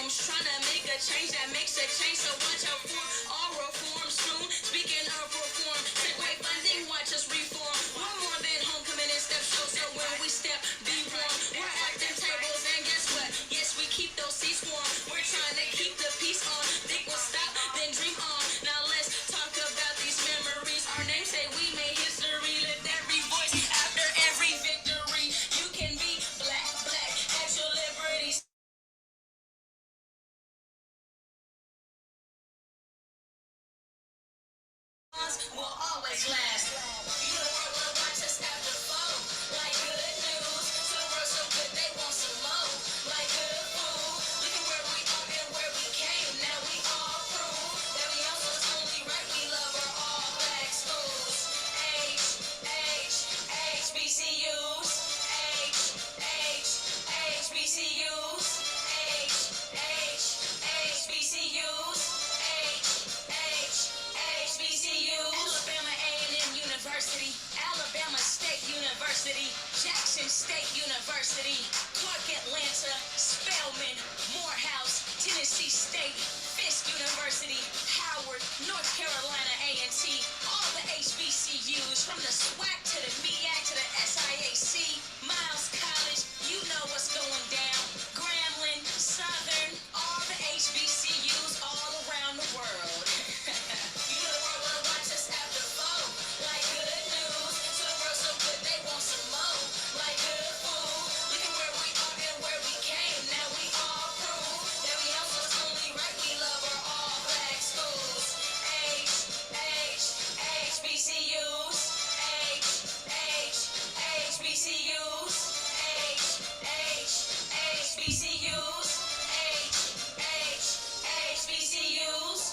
reforms, trying to make a change that makes a change. So watch out for all reform soon. Speaking of reform, take away funding, watch us reform. We're more than homecoming and step show. So when we step, be warm. We're at them tables and guess what? Yes, we keep those seats warm. We're trying to keep the peace on. Think we'll stop, then dream on. Now let's talk about these memories. Our names say we made history. Lift every voice after every victory. You can be black, black at your liberties. Will always last. You know what will watch us after fall. Like good news. So we're so good they want some more. Like good food. Look at where we are and where we came. Now we all prove that we also is only right. We love our all black schools. HBCUs. HBCUs. HBCUs. Alabama A&M University, Alabama State University, Jackson State University, Clark Atlanta, Spelman, Morehouse, Tennessee State, Fisk University, Howard, North Carolina A&T, all the HBCUs, from the SWAC to the MEAC to the SIAC, Miles College, you know what's going down, Grambling, Southern, all the HBCUs all around the world. You know the world will watch us after fall. Like good news. So the world so good they want some more. Like good food. Look at where we are and where we came. Now we all prove that we also is only right. We love our all black schools. HBCUs. HBCUs. HBCUs. HBCUs.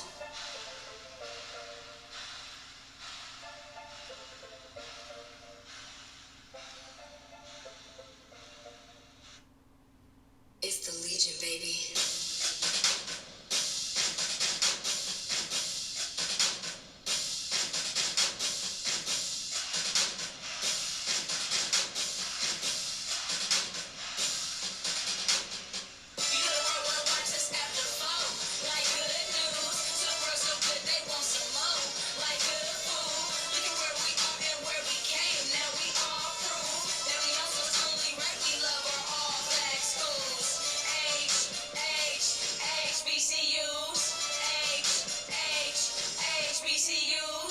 It's the Legion, baby. You know the world will watch us after fall. Like good news. So the world so good they want some more. Like good food. Look at where we are and where we came. Now we all prove that we also is only right. We love our all black schools. HBCUs. HBCUs. HBCUs.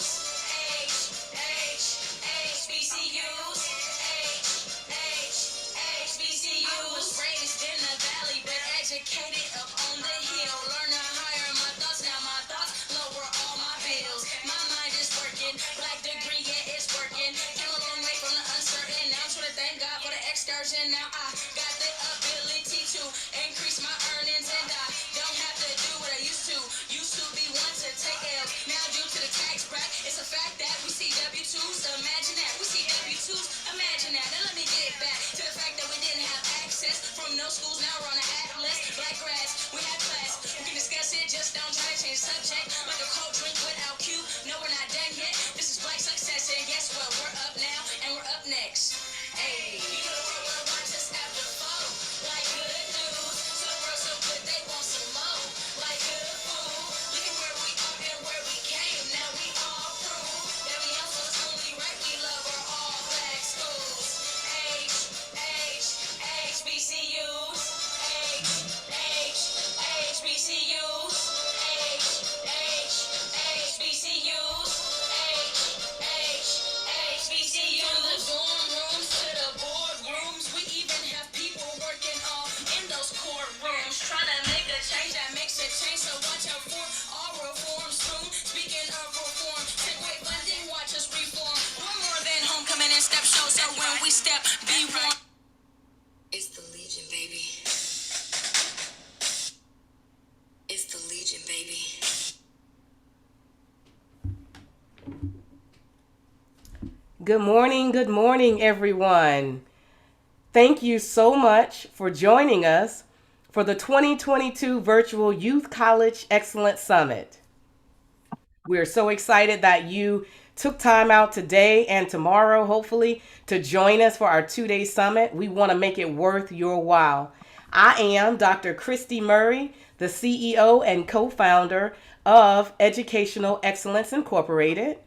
HBCUs. I was raised in the valley, but educated up on the hill. Learn to hire my thoughts, now my thoughts lower all my bills. My mind is working, black degree, yeah, it's working. Came a long way from the uncertain. Now I'm trying to thank God for the excursion. Now I got the ability to increase my earnings, and I don't have to do what I used to. Used to be one to take L's. Now due to the tax bracket, it's a fact that we see W-2s. Imagine that. We see W-2s. Imagine that. Now let me get back to the fact that we didn't have access from no schools. Now we're on an atlas. Black grass. We have class. We can discuss it. Just don't try to change the subject. Like a cold drink without Q. No, we're not done yet. This is black success. And guess what? We're up now and we're up next. Hey. You know the world will watch us after fall. Like good news. So the world so good they want some more. Like good food. Look at where we are and where we came. Now we all prove that we also is only right. We love our all black schools. HBCUs. HBCUs. HBCUs. HBCUs. From the dorm rooms to the boardrooms, we even have people working all in those courtrooms, trying to make a change that makes a change. So watch out for all reforms soon. Speaking of reform, take away funding, watch us reform. We're more than homecoming and step show. So when we step, be warm. It's the Legion, baby. It's the Legion, baby. Good morning, everyone. Thank you so much for joining us for the 2022 Virtual Youth College Excellence Summit. We're so excited that you took time out today and tomorrow, hopefully, to join us for our 2-day summit. We want to make it worth your while. I am Dr. Christie Murray, the CEO and co-founder of Educational Excellence Incorporated.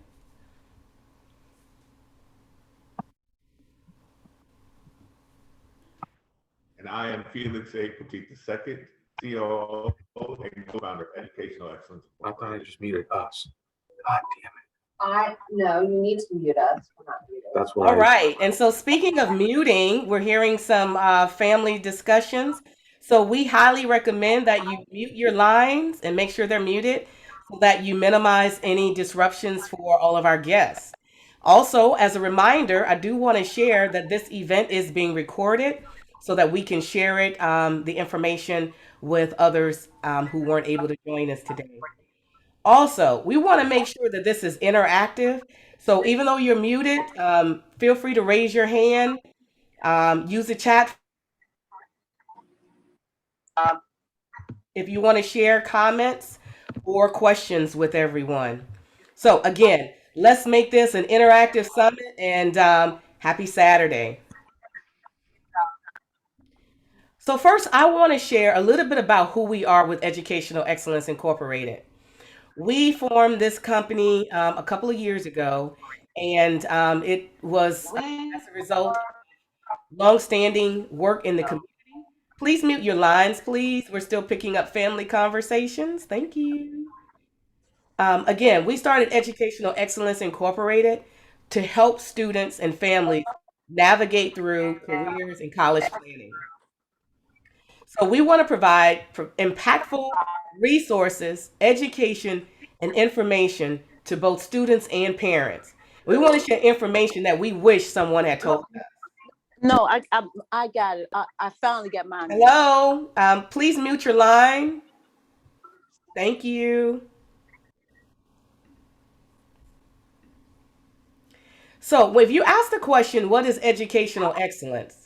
And I am Felix A. Petit II, COO and co-founder of Educational Excellence. I thought I just muted us. God damn it. No, you need to mute us. We're not muted. That's what All right. And so speaking of muting, we're hearing some family discussions. So we highly recommend that you mute your lines and make sure they're muted so that you minimize any disruptions for all of our guests. Also, as a reminder, I do want to share that this event is being recorded so that we can share it, the information with others who weren't able to join us today. Also, we want to make sure that this is interactive. So even though you're muted, feel free to raise your hand, use the chat if you want to share comments or questions with everyone. So again, let's make this an interactive summit, and happy Saturday. So first, I want to share a little bit about who we are with Educational Excellence Incorporated. We formed this company a couple of years ago, and it was as a result of longstanding work in the community. Please mute your lines, please. We're still picking up family conversations. Thank you. Again, we started Educational Excellence Incorporated to help students and families navigate through careers and college planning. So we want to provide impactful resources, education, and information to both students and parents. We want to share information that we wish someone had told us. No, I got it. I finally got mine. Hello, please mute your line. Thank you. So if you ask the question, what is educational excellence?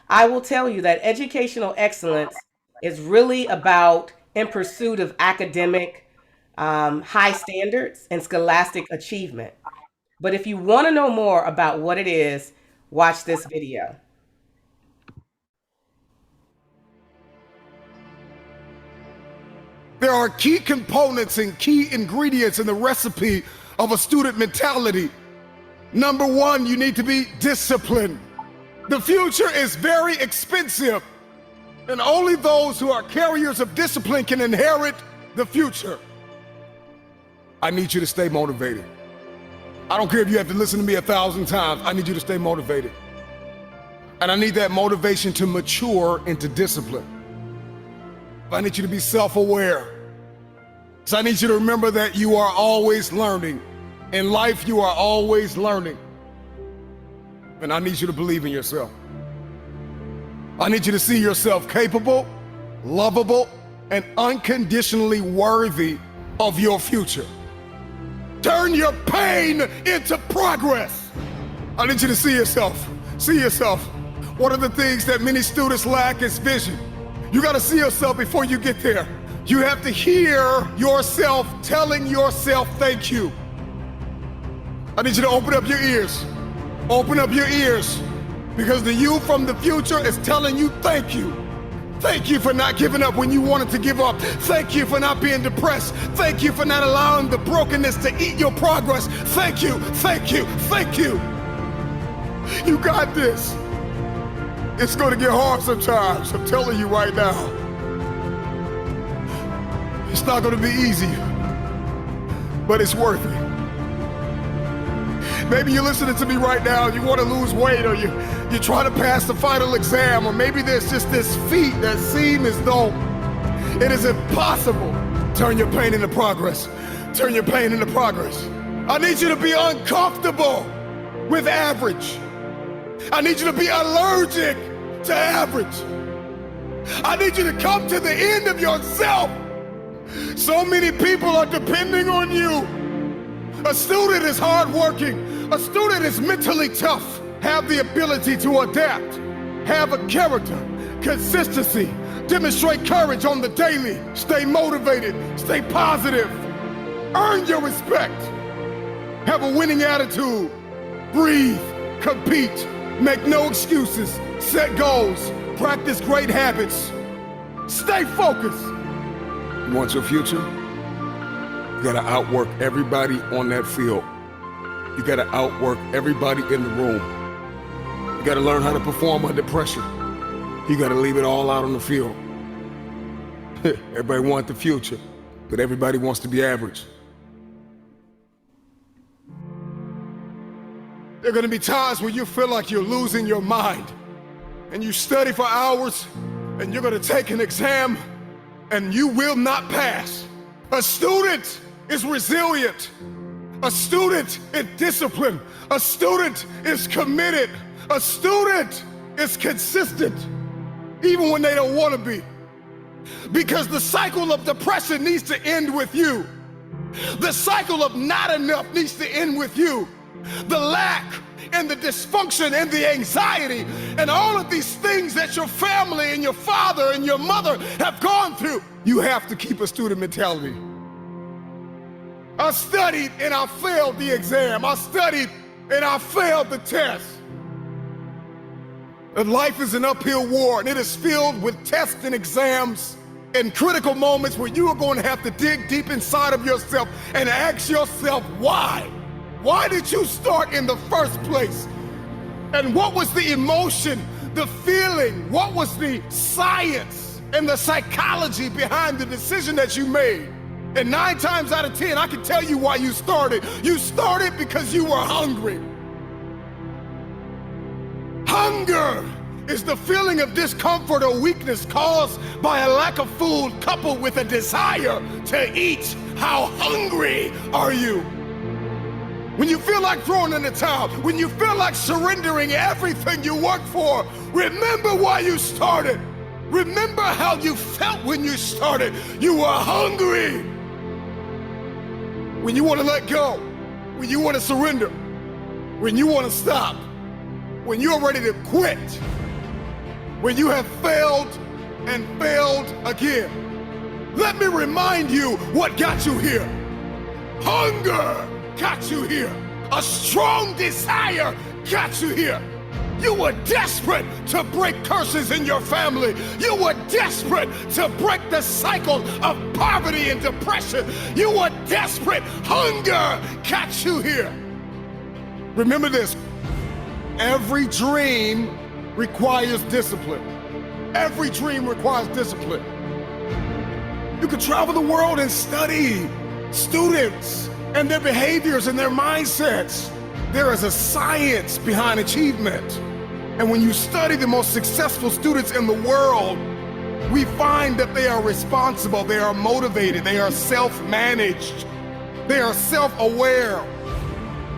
I will tell you that educational excellence is really about in pursuit of academic high standards and scholastic achievement. But if you want to know more about what it is, watch this video. There are key components and key ingredients in the recipe of a student mentality. Number one, you need to be disciplined. The future is very expensive, and only those who are carriers of discipline can inherit the future. I need you to stay motivated. I don't care if you have to listen to me 1,000 times. I need you to stay motivated. And I need that motivation to mature into discipline. I need you to be self-aware. So I need you to remember that you are always learning. In life, you are always learning. And I need you to believe in yourself. I need you to see yourself capable, lovable, and unconditionally worthy of your future. Turn your pain into progress. I need you to see yourself. See yourself. One of the things that many students lack is vision. You got to see yourself before you get there. You have to hear yourself telling yourself thank you. I need you to open up your ears. Open up your ears, because the you from the future is telling you thank you. Thank you for not giving up when you wanted to give up. Thank you for not being depressed. Thank you for not allowing the brokenness to eat your progress. Thank you, thank you, thank you. You got this. It's going to get hard sometimes, I'm telling you right now. It's not going to be easy, but it's worth it. Maybe you're listening to me right now, you want to lose weight, or you're trying to pass the final exam, or maybe there's just this feat that seems as though it is impossible. Turn your pain into progress. Turn your pain into progress. I need you to be uncomfortable with average. I need you to be allergic to average. I need you to come to the end of yourself. So many people are depending on you. A student is hardworking. A student is mentally tough. Have the ability to adapt. Have a character, consistency. Demonstrate courage on the daily. Stay motivated. Stay positive. Earn your respect. Have a winning attitude. Breathe. Compete. Make no excuses. Set goals. Practice great habits. Stay focused. You want your future? You gotta outwork everybody on that field. You gotta outwork everybody in the room. You gotta learn how to perform under pressure. You gotta leave it all out on the field. Everybody wants the future, but everybody wants to be average. There are gonna be times when you feel like you're losing your mind, and you study for hours, and you're gonna take an exam, and you will not pass. A student is resilient. A student is disciplined. A student is committed. A student is consistent, even when they don't want to be. Because the cycle of depression needs to end with you. The cycle of not enough needs to end with you. The lack and the dysfunction and the anxiety and all of these things that your family and your father and your mother have gone through, you have to keep a student mentality. I studied and I failed the exam. I studied and I failed the test. And life is an uphill war, and it is filled with tests and exams and critical moments where you are going to have to dig deep inside of yourself and ask yourself why. Why did you start in the first place? And what was the emotion, the feeling? What was the science and the psychology behind the decision that you made? And 9 times out of 10, I can tell you why you started. You started because you were hungry. Hunger is the feeling of discomfort or weakness caused by a lack of food coupled with a desire to eat. How hungry are you? When you feel like throwing in the towel, when you feel like surrendering everything you worked for, remember why you started. Remember how you felt when you started. You were hungry. When you want to let go, when you want to surrender, when you want to stop, when you're ready to quit, when you have failed and failed again. Let me remind you what got you here. Hunger got you here. A strong desire got you here. You were desperate to break curses in your family. You were desperate to break the cycle of poverty and depression. You were desperate. Hunger got you here. Remember this. Every dream requires discipline. Every dream requires discipline. You can travel the world and study students and their behaviors and their mindsets. There is a science behind achievement. And when you study the most successful students in the world, we find that they are responsible, they are motivated, they are self-managed, they are self-aware.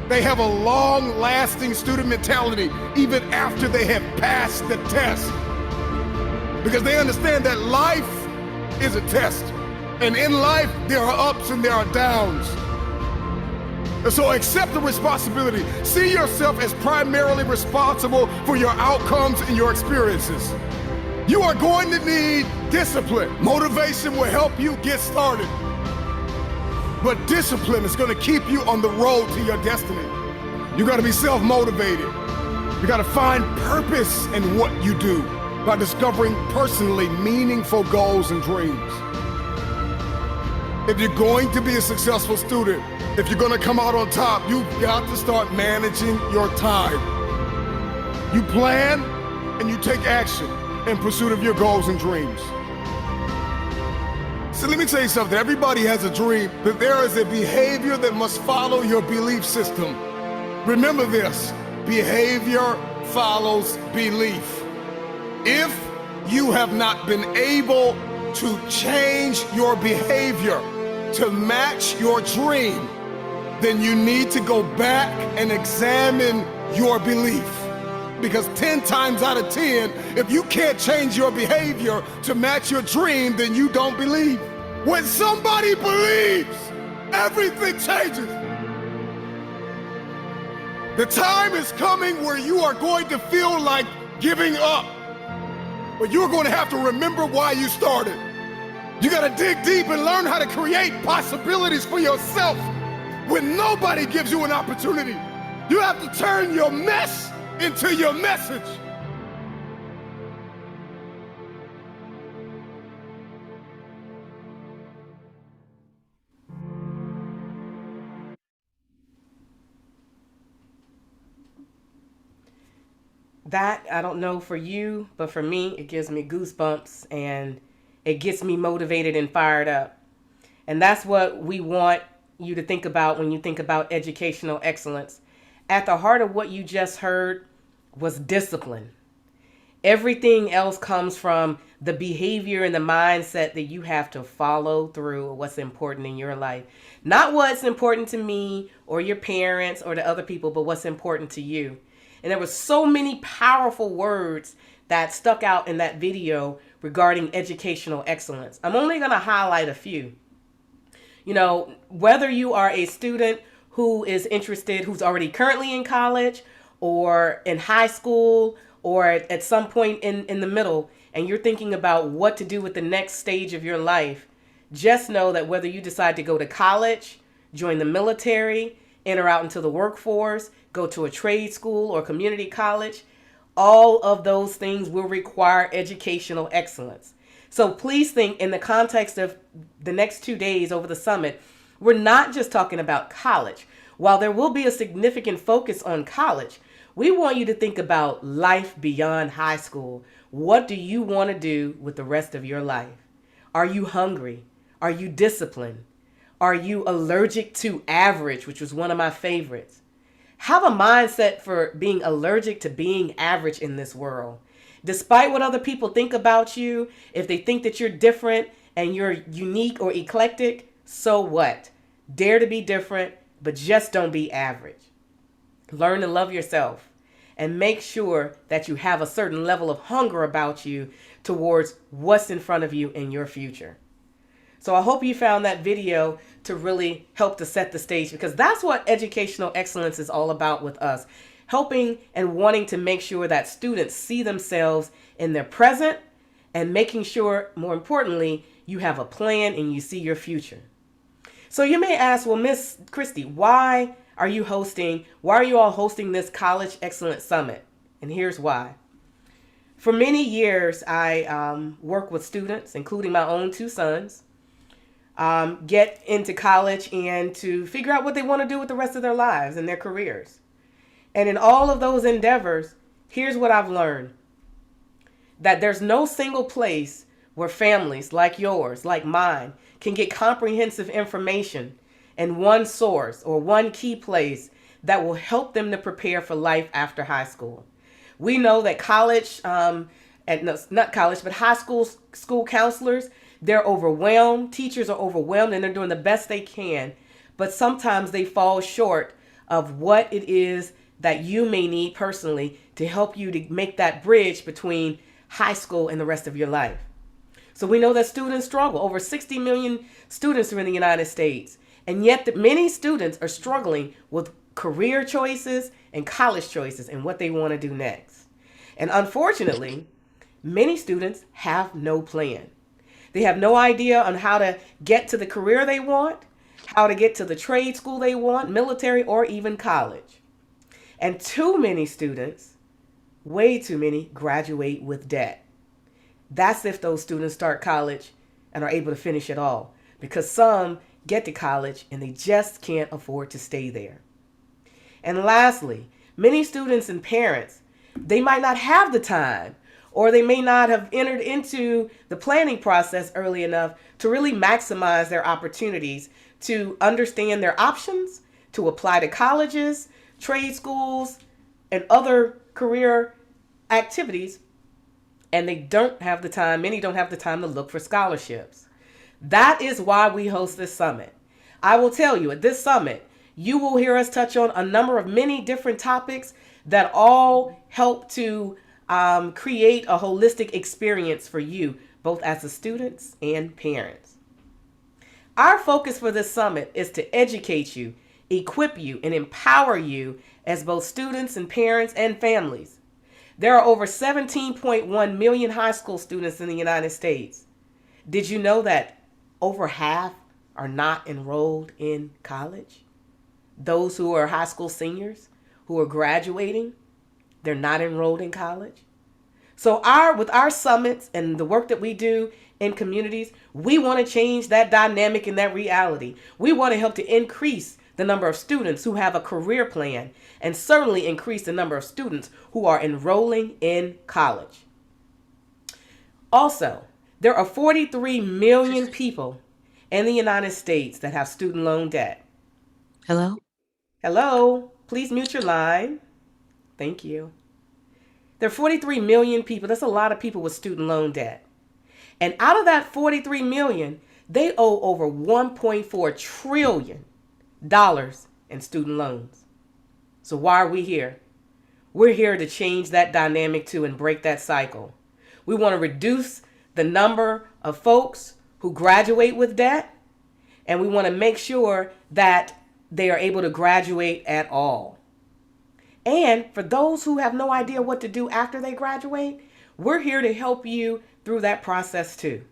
They have a long-lasting student mentality even after they have passed the test. Because they understand that life is a test. And in life, there are ups and there are downs. And so accept the responsibility. See yourself as primarily responsible for your outcomes and your experiences. You are going to need discipline. Motivation will help you get started. But discipline is going to keep you on the road to your destiny. You got to be self-motivated. You got to find purpose in what you do by discovering personally meaningful goals and dreams. If you're going to be a successful student, if you're going to come out on top, you've got to start managing your time. You plan and you take action in pursuit of your goals and dreams. So let me tell you something. Everybody has a dream, but there is a behavior that must follow your belief system. Remember this, behavior follows belief. If you have not been able to change your behavior to match your dream, then you need to go back and examine your belief. Because 10 times out of 10, if you can't change your behavior to match your dream, then you don't believe. When somebody believes, everything changes. The time is coming where you are going to feel like giving up. But you're going to have to remember why you started. You got to dig deep and learn how to create possibilities for yourself when nobody gives you an opportunity. You have to turn your mess into your message. That, I don't know for you, but for me, it gives me goosebumps and it gets me motivated and fired up. And that's what we want you to think about when you think about educational excellence. At the heart of what you just heard was discipline. Everything else comes from the behavior and the mindset that you have to follow through what's important in your life. Not what's important to me or your parents or to other people, but what's important to you. And there were so many powerful words that stuck out in that video regarding educational excellence. I'm only going to highlight a few. You know, whether you are a student who is interested, who's already currently in college or in high school or at some point in the middle, and you're thinking about what to do with the next stage of your life, just know that whether you decide to go to college, join the military, enter out into the workforce, go to a trade school or community college, all of those things will require educational excellence. So please think in the context of the next 2 days over the summit, we're not just talking about college. While there will be a significant focus on college, we want you to think about life beyond high school. What do you want to do with the rest of your life? Are you hungry? Are you disciplined? Are you allergic to average, which was one of my favorites? Have a mindset for being allergic to being average in this world. Despite what other people think about you, if they think that you're different and you're unique or eclectic, so what? Dare to be different, but just don't be average. Learn to love yourself and make sure that you have a certain level of hunger about you towards what's in front of you in your future. So I hope you found that video to really help to set the stage, because that's what educational excellence is all about with us. Helping and wanting to make sure that students see themselves in their present and making sure, more importantly, you have a plan and you see your future. So you may ask, well, Miss Christie, why are you all hosting this College Excellence Summit? And here's why. For many years, I work with students, including my own 2 sons, get into college and to figure out what they want to do with the rest of their lives and their careers. And in all of those endeavors, here's what I've learned. That there's no single place where families like yours, like mine, can get comprehensive information in one source or one key place that will help them to prepare for life after high school. We know that high school counselors, they're overwhelmed. Teachers are overwhelmed and they're doing the best they can. But sometimes they fall short of what it is that you may need personally to help you to make that bridge between high school and the rest of your life. So we know that students struggle. Over 60 million students are in the United States. And yet many students are struggling with career choices and college choices and what they want to do next. And unfortunately, many students have no plan. They have no idea on how to get to the career they want, how to get to the trade school they want, military, or even college. And too many students, way too many, graduate with debt. That's if those students start college and are able to finish it all, because some get to college and they just can't afford to stay there. And lastly, many students and parents, they might not have the time, or they may not have entered into the planning process early enough to really maximize their opportunities to understand their options, to apply to colleges, trade schools, and other career activities. And many don't have the time to look for scholarships. That is why we host this summit. I will tell you, at this summit, you will hear us touch on a number of many different topics that all help to create a holistic experience for you, both as the students and parents. Our focus for this summit is to educate you, equip you, and empower you as both students and parents and families. There are over 17.1 million high school students in the United States. Did you know that over half are not enrolled in college? Those who are high school seniors, who are graduating, they're not enrolled in college. So with our summits and the work that we do in communities, we want to change that dynamic and that reality. We want to help to increase the number of students who have a career plan and certainly increase the number of students who are enrolling in college. Also, there are 43 million people in the United States that have student loan debt. Hello? Hello, please mute your line. Thank you. There are 43 million people. That's a lot of people with student loan debt. And out of that 43 million, they owe over $1.4 trillion in student loans. So why are we here? We're here to change that dynamic too and break that cycle. We want to reduce the number of folks who graduate with debt, and we want to make sure that they are able to graduate at all. And for those who have no idea what to do after they graduate, we're here to help you through that process too.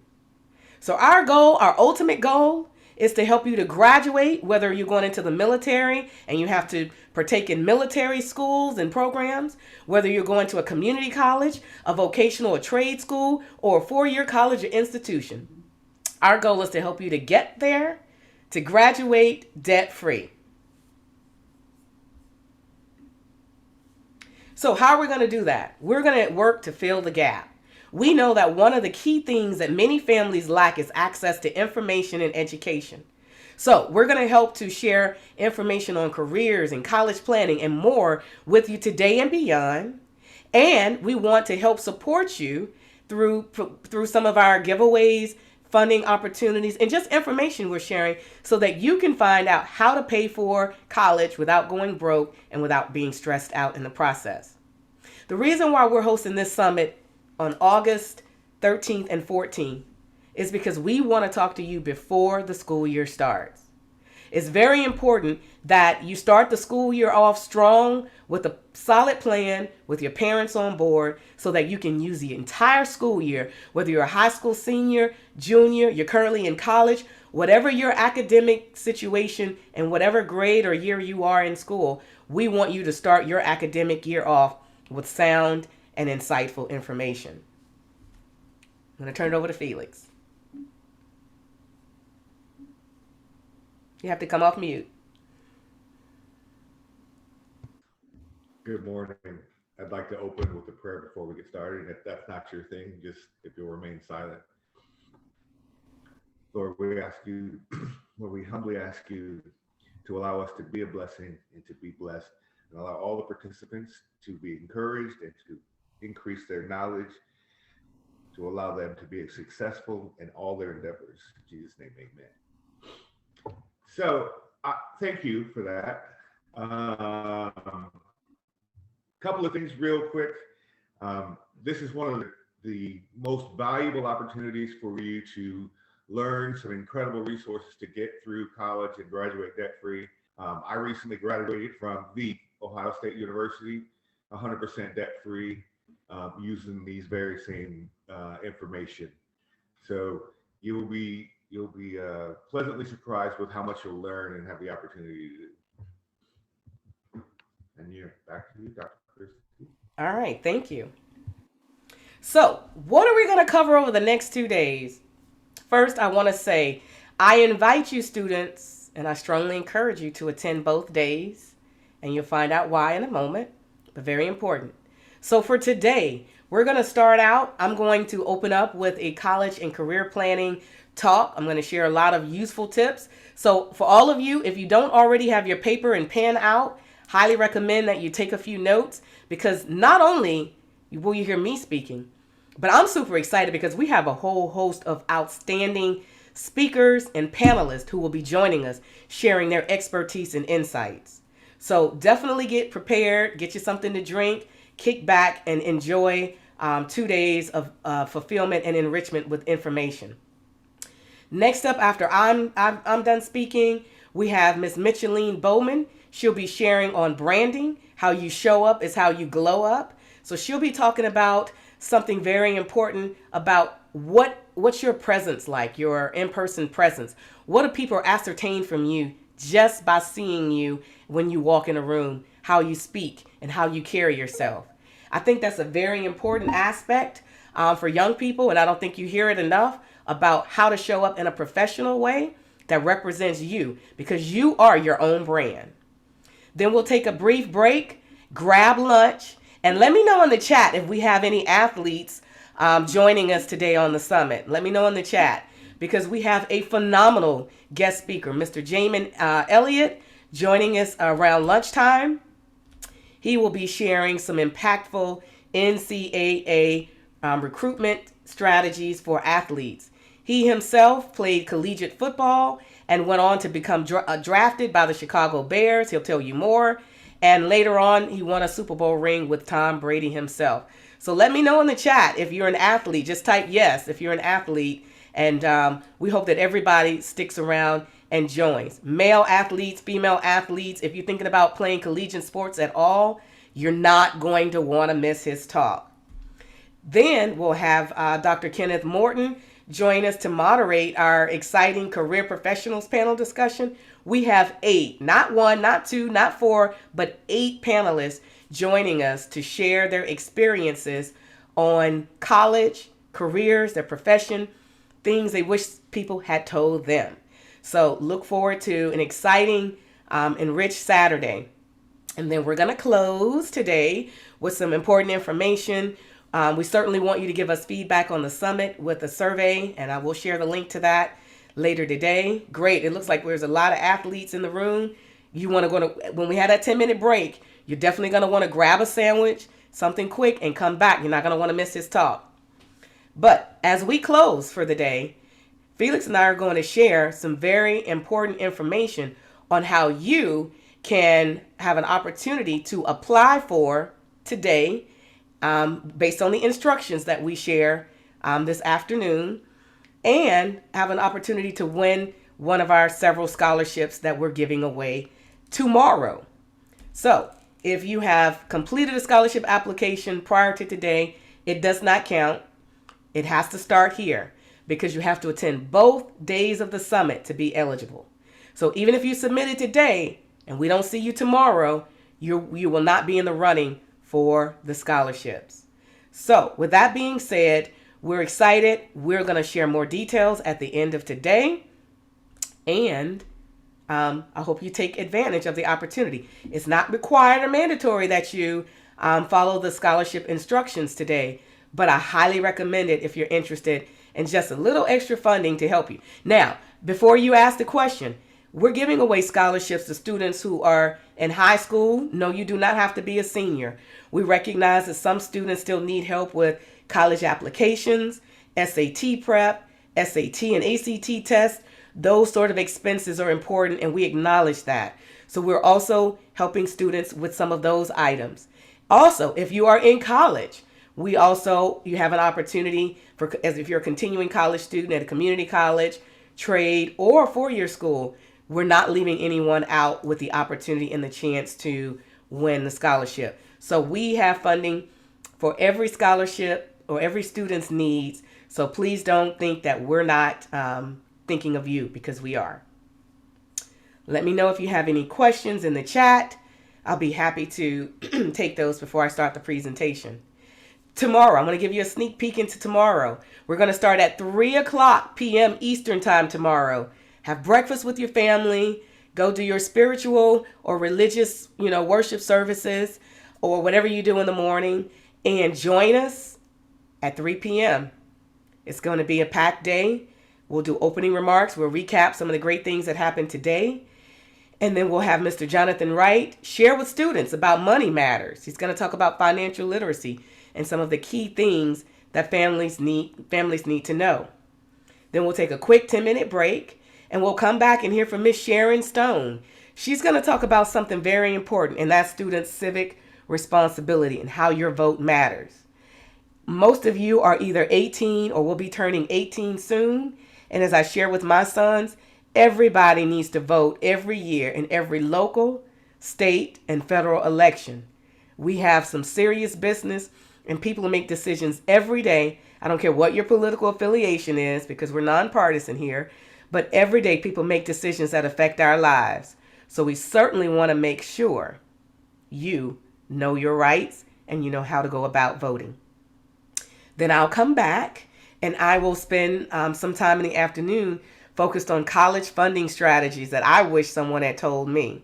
So our goal, our ultimate goal, is to help you to graduate, whether you're going into the military and you have to partake in military schools and programs, whether you're going to a community college, a vocational or trade school, or a four-year college or institution. Our goal is to help you to get there, to graduate debt-free. So how are we going to do that? We're going to work to fill the gap. We know that one of the key things that many families lack is access to information and education. So we're going to help to share information on careers and college planning and more with you today and beyond. And we want to help support you through some of our giveaways, funding opportunities, and just information we're sharing so that you can find out how to pay for college without going broke and without being stressed out in the process. The reason why we're hosting this summit on August 13th and 14th is because we want to talk to you before the school year starts. It's very important that you start the school year off strong with a solid plan with your parents on board so that you can use the entire school year, whether you're a high school senior, junior, you're currently in college, whatever your academic situation and whatever grade or year you are in school, we want you to start your academic year off with sound and insightful information. I'm going to turn it over to Felix. You have to come off mute. Good morning. I'd like to open with a prayer before we get started. If that's not your thing, just if you'll remain silent. Lord, we ask you, Lord, we humbly ask you to allow us to be a blessing and to be blessed, and allow all the participants to be encouraged and to increase their knowledge, to allow them to be successful in all their endeavors. In Jesus' name, amen. So thank you for that. Couple of things real quick. This is one of the most valuable opportunities for you to learn some incredible resources to get through college and graduate debt-free. I recently graduated from the Ohio State University, 100% debt-free, using these very same information. So you'll be pleasantly surprised with how much you'll learn and have the opportunity to do. And back to you, Dr. Christie. All right, thank you. So what are we going to cover over the next 2 days? First, I want to say I invite you students, and I strongly encourage you to attend both days, and you'll find out why in a moment, but very important. So for today, we're going to start out. I'm going to open up with a college and career planning talk. I'm going to share a lot of useful tips. So for all of you, if you don't already have your paper and pen out, highly recommend that you take a few notes, because not only will you hear me speaking, but I'm super excited because we have a whole host of outstanding speakers and panelists who will be joining us, sharing their expertise and insights. So definitely get prepared, get you something to drink, kick back and enjoy 2 days of fulfillment and enrichment with information. Next up, after I'm done speaking, we have Miss Micheline Bowman. She'll be sharing on branding. How you show up is how you glow up. So she'll be talking about something very important about what's your presence like, your in-person presence. What do people ascertain from you just by seeing you when you walk in a room, how you speak and how you carry yourself. I think that's a very important aspect for young people, and I don't think you hear it enough about how to show up in a professional way that represents you, because you are your own brand. Then we'll take a brief break, grab lunch, and let me know in the chat if we have any athletes joining us today on the summit. Let me know in the chat, because we have a phenomenal guest speaker, Mr. Jamin Elliott, joining us around lunchtime. He will be sharing some impactful NCAA recruitment strategies for athletes. He himself played collegiate football and went on to become drafted by the Chicago Bears. He'll tell you more. And later on, he won a Super Bowl ring with Tom Brady himself. So let me know in the chat if you're an athlete. Just type yes if you're an athlete. And we hope that everybody sticks around and joins. Male athletes, female athletes, if you're thinking about playing collegiate sports at all, you're not going to want to miss his talk. Then we'll have Dr. Kenneth Morton join us to moderate our exciting career professionals panel discussion. We have 8, not 1, not 2, not 4, but 8 panelists joining us to share their experiences on college, careers, their profession, things they wish people had told them. So look forward to an exciting, enriched Saturday. And then we're going to close today with some important information. We certainly want you to give us feedback on the summit with a survey, and I will share the link to that later today. Great. It looks like there's a lot of athletes in the room. You want to go to, when we had that 10-minute break, you're definitely going to want to grab a sandwich, something quick, and come back. You're not going to want to miss his talk. But as we close for the day, Felix and I are going to share some very important information on how you can have an opportunity to apply for today, based on the instructions that we share this afternoon, and have an opportunity to win one of our several scholarships that we're giving away tomorrow. So if you have completed a scholarship application prior to today, it does not count. It has to start here, because you have to attend both days of the summit to be eligible. So even if you submitted today and we don't see you tomorrow, you will not be in the running for the scholarships. So with that being said, we're excited. We're going to share more details at the end of today. And I hope you take advantage of the opportunity. It's not required or mandatory that you follow the scholarship instructions today, but I highly recommend it if you're interested in just a little extra funding to help you. Now, before you ask the question, we're giving away scholarships to students who are in high school. No, you do not have to be a senior. We recognize that some students still need help with college applications, SAT prep, SAT and ACT tests. Those sort of expenses are important, and we acknowledge that. So we're also helping students with some of those items. Also, if you are in college, you have an opportunity for, as if you're a continuing college student at a community college, trade, or a four-year school, we're not leaving anyone out with the opportunity and the chance to win the scholarship. So we have funding for every scholarship or every student's needs. So please don't think that we're not thinking of you, because we are. Let me know if you have any questions in the chat. I'll be happy to take those before I start the presentation. Tomorrow, I'm going to give you a sneak peek into tomorrow. We're going to start at 3:00 p.m. Eastern time tomorrow. Have breakfast with your family. Go do your spiritual or religious, worship services or whatever you do in the morning, and join us at 3 p.m. It's going to be a packed day. We'll do opening remarks. We'll recap some of the great things that happened today. And then we'll have Mr. Jonathan Wright share with students about money matters. He's going to talk about financial literacy and some of the key things that families need to know. Then we'll take a quick 10-minute break, and we'll come back and hear from Miss Sharon Stone. She's going to talk about something very important, and that's student civic responsibility and how your vote matters. Most of you are either 18 or will be turning 18 soon. And as I share with my sons, everybody needs to vote every year in every local, state, and federal election. We have some serious business, and people make decisions every day. I don't care what your political affiliation is, because we're nonpartisan here, but every day people make decisions that affect our lives. So we certainly want to make sure you know your rights and you know how to go about voting. Then I'll come back and I will spend some time in the afternoon focused on college funding strategies that I wish someone had told me.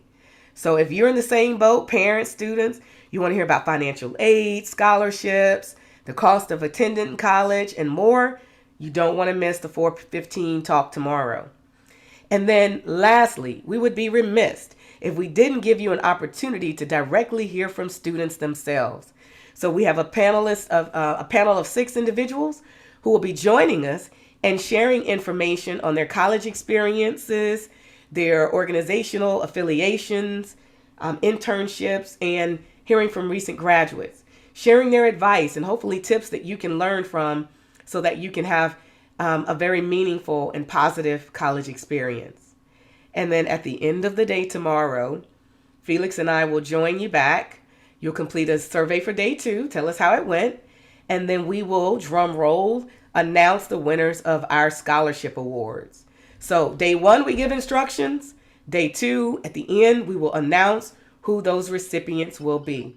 So if you're in the same boat, parents, students, you want to hear about financial aid, scholarships, the cost of attending college, and more, you don't want to miss the 4:15 talk tomorrow. And then lastly, we would be remiss if we didn't give you an opportunity to directly hear from students themselves. So we have a panel of 6 individuals who will be joining us and sharing information on their college experiences, their organizational affiliations, internships, and hearing from recent graduates, sharing their advice and hopefully tips that you can learn from so that you can have a very meaningful and positive college experience. And then at the end of the day tomorrow, Felix and I will join you back. You'll complete a survey for day 2, tell us how it went, and then we will, drum roll, announce the winners of our scholarship awards. So day 1, we give instructions. Day 2, at the end, we will announce who those recipients will be.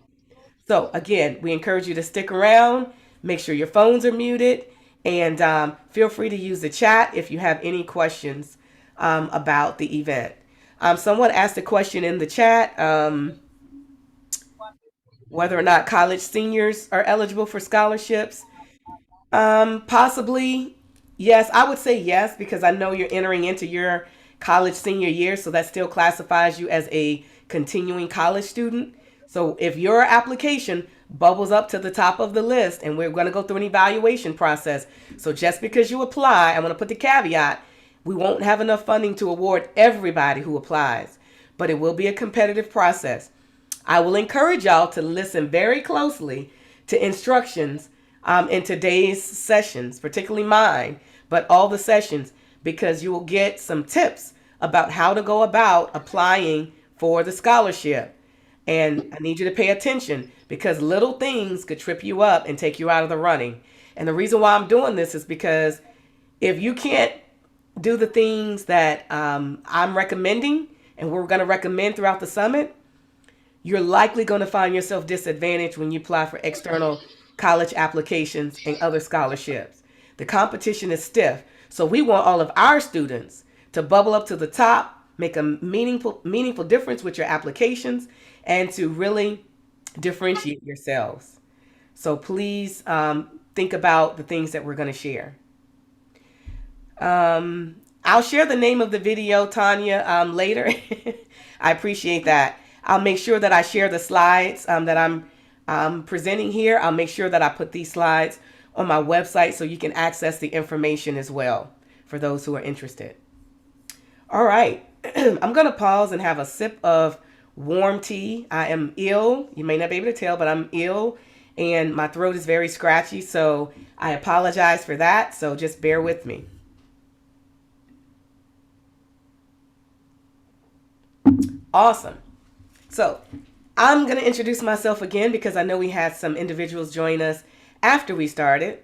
So again, we encourage you to stick around, make sure your phones are muted, and feel free to use the chat if you have any questions about the event. Someone asked a question in the chat, whether or not college seniors are eligible for scholarships. Possibly, yes. I would say yes, because I know you're entering into your college senior year, so that still classifies you as a continuing college student. So if your application bubbles up to the top of the list, and we're going to go through an evaluation process. So just because you apply, I'm going to put the caveat, we won't have enough funding to award everybody who applies, but it will be a competitive process. I will encourage y'all to listen very closely to instructions in today's sessions, particularly mine, but all the sessions, because you will get some tips about how to go about applying for the scholarship. And I need you to pay attention, because little things could trip you up and take you out of the running. And the reason why I'm doing this is because if you can't do the things that I'm recommending and we're going to recommend throughout the summit, you're likely going to find yourself disadvantaged when you apply for external college applications and other scholarships. The competition is stiff. So we want all of our students to bubble up to the top, make a meaningful difference with your applications, and to really differentiate yourselves. So please think about the things that we're going to share. I'll share the name of the video, Tanya, later. I appreciate that. I'll make sure that I share the slides that I'm presenting here. I'll make sure that I put these slides on my website so you can access the information as well for those who are interested. All right. I'm going to pause and have a sip of warm tea. I am ill. You may not be able to tell, but I'm ill and my throat is very scratchy. So I apologize for that. So just bear with me. Awesome. So I'm going to introduce myself again because I know we had some individuals join us after we started.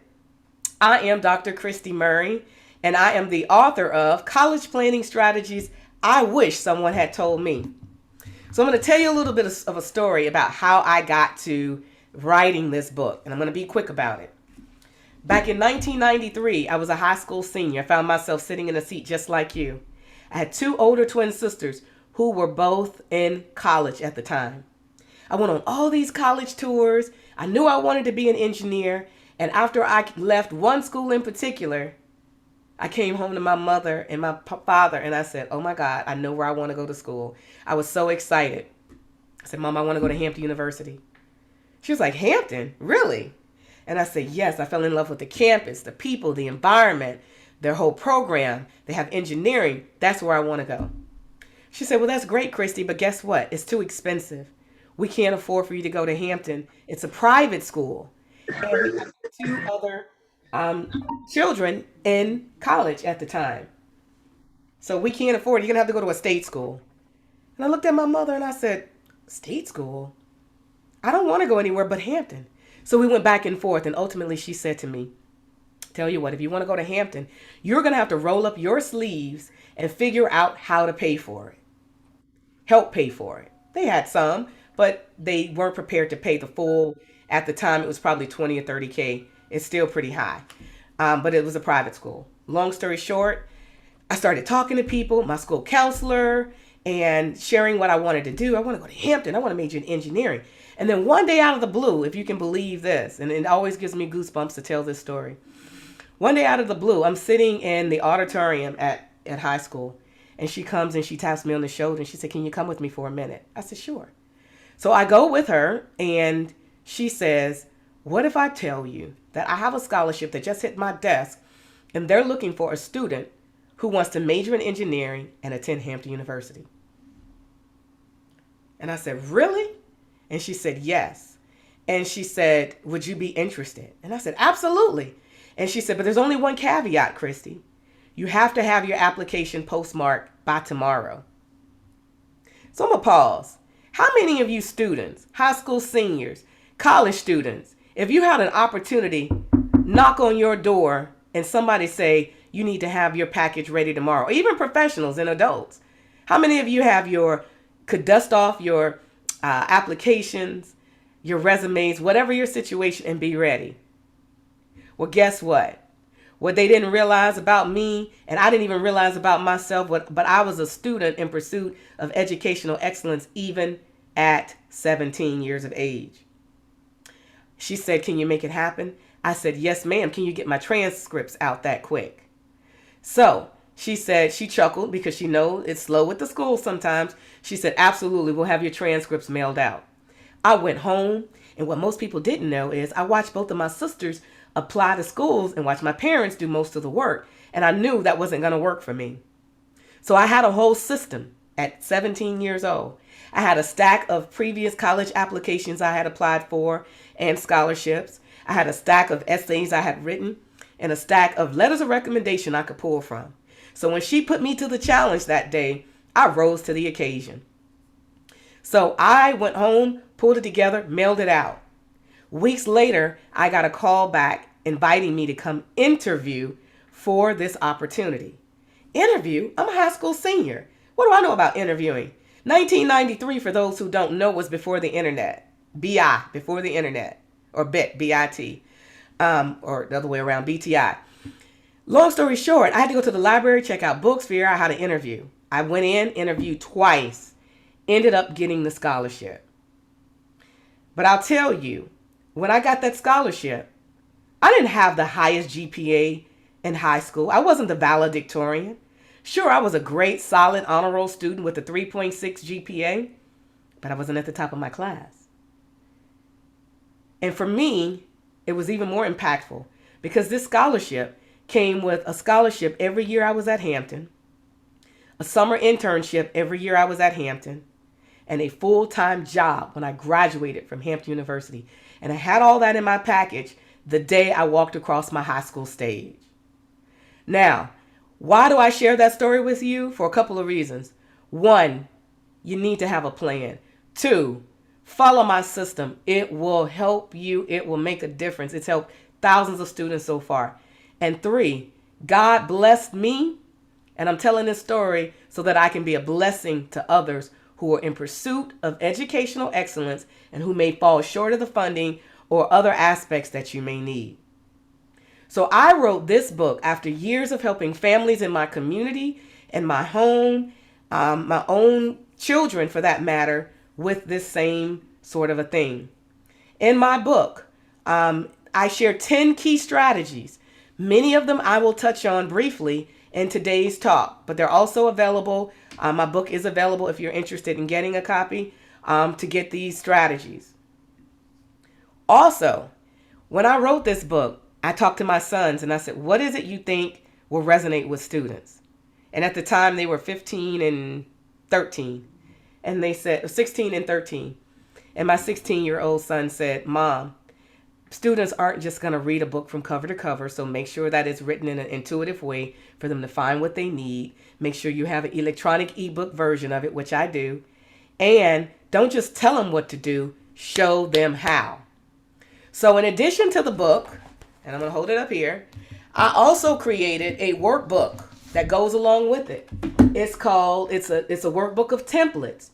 I am Dr. Christie Murray, and I am the author of College Planning Strategies I Wish Someone Had Told Me. So I'm going to tell you a little bit of a story about how I got to writing this book, and I'm going to be quick about it. Back in 1993, I was a high school senior. I found myself sitting in a seat just like you. I had 2 older twin sisters who were both in college at the time. I went on all these college tours. I knew I wanted to be an engineer. And after I left one school in particular, I came home to my mother and my father and I said, oh my God, I know where I want to go to school. I was so excited. I said, Mom, I want to go to Hampton University. She was like, Hampton? Really? And I said, yes, I fell in love with the campus, the people, the environment, their whole program. They have engineering. That's where I want to go. She said, well, that's great, Christy, but guess what? It's too expensive. We can't afford for you to go to Hampton. It's a private school. And we have 2 other children in college at the time. So we can't afford it. You're going to have to go to a state school. And I looked at my mother and I said, state school? I don't want to go anywhere but Hampton. So we went back and forth. And ultimately she said to me, tell you what, if you want to go to Hampton, you're going to have to roll up your sleeves and figure out how to pay for it. Help pay for it. They had some, but they weren't prepared to pay the full. At the time, it was probably 20 or 30K. It's still pretty high, but it was a private school. Long story short, I started talking to people, my school counselor, and sharing what I wanted to do. I want to go to Hampton. I want to major in engineering. And then one day out of the blue, if you can believe this, and it always gives me goosebumps to tell this story. One day out of the blue, I'm sitting in the auditorium at high school, and she comes and she taps me on the shoulder and she said, "Can you come with me for a minute?" I said, "Sure." So I go with her and she says, "What if I tell you that I have a scholarship that just hit my desk and they're looking for a student who wants to major in engineering and attend Hampton University?" And I said, "Really?" And she said, "Yes." And she said, "Would you be interested?" And I said, "Absolutely." And she said, "But there's only one caveat, Christie. You have to have your application postmarked by tomorrow." So I'm going to pause. How many of you students, high school seniors, college students, if you had an opportunity, knock on your door and somebody say, you need to have your package ready tomorrow, or even professionals and adults, how many of you could dust off your applications, your resumes, whatever your situation, and be ready? Well, guess what? What they didn't realize about me, and I didn't even realize about myself, but I was a student in pursuit of educational excellence even at 17 years of age. She said, "Can you make it happen?" I said, "Yes, ma'am. Can you get my transcripts out that quick?" So she said, she chuckled because she knows it's slow with the school sometimes. She said, "Absolutely, we'll have your transcripts mailed out." I went home, and what most people didn't know is I watched both of my sisters apply to schools and watch my parents do most of the work. And I knew that wasn't going to work for me. So I had a whole system at 17 years old. I had a stack of previous college applications I had applied for and scholarships. I had a stack of essays I had written and a stack of letters of recommendation I could pull from. So when she put me to the challenge that day, I rose to the occasion. So I went home, pulled it together, mailed it out. Weeks later, I got a call back inviting me to come interview for this opportunity. Interview? I'm a high school senior. What do I know about interviewing? 1993, for those who don't know, was before the internet. BI, before the internet. Or BIT, B-I-T. Or the other way around, BTI. Long story short, I had to go to the library, check out books, figure out how to interview. I went in, interviewed twice, ended up getting the scholarship. But I'll tell you, when I got that scholarship, I didn't have the highest GPA in high school. I wasn't the valedictorian. Sure, I was a great, solid, honor roll student with a 3.6 GPA, but I wasn't at the top of my class. And for me, it was even more impactful because this scholarship came with a scholarship every year I was at Hampton, a summer internship every year I was at Hampton, and a full-time job when I graduated from Hampton University. And I had all that in my package the day I walked across my high school stage. Now, why do I share that story with you? For a couple of reasons. One, you need to have a plan. Two, follow my system. It will help you. It will make a difference. It's helped thousands of students so far. And three, God blessed me, and I'm telling this story so that I can be a blessing to others who are in pursuit of educational excellence and who may fall short of the funding or other aspects that you may need. So I wrote this book after years of helping families in my community and my home, my own children for that matter, with this same sort of a thing. In my book, I share 10 key strategies. Many of them I will touch on briefly in today's talk, but they're also available. My book is available if you're interested in getting a copy to get these strategies. Also, when I wrote this book, I talked to my sons and I said, what is it you think will resonate with students? And at the time they were 15 and 13. And they said 16 and 13. And my 16-year-old son said, "Mom, students aren't just going to read a book from cover to cover, so make sure that it's written in an intuitive way for them to find what they need. Make sure you have an electronic ebook version of it," which I do. "And don't just tell them what to do, show them how." So in addition to the book, and I'm going to hold it up here, I also created a workbook that goes along with it. It's a workbook of templates.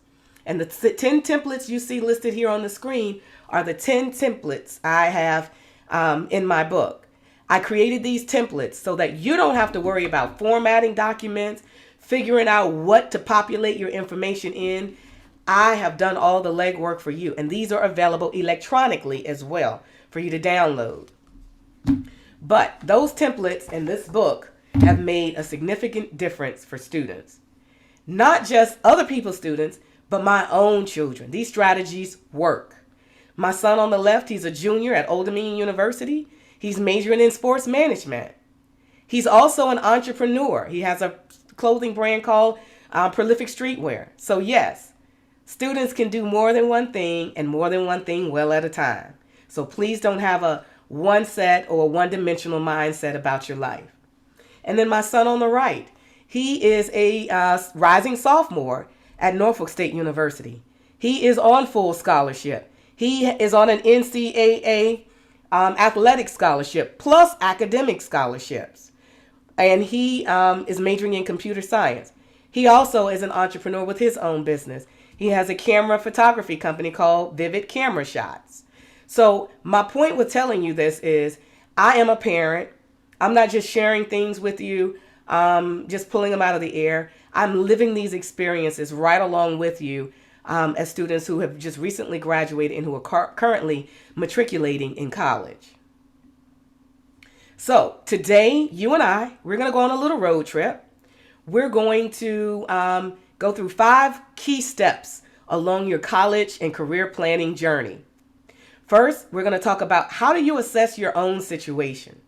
And the 10 templates you see listed here on the screen are the 10 templates I have in my book. I created these templates so that you don't have to worry about formatting documents, figuring out what to populate your information in. I have done all the legwork for you, and these are available electronically as well for you to download. But those templates in this book have made a significant difference for students. Not just other people's students, but my own children. These strategies work. My son on the left, he's a junior at Old Dominion University. He's majoring in sports management. He's also an entrepreneur. He has a clothing brand called Prolific Streetwear. So yes, students can do more than one thing and more than one thing well at a time. So please don't have a one set or a one-dimensional mindset about your life. And then my son on the right, he is a rising sophomore at Norfolk State University. He is on full scholarship. He is on an NCAA athletic scholarship plus academic scholarships. And he is majoring in computer science. He also is an entrepreneur with his own business. He has a camera photography company called Vivid Camera Shots. So my point with telling you this is I am a parent. I'm not just sharing things with you, just pulling them out of the air. I'm living these experiences right along with you as students who have just recently graduated and who are currently matriculating in college. So today, you and we're going to go on a little road trip. We're going to go through 5 key steps along your college and career planning journey. First, we're going to talk about how do you assess your own situation.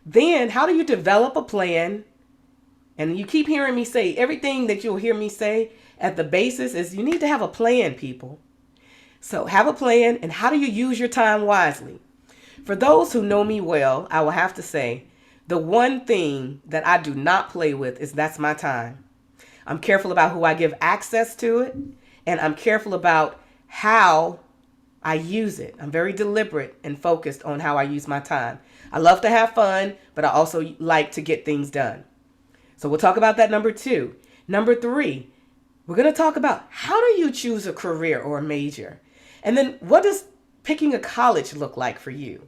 Then, how do you develop a plan? And you keep hearing me say, everything that you'll hear me say at the basis is you need to have a plan, people. So have a plan, and how do you use your time wisely? For those who know me well, I will have to say, the one thing that I do not play with is that's my time. I'm careful about who I give access to it, and I'm careful about how I use it. I'm very deliberate and focused on how I use my time. I love to have fun, but I also like to get things done. So we'll talk about that number 2. Number 3, we're going to talk about how do you choose a career or a major? And then what does picking a college look like for you?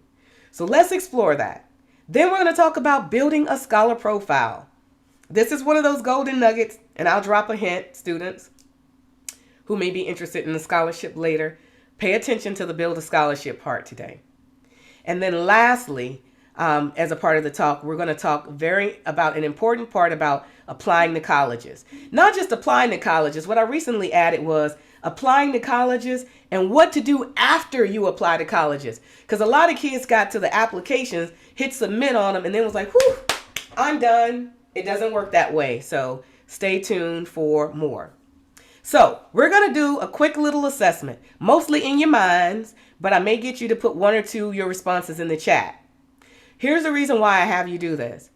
So let's explore that. Then we're going to talk about building a scholar profile. This is one of those golden nuggets, and I'll drop a hint, students who may be interested in the scholarship later. Pay attention to the build a scholarship part today. And then lastly, as a part of the talk, we're going to talk about an important part about applying to colleges. Not just applying to colleges. What I recently added was applying to colleges and what to do after you apply to colleges. Because a lot of kids got to the applications, hit submit on them, and then was like, whew, I'm done. It doesn't work that way. So stay tuned for more. So we're going to do a quick little assessment, mostly in your minds, but I may get you to put 1 or 2 of your responses in the chat. Here's the reason why I have you do this.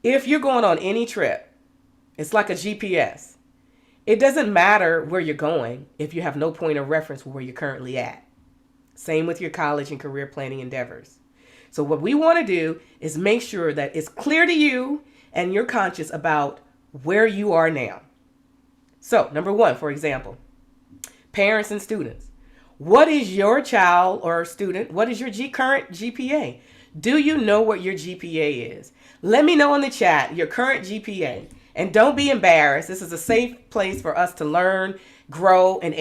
If you're going on any trip, it's like a GPS. It doesn't matter where you're going if you have no point of reference for where you're currently at. Same with your college and career planning endeavors. So what we want to do is make sure that it's clear to you and you're conscious about where you are now. So, number 1, for example, parents and students. What is your child or student, what is your current GPA? Do you know what your GPA is? Let me know in the chat your current GPA. And don't be embarrassed. This is a safe place for us to learn, grow, and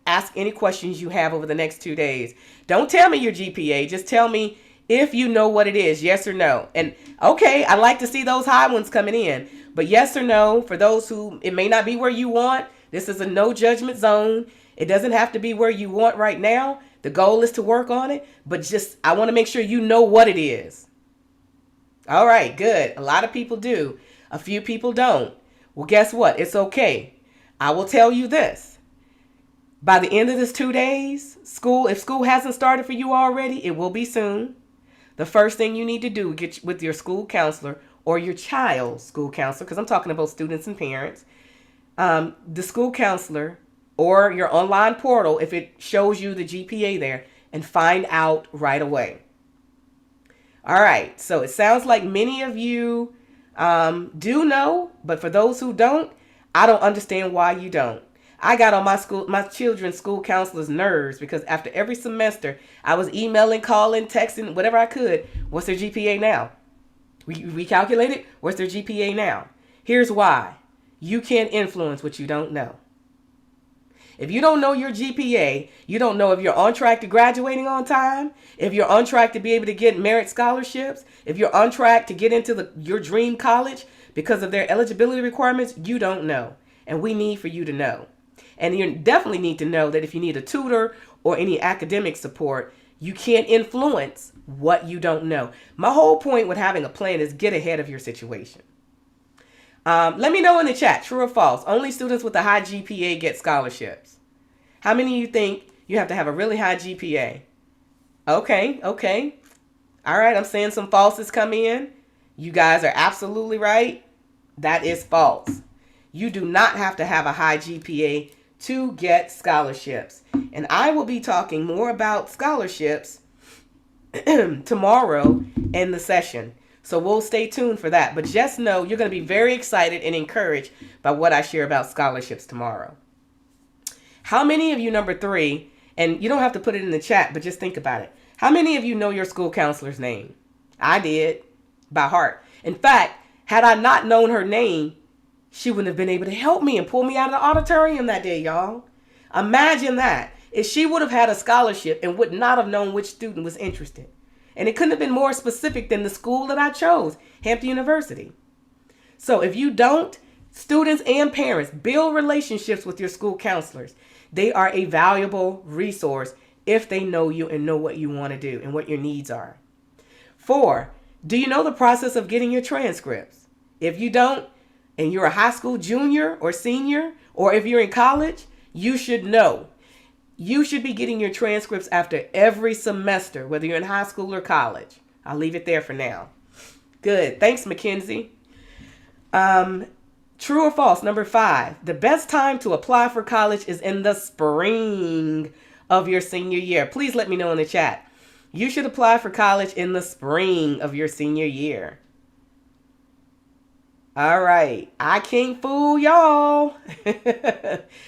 ask any questions you have over the next 2 days. Don't tell me your GPA. Just tell me if you know what it is, yes or no. And okay, I like to see those high ones coming in. But yes or no, for those who it may not be where you want, this is a no judgment zone. It doesn't have to be where you want right now. The goal is to work on it, but just I want to make sure you know what it is. All right, good. A lot of people do. A few people don't. Well, guess what? It's okay. I will tell you this. By the end of this 2 days, if school hasn't started for you already, it will be soon. The first thing you need to do, get with your school counselor or your child's school counselor, because I'm talking about students and parents, the school counselor or your online portal, if it shows you the GPA there, and find out right away. All right, so it sounds like many of you do know, but for those who don't, I don't understand why you don't. I got on my children's school counselor's nerves because after every semester, I was emailing, calling, texting, whatever I could. What's their GPA now? We calculated. What's their GPA now? Here's why. You can't influence what you don't know. If you don't know your GPA, you don't know if you're on track to graduating on time, if you're on track to be able to get merit scholarships, if you're on track to get into your dream college because of their eligibility requirements, you don't know. And we need for you to know. And you definitely need to know that if you need a tutor or any academic support, you can't influence what you don't know. My whole point with having a plan is get ahead of your situation. Let me know in the chat, true or false. Only students with a high GPA get scholarships. How many of you think you have to have a really high GPA? Okay. All right, I'm seeing some falses come in. You guys are absolutely right. That is false. You do not have to have a high GPA to get scholarships. And I will be talking more about scholarships tomorrow in the session. So we'll stay tuned for that. But just know you're going to be very excited and encouraged by what I share about scholarships tomorrow. How many of you, number 3, and you don't have to put it in the chat, but just think about it. How many of you know your school counselor's name? I did, by heart. In fact, had I not known her name, she wouldn't have been able to help me and pull me out of the auditorium that day, y'all. Imagine that. If she would have had a scholarship and would not have known which student was interested. And it couldn't have been more specific than the school that I chose, Hampton University. So if you don't, students and parents, build relationships with your school counselors. They are a valuable resource if they know you and know what you want to do and what your needs are. 4, do you know the process of getting your transcripts? If you don't, and you're a high school junior or senior, or if you're in college, you should know. You should be getting your transcripts after every semester, whether you're in high school or college. I'll leave it there for now. Good. Thanks, Mackenzie. True or false? Number 5, the best time to apply for college is in the spring of your senior year. Please let me know in the chat. You should apply for college in the spring of your senior year. All right. I can't fool y'all.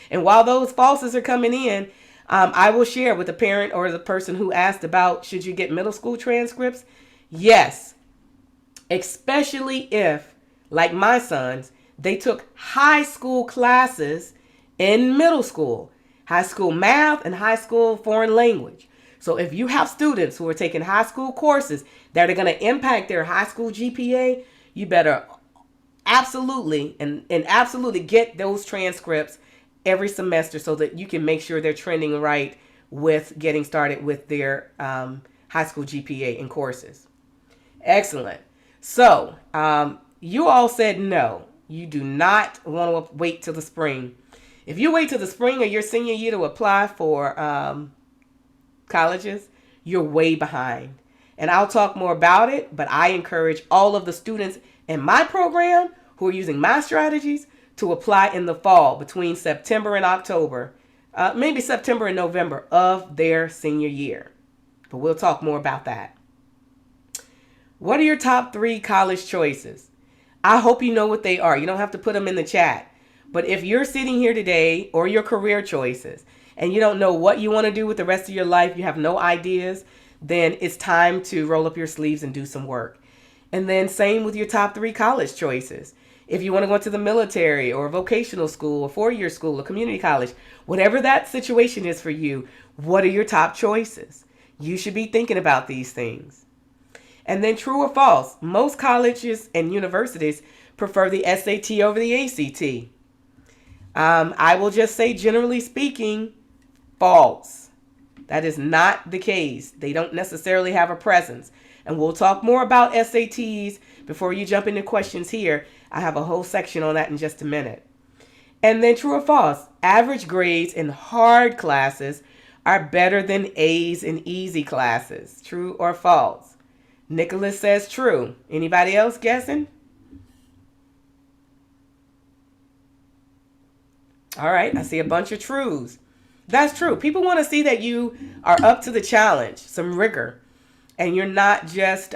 And while those falses are coming in, I will share with the parent or the person who asked about should you get middle school transcripts? Yes. Especially if, like my sons, they took high school classes in middle school. High school math and high school foreign language. So if you have students who are taking high school courses that are going to impact their high school GPA, you better absolutely and absolutely get those transcripts every semester so that you can make sure they're trending right with getting started with their high school GPA and courses. Excellent. So you all said no. You do not want to wait till the spring. If you wait till the spring of your senior year to apply for colleges, you're way behind. And I'll talk more about it, but I encourage all of the students in my program who are using my strategies to apply in the fall between September and October, maybe September and November of their senior year. But we'll talk more about that. What are your top 3 college choices? I hope you know what they are. You don't have to put them in the chat. But if you're sitting here today, or your career choices, and you don't know what you want to do with the rest of your life, you have no ideas, then it's time to roll up your sleeves and do some work. And then same with your top 3 college choices. If you want to go into the military or vocational school or 4-year school or community college, whatever that situation is for you, what are your top choices? You should be thinking about these things. And then true or false, most colleges and universities prefer the SAT over the ACT. I will just say, generally speaking, false. That is not the case. They don't necessarily have a presence. And we'll talk more about SATs before you jump into questions here. I have a whole section on that in just a minute. And then true or false, average grades in hard classes are better than A's in easy classes. True or false? Nicholas says true. Anybody else guessing? All right, I see a bunch of trues. That's true. People want to see that you are up to the challenge, some rigor, and you're not just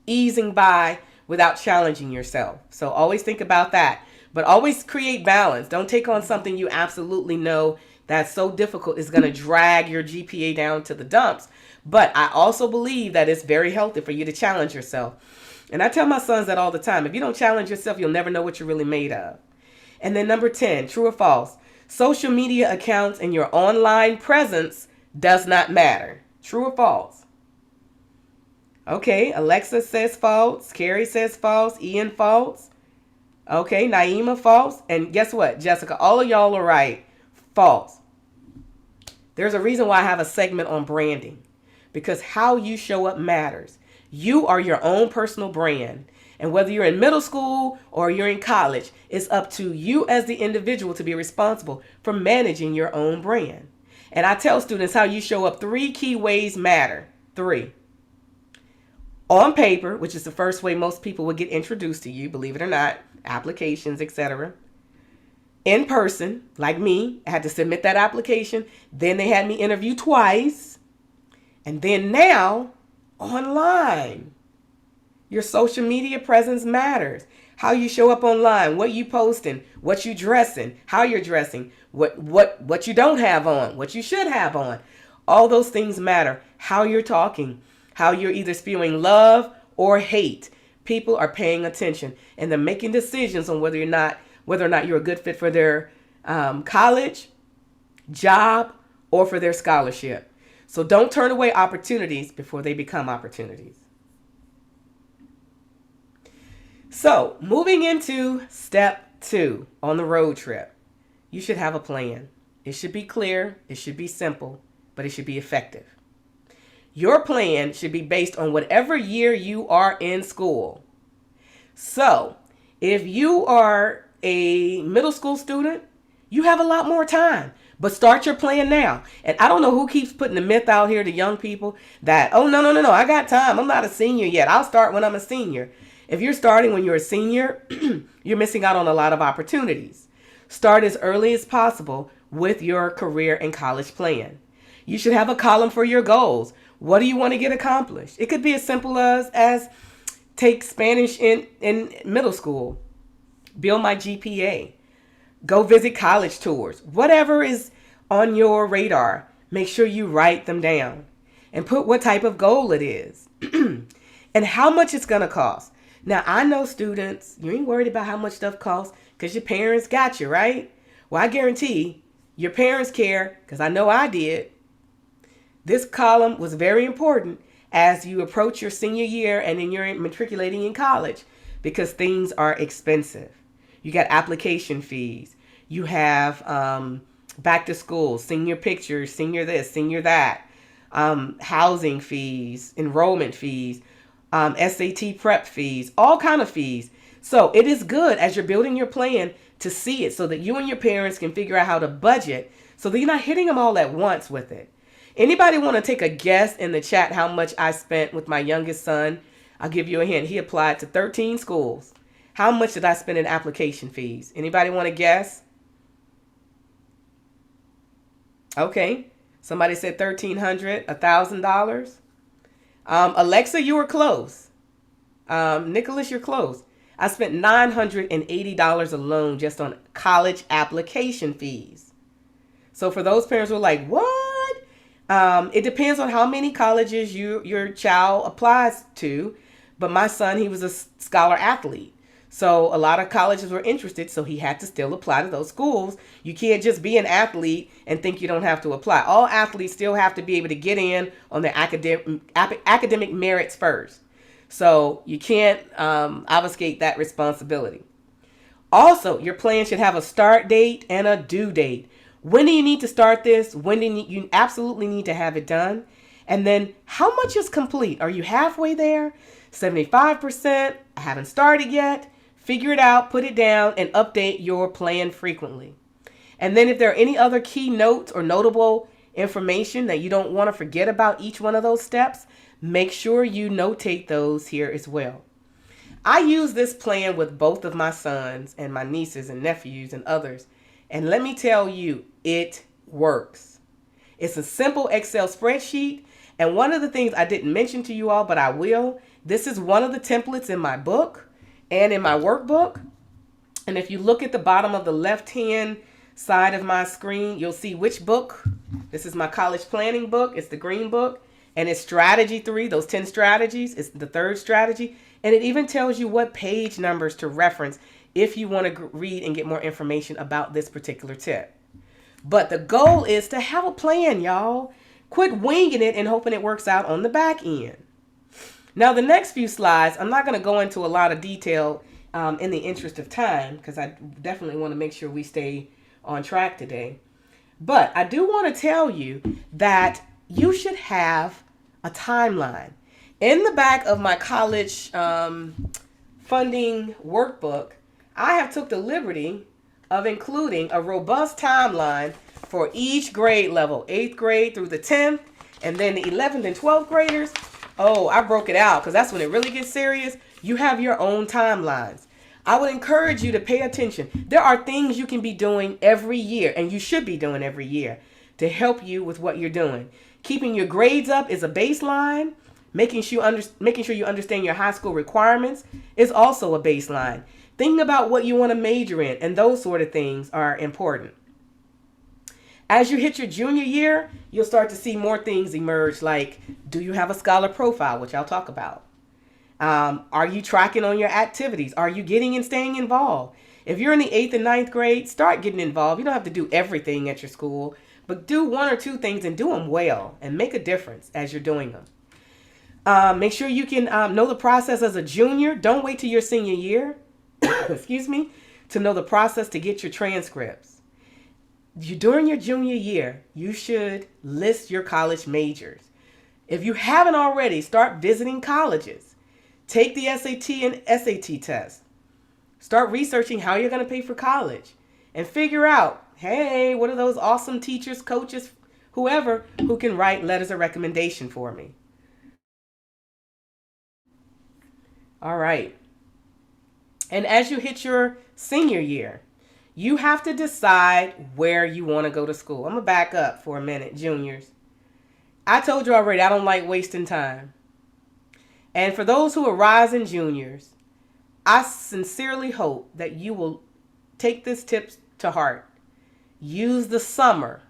easing by without challenging yourself. So always think about that. But always create balance. Don't take on something you absolutely know that's so difficult is going to drag your GPA down to the dumps. But I also believe that it's very healthy for you to challenge yourself. And I tell my sons that all the time. If you don't challenge yourself, you'll never know what you're really made of. And then number 10, true or false? Social media accounts and your online presence does not matter. True or false? Okay, Alexa says false. Carrie says false. Ian false. Okay, Naima false. And guess what, Jessica? All of y'all are right. False. There's a reason why I have a segment on branding. Because how you show up matters. You are your own personal brand. And whether you're in middle school or you're in college, it's up to you as the individual to be responsible for managing your own brand. And I tell students how you show up, 3 key ways matter. 3. On paper, which is the first way most people would get introduced to you, believe it or not, applications, etc. In person, like me, I had to submit that application. Then they had me interview twice. And then now, online. Your social media presence matters. How you show up online, what you posting, what you dressing, how you're dressing, what you don't have on, what you should have on. All those things matter. How you're talking, how you're either spewing love or hate. People are paying attention and they're making decisions on whether or not you're a good fit for their college, job, or for their scholarship. So don't turn away opportunities before they become opportunities. So moving into step 2 on the road trip, you should have a plan. It should be clear, it should be simple, but it should be effective. Your plan should be based on whatever year you are in school. So if you are a middle school student, you have a lot more time. But start your plan now. And I don't know who keeps putting the myth out here to young people that, oh, no, I got time. I'm not a senior yet. I'll start when I'm a senior. If you're starting when you're a senior, you're missing out on a lot of opportunities. Start as early as possible with your career and college plan. You should have a column for your goals. What do you want to get accomplished? It could be as simple as take Spanish in middle school, build my GPA, go visit college tours. Whatever is on your radar, make sure you write them down and put what type of goal it is and how much it's going to cost. Now, I know students, you ain't worried about how much stuff costs because your parents got you, right? Well, I guarantee your parents care because I know I did. This column was very important as you approach your senior year and then you're matriculating in college because things are expensive. You got application fees. You have back to school, senior pictures, senior this, senior that, housing fees, enrollment fees, SAT prep fees, all kind of fees. So it is good as you're building your plan to see it so that you and your parents can figure out how to budget so that you're not hitting them all at once with it. Anybody want to take a guess in the chat how much I spent with my youngest son? I'll give you a hint. He applied to 13 schools. How much did I spend in application fees? Anybody want to guess? Okay. Somebody said $1,300, $1,000. Alexa, you were close. Nicholas, you're close. I spent $980 alone just on college application fees. So for those parents who are like, what? It depends on how many colleges your child applies to. But my son, he was a scholar athlete. So a lot of colleges were interested, so he had to still apply to those schools. You can't just be an athlete and think you don't have to apply. All athletes still have to be able to get in on their academic merits first. So you can't obfuscate that responsibility. Also, your plan should have a start date and a due date. When do you need to start this? When do you absolutely need to have it done? And then how much is complete? Are you halfway there? 75%? I haven't started yet. Figure it out, put it down, and update your plan frequently. And then if there are any other key notes or notable information that you don't want to forget about each one of those steps, make sure you notate those here as well. I use this plan with both of my sons and my nieces and nephews and others. And let me tell you, it works. It's a simple Excel spreadsheet. And one of the things I didn't mention to you all, but I will, this is one of the templates in my book and in my workbook. And if you look at the bottom of the left-hand side of my screen, you'll see which book. This is my college planning book. It's the green book. And it's strategy 3, those 10 strategies. It's the third strategy. And it even tells you what page numbers to reference if you want to read and get more information about this particular tip. But the goal is to have a plan, y'all. Quit winging it and hoping it works out on the back end. Now, the next few slides, I'm not going to go into a lot of detail in the interest of time, because I definitely want to make sure we stay on track today. But I do want to tell you that you should have a timeline. In the back of my college funding workbook, I have took the liberty of including a robust timeline for each grade level, 8th grade through the 10th, and then the 11th and 12th graders. Oh, I broke it out because that's when it really gets serious. You have your own timelines. I would encourage you to pay attention. There are things you can be doing every year, and you should be doing every year, to help you with what you're doing. Keeping your grades up is a baseline. Making sure you understand your high school requirements is also a baseline. Thinking about what you want to major in and those sort of things are important. As you hit your junior year, you'll start to see more things emerge, like, do you have a scholar profile, which I'll talk about? Are you tracking on your activities? Are you getting and staying involved? If you're in the 8th and 9th grade, start getting involved. You don't have to do everything at your school, but do 1 or 2 things and do them well and make a difference as you're doing them. Make sure you can know the process as a junior. Don't wait till your senior year, excuse me, to know the process to get your transcripts. During your junior year, you should list your college majors. If you haven't already, start visiting colleges. Take the SAT and SAT test. Start researching how you're going to pay for college and figure out, hey, what are those awesome teachers, coaches, whoever, who can write letters of recommendation for me? All right. And as you hit your senior year, you have to decide where you want to go to school. I'm going to back up for a minute, juniors. I told you already, I don't like wasting time. And for those who are rising juniors, I sincerely hope that you will take this tip to heart. Use the summer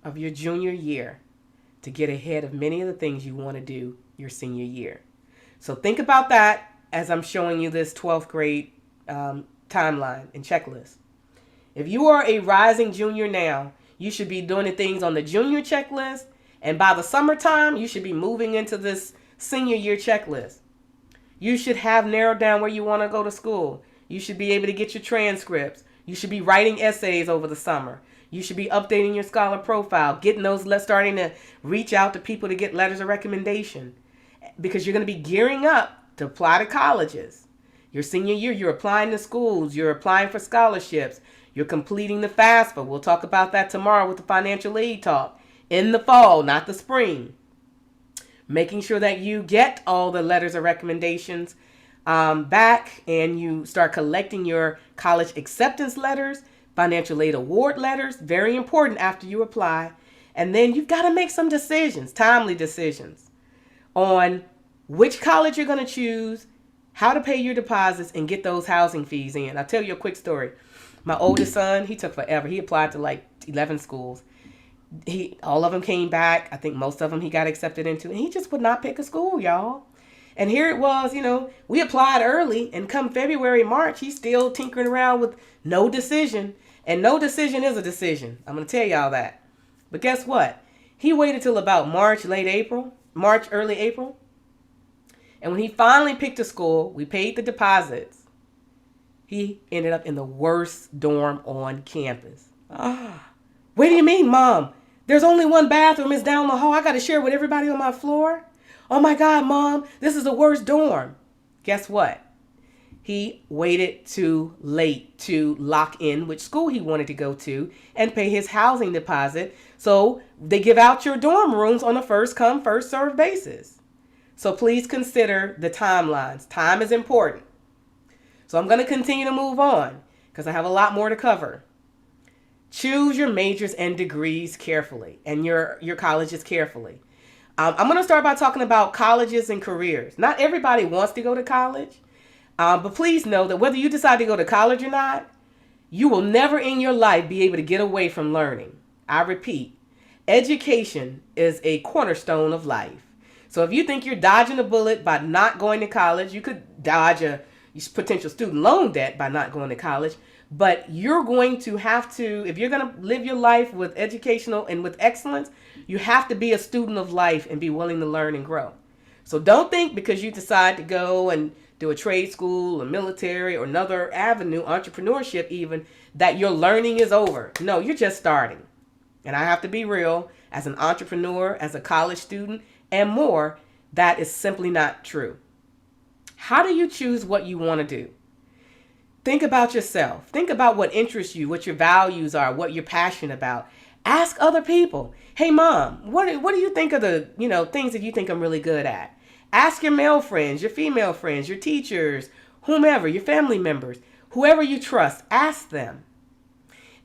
of your junior year to get ahead of many of the things you want to do your senior year. So think about that as I'm showing you this 12th grade timeline and checklist. If you are a rising junior now, you should be doing the things on the junior checklist. And by the summertime, you should be moving into this senior year checklist. You should have narrowed down where you want to go to school. You should be able to get your transcripts. You should be writing essays over the summer. You should be updating your scholar profile, getting those, starting to reach out to people to get letters of recommendation, because you're going to be gearing up to apply to colleges. Your senior year, you're applying to schools. You're applying for scholarships. You're completing the FAFSA. We'll talk about that tomorrow with the financial aid talk. In the fall, not the spring. Making sure that you get all the letters of recommendations back, and you start collecting your college acceptance letters, financial aid award letters, very important after you apply. And then you've got to make some decisions, timely decisions, on which college you're going to choose, how to pay your deposits, and get those housing fees in. I'll tell you a quick story. My oldest son, he took forever. He applied to like 11 schools. All of them came back. I think most of them he got accepted into, and he just would not pick a school, y'all. And here it was, we applied early, and come February, March, he's still tinkering around with no decision. And no decision is a decision. I'm going to tell y'all that. But guess what? He waited till about March, early April. And when he finally picked a school, we paid the deposits. He ended up in the worst dorm on campus. What do you mean, Mom? There's only one bathroom. It's down the hall. I got to share with everybody on my floor. Oh my God, Mom, this is the worst dorm. Guess what? He waited too late to lock in which school he wanted to go to and pay his housing deposit. So they give out your dorm rooms on a first come, first served basis. So please consider the timelines. Time is important. So I'm going to continue to move on because I have a lot more to cover. Choose your majors and degrees carefully, and your colleges carefully. I'm going to start by talking about colleges and careers. Not everybody wants to go to college, but please know that whether you decide to go to college or not, You will never in your life be able to get away from learning. I repeat, education is a cornerstone of life. So if you think you're dodging a bullet by not going to college, you could dodge a potential student loan debt by not going to college. But you're going to have to, if you're going to live your life with educational and with excellence, you have to be a student of life and be willing to learn and grow. So don't think because you decide to go and do a trade school or military or another avenue, entrepreneurship even, that your learning is over. No, you're just starting. And I have to be real, as an entrepreneur, as a college student, and more, that is simply not true. How do you choose what you want to do? Think about yourself. Think about what interests you, what your values are, what you're passionate about. Ask other people. Hey, mom, what do you think of the, things that you think I'm really good at? Ask your male friends, your female friends, your teachers, whomever, your family members, whoever you trust, ask them.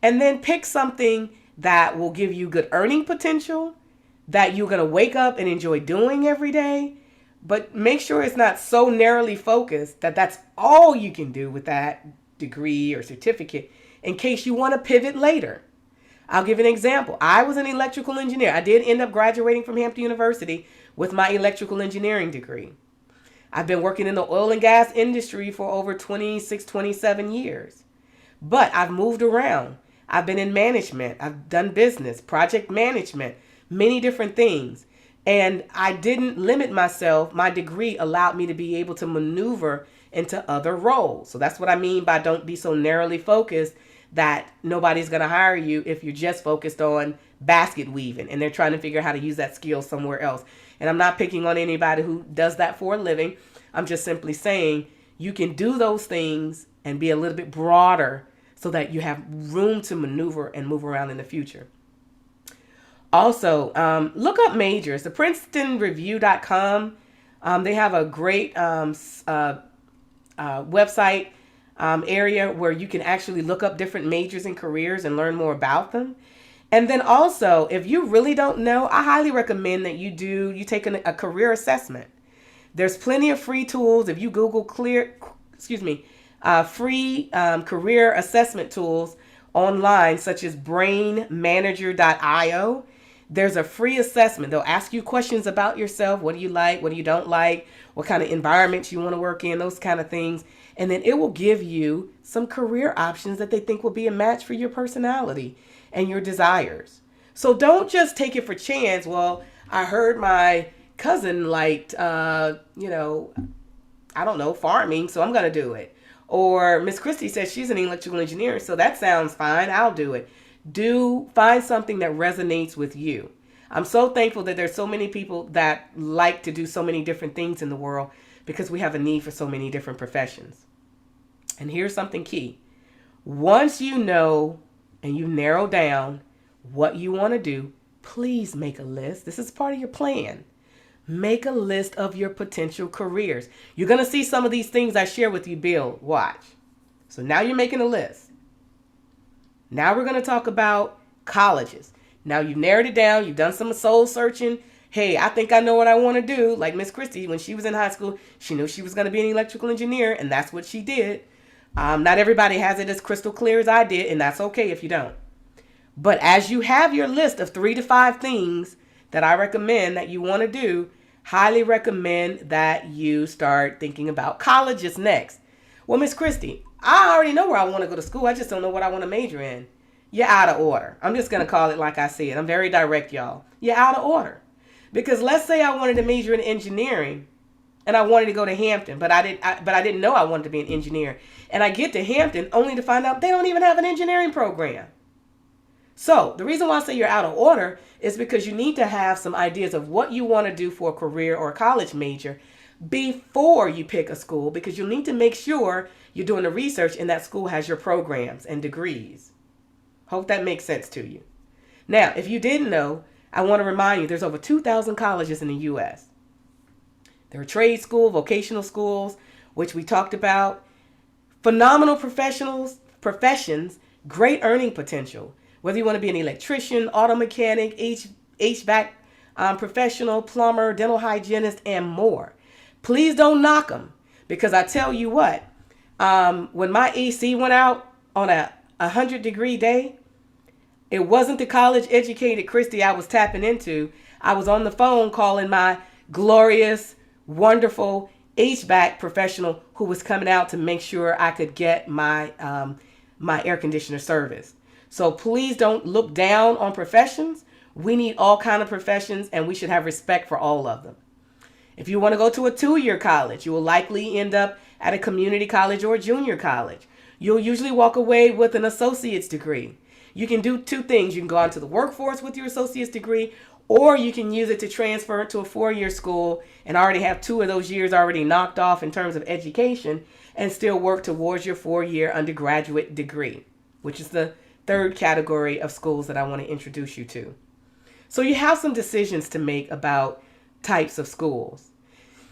And then pick something that will give you good earning potential, that you're going to wake up and enjoy doing every day. But make sure it's not so narrowly focused that that's all you can do with that degree or certificate in case you want to pivot later. I'll give an example. I was an electrical engineer. I did end up graduating from Hampton University with my electrical engineering degree. I've been working in the oil and gas industry for over 26, 27 years. But I've moved around. I've been in management. I've done business, project management, many different things. And I didn't limit myself. My degree allowed me to be able to maneuver into other roles. So that's what I mean by don't be so narrowly focused that nobody's going to hire you if you're just focused on basket weaving and they're trying to figure out how to use that skill somewhere else. And I'm not picking on anybody who does that for a living. I'm just simply saying you can do those things and be a little bit broader so that you have room to maneuver and move around in the future. Also, look up majors. The PrincetonReview.com, they have a great website area where you can actually look up different majors and careers and learn more about them. And then also, if you really don't know, I highly recommend that you take a career assessment. There's plenty of free tools. If you Google free career assessment tools online, such as brainmanager.io, there's a free assessment. They'll ask you questions about yourself. What do you like? What do you don't like? What kind of environments you want to work in? Those kind of things. And then it will give you some career options that they think will be a match for your personality and your desires. So don't just take it for chance. Well, I heard my cousin liked, farming, so I'm going to do it. Or Miss Christie says she's an electrical engineer, so that sounds fine. I'll do it. Find something that resonates with you. I'm so thankful that there's so many people that like to do so many different things in the world because we have a need for so many different professions. And here's something key. Once you know and you narrow down what you want to do, please make a list. This is part of your plan. Make a list of your potential careers. You're going to see some of these things I share with you build. Watch. So now you're making a list. Now we're going to talk about colleges. Now you've narrowed it down. You've done some soul searching. Hey, I think I know what I want to do. Like Miss Christie, when she was in high school, she knew she was going to be an electrical engineer, and that's what she did. Not everybody has it as crystal clear as I did, and that's okay if you don't. But as you have your list of 3 to 5 things that I recommend that you want to do, highly recommend that you start thinking about colleges next. Well, Miss Christie, I already know where I want to go to school. I just don't know what I want to major in. You're out of order. I'm just going to call it like I see it. I'm very direct, y'all. You're out of order. Because let's say I wanted to major in engineering and I wanted to go to Hampton, but I didn't know I wanted to be an engineer. And I get to Hampton only to find out they don't even have an engineering program. So the reason why I say you're out of order is because you need to have some ideas of what you want to do for a career or a college major before you pick a school, because you'll need to make sure you're doing the research and that school has your programs and degrees. Hope that makes sense to you. Now, if you didn't know, I want to remind you there's over 2,000 colleges in the U.S. There are trade schools, vocational schools, which we talked about. Phenomenal professions, great earning potential. Whether you want to be an electrician, auto mechanic, HVAC professional, plumber, dental hygienist, and more. Please don't knock them, because I tell you what, when my AC went out on a 100-degree day, it wasn't the college educated Christie I was tapping into. I was on the phone calling my glorious, wonderful HVAC professional who was coming out to make sure I could get my my air conditioner service. So please don't look down on professions. We need all kind of professions, and we should have respect for all of them. If you want to go to a 2-year college, you will likely end up at a community college or a junior college. You'll usually walk away with an associate's degree. You can do two things. You can go out to the workforce with your associate's degree, or you can use it to transfer to a 4-year school and already have 2 of those years already knocked off in terms of education and still work towards your 4-year undergraduate degree, which is the third category of schools that I want to introduce you to. So you have some decisions to make about types of schools.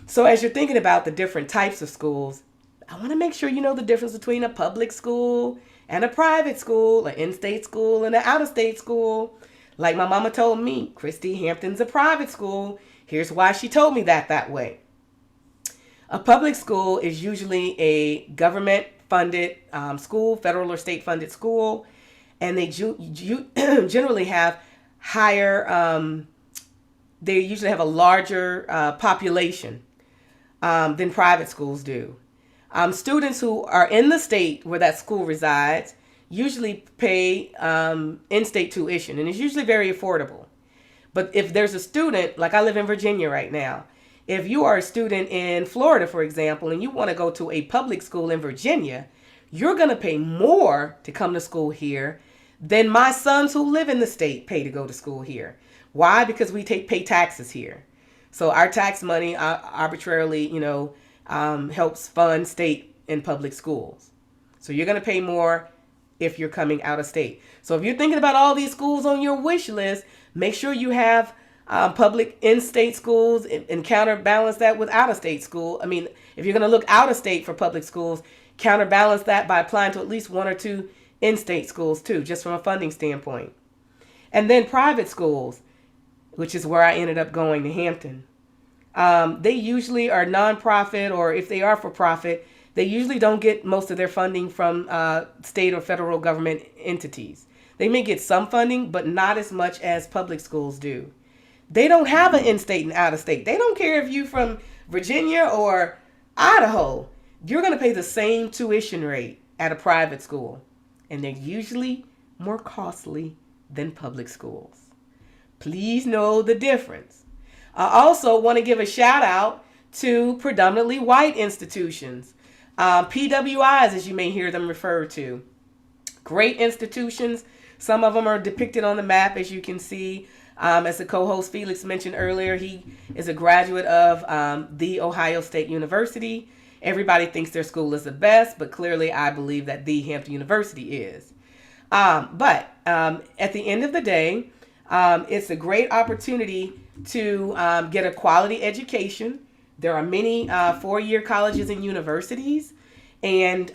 So as you're thinking about the different types of schools, I want to make sure you know the difference between a public school and a private school, an in-state school and an out-of-state school. Like my mama told me, Christie, Hampton's a private school. Here's why she told me that way. A public school is usually a government-funded school, federal or state-funded school, and they generally have higher, they usually have a larger population than private schools do. Students who are in the state where that school resides usually pay in-state tuition, and it's usually very affordable. But if there's a student, like I live in Virginia right now, if you are a student in Florida, for example, and you want to go to a public school in Virginia, you're going to pay more to come to school here than my sons who live in the state pay to go to school here. Why? Because we pay taxes here. So our tax money arbitrarily, helps fund state and public schools. So you're going to pay more if you're coming out of state. So if you're thinking about all these schools on your wish list, make sure you have public in-state schools and counterbalance that with out-of-state school. I mean, if you're going to look out of state for public schools, counterbalance that by applying to at least 1 or 2 in-state schools too, just from a funding standpoint. And then private schools, which is where I ended up going to Hampton. They usually are nonprofit, or if they are for profit, they usually don't get most of their funding from state or federal government entities. They may get some funding, but not as much as public schools do. They don't have an in-state and out-of-state. They don't care if you're from Virginia or Idaho. You're going to pay the same tuition rate at a private school, and they're usually more costly than public schools. Please know the difference. I also want to give a shout out to predominantly white institutions, PWIs, as you may hear them referred to. Great institutions. Some of them are depicted on the map, as you can see. As the co-host Felix mentioned earlier, he is a graduate of The Ohio State University. Everybody thinks their school is the best, but clearly I believe that the Hampton University is. But at the end of the day, it's a great opportunity to get a quality education. There are many 4-year colleges and universities, and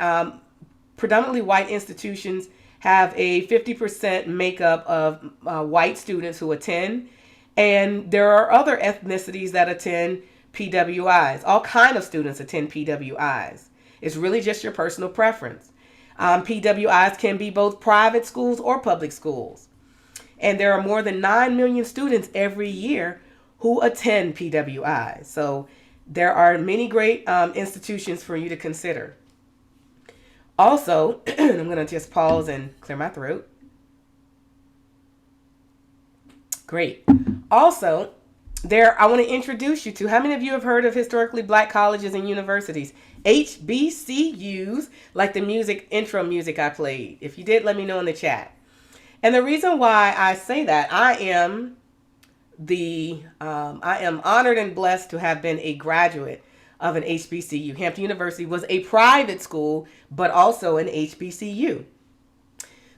predominantly white institutions have a 50% makeup of white students who attend, and there are other ethnicities that attend PWIs. All kind of students attend PWIs. It's really just your personal preference. PWIs can be both private schools or public schools. And there are more than 9 million students every year who attend PWIs. So there are many great institutions for you to consider. Also, I'm going to just pause and clear my throat. Great. Also, I want to introduce you to, how many of you have heard of historically black colleges and universities? HBCUs, like the intro music I played. If you did, let me know in the chat. And the reason why I say that, I am honored and blessed to have been a graduate of an HBCU. Hampton University was a private school, but also an HBCU.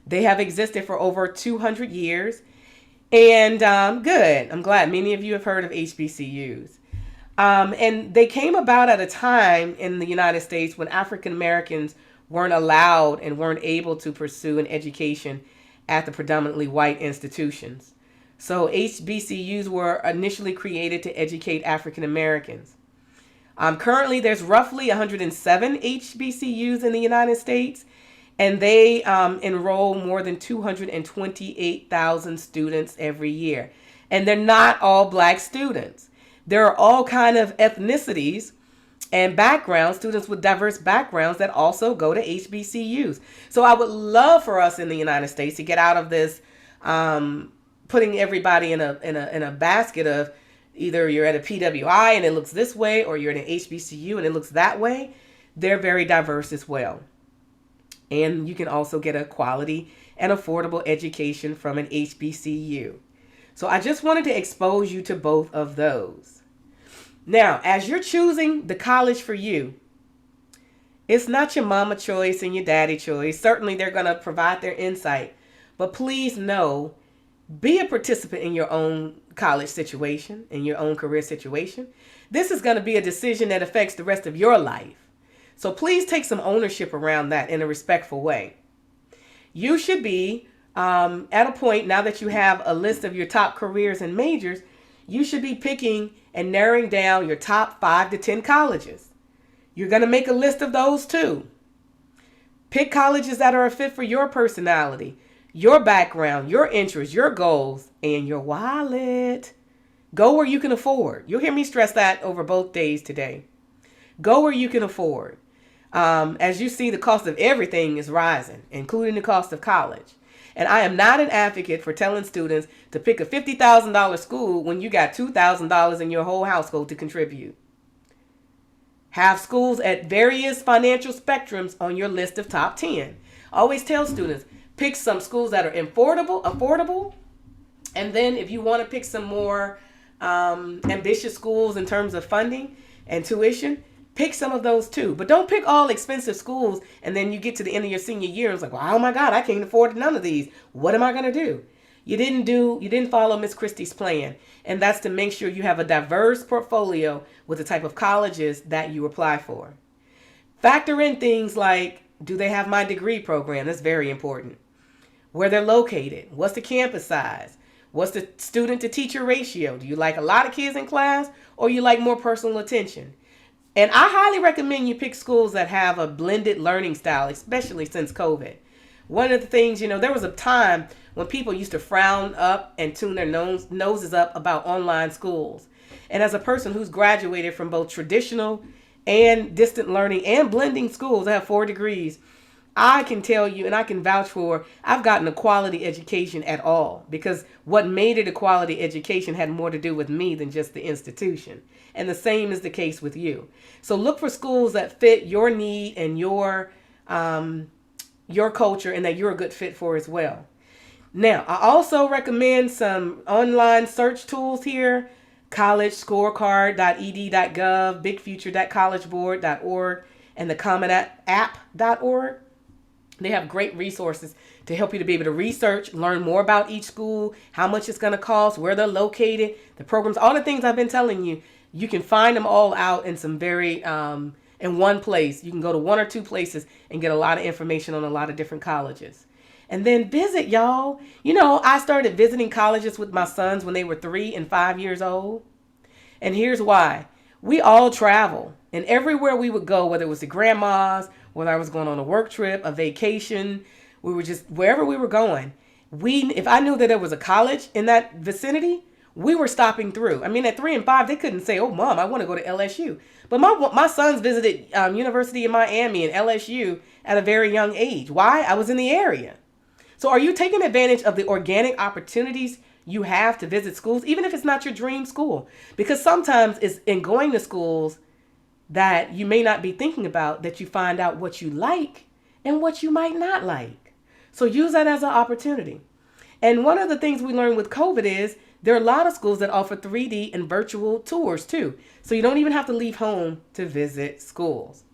They have existed for over 200 years. And good. I'm glad many of you have heard of HBCUs. And they came about at a time in the United States when African Americans weren't allowed and weren't able to pursue an education at the predominantly white institutions. So HBCUs were initially created to educate African Americans. Currently, there's roughly 107 HBCUs in the United States, And they enroll more than 228,000 students every year. And they're not all black students. There are all kind of ethnicities and backgrounds, students with diverse backgrounds that also go to HBCUs. So I would love for us in the United States to get out of this putting everybody in a basket of either you're at a PWI and it looks this way, or you're at an HBCU and it looks that way. They're very diverse as well. And you can also get a quality and affordable education from an HBCU. So I just wanted to expose you to both of those. Now, as you're choosing the college for you, it's not your mama choice and your daddy choice. Certainly they're going to provide their insight. But please know, be a participant in your own college situation, in your own career situation. This is going to be a decision that affects the rest of your life. So please take some ownership around that in a respectful way. You should be at a point, now that you have a list of your top careers and majors, you should be picking and narrowing down your top 5 to 10 colleges. You're going to make a list of those too. Pick colleges that are a fit for your personality, your background, your interests, your goals, and your wallet. Go where you can afford. You'll hear me stress that over both days today. Go where you can afford. As you see, the cost of everything is rising, including the cost of college. And I am not an advocate for telling students to pick a $50,000 school when you got $2,000 in your whole household to contribute. Have schools at various financial spectrums on your list of top 10. Always tell students, pick some schools that are affordable. And then if you want to pick some more ambitious schools in terms of funding and tuition, pick some of those too. But don't pick all expensive schools and then you get to the end of your senior year and it's like, well, oh my God, I can't afford none of these. What am I going to do? You didn't follow Miss Christie's plan. And that's to make sure you have a diverse portfolio with the type of colleges that you apply for. Factor in things like, do they have my degree program? That's very important. Where they're located. What's the campus size? What's the student to teacher ratio? Do you like a lot of kids in class or you like more personal attention? And I highly recommend you pick schools that have a blended learning style, especially since COVID. One of the things, there was a time when people used to frown up and tune their noses up about online schools. And as a person who's graduated from both traditional and distant learning and blending schools, I have 4 degrees, I can tell you and I can vouch for, I've gotten a quality education at all, because what made it a quality education had more to do with me than just the institution. And the same is the case with you. So look for schools that fit your need and your culture and that you're a good fit for as well. Now, I also recommend some online search tools here. collegescorecard.ed.gov, bigfuture.collegeboard.org, and the commonapp.org. They have great resources to help you to be able to research, learn more about each school, how much it's going to cost, where they're located, the programs, all the things I've been telling you. You can find them all out in some very, in one place. You can go to 1 or 2 places and get a lot of information on a lot of different colleges. And then visit, y'all. I started visiting colleges with my sons when they were 3 and 5 years old. And here's why. We all travel. And everywhere we would go, whether it was to grandma's, whether I was going on a work trip, a vacation, we were just, wherever we were going, if I knew that there was a college in that vicinity, we were stopping through. I mean, at 3 and 5, they couldn't say, oh, Mom, I want to go to LSU. But my sons visited University of Miami and LSU at a very young age. Why? I was in the area. So are you taking advantage of the organic opportunities you have to visit schools, even if it's not your dream school? Because sometimes it's in going to schools that you may not be thinking about that you find out what you like and what you might not like. So use that as an opportunity. And one of the things we learned with COVID is there are a lot of schools that offer 3D and virtual tours too. So you don't even have to leave home to visit schools.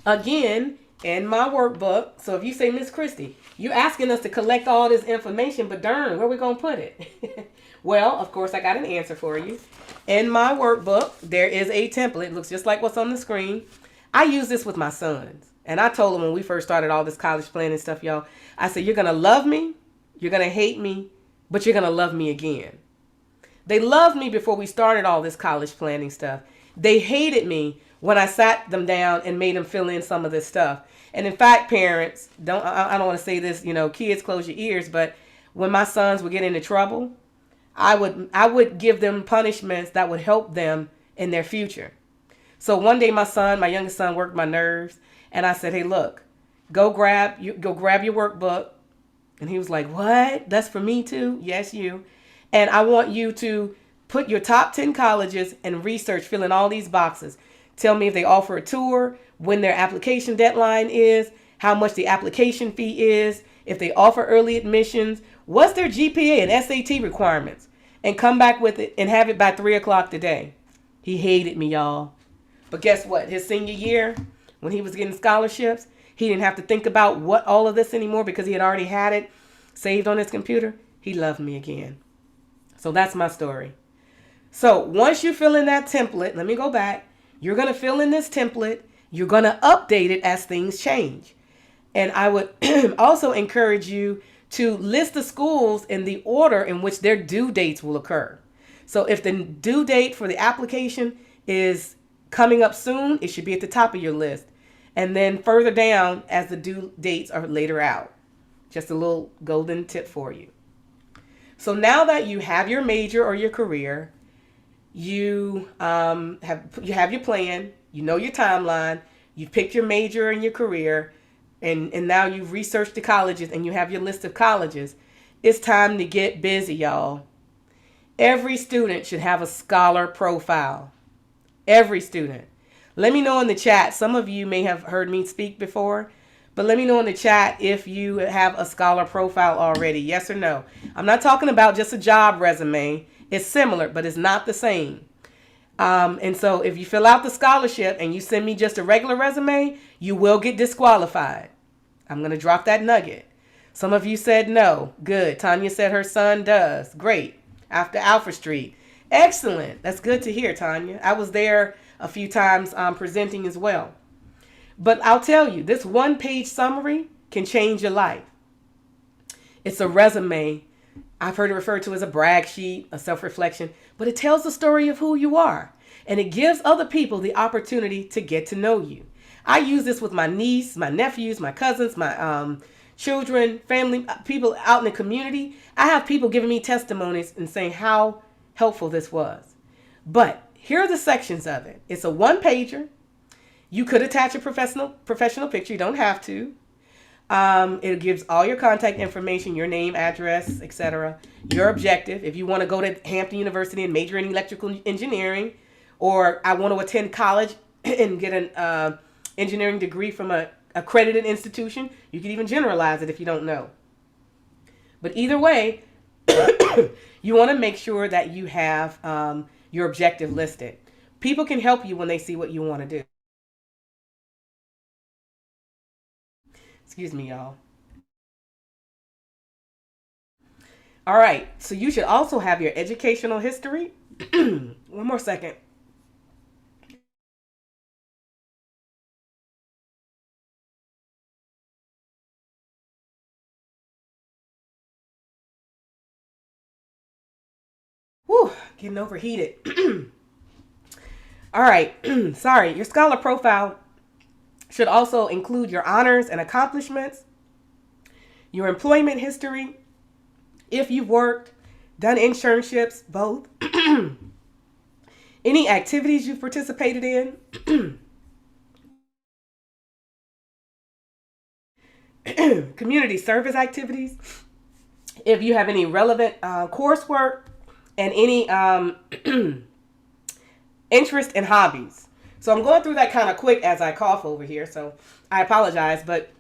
Again, in my workbook, so if you say, Miss Christie, you're asking us to collect all this information, but darn, where are we going to put it? Well, of course, I got an answer for you. In my workbook, there is a template. It looks just like what's on the screen. I use this with my sons. And I told them when we first started all this college planning stuff, y'all, I said, you're going to love me, you're going to hate me, but you're going to love me again. They loved me before we started all this college planning stuff. They hated me when I sat them down and made them fill in some of this stuff. And in fact, parents, I don't want to say this, kids, close your ears, but when my sons would get into trouble, I would give them punishments that would help them in their future. So one day my youngest son worked my nerves, and I said, "Hey, look, go grab your workbook." And he was like, "What? That's for me too?" "Yes, you. And I want you to put your top 10 colleges and research, fill in all these boxes. Tell me if they offer a tour, when their application deadline is, how much the application fee is, if they offer early admissions, what's their GPA and SAT requirements, and come back with it and have it by 3 o'clock today." He hated me, y'all. But guess what? His senior year, when he was getting scholarships, he didn't have to think about what all of this anymore because he had already had it saved on his computer. He loved me again. So that's my story. So once you fill in that template, let me go back. You're going to fill in this template. You're going to update it as things change. And I would also encourage you to list the schools in the order in which their due dates will occur. So if the due date for the application is coming up soon, it should be at the top of your list. And then further down as the due dates are later out. Just a little golden tip for you. So now that you have your major or your career, you have your plan, you know your timeline, you've picked your major and your career, and now you've researched the colleges and you have your list of colleges, it's time to get busy, y'all. Every student should have a scholar profile. Every student. Let me know in the chat. Some of you may have heard me speak before, but let me know in the chat if you have a scholar profile already. Yes or no? I'm not talking about just a job resume. It's similar, but it's not the same. And so if you fill out the scholarship and you send me just a regular resume, you will get disqualified. I'm going to drop that nugget. Some of you said no. Good. Tanya said her son does. Great. After Alfred Street. Excellent. That's good to hear, Tanya. I was there a few times presenting as well. But I'll tell you, this one-page summary can change your life. It's a resume. I've heard it referred to as a brag sheet, a self-reflection, but it tells the story of who you are. And it gives other people the opportunity to get to know you. I use this with my niece, my nephews, my cousins, my children, family, people out in the community. I have people giving me testimonies and saying how helpful this was. But here are the sections of it. It's a one-pager. You could attach a professional picture. You don't have to. It gives all your contact information, your name, address, etc. Your objective. If you want to go to Hampton University and major in electrical engineering, or I want to attend college and get an engineering degree from an accredited institution, you can even generalize it if you don't know. But either way, you want to make sure that you have your objective listed. People can help you when they see what you want to do. Excuse me, y'all. All right, so you should also have your educational history. One more second. Whew, getting overheated. All right, sorry. Your scholar profile should also include your honors and accomplishments, your employment history, if you've worked, done internships, both, any activities you've participated in, community service activities, if you have any relevant coursework, and any interest and hobbies. So I'm going through that kind of quick as I cough over here, so I apologize. But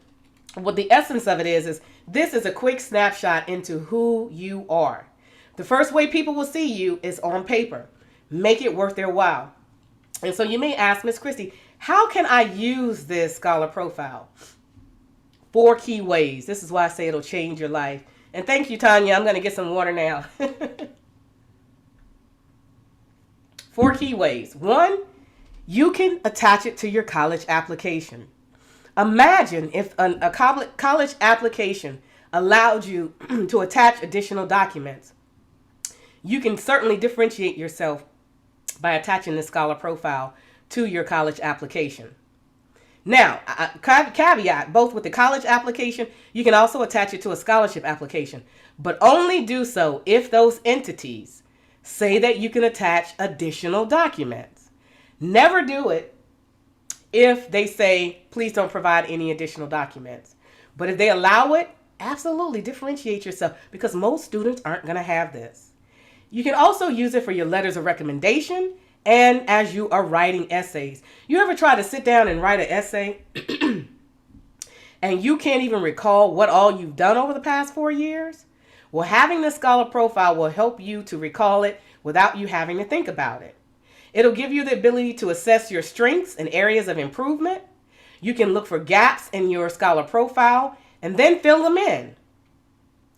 what the essence of it is this is a quick snapshot into who you are. The first way people will see you is on paper. Make it worth their while. And so you may ask, Miss Christie, how can I use this scholar profile? 4 key ways. This is why I say it'll change your life. And thank you, Tanya. I'm going to get some water now. 4 key ways. 1, you can attach it to your college application. Imagine if a college application allowed you to attach additional documents. You can certainly differentiate yourself by attaching the scholar profile to your college application. Now, caveat, both with the college application, you can also attach it to a scholarship application, but only do so if those entities say that you can attach additional documents. Never do it if they say, please don't provide any additional documents. But if they allow it, absolutely differentiate yourself, because most students aren't going to have this. You can also use it for your letters of recommendation and as you are writing essays. You ever try to sit down and write an essay and you can't even recall what all you've done over the past 4 years? Well, having this scholar profile will help you to recall it without you having to think about it. It'll give you the ability to assess your strengths and areas of improvement. You can look for gaps in your scholar profile and then fill them in.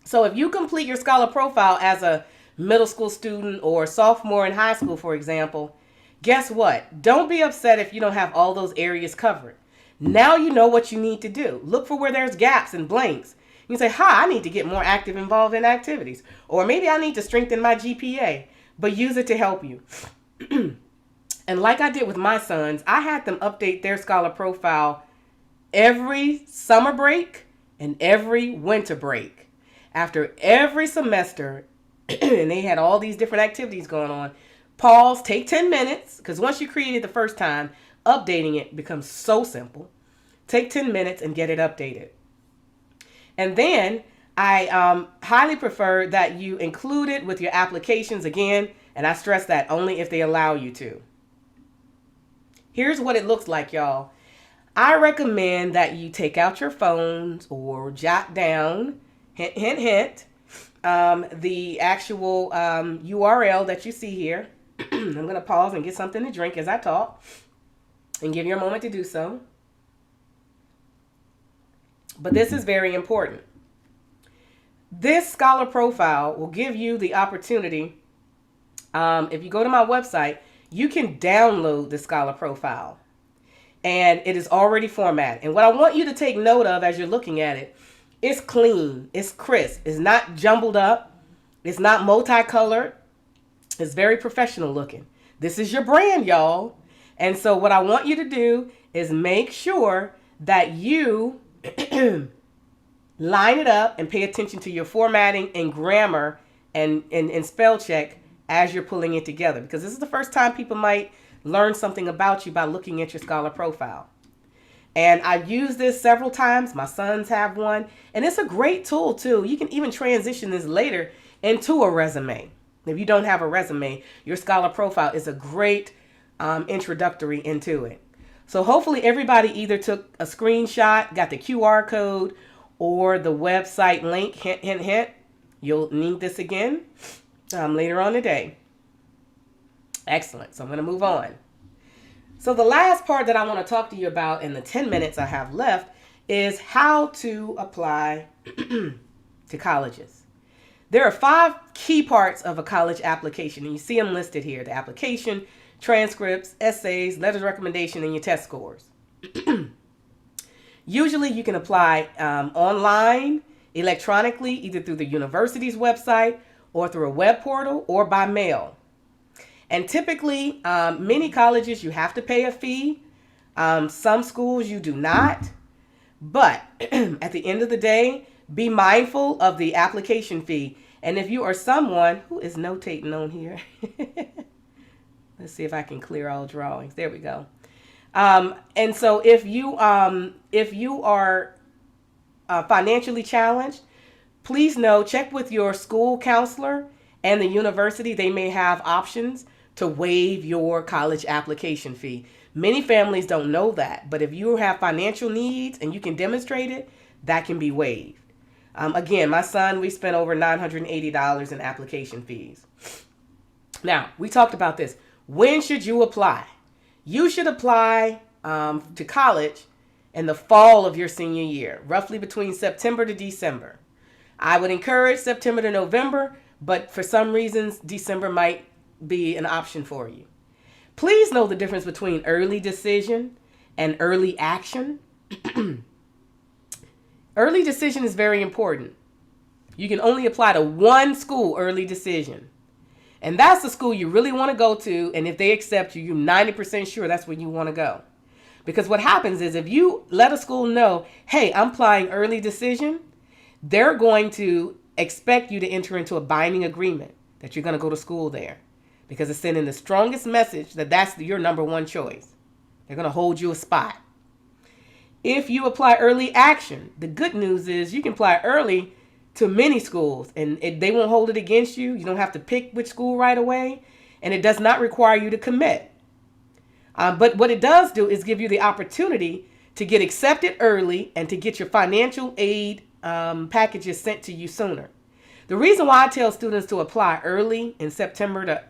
So if you complete your scholar profile as a middle school student or sophomore in high school, for example, guess what? Don't be upset if you don't have all those areas covered. Now you know what you need to do. Look for where there's gaps and blanks. You can say, I need to get more active involved in activities. Or maybe I need to strengthen my GPA. But use it to help you. And like I did with my sons, I had them update their scholar profile every summer break and every winter break. After every semester, and they had all these different activities going on, pause, take 10 minutes, because once you create it the first time, updating it becomes so simple. Take 10 minutes and get it updated. And then I highly prefer that you include it with your applications again, and I stress that only if they allow you to. Here's what it looks like, y'all. I recommend that you take out your phones or jot down, hint, hint, hint, the actual URL that you see here. I'm going to pause and get something to drink as I talk and give you a moment to do so. But this is very important. This scholar profile will give you the opportunity, if you go to my website, you can download the scholar profile. And it is already formatted. And what I want you to take note of as you're looking at it, it's clean, it's crisp, it's not jumbled up, it's not multicolored, it's very professional looking. This is your brand, y'all. And so what I want you to do is make sure that you line it up and pay attention to your formatting and grammar and spell check as you're pulling it together. Because this is the first time people might learn something about you by looking at your scholar profile. And I've used this several times. My sons have one. And it's a great tool, too. You can even transition this later into a resume. If you don't have a resume, your scholar profile is a great introductory into it. So hopefully everybody either took a screenshot, got the QR code, or the website link. Hint, hint, hint. You'll need this again later on today. Excellent. So I'm going to move on. So the last part that I want to talk to you about in the 10 minutes I have left is how to apply to colleges. There are 5 key parts of a college application, and you see them listed here: the application, transcripts, essays, letters of recommendation, and your test scores. Usually you can apply online, electronically, either through the university's website or through a web portal or by mail. And typically, many colleges, you have to pay a fee. Some schools you do not. But at the end of the day, be mindful of the application fee. And if you are someone who is notating on here, let's see if I can clear all drawings. There we go. And so if you are financially challenged, please check with your school counselor and the university. They may have options to waive your college application fee. Many families don't know that, but if you have financial needs and you can demonstrate it, that can be waived. Again, my son, we spent over $980 in application fees. Now, we talked about this. When should you apply? You should apply to college in the fall of your senior year, roughly between September to December. I would encourage September to November, but for some reasons, December might be an option for you. Please know the difference between early decision and early action. Early decision is very important. You can only apply to one school early decision. And that's the school you really want to go to. And if they accept you, you're 90% sure that's where you want to go. Because what happens is if you let a school know, hey, I'm applying early decision, they're going to expect you to enter into a binding agreement that you're going to go to school there, because it's sending the strongest message that that's your number one choice. They're going to hold you a spot. If you apply early action, the good news is you can apply early to many schools and they won't hold it against you. You don't have to pick which school right away, and it does not require you to commit. But what it does do is give you the opportunity to get accepted early and to get your financial aid packages sent to you sooner. The reason why I tell students to apply early in September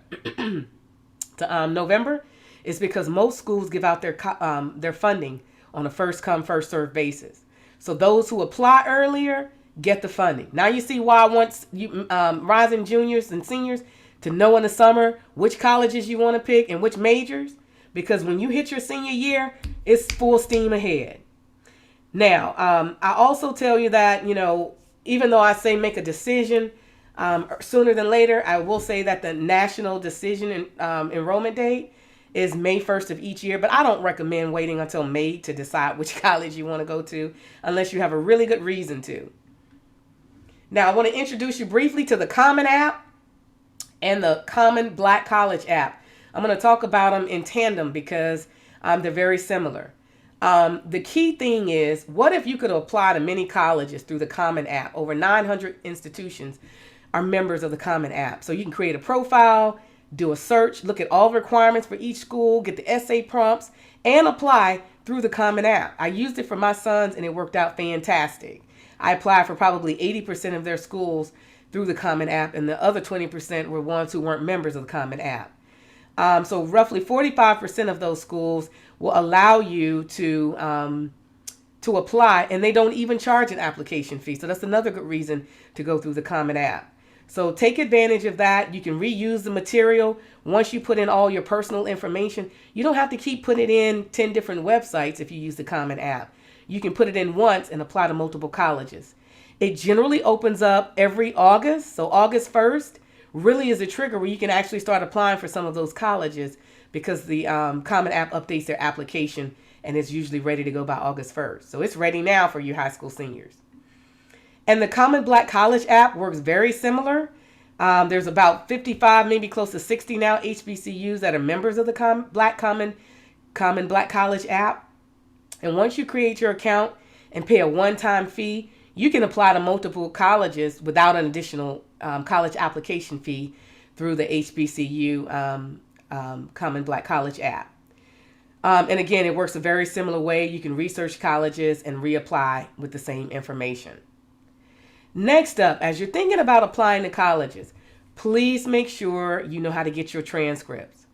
to November is because most schools give out their funding on a first come, first served basis. So those who apply earlier get the funding. Now you see why I want you rising juniors and seniors to know in the summer which colleges you want to pick and which majors, because when you hit your senior year, it's full steam ahead. Now, I also tell you that, even though I say make a decision sooner than later, I will say that the national decision enrollment date is May 1st of each year, but I don't recommend waiting until May to decide which college you want to go to unless you have a really good reason to. Now, I want to introduce you briefly to the Common app and the Common Black College app. I'm going to talk about them in tandem because they're very similar. The key thing is, what if you could apply to many colleges through the Common app? Over 900 institutions are members of the Common app. So you can create a profile, do a search, look at all the requirements for each school, get the essay prompts, and apply through the Common app. I used it for my sons and it worked out fantastic. I applied for probably 80% of their schools through the Common app, and the other 20% were ones who weren't members of the Common app. So roughly 45% of those schools will allow you to apply, and they don't even charge an application fee. So that's another good reason to go through the Common app. So take advantage of that. You can reuse the material. Once you put in all your personal information, you don't have to keep putting it in 10 different websites if you use the Common app. You can put it in once and apply to multiple colleges. It generally opens up every August. So August 1st really is a trigger where you can actually start applying for some of those colleges, because the Common app updates their application and it's usually ready to go by August 1st. So it's ready now for you high school seniors. And the Common Black College app works very similar. There's about 55, maybe close to 60 now HBCUs that are members of the Common Black College app. And once you create your account and pay a one-time fee, you can apply to multiple colleges without an additional college application fee through the HBCU Common Black College app. And again, it works a very similar way. You can research colleges and reapply with the same information. Next up, as you're thinking about applying to colleges, please make sure you know how to get your transcripts.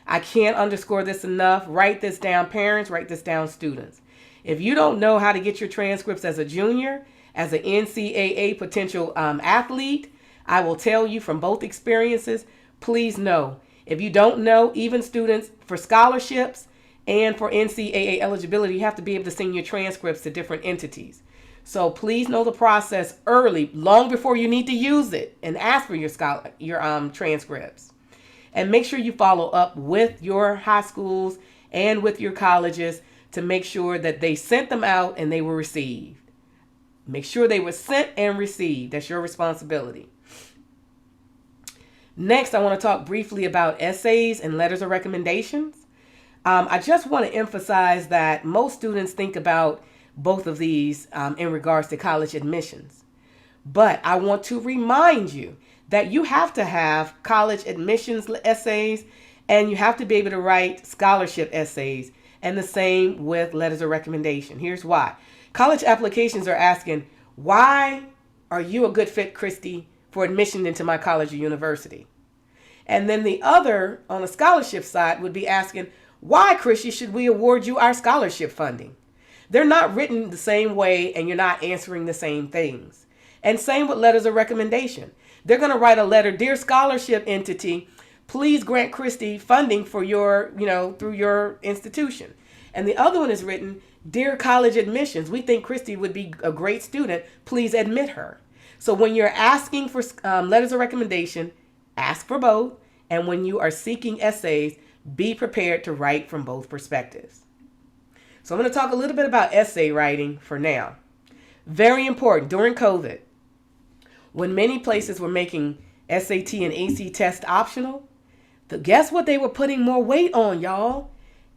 I can't underscore this enough. Write this down, parents. Write this down, students. If you don't know how to get your transcripts as a junior, as an NCAA potential athlete, I will tell you from both experiences, please know. If you don't know, even students for scholarships and for NCAA eligibility, you have to be able to send your transcripts to different entities. So please know the process early, long before you need to use it, and ask for your transcripts. And make sure you follow up with your high schools and with your colleges to make sure that they sent them out and they were received. Make sure they were sent and received. That's your responsibility. Next, I want to talk briefly about essays and letters of recommendations. I just want to emphasize that most students think about both of these in regards to college admissions. But I want to remind you that you have to have college admissions essays and you have to be able to write scholarship essays, and the same with letters of recommendation. Here's why. College applications are asking, why are you a good fit, Christie, for admission into my college or university? And then the other, on the scholarship side, would be asking, why, Christie, should we award you our scholarship funding? They're not written the same way and you're not answering the same things. And same with letters of recommendation. They're going to write a letter, dear scholarship entity, please grant Christie funding for your, through your institution. And the other one is written, dear college admissions, we think Christie would be a great student, please admit her. So when you're asking for letters of recommendation, ask for both. And when you are seeking essays, be prepared to write from both perspectives. So I'm going to talk a little bit about essay writing for now. Very important during COVID, when many places were making SAT and AC test optional, guess what they were putting more weight on, y'all?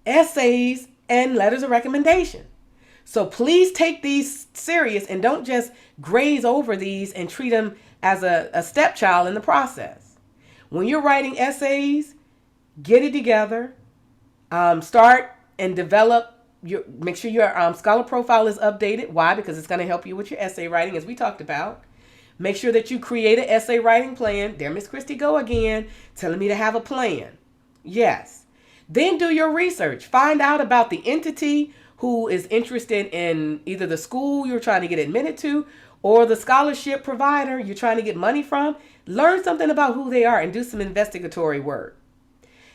Essays and letters of recommendation. So please take these serious and don't just graze over these and treat them as a stepchild in the process. When you're writing essays, get it together. Start and develop make sure your scholar profile is updated. Why? Because it's going to help you with your essay writing, as we talked about. Make sure that you create an essay writing plan. There, Miss Christie go again, telling me to have a plan. Yes. Then do your research. Find out about the entity who is interested in either the school you're trying to get admitted to or the scholarship provider you're trying to get money from. Learn something about who they are and do some investigatory work.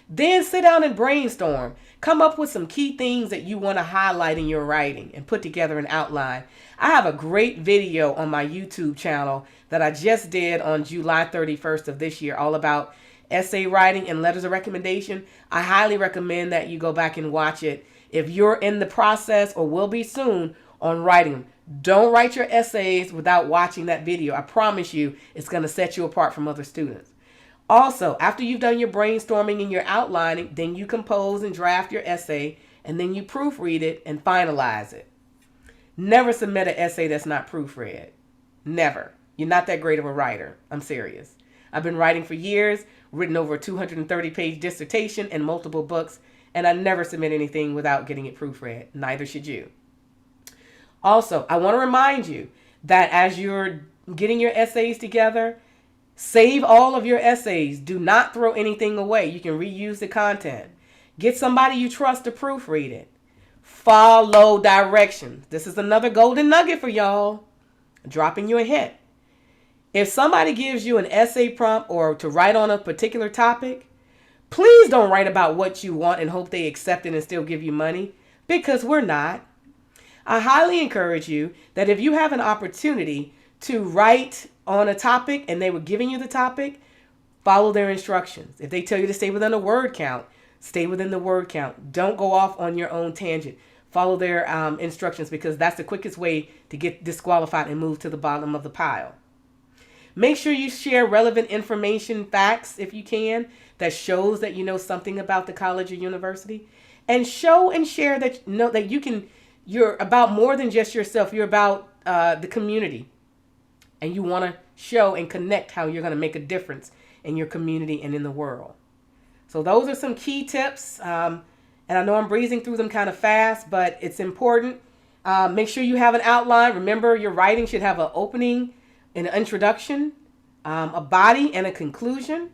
Then sit down and brainstorm. Come up with some key things that you want to highlight in your writing and put together an outline. I have a great video on my YouTube channel that I just did on July 31st of this year, all about essay writing and letters of recommendation. I highly recommend that you go back and watch it if you're in the process or will be soon on writing them. Don't write your essays without watching that video. I promise you it's going to set you apart from other students. Also, after you've done your brainstorming and your outlining, then you compose and draft your essay, and then you proofread it and finalize it. Never submit an essay that's not proofread. Never. You're not that great of a writer. I'm serious. I've been writing for years, written over a 230-page dissertation and multiple books, and I never submit anything without getting it proofread. Neither should you. Also, I want to remind you that as you're getting your essays together, save all of your essays. Do not throw anything away. You can reuse the content. Get somebody you trust to proofread it. Follow directions. This is another golden nugget for y'all. Dropping you a hint. If somebody gives you an essay prompt or to write on a particular topic, please don't write about what you want and hope they accept it and still give you money, because we're not. I highly encourage you that if you have an opportunity to write on a topic and they were giving you the topic, follow their instructions. If they tell you to stay within a word count, stay within the word count. Don't go off on your own tangent. Follow their instructions, because that's the quickest way to get disqualified and move to the bottom of the pile. Make sure you share relevant information, facts, if you can, that shows that you know something about the college or university. And show and share that that you're about more than just yourself. You're about the community. And you want to show and connect how you're going to make a difference in your community and in the world. So those are some key tips. And I know I'm breezing through them kind of fast, but it's important. Make sure you have an outline. Remember, your writing should have an opening, an introduction, a body, and a conclusion.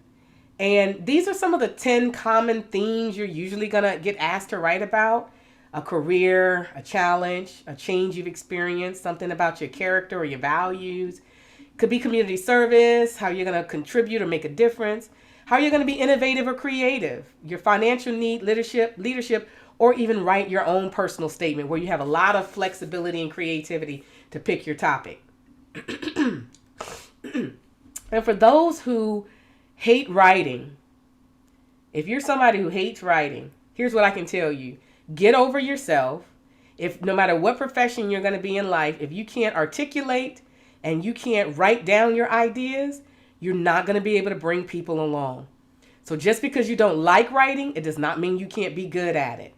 And these are some of the 10 common themes you're usually going to get asked to write about. A career, a challenge, a change you've experienced, something about your character or your values. Could be community service, how you're going to contribute or make a difference, how you're going to be innovative or creative, your financial need, leadership, or even write your own personal statement where you have a lot of flexibility and creativity to pick your topic. And for those who hate writing, if you're somebody who hates writing, here's what I can tell you. Get over yourself. If no matter what profession you're going to be in life, if you can't articulate and you can't write down your ideas, you're not going to be able to bring people along. So just because you don't like writing, it does not mean you can't be good at it.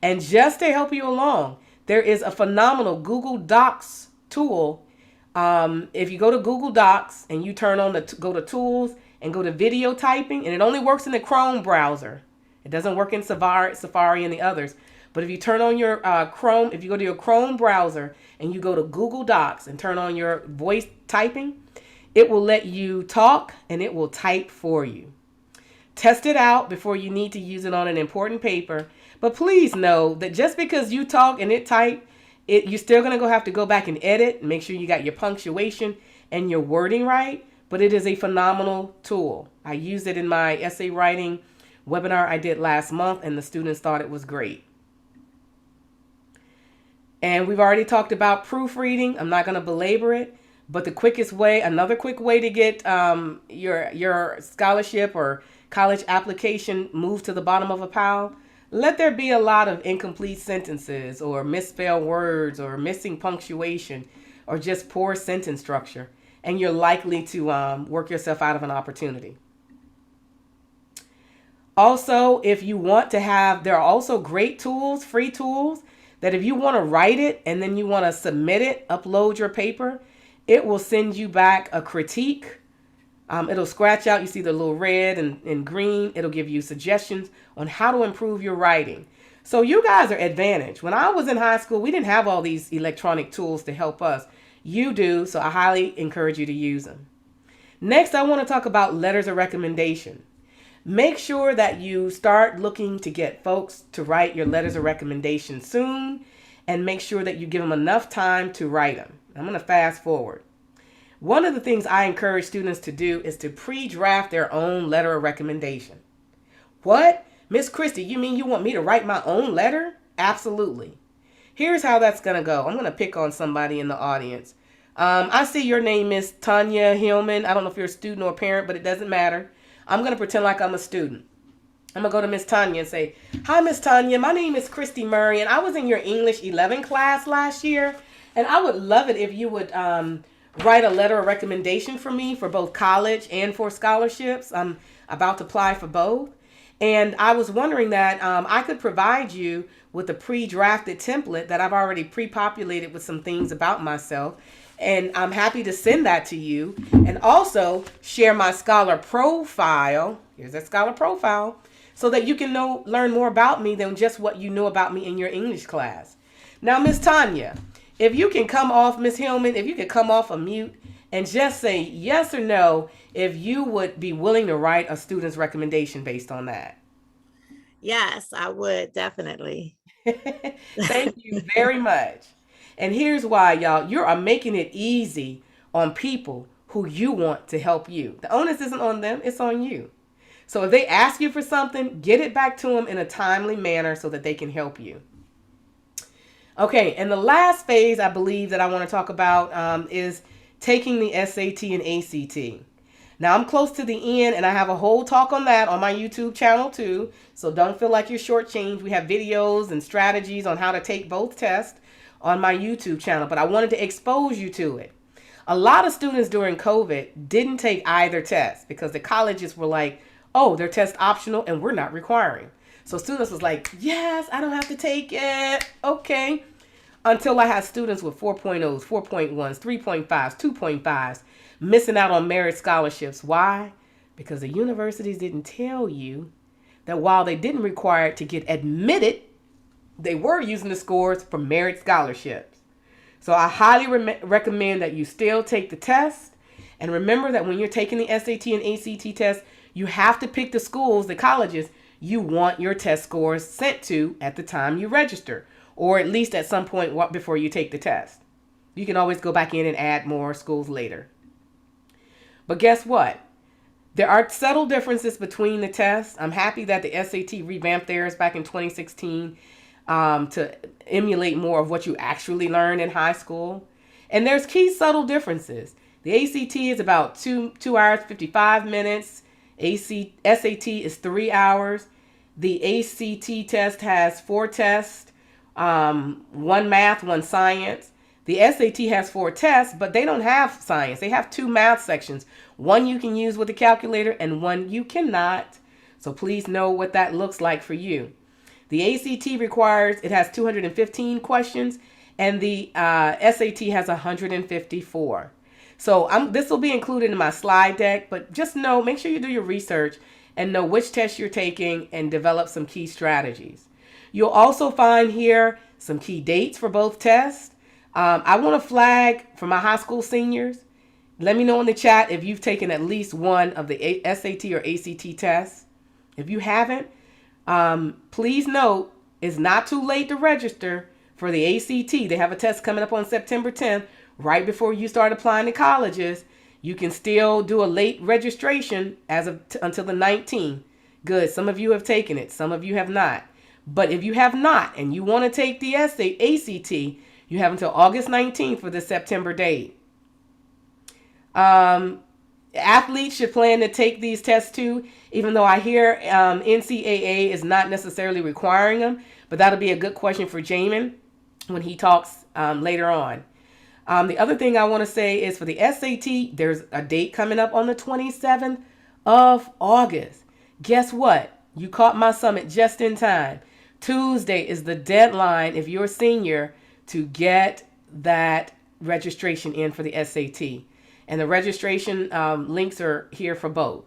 And just to help you along, there is a phenomenal Google Docs tool. If you go to Google Docs and you turn on go to tools and go to video typing, and it only works in the Chrome browser. It doesn't work in Safari and the others. But if you turn on your Chrome, if you go to your Chrome browser and you go to Google Docs and turn on your voice typing, it will let you talk and it will type for you. Test it out before you need to use it on an important paper. But please know that just because you talk and it type, you're still going to have to go back and edit. Make sure you got your punctuation and your wording right. But it is a phenomenal tool. I used it in my essay writing webinar I did last month, and the students thought it was great. And we've already talked about proofreading. I'm not going to belabor it, but the quickest way, another quick way to get your scholarship or college application moved to the bottom of a pile, Let there be a lot of incomplete sentences or misspelled words or missing punctuation or just poor sentence structure, and you're likely to work yourself out of an opportunity. Also, if you want to have, there are also great tools, free tools, that if you want to write it and then you want to submit it, upload your paper, it will send you back a critique. It'll scratch out, you see the little red and green. It'll give you suggestions on how to improve your writing. So you guys are advantaged. When I was in high school, we didn't have all these electronic tools to help us. You do, so I highly encourage you to use them. Next, I want to talk about letters of recommendation. Make sure that you start looking to get folks to write your letters of recommendation soon, and make sure that you give them enough time to write them. I'm going to fast forward. One of the things I encourage students to do is to pre-draft their own letter of recommendation. What? Miss Christie, you mean you want me to write my own letter? Absolutely. Here's how that's going to go. I'm going to pick on somebody in the audience. I see your name is Tanya Hillman. I don't know if you're a student or a parent, but it doesn't matter. I'm going to pretend like I'm a student. I'm going to go to Miss Tanya and say, hi, Miss Tanya. My name is Christie Murray, and I was in your English 11 class last year, and I would love it if you would write a letter of recommendation for me for both college and for scholarships. I'm about to apply for both. And I was wondering that I could provide you with a pre-drafted template that I've already pre-populated with some things about myself. And I'm happy to send that to you, and also share my scholar profile. Here's that scholar profile, so that you can learn more about me than just what you know about me in your English class. Now, Miss Tanya, if you can come off, Miss Hillman, if you could come off a mute and just say yes or no, if you would be willing to write a student's recommendation based on that. Yes, I would, definitely. Thank you very much. And here's why, y'all. You are making it easy on people who you want to help you. The onus isn't on them, it's on you. So if they ask you for something, get it back to them in a timely manner so that they can help you. Okay, and the last phase I believe that I want to talk about is taking the SAT and ACT. Now, I'm close to the end, and I have a whole talk on that on my YouTube channel too, so don't feel like you're shortchanged. We have videos and strategies on how to take both tests on my YouTube channel, but I wanted to expose you to it. A lot of students during COVID didn't take either test because the colleges were like, oh, they're test optional and we're not requiring. So students was like, yes, I don't have to take it. Okay. Until I had students with 4.0s, 4.1s, 3.5s, 2.5s missing out on merit scholarships. Why? Because the universities didn't tell you that while they didn't require it to get admitted, they were using the scores for merit scholarships. So I highly recommend that you still take the test. And remember that when you're taking the SAT and ACT test, you have to pick the schools, the colleges you want your test scores sent to at the time you register, or at least at some point before you take the test. You can always go back in and add more schools later. But guess what? There are subtle differences between the tests. I'm happy that the SAT revamped theirs back in 2016 to emulate more of what you actually learned in high school. And there's key subtle differences. The ACT is about 2 hours, 55 minutes. SAT is 3 hours. The ACT test has 4 tests, 1 math, 1 science. The SAT has 4 tests, but they don't have science. They have 2 math sections. One you can use with a calculator and one you cannot. So please know what that looks like for you. The ACT has 215 questions, and the SAT has 154. So this will be included in my slide deck, but just make sure you do your research and know which test you're taking and develop some key strategies. You'll also find here some key dates for both tests. I want to flag for my high school seniors. Let me know in the chat if you've taken at least one of the SAT or ACT tests. If you haven't, please note it's not too late to register for the ACT. They have a test coming up on September 10th, right before you start applying to colleges. You can still do a late registration until the 19th. Good. Some of you have taken it. Some of you have not. But if you have not and you want to take the ACT, you have until August 19th for the September date. Athletes should plan to take these tests too, even though I hear NCAA is not necessarily requiring them, but that'll be a good question for Jamin when he talks later on. The other thing I want to say is for the SAT, there's a date coming up on the 27th of August. Guess what? You caught my summit just in time. Tuesday is the deadline if you're a senior to get that registration in for the SAT. And the registration links are here for both.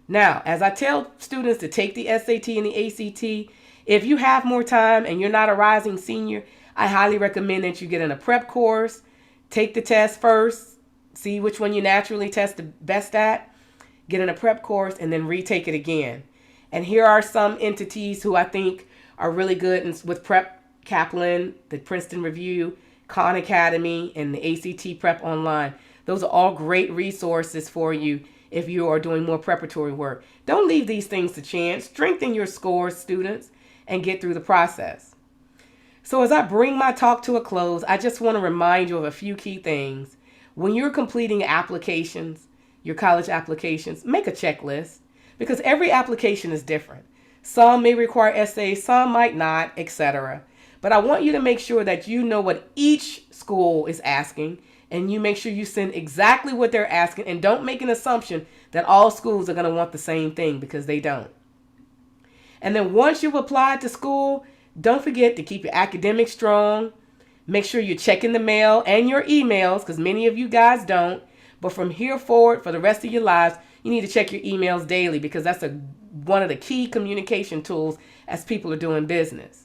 Now, as I tell students to take the SAT and the ACT, if you have more time and you're not a rising senior, I highly recommend that you get in a prep course, take the test first, see which one you naturally test the best at, get in a prep course, and then retake it again. And here are some entities who I think are really good with Prep Kaplan, the Princeton Review, Khan Academy, and the ACT Prep Online. Those are all great resources for you if you are doing more preparatory work. Don't leave these things to chance. Strengthen your scores, students, and get through the process. So as I bring my talk to a close, I just want to remind you of a few key things. When you're completing applications, your college applications, make a checklist because every application is different. Some may require essays, some might not, etc. But I want you to make sure that you know what each school is asking and you make sure you send exactly what they're asking and don't make an assumption that all schools are going to want the same thing because they don't. And then once you've applied to school, don't forget to keep your academics strong. Make sure you're checking the mail and your emails because many of you guys don't. But from here forward, for the rest of your lives, you need to check your emails daily because that's one of the key communication tools as people are doing business.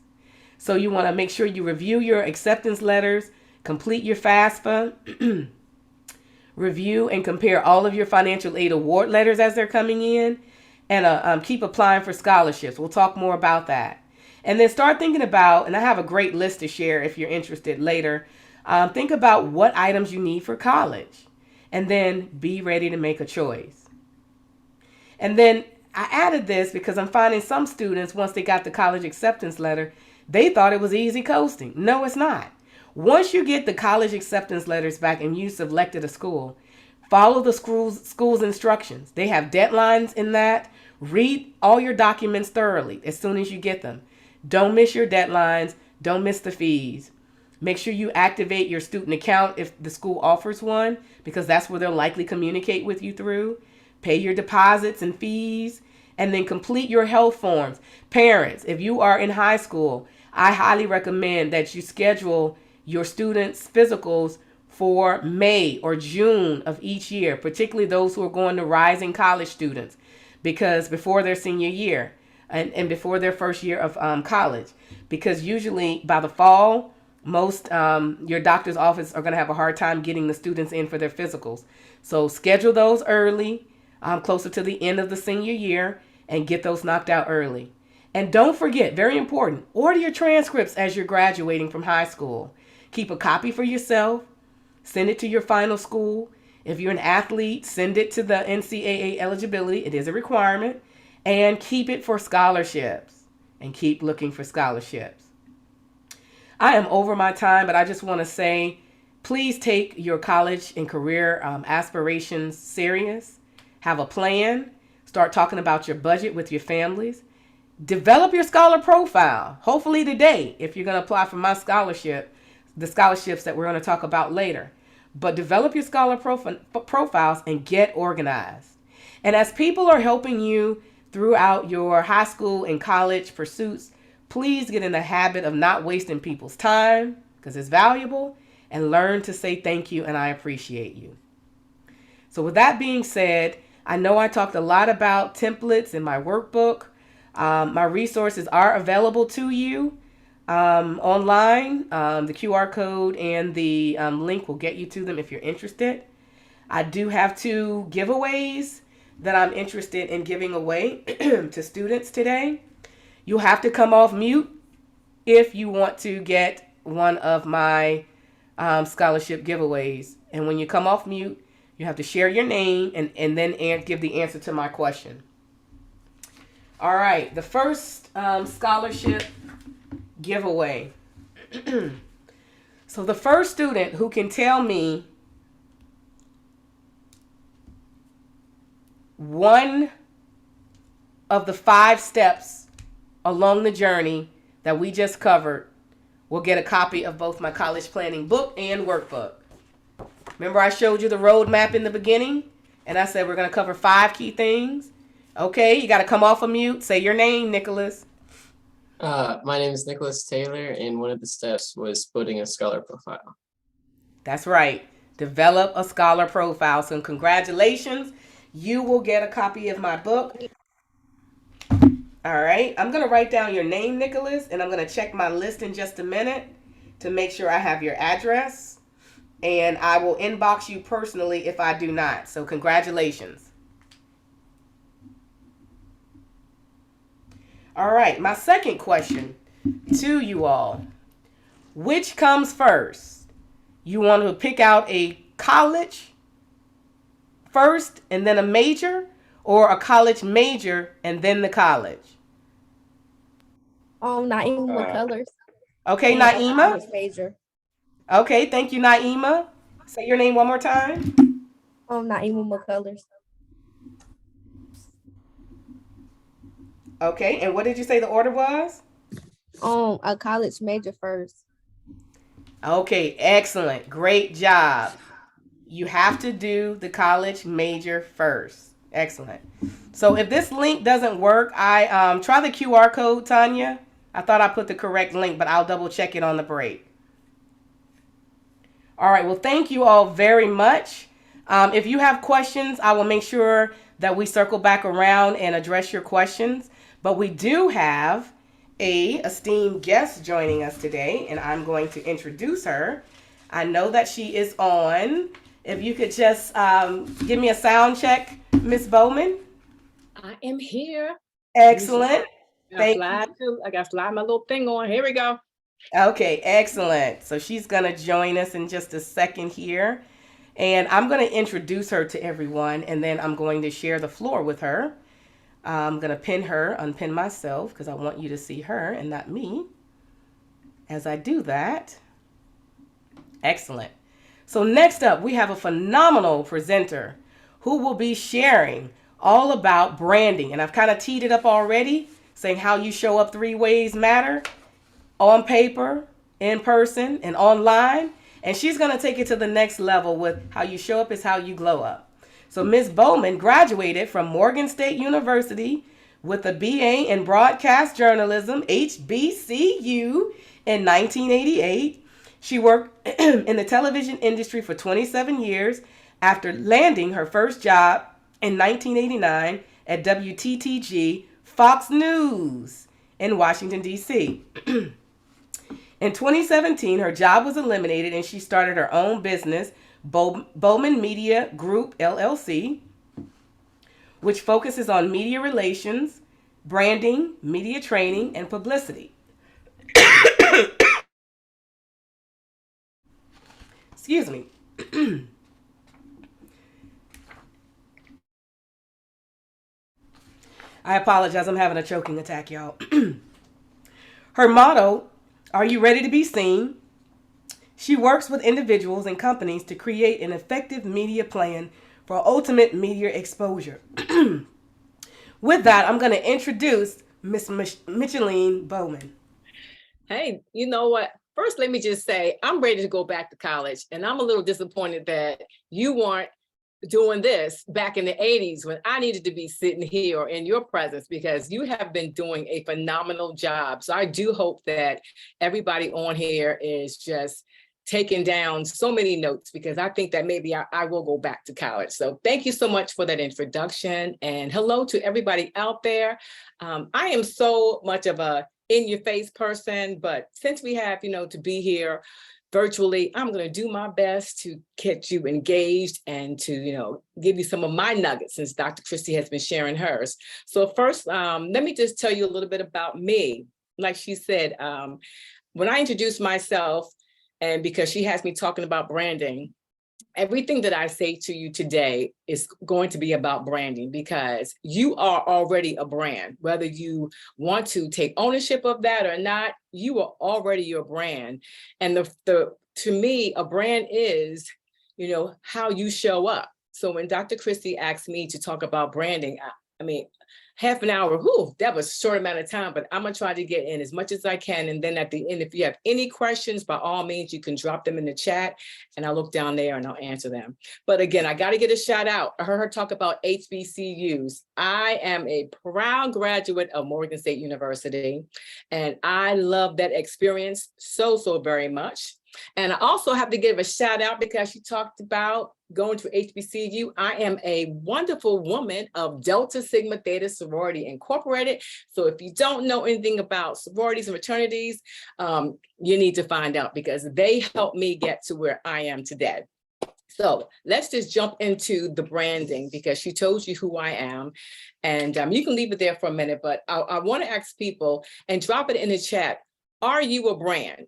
So you want to make sure you review your acceptance letters, complete your FAFSA, review and compare all of your financial aid award letters as they're coming in, and keep applying for scholarships. We'll talk more about that. And then start thinking about, and I have a great list to share if you're interested later, think about what items you need for college. And then be ready to make a choice. And then I added this because I'm finding some students, once they got the college acceptance letter, they thought it was easy coasting. No, it's not. Once you get the college acceptance letters back and you selected a school, follow the school's instructions. They have deadlines in that. Read all your documents thoroughly as soon as you get them. Don't miss your deadlines. Don't miss the fees. Make sure you activate your student account if the school offers one, because that's where they'll likely communicate with you through. Pay your deposits and fees, and then complete your health forms. Parents, if you are in high school, I highly recommend that you schedule your students' physicals for May or June of each year, particularly those who are going to rising college students, because before their senior year and before their first year of college, because usually by the fall, most your doctor's office are going to have a hard time getting the students in for their physicals. So schedule those early, closer to the end of the senior year, and get those knocked out early. And don't forget, very important, order your transcripts as you're graduating from high school. Keep a copy for yourself. Send it to your final school. If you're an athlete, send it to the NCAA eligibility. It is a requirement. And keep it for scholarships. And keep looking for scholarships. I am over my time, but I just want to say, please take your college and career aspirations serious. Have a plan. Start talking about your budget with your families. Develop your scholar profile. Hopefully today, if you're going to apply for my scholarship, the scholarships that we're going to talk about later. But develop your scholar profiles and get organized. And as people are helping you throughout your high school and college pursuits, please get in the habit of not wasting people's time because it's valuable, and learn to say thank you and I appreciate you. So with that being said, I know I talked a lot about templates in my workbook. My resources are available to you online. The QR code and the link will get you to them if you're interested. I do have 2 giveaways that I'm interested in giving away to students today. You'll have to come off mute if you want to get one of my scholarship giveaways. And when you come off mute, you have to share your name and then give the answer to my question. All right, the first scholarship giveaway. So the first student who can tell me one of the 5 steps along the journey that we just covered will get a copy of both my college planning book and workbook. Remember I showed you the roadmap in the beginning? And I said we're going to cover 5 key things. Okay, you got to come off of mute. Say your name, Nicholas. My name is Nicholas Taylor, and one of the steps was building a scholar profile. That's right. Develop a scholar profile. So congratulations. You will get a copy of my book. All right. I'm going to write down your name, Nicholas, and I'm going to check my list in just a minute to make sure I have your address. And I will inbox you personally if I do not. So congratulations. All right. My second question to you all. Which comes first? You want to pick out a college first and then a major, or a college major and then the college? Naima McCullers. Okay, And Naima. college major. Okay, thank you, Naima. Say your name one more time. Naima McCullers. Okay, and what did you say the order was? A college major first. Okay, excellent. Great job. You have to do the college major first. Excellent. So if this link doesn't work, I try the QR code, Tanya. I thought I put the correct link, but I'll double check it on the break. All right, well, thank you all very much. If you have questions, I will make sure that we circle back around and address your questions. But we do have a esteemed guest joining us today, and I'm going to introduce her. I know that she is on. If you could just give me a sound check, Miss Bowman. I am here. Excellent. I got to slide my little thing on. Here we go. Okay, excellent. So she's going to join us in just a second here. And I'm going to introduce her to everyone, and then I'm going to share the floor with her. I'm going to pin her, unpin myself, because I want you to see her and not me. As I do that. Excellent. So next up, we have a phenomenal presenter who will be sharing all about branding. And I've kind of teed it up already, saying how you show up 3 ways matter: on paper, in person, and online. And she's going to take it to the next level with how you show up is how you glow up. So Ms. Bowman graduated from Morgan State University with a BA in Broadcast Journalism, HBCU, in 1988. She worked in the television industry for 27 years after landing her first job in 1989 at WTTG Fox News in Washington, D.C. In 2017, her job was eliminated and she started her own business, Bowman Media Group, LLC, which focuses on media relations, branding, media training, and publicity. Excuse me. I apologize. I'm having a choking attack, y'all. Her motto, "Are you ready to be seen?" She works with individuals and companies to create an effective media plan for ultimate media exposure. With that, I'm going to introduce Miss Micheline Bowman. Hey, you know what? First, let me just say, I'm ready to go back to college, and I'm a little disappointed that you weren't doing this back in the 80s when I needed to be sitting here in your presence, because you have been doing a phenomenal job. So I do hope that everybody on here is just taking down so many notes, because I think that maybe I will go back to college. So thank you so much for that introduction, and hello to everybody out there. I am so much of a in-your-face person, but since we have, to be here virtually, I'm going to do my best to get you engaged and to, give you some of my nuggets, since Dr. Christie has been sharing hers. So first, let me just tell you a little bit about me. Like she said, when I introduced myself, and because she has me talking about branding, everything that I say to you today is going to be about branding, because you are already a brand. Whether you want to take ownership of that or not, you are already your brand. And to me, a brand is, how you show up. So when Dr. Christie asked me to talk about branding, I mean, half an hour, whew, that was a short amount of time, but I'm gonna try to get in as much as I can. And then at the end, if you have any questions, by all means, you can drop them in the chat and I'll look down there and I'll answer them. But again, I gotta get a shout out. I heard her talk about HBCUs. I am a proud graduate of Morgan State University, and I love that experience so very much. And I also have to give a shout out because she talked about going to HBCU. I am a wonderful woman of Delta Sigma Theta Sorority Incorporated. So if you don't know anything about sororities and fraternities, you need to find out because they helped me get to where I am today. So let's just jump into the branding because she told you who I am. And you can leave it there for a minute, but I want to ask people and drop it in the chat. Are you a brand?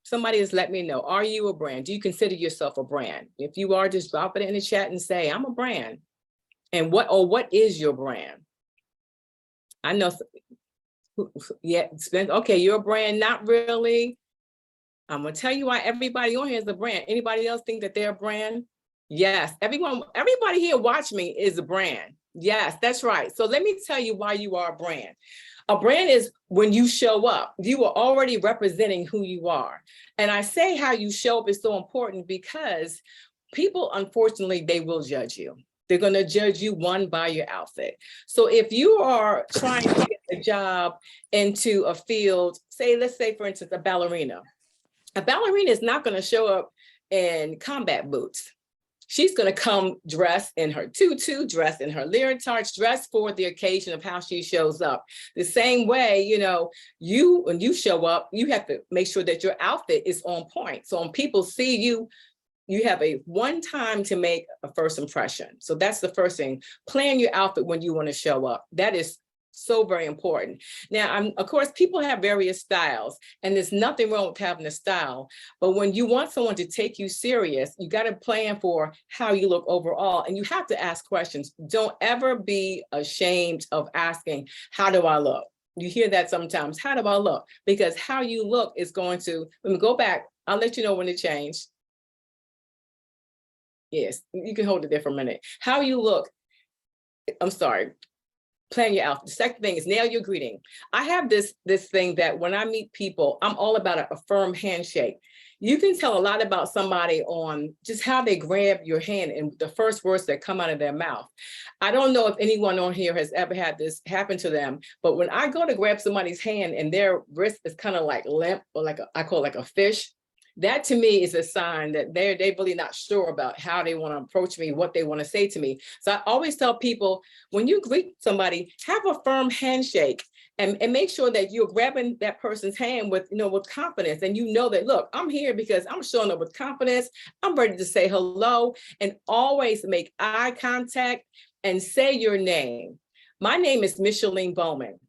Somebody has let me know, are you a brand? Do you consider yourself a brand? If you are, just drop it in the chat and say, I'm a brand. And what is your brand? I know, yeah, okay, you're a brand, not really. I'm gonna tell you why everybody on here is a brand. Anybody else think that they're a brand? Yes, everybody here watch me is a brand. Yes, that's right. So let me tell you why you are a brand. A brand is when you show up, you are already representing who you are. And I say how you show up is so important because people, unfortunately, they will judge you. They're going to judge you, one, by your outfit. So if you are trying to get a job into a field, say, let's say, for instance, a ballerina is not going to show up in combat boots. She's going to come dressed in her tutu, dressed in her leotards, dressed for the occasion of how she shows up. The same way, you know, when you show up, you have to make sure that your outfit is on point. So when people see you, you have a one time to make a first impression. So that's the first thing. Plan your outfit when you want to show up. That is so very important. Now, of course, people have various styles, and there's nothing wrong with having a style. But when you want someone to take you serious, you got to plan for how you look overall, and you have to ask questions. Don't ever be ashamed of asking, how do I look? You hear that sometimes. How do I look? Because how you look is going to, when we go back, I'll let you know when to change. Yes, you can hold it there for a minute. How you look, I'm sorry. Plan your outfit. The second thing is nail your greeting. I have this thing that when I meet people, I'm all about a firm handshake. You can tell a lot about somebody on just how they grab your hand and the first words that come out of their mouth. I don't know if anyone on here has ever had this happen to them, but when I go to grab somebody's hand and their wrist is kind of like limp or like I call it like a fish, that to me is a sign that they're really not sure about how they want to approach me, what they want to say to me. So I always tell people, when you greet somebody, have a firm handshake and make sure that you're grabbing that person's hand with, with confidence. And you know that, look, I'm here because I'm showing up with confidence. I'm ready to say hello, and always make eye contact and say your name. My name is Micheline Bowman.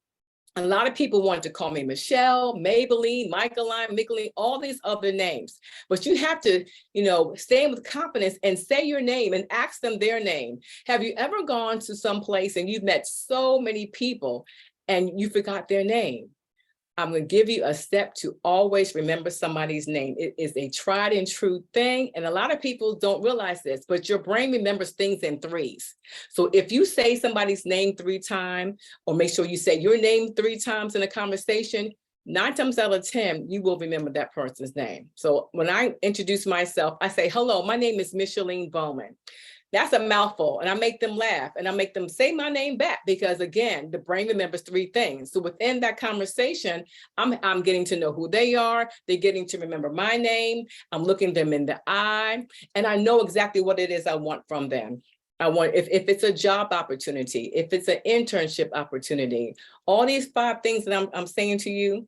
A lot of people want to call me Michelle, Maybelline, Michaeline, Micheline, all these other names. But you have to, stand with confidence and say your name and ask them their name. Have you ever gone to some place and you've met so many people and you forgot their name? I'm going to give you a step to always remember somebody's name. It is a tried and true thing. And a lot of people don't realize this, but your brain remembers things in threes. So if you say somebody's name 3 times, or make sure you say your name 3 times in a conversation, 9 times out of 10, you will remember that person's name. So when I introduce myself, I say, hello, my name is Micheline Bowman. That's a mouthful, and I make them laugh and I make them say my name back because, again, the brain remembers 3 things. So within that conversation, I'm getting to know who they are. They're getting to remember my name. I'm looking them in the eye, and I know exactly what it is I want from them. I want, if it's a job opportunity, if it's an internship opportunity, all these 5 things that I'm saying to you,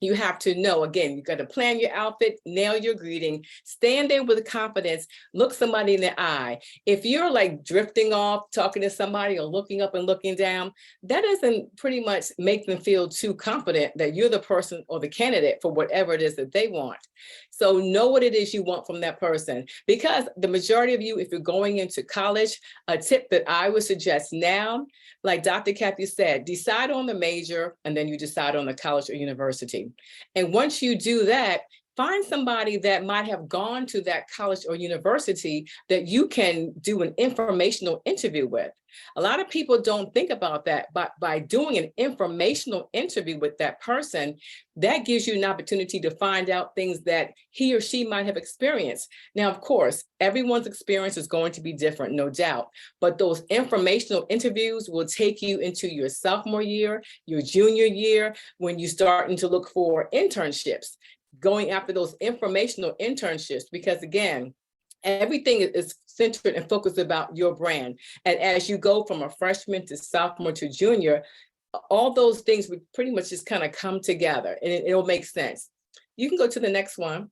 you have to know, again, you got to plan your outfit, nail your greeting, stand there with confidence, look somebody in the eye. If you're like drifting off, talking to somebody or looking up and looking down, that doesn't pretty much make them feel too confident that you're the person or the candidate for whatever it is that they want. So know what it is you want from that person, because the majority of you, if you're going into college, a tip that I would suggest now, like Dr. Kathy said, decide on the major and then you decide on the college or university. And once you do that, find somebody that might have gone to that college or university that you can do an informational interview with. A lot of people don't think about that, but by doing an informational interview with that person, that gives you an opportunity to find out things that he or she might have experienced. Now, of course, everyone's experience is going to be different, no doubt, but those informational interviews will take you into your sophomore year, your junior year, when you're starting to look for internships, going after those informational internships, because again, everything is centered and focused about your brand. And as you go from a freshman to sophomore to junior, all those things would pretty much just kind of come together and it'll make sense. You can go to the next one.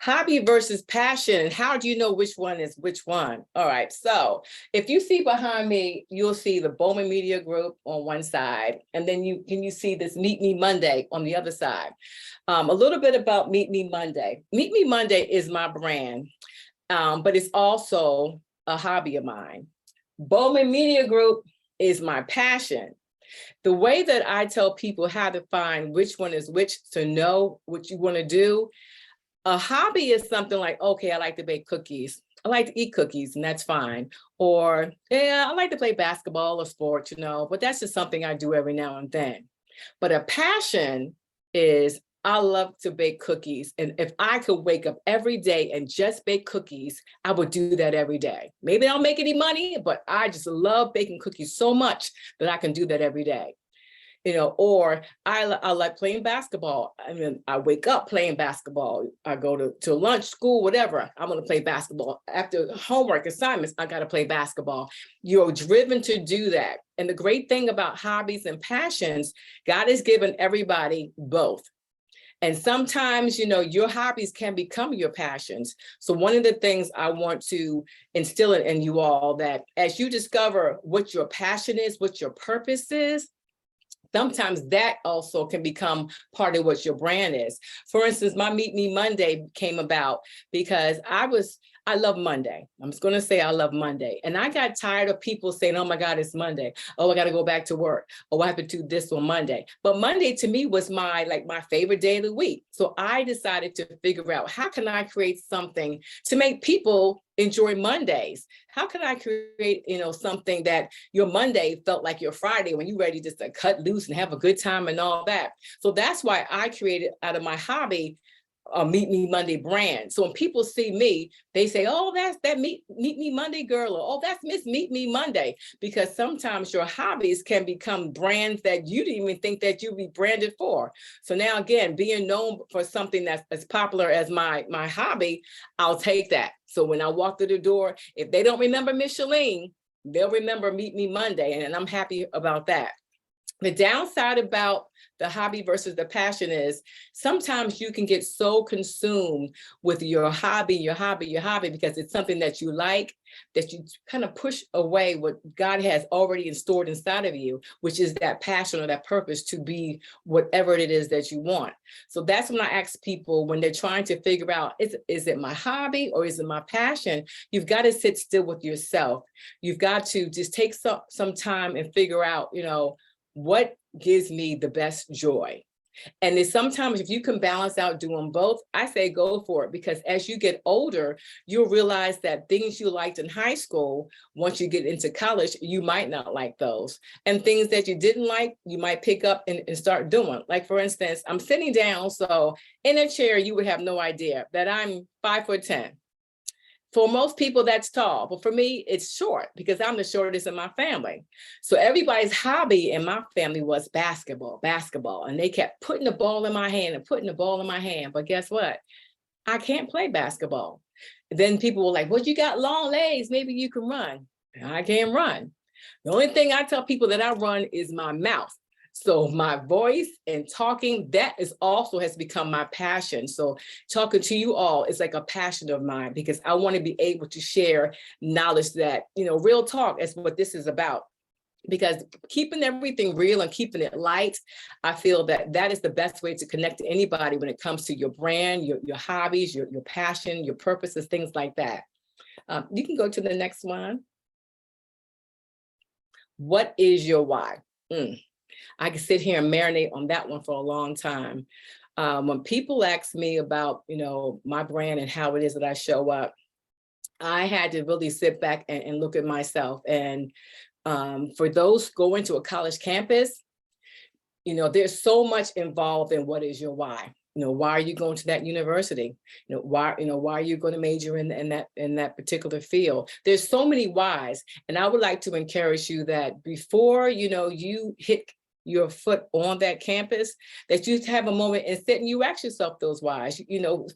Hobby versus passion. How do you know which one is which one? All right, so if you see behind me, you'll see the Bowman Media Group on one side, and then you see this Meet Me Monday on the other side. A little bit about Meet Me Monday. Meet Me Monday is my brand, but it's also a hobby of mine. Bowman Media Group is my passion. The way that I tell people how to find which one is which, to know what you want to do. A hobby is something like, okay, I like to bake cookies. I like to eat cookies, and that's fine. Or, yeah, I like to play basketball or sport, you know, but that's just something I do every now and then. But a passion is, I love to bake cookies. And if I could wake up every day and just bake cookies, I would do that every day. Maybe I don't make any money, but I just love baking cookies so much that I can do that every day. You know, or I like playing basketball. I mean, I wake up playing basketball. I go to lunch, school, whatever. I'm going to play basketball. After homework assignments, I got to play basketball. You're driven to do that. And the great thing about hobbies and passions, God has given everybody both. And sometimes, you know, your hobbies can become your passions. So one of the things I want to instill in you all, that as you discover what your passion is, what your purpose is, sometimes that also can become part of what your brand is. For instance, my Meet Me Monday came about because I love Monday. I'm just going to say I love Monday. And I got tired of people saying, oh my God, it's Monday. Oh, I got to go back to work. Oh, I have to do this on Monday. But Monday to me was my favorite day of the week. So I decided to figure out, how can I create something to make people enjoy Mondays? How can I create, you know, something that your Monday felt like your Friday when you're ready just to cut loose and have a good time and all that. So that's why I created, out of my hobby, a Meet Me Monday brand. So when people see me, they say, oh, that's that Meet Me Monday girl, or oh, that's Miss Meet Me Monday. Because sometimes your hobbies can become brands that you didn't even think that you'd be branded for. So now again, being known for something that's as popular as my hobby, I'll take that. So when I walk through the door, if they don't remember Micheline, they'll remember Meet Me Monday, and I'm happy about that. The downside about the hobby versus the passion is sometimes you can get so consumed with your hobby, because it's something that you like, that you kind of push away what God has already stored inside of you, which is that passion or that purpose to be whatever it is that you want. So that's when I ask people, when they're trying to figure out, is it my hobby or is it my passion? You've got to sit still with yourself. You've got to just take some time and figure out, you know, what gives me the best joy. And then sometimes if you can balance out doing both, I say go for it, because as you get older, you'll realize that things you liked in high school, once you get into college, you might not like those. And things that you didn't like, you might pick up and start doing. Like for instance, I'm sitting down, so in a chair, you would have no idea that I'm 5'10". For most people, that's tall, but for me, it's short because I'm the shortest in my family. So everybody's hobby in my family was basketball, and they kept putting the ball in my hand and putting the ball in my hand. But guess what? I can't play basketball. Then people were like, well, you got long legs, maybe you can run. I can't run. The only thing I tell people that I run is my mouth. So my voice and talking, that is also has become my passion. So talking to you all is like a passion of mine, because I want to be able to share knowledge that, you know, real talk is what this is about. Because keeping everything real and keeping it light, I feel that that is the best way to connect to anybody when it comes to your brand, your hobbies, your passion, your purposes, things like that. You can go to the next one. What is your why? I could sit here and marinate on that one for a long time. When people ask me about, my brand and how it is that I show up, I had to really sit back and look at myself. And for those going to a college campus, there's so much involved in what is your why. Why are you going to that university? Why are you going to major in that particular field? There's so many whys. And I would like to encourage you that before, you hit your foot on that campus, that you have a moment and sit and you ask yourself those whys,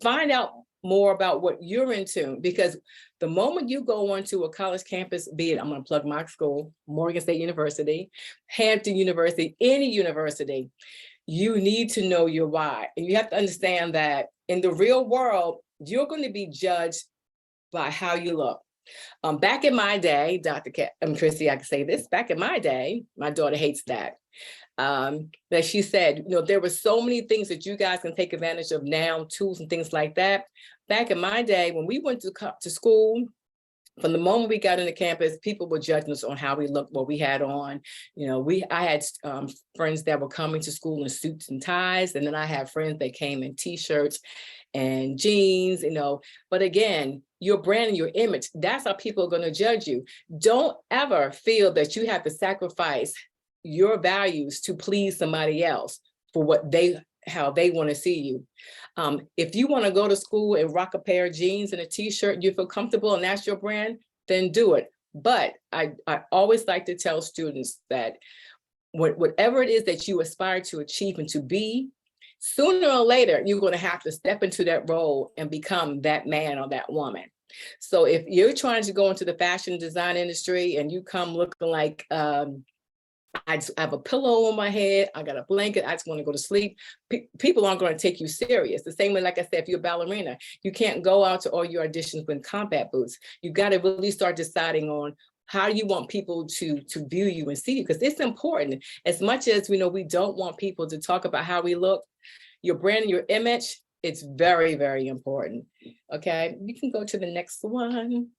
find out more about what you're into, because the moment you go onto a college campus, be it, I'm going to plug my school, Morgan State University, Hampton University, any university, you need to know your why. And you have to understand that in the real world, you're going to be judged by how you look. Back in my day, Christie, I can say this, back in my day, my daughter hates that. That she said, there were so many things that you guys can take advantage of now, tools and things like that. Back in my day, when we went to school, from the moment we got into campus, people were judging us on how we looked, what we had on. I had friends that were coming to school in suits and ties, and then I had friends that came in t-shirts and jeans, But again, your brand and your image, that's how people are going to judge you. Don't ever feel that you have to sacrifice your values to please somebody else for how they want to see you. If you want to go to school and rock a pair of jeans and a t-shirt, and you feel comfortable and that's your brand, then do it. But I always like to tell students that whatever it is that you aspire to achieve and to be, sooner or later, you're going to have to step into that role and become that man or that woman. So if you're trying to go into the fashion design industry and you come looking like, I have a pillow on my head, I got a blanket, I just want to go to sleep, people aren't going to take you serious. The same way, like I said, if you're a ballerina, you can't go out to all your auditions with combat boots. You got to really start deciding on how you want people to view you and see you, because it's important. As much as we don't want people to talk about how we look, your brand and your image, it's very, very important. Okay, you can go to the next one.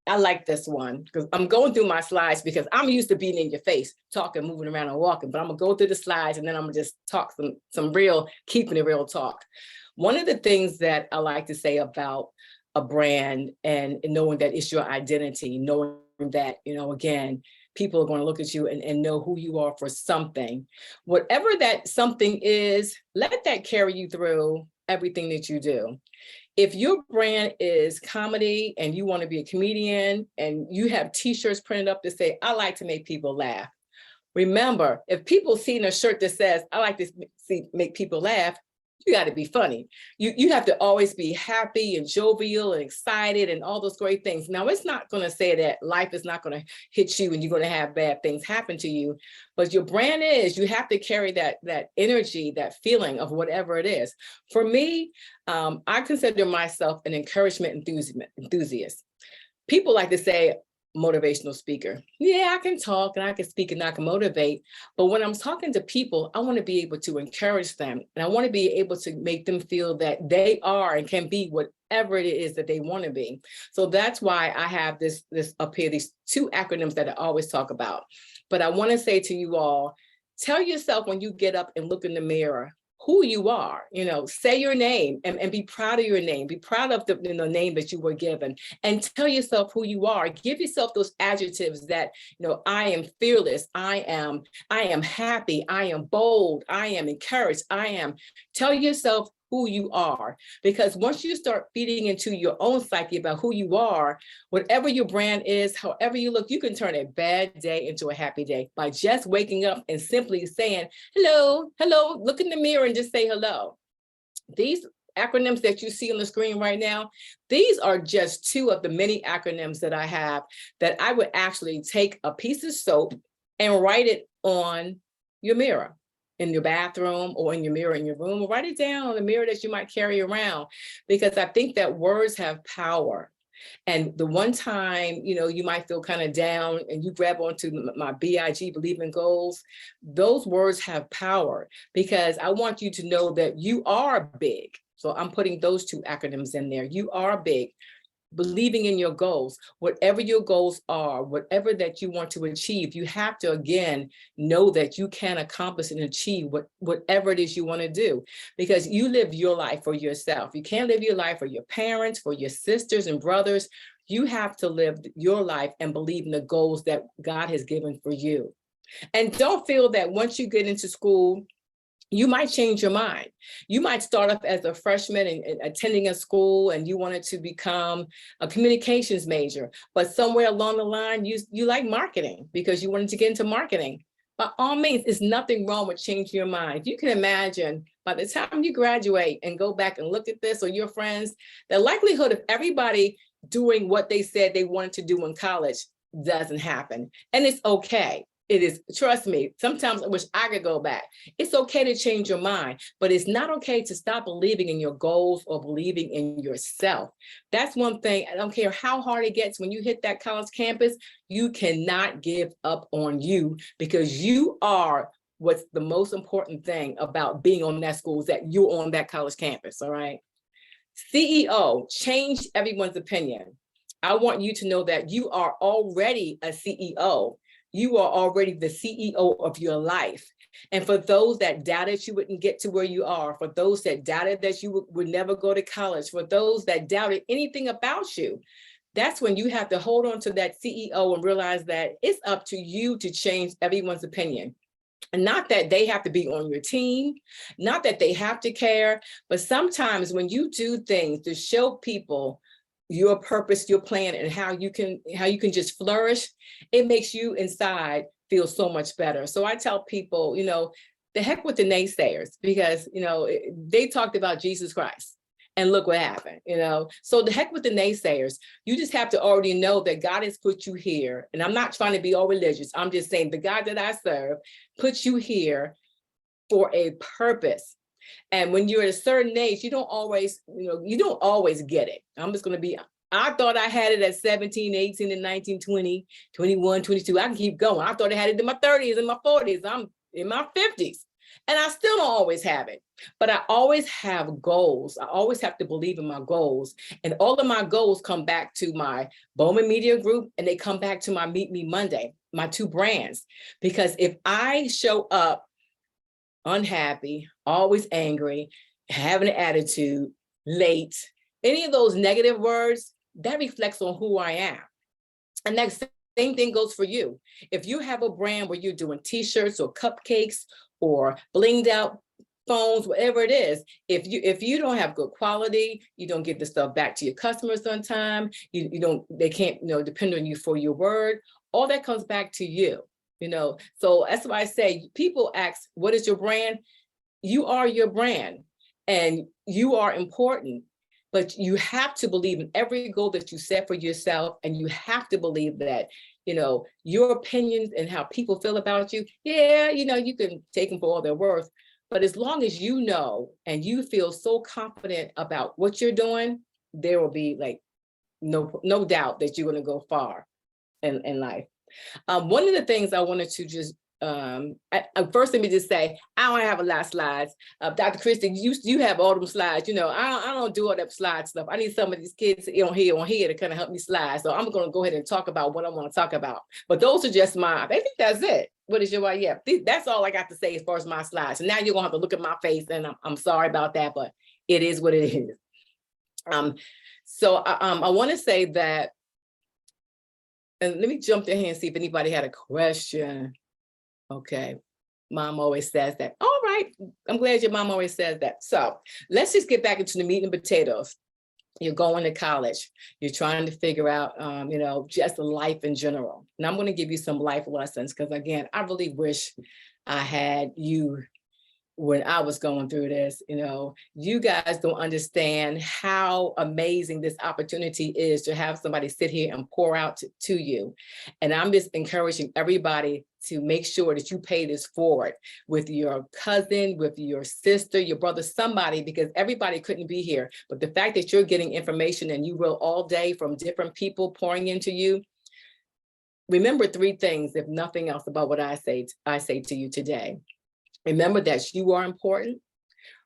I like this one because I'm going through my slides because I'm used to being in your face, talking, moving around and walking, but I'm gonna go through the slides and then I'm gonna just talk some real, keeping it real talk. One of the things that I like to say about a brand and knowing that it's your identity, knowing that, again, people are going to look at you and know who you are for something. Whatever that something is, let that carry you through everything that you do. If your brand is comedy and you want to be a comedian and you have t-shirts printed up that say, I like to make people laugh. Remember, if people see in a shirt that says, I like to make people laugh, you got to be funny. You have to always be happy and jovial and excited and all those great things. Now, it's not going to say that life is not going to hit you and you're going to have bad things happen to you, but your brand is, you have to carry that energy, that feeling of whatever it is. For me, I consider myself an encouragement enthusiast. People like to say, motivational speaker. Yeah, I can talk and I can speak and I can motivate. But when I'm talking to people, I want to be able to encourage them. And I want to be able to make them feel that they are and can be whatever it is that they want to be. So that's why I have this up here, these two acronyms that I always talk about. But I want to say to you all, tell yourself when you get up and look in the mirror, who you are, say your name and be proud of your name, be proud of the name that you were given, and tell yourself who you are. Give yourself those adjectives that, I am fearless, I am happy, I am bold, I am encouraged, tell yourself who you are, because once you start feeding into your own psyche about who you are, whatever your brand is, however you look, you can turn a bad day into a happy day by just waking up and simply saying, hello, look in the mirror and just say hello. These acronyms that you see on the screen right now, these are just two of the many acronyms that I have that I would actually take a piece of soap and write it on your mirror. In your bathroom or in your mirror in your room, or write it down on the mirror that you might carry around, because I think that words have power. And the one time, you might feel kind of down and you grab onto my BIG, believe in goals, those words have power, because I want you to know that you are big. So I'm putting those two acronyms in there. You are big. believing in your goals. Whatever your goals are, whatever that you want to achieve, you have to, again, know that you can accomplish and achieve whatever it is you want to do, because you live your life for yourself. You can't live your life for your parents, for your sisters and brothers. You have to live your life and believe in the goals that God has given for you. And don't feel that once you get into school, you might change your mind. You might start off as a freshman and attending a school, and you wanted to become a communications major, but somewhere along the line, you like marketing because you wanted to get into marketing. By all means, there's nothing wrong with changing your mind. You can imagine by the time you graduate and go back and look at this, or your friends, the likelihood of everybody doing what they said they wanted to do in college doesn't happen. And it's okay. It is, trust me, sometimes I wish I could go back. It's okay to change your mind, but it's not okay to stop believing in your goals or believing in yourself. That's one thing. I don't care how hard it gets when you hit that college campus, you cannot give up on you, because you are what's the most important thing about being on that school, is that you're on that college campus, all right? CEO, change everyone's opinion. I want you to know that you are already a CEO. You are already the CEO of your life. And for those that doubted you wouldn't get to where you are, for those that doubted that you would never go to college, for those that doubted anything about you, that's when you have to hold on to that CEO and realize that it's up to you to change everyone's opinion. And not that they have to be on your team, not that they have to care, but sometimes when you do things to show people your purpose, your plan, and how you can just flourish, it makes you inside feel so much better. So I tell people, the heck with the naysayers, because, they talked about Jesus Christ and look what happened, So the heck with the naysayers. You just have to already know that God has put you here. And I'm not trying to be all religious. I'm just saying the God that I serve put you here for a purpose. And when you're at a certain age, you don't always get it. I'm just going to be, I thought I had it at 17, 18, and 19, 20, 21, 22. I can keep going. I thought I had it in my 30s and my 40s. I'm in my 50s. And I still don't always have it. But I always have goals. I always have to believe in my goals. And all of my goals come back to my Bowman Media Group, and they come back to my Meet Me Monday, my 2 brands. Because if I show up unhappy, always angry, having an attitude, late, any of those negative words, that reflects on who I am. And that same thing goes for you. If you have a brand where you're doing t-shirts or cupcakes or blinged out phones, whatever it is, if you don't have good quality, you don't give the stuff back to your customers on time, they can't depend on you for your word, all that comes back to you. So that's why I say, people ask, what is your brand? You are your brand, and you are important, but you have to believe in every goal that you set for yourself. And you have to believe that, your opinions and how people feel about you. Yeah, you can take them for all they're worth, but as long as you know, and you feel so confident about what you're doing, there will be no doubt that you're going to go far in life. One of the things I wanted to just, first let me just say, I don't have a lot of slides. Dr. Christie, you have all them slides. I don't do all that slide stuff. I need some of these kids on here to kind of help me slide. So I'm going to go ahead and talk about what I want to talk about. But those are just I think that's it. What is your, yeah, that's all I got to say as far as my slides. So now you're going to have to look at my face, and I'm sorry about that, but it is what it is. So I want to say that, and let me jump in here and see if anybody had a question. Okay, mom always says that. All right, I'm glad your mom always says that. So let's just get back into the meat and potatoes. You're going to college. You're trying to figure out, just life in general. And I'm going to give you some life lessons, because again, I really wish I had you when I was going through this. You guys don't understand how amazing this opportunity is to have somebody sit here and pour out to you. And I'm just encouraging everybody to make sure that you pay this forward with your cousin, with your sister, your brother, somebody, because everybody couldn't be here. But the fact that you're getting information and you will all day from different people pouring into you, remember 3 things, if nothing else, about what I say to you today. Remember that you are important.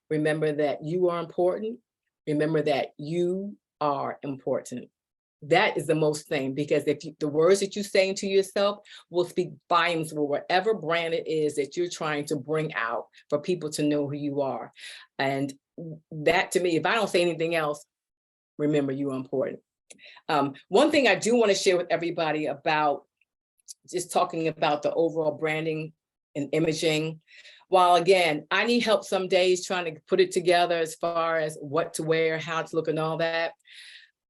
Remember that you are important. Remember that you are important. That is the most thing, because if the words that you say to yourself will speak volumes for whatever brand it is that you're trying to bring out for people to know who you are. And that, to me, if I don't say anything else, remember you are important. One thing I do want to share with everybody about just talking about the overall branding and imaging. While again, I need help some days trying to put it together as far as what to wear, how to look and all that.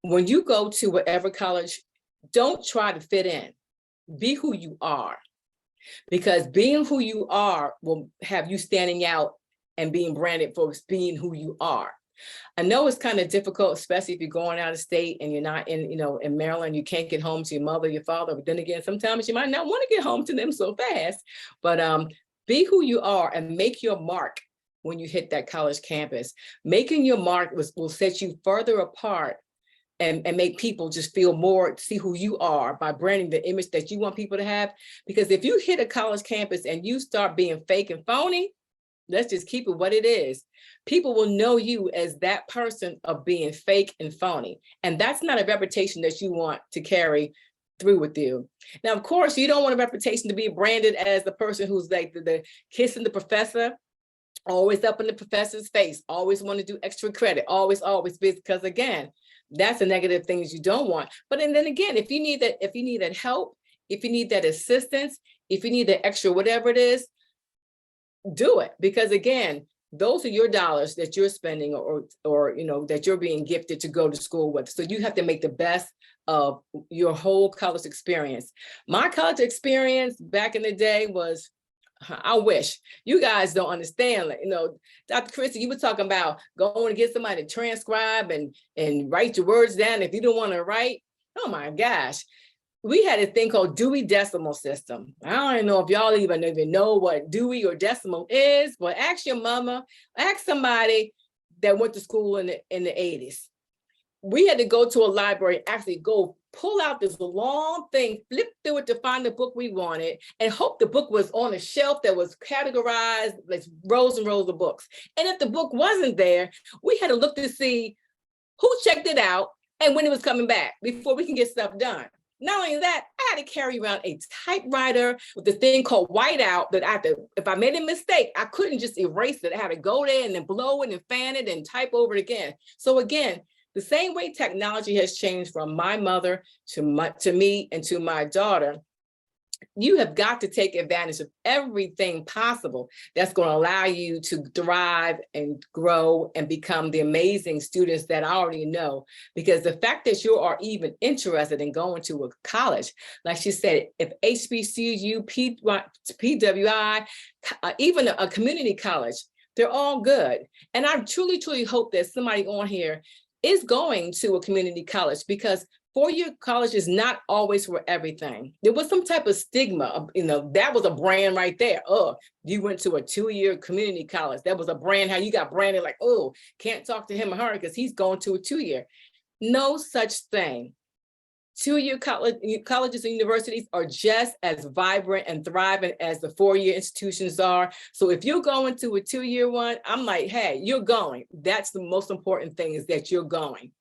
When you go to whatever college, don't try to fit in. Be who you are, because being who you are will have you standing out and being branded for being who you are. I know it's kind of difficult, especially if you're going out of state and you're not in, in Maryland, you can't get home to your mother, your father, but then again, sometimes you might not want to get home to them so fast, but be who you are and make your mark when you hit that college campus. Making your mark will set you further apart and make people just feel more, see who you are by branding the image that you want people to have. Because if you hit a college campus and you start being fake and phony, let's just keep it what it is. People will know you as that person of being fake and phony. And that's not a reputation that you want to carry through with you. Now, of course, you don't want a reputation to be branded as the person who's like the kissing the professor, always up in the professor's face, always want to do extra credit, always, because again, that's the negative things you don't want. But and then again, if you need that help, if you need that assistance, if you need that extra whatever it is, do it. Because again, those are your dollars that you're spending or that you're being gifted to go to school with. So you have to make the best of your whole college experience. My college experience back in the day was, I wish you guys don't understand, like, Dr. Christie, you were talking about going to get somebody to transcribe and write your words down if you don't want to write. Oh my gosh. We had a thing called Dewey Decimal System. I don't even know if y'all even know what Dewey or decimal is, but ask your mama, ask somebody that went to school in the 80s. We had to go to a library, actually go pull out this long thing, flip through it to find the book we wanted, and hope the book was on a shelf that was categorized, like rows and rows of books. And if the book wasn't there, we had to look to see who checked it out and when it was coming back before we can get stuff done. Not only that, I had to carry around a typewriter with this thing called whiteout that I had to, if I made a mistake, I couldn't just erase it. I had to go there and then blow it and fan it and type over it again. So again, the same way technology has changed from my mother to me and to my daughter, you have got to take advantage of everything possible that's going to allow you to thrive and grow and become the amazing students that I already know. Because the fact that you are even interested in going to a college, like she said, if HBCU, PWI, even a community college, they're all good. And I truly, truly hope that somebody on here is going to a community college, because four-year college is not always for everything. There was some type of stigma of, that was a brand right there. Oh, you went to a 2-year community college. That was a brand, how you got branded like, oh, can't talk to him or her because he's going to a 2-year. No such thing. 2-year colleges and universities are just as vibrant and thriving as the 4-year institutions are. So if you're going to a 2-year one, I'm like, hey, you're going. That's the most important thing, is that you're going.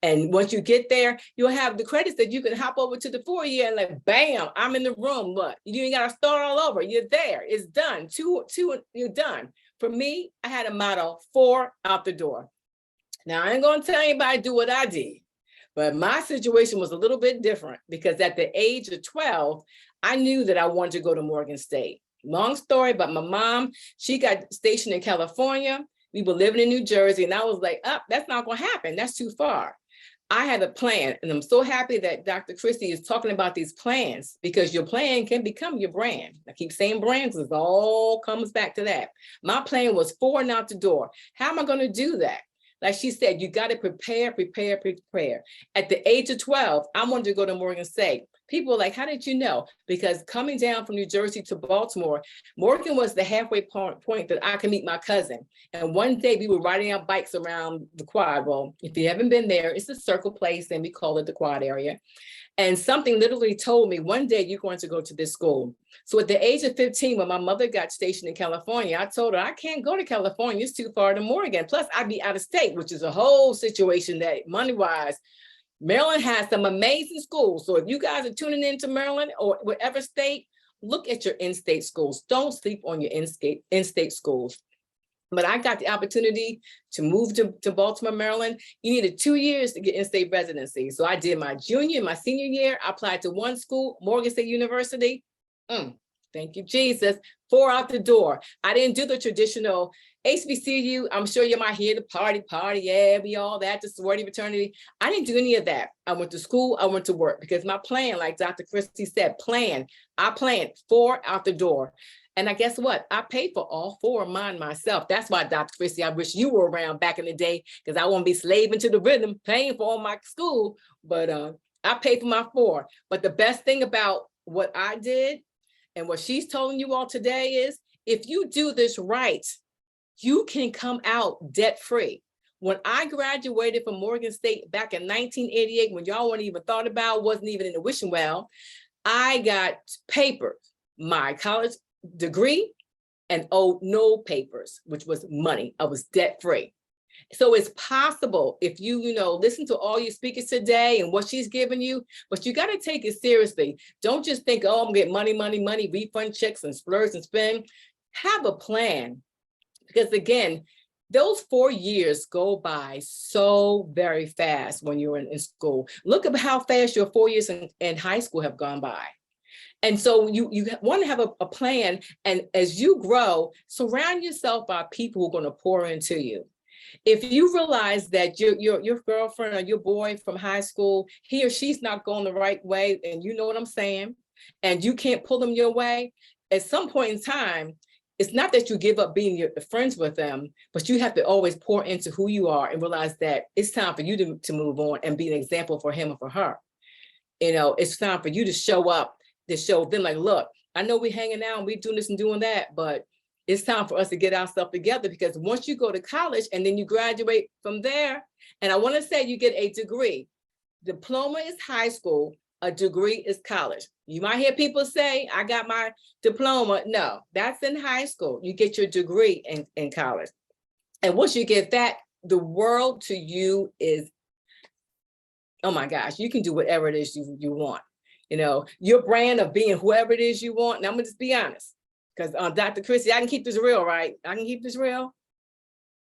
And once you get there, you'll have the credits that you can hop over to the 4-year and like, bam, I'm in the room. What? You ain't got to start all over. You're there. It's done. Two, you're done. For me, I had a motto: 4 out the door. Now, I ain't going to tell anybody do what I did, but my situation was a little bit different, because at the age of 12, I knew that I wanted to go to Morgan State. Long story, but my mom, she got stationed in California. We were living in New Jersey, and I was like, that's not going to happen. That's too far. I had a plan, and I'm so happy that Dr. Christie is talking about these plans, because your plan can become your brand. I keep saying brands, it all comes back to that. My plan was 4 and out the door. How am I going to do that? Like she said, you got to prepare. At the age of 12, I wanted to go to Morgan State. People were like, how did you know? Because coming down from New Jersey to Baltimore, Morgan was the halfway point that I could meet my cousin. And one day we were riding our bikes around the quad. Well, if you haven't been there, it's a circle place, and we call it the quad area. And something literally told me, one day you're going to go to this school. So at the age of 15, when my mother got stationed in California, I told her, I can't go to California. It's too far to Morgan. Plus, I'd be out of state, which is a whole situation that money-wise, Maryland has some amazing schools. So if you guys are tuning into Maryland or whatever state, look at your in-state schools. Don't sleep on your in-state schools. But I got the opportunity to move to Baltimore, Maryland. You needed 2 years to get in-state residency. So I did my junior and my senior year. I applied to one school, Morgan State University. Thank you, Jesus. 4 out the door. I didn't do the traditional HBCU. I'm sure you might hear the party, yeah, we all that, the sorority fraternity. I didn't do any of that. I went to school, I went to work because my plan, like Dr. Christie said, I planned 4 out the door. And I guess what? I paid for all 4 of mine myself. That's why, Dr. Christie, I wish you were around back in the day because I won't be slaving to the rhythm, paying for all my school. But I paid for my 4. But the best thing about what I did and what she's telling you all today is if you do this right, you can come out debt-free. When I graduated from Morgan State back in 1988, when y'all weren't even thought about, wasn't even in the wishing well, I got papers, my college degree, and owed no papers, which was money. I was debt-free. So it's possible if you listen to all your speakers today and what she's giving you, but you got to take it seriously. Don't just think, oh, I'm getting money, refund checks and splurge and spend. Have a plan. Because again, those 4 years go by so very fast when you're in school. Look at how fast your 4 years in high school have gone by. And so you want to have a plan. And as you grow, surround yourself by people who are going to pour into you. If you realize that your girlfriend or your boy from high school, he or she's not going the right way, and you know what I'm saying, and you can't pull them your way, at some point in time, it's not that you give up being friends with them, but you have to always pour into who you are and realize that it's time for you to move on and be an example for him or for her. It's time for you to show up, to show them like, look, I know we're hanging out and we're doing this and doing that, but it's time for us to get ourselves together, because once you go to college and then you graduate from there, and I want to say you get a degree. Diploma is high school, a degree is college. You might hear people say, I got my diploma. No, that's in high school. You get your degree in college. And once you get that, the world to you is, oh my gosh, you can do whatever it is you want. Your brand of being whoever it is you want. And I'm gonna just be honest, because Dr. Christie, I can keep this real, right? I can keep this real.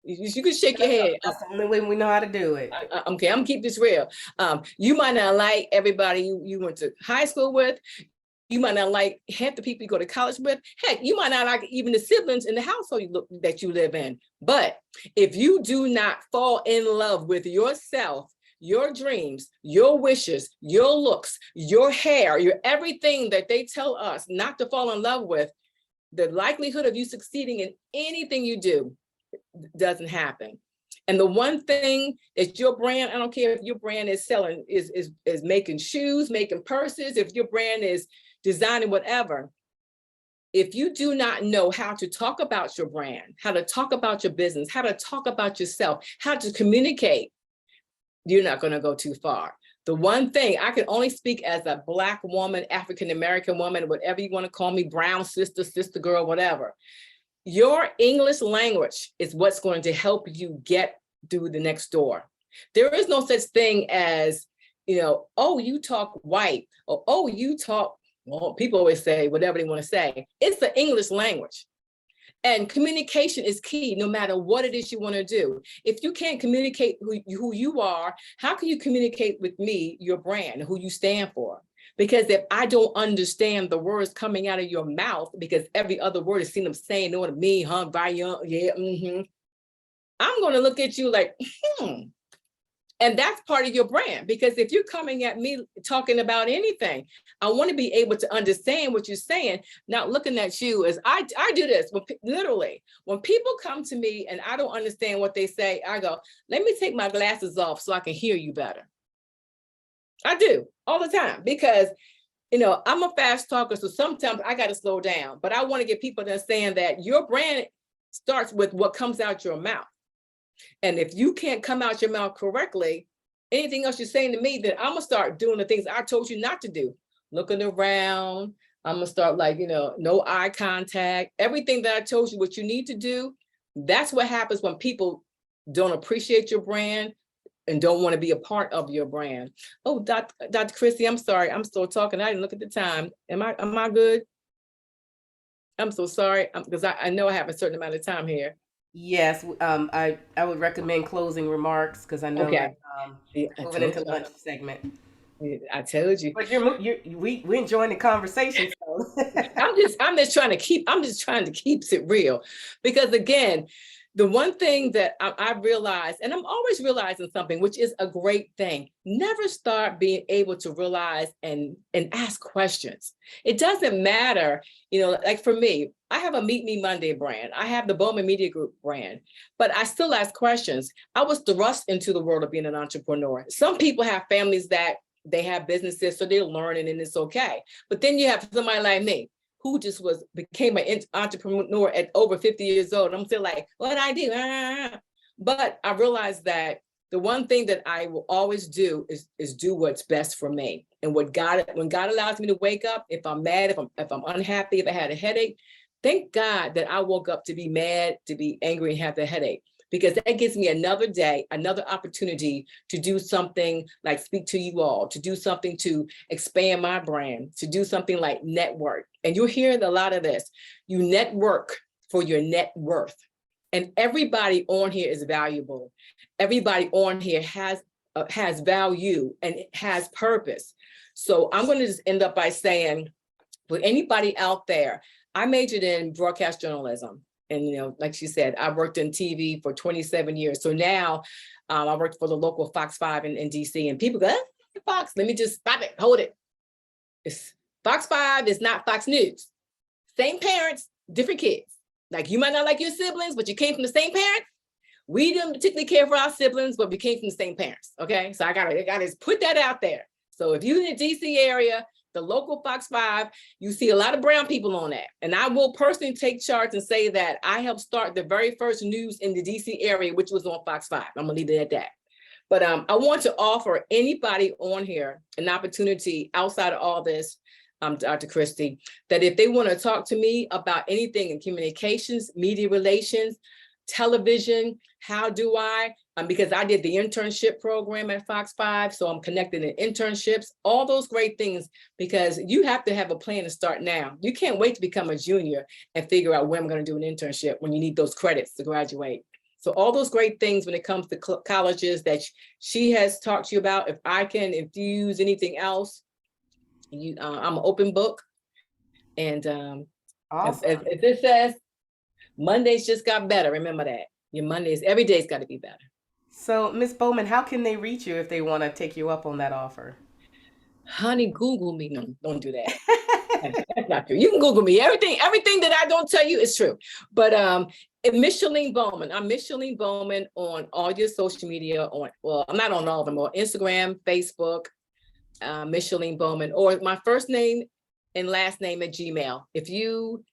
You can shake your head. That's the only way we know how to do it. Okay, I'm gonna keep this real. You might not like everybody you went to high school with. You might not like half the people you go to college with. Heck, you might not like even the siblings in the household that you live in. But if you do not fall in love with yourself, your dreams, your wishes, your looks, your hair, your everything that they tell us not to fall in love with, the likelihood of you succeeding in anything you do doesn't happen. And the one thing that your brand, I don't care if your brand is selling, is making shoes, making purses, if your brand is designing whatever, if you do not know how to talk about your brand, how to talk about your business, how to talk about yourself, how to communicate, you're not going to go too far. The one thing, I can only speak as a Black woman, African-American woman, whatever you want to call me, brown sister, sister girl, whatever. Your English language is what's going to help you get through the next door. There is no such thing as, oh, you talk white, or oh, you talk, well, people always say whatever they want to say. It's the English language. And communication is key, no matter what it is you want to do. If you can't communicate who you are, how can you communicate with me, your brand, who you stand for? Because if I don't understand the words coming out of your mouth, because every other word is seen them saying, know what I mean, huh, yeah, I'm going to look at you like, And that's part of your brand, because if you're coming at me talking about anything, I want to be able to understand what you're saying, not looking at you as I do this. Literally, when people come to me and I don't understand what they say, I go, let me take my glasses off so I can hear you better. I do all the time, because I'm a fast talker, so sometimes I got to slow down, but I want to get people to understand that your brand starts with what comes out your mouth. And if you can't come out your mouth correctly, anything else you're saying to me, then I'm gonna start doing the things I told you not to do. Looking around, I'm gonna start no eye contact, everything that I told you what you need to do. That's what happens when people don't appreciate your brand. and don't want to be a part of your brand. Oh, Dr. Christie, I'm sorry. I'm still talking. I didn't look at the time. Am I good? I'm so sorry, because I know I have a certain amount of time here. Yes, I would recommend closing remarks because I know Okay. moving into lunch segment. I told you. But we enjoying the conversation. So. I'm just trying to keep it real, because again, the one thing that I realized, and I'm always realizing something, which is a great thing. Never start being able to realize and ask questions. It doesn't matter, like for me, I have a Meet Me Monday brand. I have the Bowman Media Group brand, but I still ask questions. I was thrust into the world of being an entrepreneur. Some people have families that they have businesses, so they're learning and it's okay. But then you have somebody like me, who just became an entrepreneur at over 50 years old. I'm still like, what I do? But I realized that the one thing that I will always do is do what's best for me. And when God allows me to wake up, if I'm mad, if I'm unhappy, if I had a headache, thank God that I woke up to be mad, to be angry, and have the headache. Because that gives me another day, another opportunity to do something like speak to you all, to do something to expand my brand, to do something like network. And you're hearing a lot of this. You network for your net worth. And everybody on here is valuable. Everybody on here has value and it has purpose. So I'm going to just end up by saying, for anybody out there, I majored in broadcast journalism. And, like she said, I worked in TV for 27 years. So now I work for the local Fox 5 in DC, and people go, Fox, let me just stop it, hold it. Fox 5 is not Fox News. Same parents, different kids. Like you might not like your siblings, but you came from the same parents. We didn't particularly care for our siblings, but we came from the same parents, okay? So I gotta put that out there. So if you're in the DC area, the local Fox 5, you see a lot of brown people on that. And I will personally take charge and say that I helped start the very first news in the DC area, which was on Fox 5. I'm gonna leave it at that. But I want to offer anybody on here an opportunity outside of all this, Dr. Christie, that if they want to talk to me about anything in communications, media relations, television, how do I, because I did the internship program at Fox 5, so I'm connected in internships, all those great things, because you have to have a plan to start now. You can't wait to become a junior and figure out where I'm going to do an internship when you need those credits to graduate. So all those great things when it comes to colleges that she has talked to you about, if I can infuse anything else, I'm an open book. And awesome. as it says, Mondays just got better. Remember that. Your Mondays, every day's got to be better. So, Ms. Bowman, how can they reach you if they want to take you up on that offer? Honey, Google me. No, don't do that. That's not true. You can Google me. Everything that I don't tell you is true. But Miss Shalene Bowman. I'm Miss Shalene Bowman on all your social media. I'm not on all of them. On Instagram, Facebook, Miss Shalene Bowman, or my first name and last name at Gmail. If you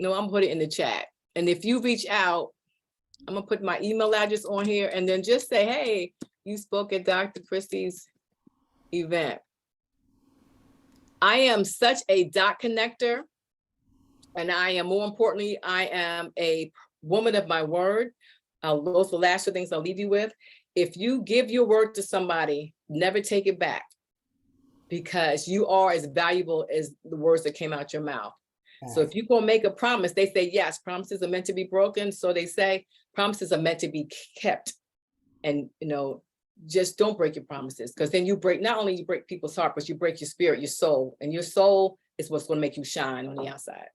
know, I'm put it in the chat. And if you reach out, I'm gonna put my email address on here, and then just say, hey, you spoke at Dr. Christie's event. I am such a dot connector, and I am, more importantly, I am a woman of my word. Those are the last two things I'll leave you with. If you give your word to somebody, never take it back, because you are as valuable as the words that came out your mouth. So if you're gonna make a promise, they say, yes, promises are meant to be broken. So they say promises are meant to be kept. And, just don't break your promises, because then not only you break people's heart, but you break your spirit, your soul. And your soul is what's gonna make you shine on the outside.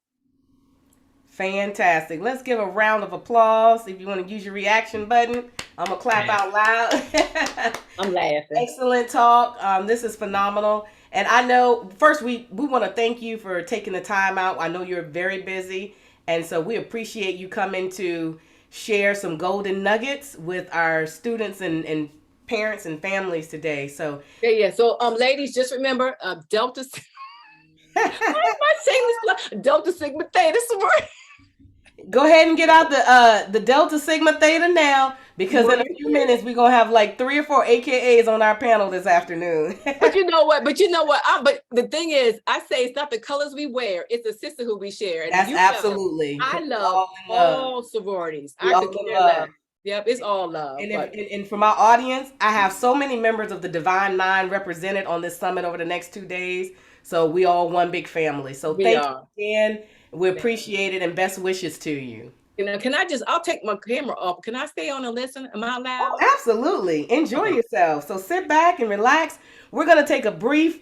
Fantastic. Let's give a round of applause. If you want to use your reaction button, I'm gonna clap out loud. I'm laughing. Excellent talk. This is phenomenal. And I know, first, we want to thank you for taking the time out. I know you're very busy. And so we appreciate you coming to share some golden nuggets with our students and parents and families today. So yeah. So ladies, just remember Delta. Why am I saying this? Delta Sigma Theta. This is word. Go ahead and get out the Delta Sigma Theta now, because in a few minutes we're gonna have like 3 or 4 AKAs on our panel this afternoon. But you know what? But the thing is, I say it's not the colors we wear; it's the sisterhood we share. And That's absolutely. I love all sororities. I could care less. Yep, it's all love. And, but and for my audience, I have so many members of the Divine Nine represented on this summit over the next 2 days. So we all one big family. So We thank are. you again. We appreciate it and best wishes to you. You know, I'll take my camera off. Can I stay on and listen? Am I allowed? Oh, absolutely. Enjoy yourself. So sit back and relax. We're going to take a brief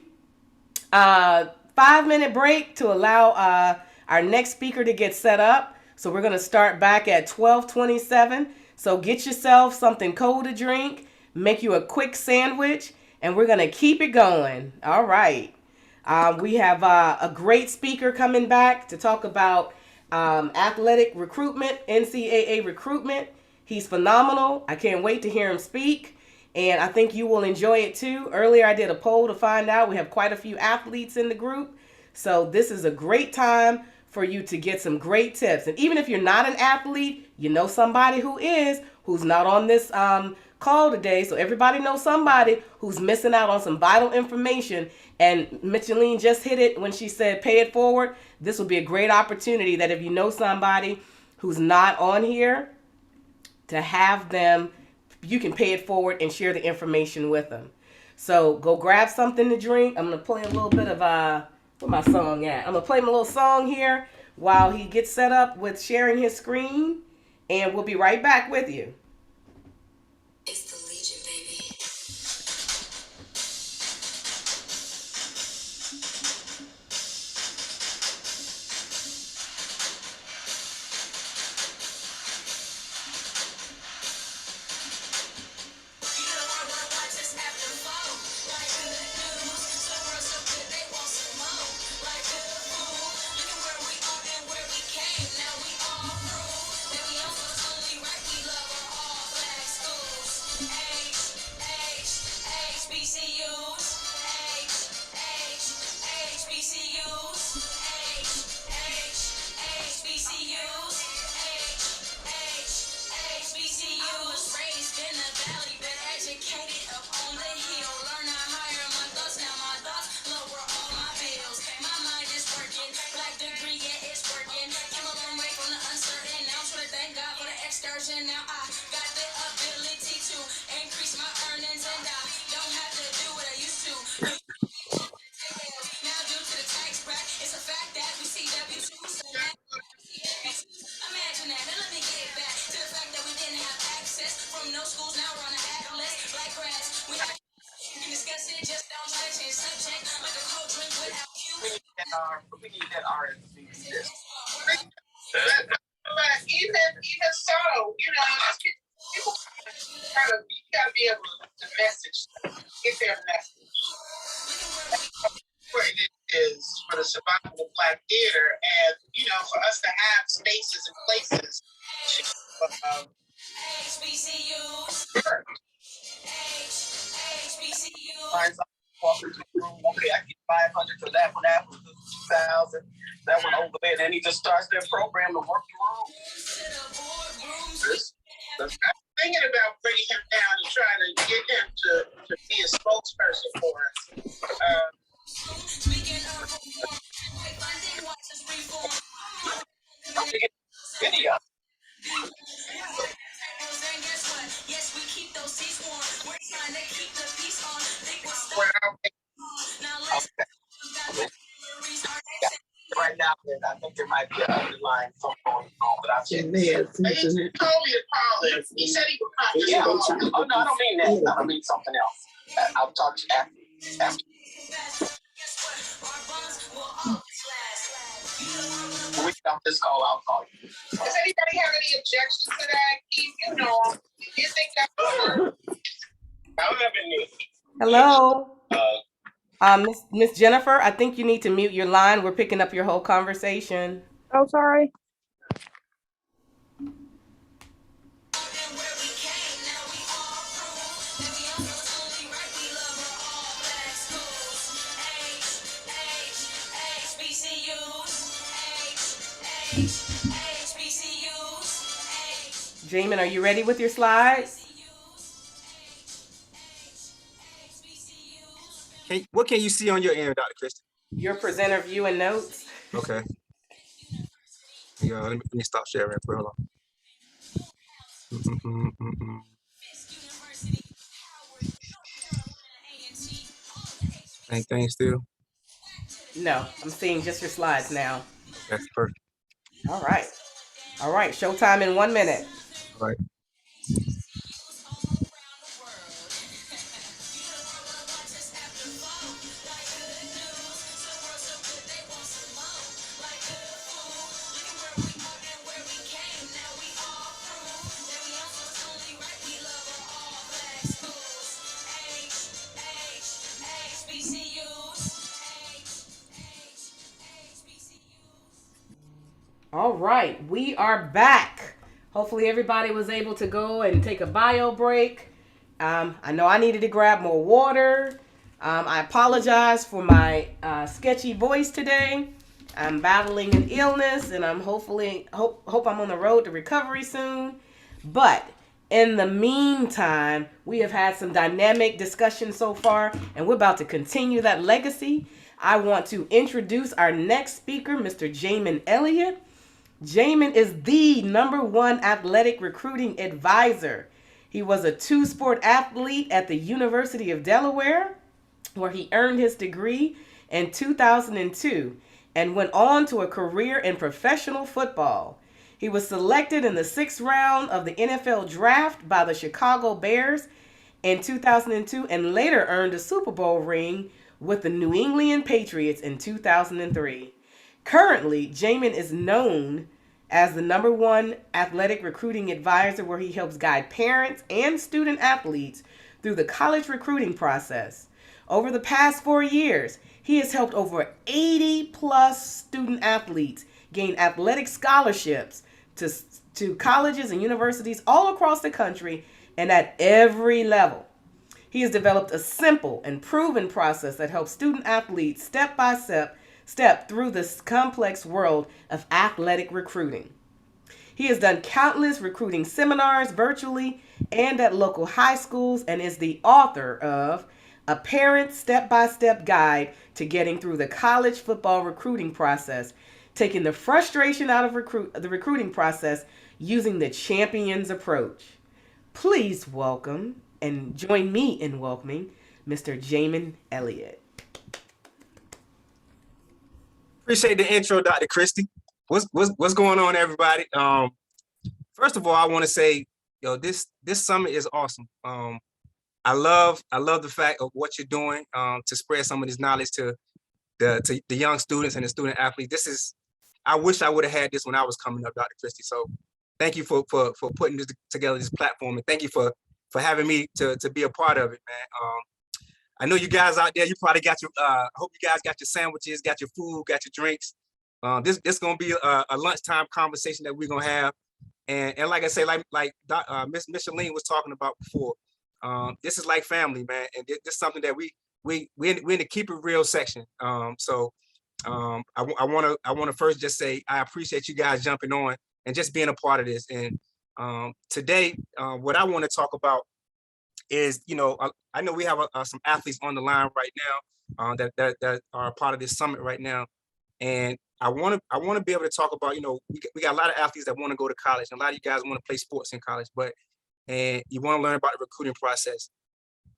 5-minute break to allow our next speaker to get set up. So we're going to start back at 12:27. So get yourself something cold to drink, make you a quick sandwich, and we're going to keep it going. All right. We have a great speaker coming back to talk about athletic recruitment, NCAA recruitment. He's phenomenal. I can't wait to hear him speak. And I think you will enjoy it too. Earlier, I did a poll to find out. We have quite a few athletes in the group. So this is a great time for you to get some great tips. And even if you're not an athlete, you know somebody who is, who's not on this call today. So everybody knows somebody who's missing out on some vital information. And Micheline just hit it when she said, pay it forward. This will be a great opportunity that if you know somebody who's not on here, to have them, you can pay it forward and share the information with them. So go grab something to drink. I'm going to play a little bit of, where my song at? I'm going to play him a little song here while he gets set up with sharing his screen. And we'll be right back with you. It's the Legion, baby. Now I got the ability to increase my earnings, and I don't have to do what I used to. Now due to the tax bracket, it's a fact that we see W2s. Imagine that. Now let me get back to the fact that we didn't have access from no schools. Now we're on the atlas. Black grads, we can discuss it. Just don't try to change subject like a cold drink without you. We need that RNC. But even so, you know, people gotta be able to message, get their message. What it is for the survival of Black theater, and you know, for us to have spaces and places to HBCUs. Okay, I get 500 for that one. That was 2,000. That one over there. Then he just starts their program to work the room. I'm thinking about bringing him down and trying to get him to be a spokesperson for us. Video. Yes, we keep those seats warm. We're trying to keep the peace on. Right now, I think there might be an underlying phone going on, but I've seen this. He told me to call him. He said he would come. Yeah. Oh, no, I don't mean that. I mean something else. I'll talk to you after. When we get off this call, I'll call you. Does anybody have any objections to that? Keith, you know, do you think that would work? I don't have any. Hello. Miss Jennifer, I think you need to mute your line. We're picking up your whole conversation. Oh, sorry. Jamin, are you ready with your slides? What can you see on your end, Dr. Christie? Your presenter view and notes. Okay. Yeah, let me stop sharing. Hold on. Anything still? No, I'm seeing just your slides now. That's perfect. All right. All right. Showtime in 1 minute. All right. All right, we are back. Hopefully, everybody was able to go and take a bio break. I know I needed to grab more water. I apologize for my sketchy voice today. I'm battling an illness, and I'm hope I'm on the road to recovery soon. But in the meantime, we have had some dynamic discussion so far, and we're about to continue that legacy. I want to introduce our next speaker, Mr. Jamin Elliott. Jamin is the #1 athletic recruiting advisor. He was a 2-sport athlete at the University of Delaware, where he earned his degree in 2002 and went on to a career in professional football. He was selected in the 6th round of the NFL draft by the Chicago Bears in 2002 and later earned a Super Bowl ring with the New England Patriots in 2003. Currently, Jamin is known as the #1 athletic recruiting advisor, where he helps guide parents and student athletes through the college recruiting process. Over the past 4 years, he has helped over 80 plus student athletes gain athletic scholarships to colleges and universities all across the country and at every level. He has developed a simple and proven process that helps student athletes step by step through this complex world of athletic recruiting. He has done countless recruiting seminars virtually and at local high schools and is the author of A Parent's Step-by-Step Guide to Getting Through the College Football Recruiting Process, taking the frustration out of the recruiting process using the champion's approach. Please welcome and join me in welcoming Mr. Jamin Elliott. Appreciate the intro, Dr. Christie. What's going on, everybody? First of all, I want to say, this summit is awesome. I love the fact of what you're doing to spread some of this knowledge to the young students and the student athletes. I wish I would have had this when I was coming up, Dr. Christie. So thank you for putting this together, this platform, and thank you for having me to be a part of it, man. I know you guys out there, you probably got your, hope you guys got your sandwiches, got your food, got your drinks. This gonna be a lunchtime conversation that we're gonna have. And like I say, like Miss Micheline was talking about before, this is like family, man. And this is something that we're in the keep it real section. So I wanna first just say, I appreciate you guys jumping on and just being a part of this. And today, what I wanna talk about is, I know we have some athletes on the line right now that are a part of this summit right now, and I want to be able to talk about, we got a lot of athletes that want to go to college, and a lot of you guys want to play sports in college, and you want to learn about the recruiting process.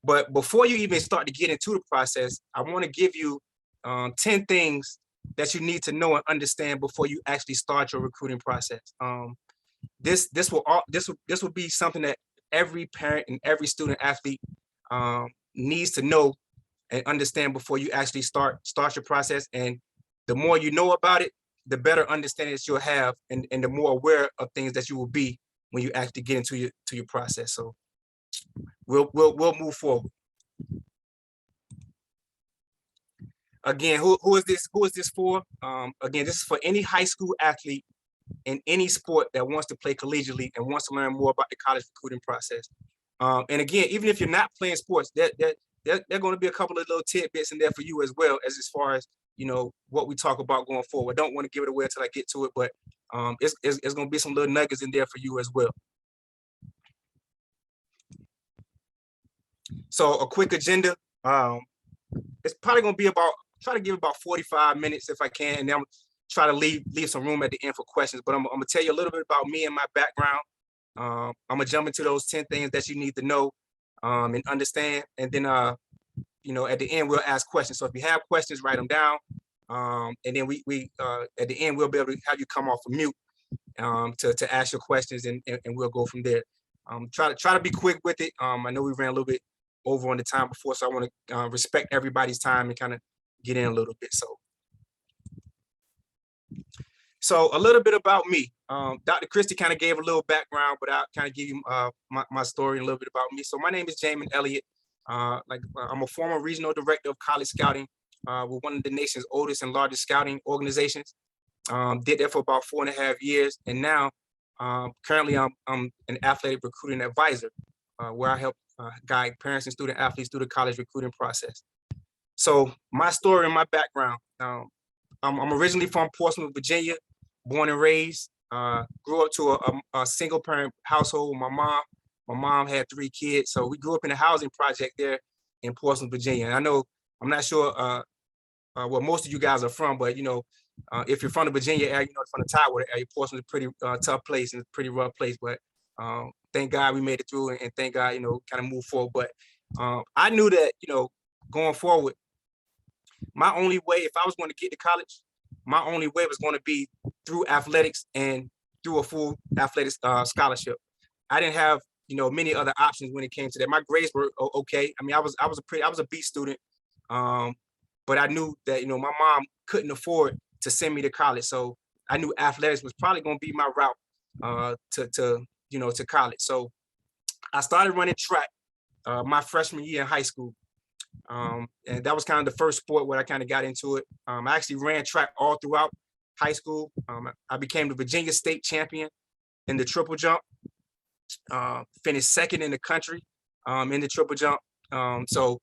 But before you even start to get into the process, I want to give you 10 things that you need to know and understand before you actually start your recruiting process. This will be something that every parent and every student athlete needs to know and understand before you actually start your process. And the more you know about it, the better understanding that you'll have, and the more aware of things that you will be when you actually get into your process. So we'll move forward. Again, who is this for? Again, this is for any high school athlete in any sport that wants to play collegiately and wants to learn more about the college recruiting process. And again, even if you're not playing sports, there are going to be a couple of little tidbits in there for you as well, as far as what we talk about going forward. I don't want to give it away until I get to it, but it's going to be some little nuggets in there for you as well. So a quick agenda. It's probably going to be try to give about 45 minutes if I can, and then I'm try to leave some room at the end for questions. But I'm going to tell you a little bit about me and my background. I'm gonna jump into those 10 things that you need to know and understand. And then, you know, at the end, we'll ask questions. So if you have questions, write them down. And then we at the end, we'll be able to have you come off of mute to ask your questions, and we'll go from there. Try to be quick with it. I know we ran a little bit over on the time before, so I want to respect everybody's time and kind of get in a little bit. So a little bit about me. Dr. Christie kind of gave a little background, but I'll kind of give you my story and a little bit about me. So my name is Jamin Elliott. I'm a former regional director of college scouting with one of the nation's oldest and largest scouting organizations. Did that for about 4.5 years, and now currently I'm an athletic recruiting advisor, where I help guide parents and student athletes through the college recruiting process. So my story and my background. I'm originally from Portsmouth, Virginia, born and raised. Grew up to a single parent household with my mom. My mom had 3 kids, so we grew up in a housing project there in Portsmouth, Virginia. And I know, I'm not sure where most of you guys are from, but you know, if you're from the Virginia area, you know, from the Tidewater area, Portsmouth is a pretty tough place and a pretty rough place. But thank God we made it through, and thank God, you know, kind of moved forward. But I knew that, you know, going forward, my only way, if I was going to get to college, my only way was going to be through athletics and through a full athletics scholarship. I didn't have, you know, many other options when it came to that. My grades were okay. I mean, I was a B student, but I knew that, you know, my mom couldn't afford to send me to college, so I knew athletics was probably going to be my route to college. So I started running track my freshman year in high school. And that was kind of the first sport where I kind of got into it. I actually ran track all throughout high school. I became the Virginia state champion in the triple jump, finished second in the country in the triple jump. So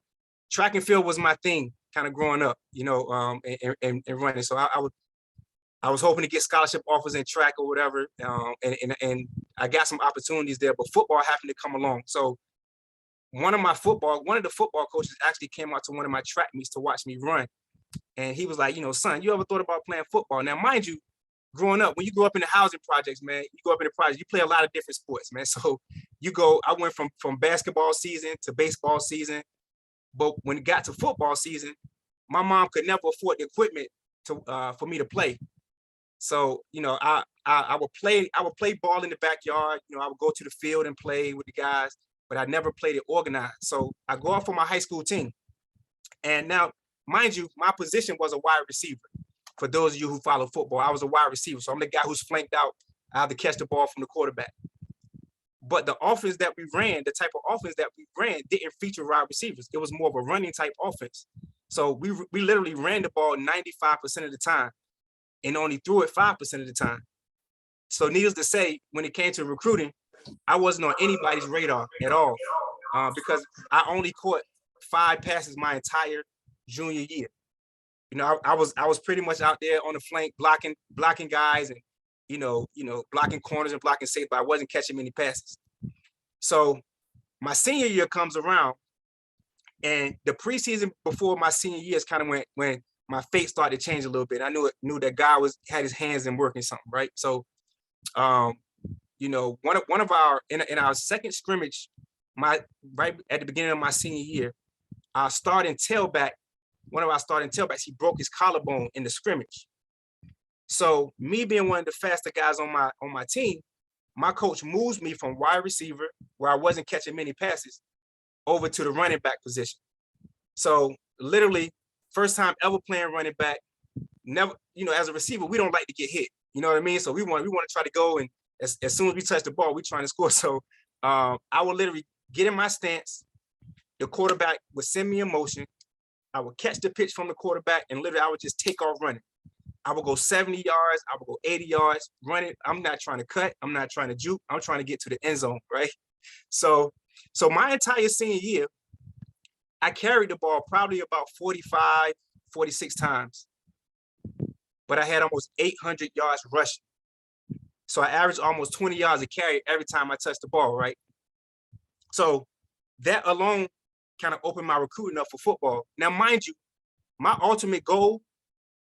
track and field was my thing kind of growing up, you know, and running. So I was hoping to get scholarship offers in track or whatever. And I got some opportunities there, but football happened to come along. So one of the football coaches actually came out to one of my track meets to watch me run. And he was like, you know, son, you ever thought about playing football? Now, mind you, growing up, when you grow up in the housing projects, man, you play a lot of different sports, man. So I went from basketball season to baseball season. But when it got to football season, my mom could never afford the equipment for me to play. So, you know, I would play ball in the backyard. You know, I would go to the field and play with the guys, but I never played it organized. So I go out for my high school team. And now, mind you, my position was a wide receiver. For those of you who follow football, I was a wide receiver. So I'm the guy who's flanked out. I have to catch the ball from the quarterback. But the offense that we ran, the type of offense that we ran, didn't feature wide receivers. It was more of a running type offense. So we literally ran the ball 95% of the time and only threw it 5% of the time. So needless to say, when it came to recruiting, I wasn't on anybody's radar at all because I only caught 5 passes my entire junior year. You know, I was pretty much out there on the flank blocking guys and you know blocking corners and blocking safety, but I wasn't catching many passes. So my senior year comes around, and the preseason before my senior year is kind of when my fate started to change a little bit. I knew that God had his hands in working something, right? So you know, one of our in our second scrimmage, right at the beginning of my senior year, our starting tailback, one of our starting tailbacks, he broke his collarbone in the scrimmage. So me being one of the faster guys on my team, my coach moves me from wide receiver, where I wasn't catching many passes, over to the running back position. So literally, first time ever playing running back. Never, you know, as a receiver, we don't like to get hit. You know what I mean? So we want to try to go, and as soon as we touch the ball, we're trying to score. So I would literally get in my stance. The quarterback would send me in motion. I would catch the pitch from the quarterback, and literally I would just take off running. I would go 70 yards. I would go 80 yards running. I'm not trying to cut. I'm not trying to juke. I'm trying to get to the end zone, right? So my entire senior year, I carried the ball probably about 45, 46 times, but I had almost 800 yards rushing. So I averaged almost 20 yards a carry every time I touched the ball, right? So that alone kind of opened my recruiting up for football. Now, mind you, my ultimate goal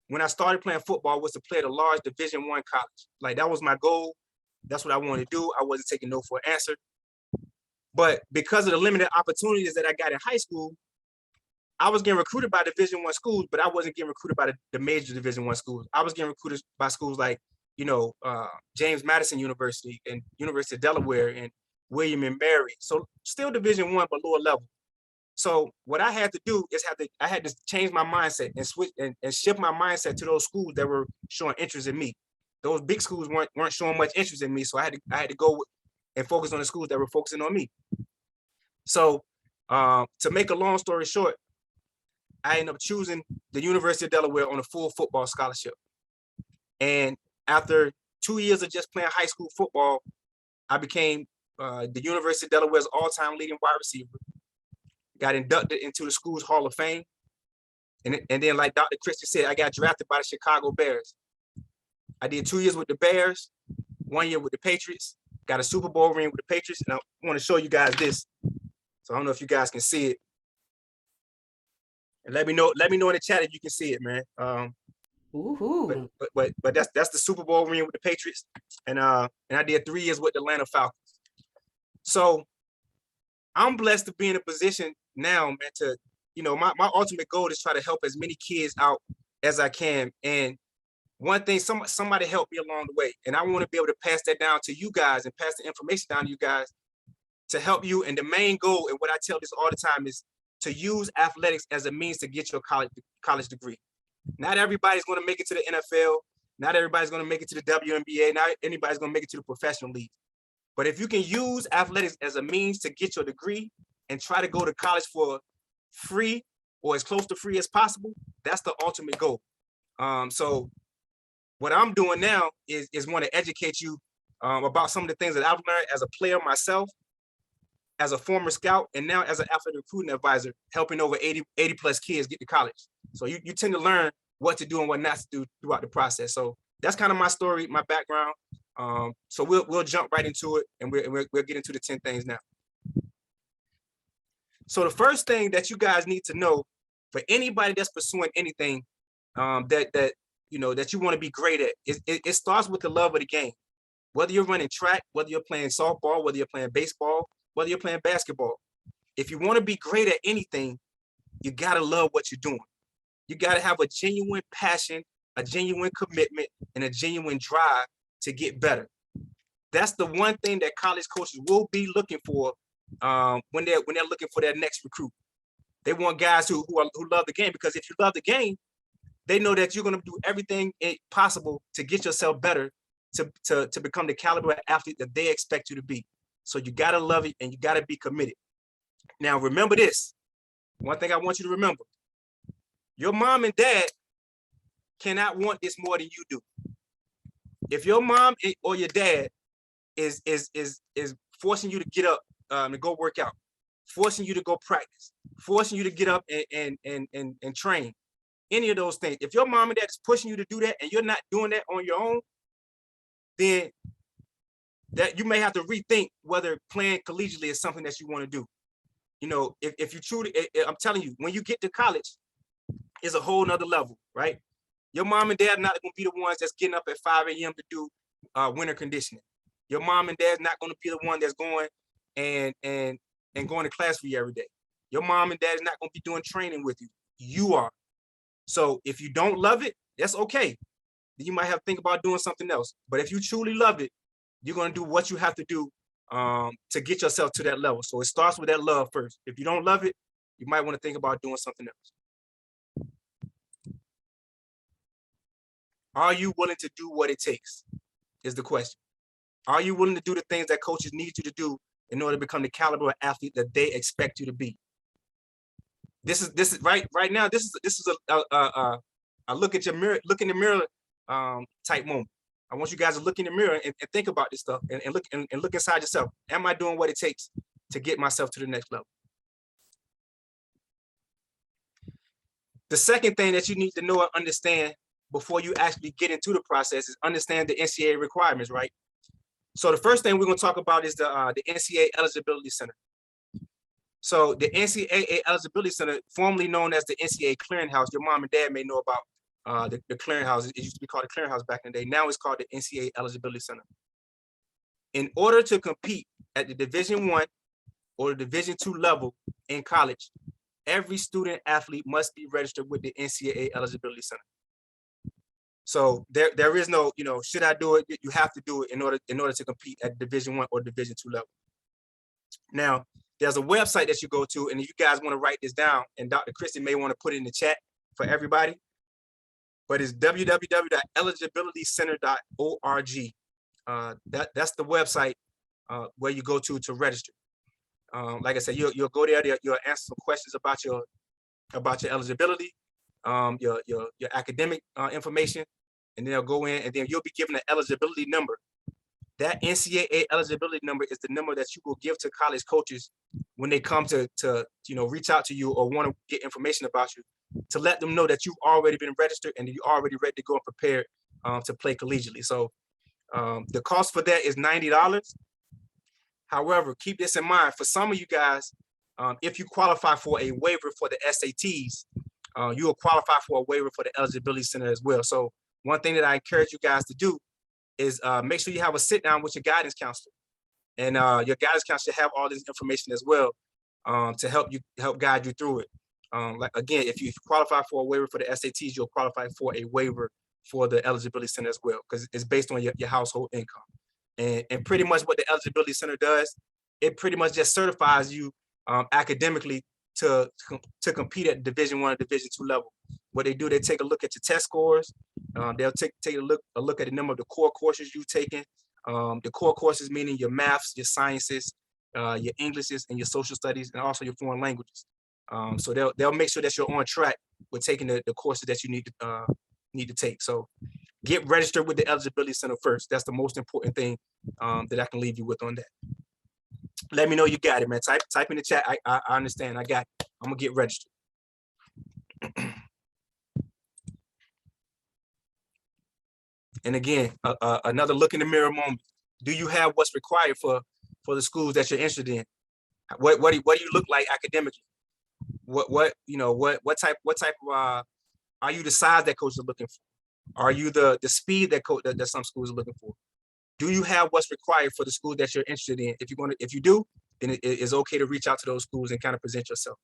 when I started playing football was to play at a large Division I college. Like, that was my goal. That's what I wanted to do. I wasn't taking no for an answer. But because of the limited opportunities that I got in high school, I was getting recruited by Division I schools, but I wasn't getting recruited by the major Division I schools. I was getting recruited by schools like, James Madison University and University of Delaware and William and Mary. So still Division I, but lower level. So what I had to do is I had to change my mindset and switch and shift my mindset to those schools that were showing interest in me. Those big schools weren't showing much interest in me. So I had to go and focus on the schools that were focusing on me. So to make a long story short, I ended up choosing the University of Delaware on a full football scholarship. And after 2 years of just playing high school football, I became the University of Delaware's all-time leading wide receiver. Got inducted into the school's Hall of Fame. And then, like Dr. Christie said, I got drafted by the Chicago Bears. I did 2 years with the Bears, 1 year with the Patriots, got a Super Bowl ring with the Patriots. And I want to show you guys this. So I don't know if you guys can see it. And let me know in the chat if you can see it, man. But that's the Super Bowl ring with the Patriots. And I did 3 years with the Atlanta Falcons. So I'm blessed to be in a position now, man, to, my ultimate goal is try to help as many kids out as I can. And one thing, somebody helped me along the way. And I want to be able to pass that down to you guys and pass the information down to you guys to help you. And the main goal, and what I tell this all the time, is to use athletics as a means to get your college degree. Not everybody's going to make it to the NFL. Not everybody's going to make it to the WNBA. Not anybody's going to make it to the professional league. But if you can use athletics as a means to get your degree and try to go to college for free or as close to free as possible, that's the ultimate goal. So what I'm doing now is want to educate you about some of the things that I've learned as a player myself, as a former scout, and now as an athletic recruiting advisor, helping over 80 plus kids get to college. So you tend to learn what to do and what not to do throughout the process. So that's kind of my story, my background. So we'll jump right into it, and we'll get into the 10 things now. So the first thing that you guys need to know, for anybody that's pursuing anything that you want to be great at, it starts with the love of the game. Whether you're running track, whether you're playing softball, whether you're playing baseball, whether you're playing basketball. If you want to be great at anything, you got to love what you're doing. You got to have a genuine passion, a genuine commitment, and a genuine drive to get better. That's the one thing that college coaches will be looking for when they're looking for their next recruit. They want guys who love the game, because if you love the game, they know that you're going to do everything possible to get yourself better, to become the caliber of athlete that they expect you to be. So you got to love it and you got to be committed. Now, remember this. One thing I want you to remember. Your mom and dad cannot want this more than you do. If your mom or your dad is forcing you to get up and go work out, forcing you to go practice, forcing you to get up and train, any of those things, if your mom and dad is pushing you to do that and you're not doing that on your own, then that you may have to rethink whether playing collegiately is something that you want to do. If you truly, I'm telling you, when you get to college, it's a whole nother level, right? Your mom and dad are not going to be the ones that's getting up at 5 a.m. to do winter conditioning. Your mom and dad's not going to be the one that's going and going to class for you every day. Your mom and dad is not going to be doing training with you. You are. So if you don't love it, that's okay. Then you might have to think about doing something else. But if you truly love it, you're going to do what you have to do to get yourself to that level. So it starts with that love first. If you don't love it, you might want to think about doing something else. Are you willing to do what it takes is the question. Are you willing to do the things that coaches need you to do in order to become the caliber of athlete that they expect you to be? This is right now. This is a look at your mirror, look in the mirror type moment. I want you guys to look in the mirror and think about this stuff and look inside yourself. Am I doing what it takes to get myself to the next level? The second thing that you need to know and understand before you actually get into the process is understand the NCAA requirements, right? So the first thing we're going to talk about is the NCAA Eligibility Center. So the NCAA Eligibility Center, formerly known as the NCAA Clearinghouse, your mom and dad may know about the Clearinghouse. It used to be called the Clearinghouse back in the day. Now it's called the NCAA Eligibility Center. In order to compete at the Division I or the Division II level in college, every student athlete must be registered with the NCAA Eligibility Center. So there is no, should I do it? You have to do it in order to compete at Division I or Division II level. Now, there's a website that you go to, and if you guys want to write this down, and Dr. Christie may want to put it in the chat for everybody, but it's www.eligibilitycenter.org. That's the website where you go to register. Like I said, you'll go there. You'll answer some questions about your eligibility, your academic information, and then they'll go in, and then you'll be given an eligibility number. That NCAA eligibility number is the number that you will give to college coaches when they come to reach out to you or want to get information about you, to let them know that you've already been registered and you're already ready to go and prepared to play collegiately. So the cost for that is $90. However, keep this in mind, for some of you guys, if you qualify for a waiver for the SATs, you will qualify for a waiver for the Eligibility Center as well. So one thing that I encourage you guys to do is make sure you have a sit down with your guidance counselor, and your guidance counselor have all this information as well to help guide you through it. Like again, if you qualify for a waiver for the SATs, you'll qualify for a waiver for the Eligibility Center as well, because it's based on your household income. And pretty much what the Eligibility Center does, it pretty much just certifies you academically to compete at Division I or Division II level. What they do, they take a look at your test scores. They'll take a look at the number of the core courses you've taken. The core courses meaning your maths, your sciences, your Englishes, and your social studies, and also your foreign languages. So they'll make sure that you're on track with taking the courses that you need to take. So get registered with the Eligibility Center first. That's the most important thing that I can leave you with on that. Let me know you got it, man. Type in the chat. I understand. I got it. I'm gonna get registered. And again, another look in the mirror moment. Do you have what's required for the schools that you're interested in? What do you look like academically? What type of are you the size that coaches are looking for? Are you the speed that some schools are looking for? Do you have what's required for the school that you're interested in? If you do, then it is okay to reach out to those schools and kind of present yourself.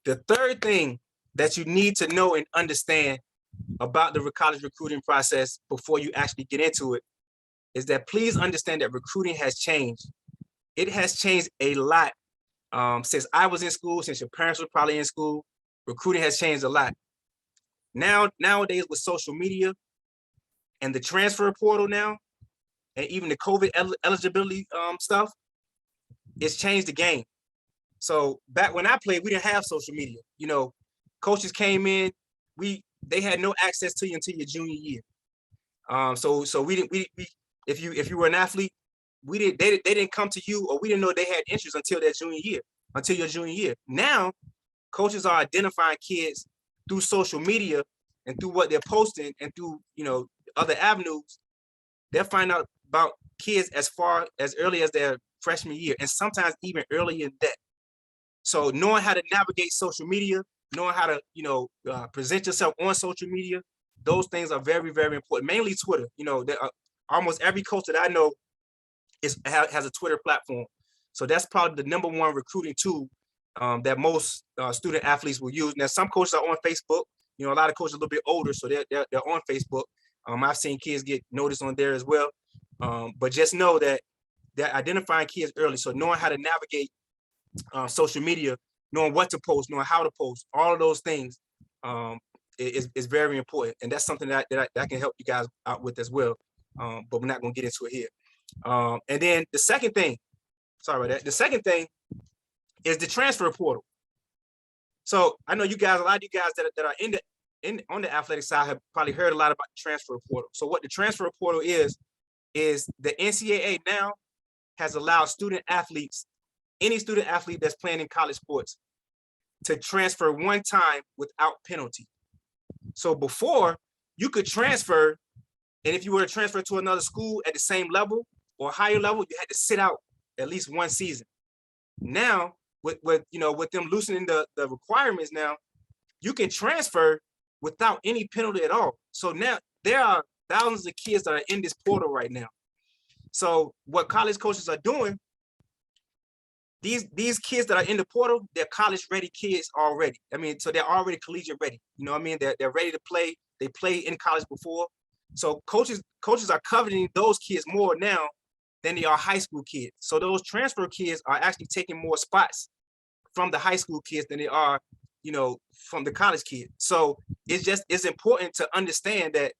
The third thing that you need to know and understand about the college recruiting process before you actually get into it is that please understand that recruiting has changed. It has changed a lot since I was in school, since your parents were probably in school. Recruiting has changed a lot. Nowadays with social media and the transfer portal now, and even the COVID eligibility stuff, it's changed the game. So back when I played, we didn't have social media. Coaches came in, they had no access to you until your junior year. So if you were an athlete, they didn't come to you, or we didn't know they had interest until your junior year. Now, coaches are identifying kids through social media and through what they're posting and through other avenues. They'll find out about kids as far as early as their freshman year, and sometimes even earlier than that. So knowing how to navigate social media, knowing how to present yourself on social media, those things are very, very important. Mainly Twitter. Almost every coach that I know has a Twitter platform. So that's probably the #1 recruiting tool that most student athletes will use. Now, some coaches are on Facebook. A lot of coaches are a little bit older, so they're on Facebook. I've seen kids get noticed on there as well. But just know that they're identifying kids early. So knowing how to navigate social media, knowing what to post, knowing how to post, all of those things is very important. And that's something that I can help you guys out with as well. But we're not going to get into it here. And then the second thing, sorry about that. The second thing is the transfer portal. So I know a lot of you guys that are on the athletic side have probably heard a lot about the transfer portal. So what the transfer portal is the NCAA now has allowed any student athlete that's playing in college sports, to transfer one time without penalty. So before, you could transfer, and if you were to transfer to another school at the same level or higher level, you had to sit out at least one season. Now, with them loosening the requirements now, you can transfer without any penalty at all. So now there are thousands of kids that are in this portal right now. So what college coaches are doing, these kids that are in the portal, they're college ready kids already. I mean, so they're already collegiate ready. You know what I mean? They're ready to play. They played in college before. So coaches are coveting those kids more now than they are high school kids. So those transfer kids are actually taking more spots from the high school kids than they are, you know, from the college kids. So it's important to understand that,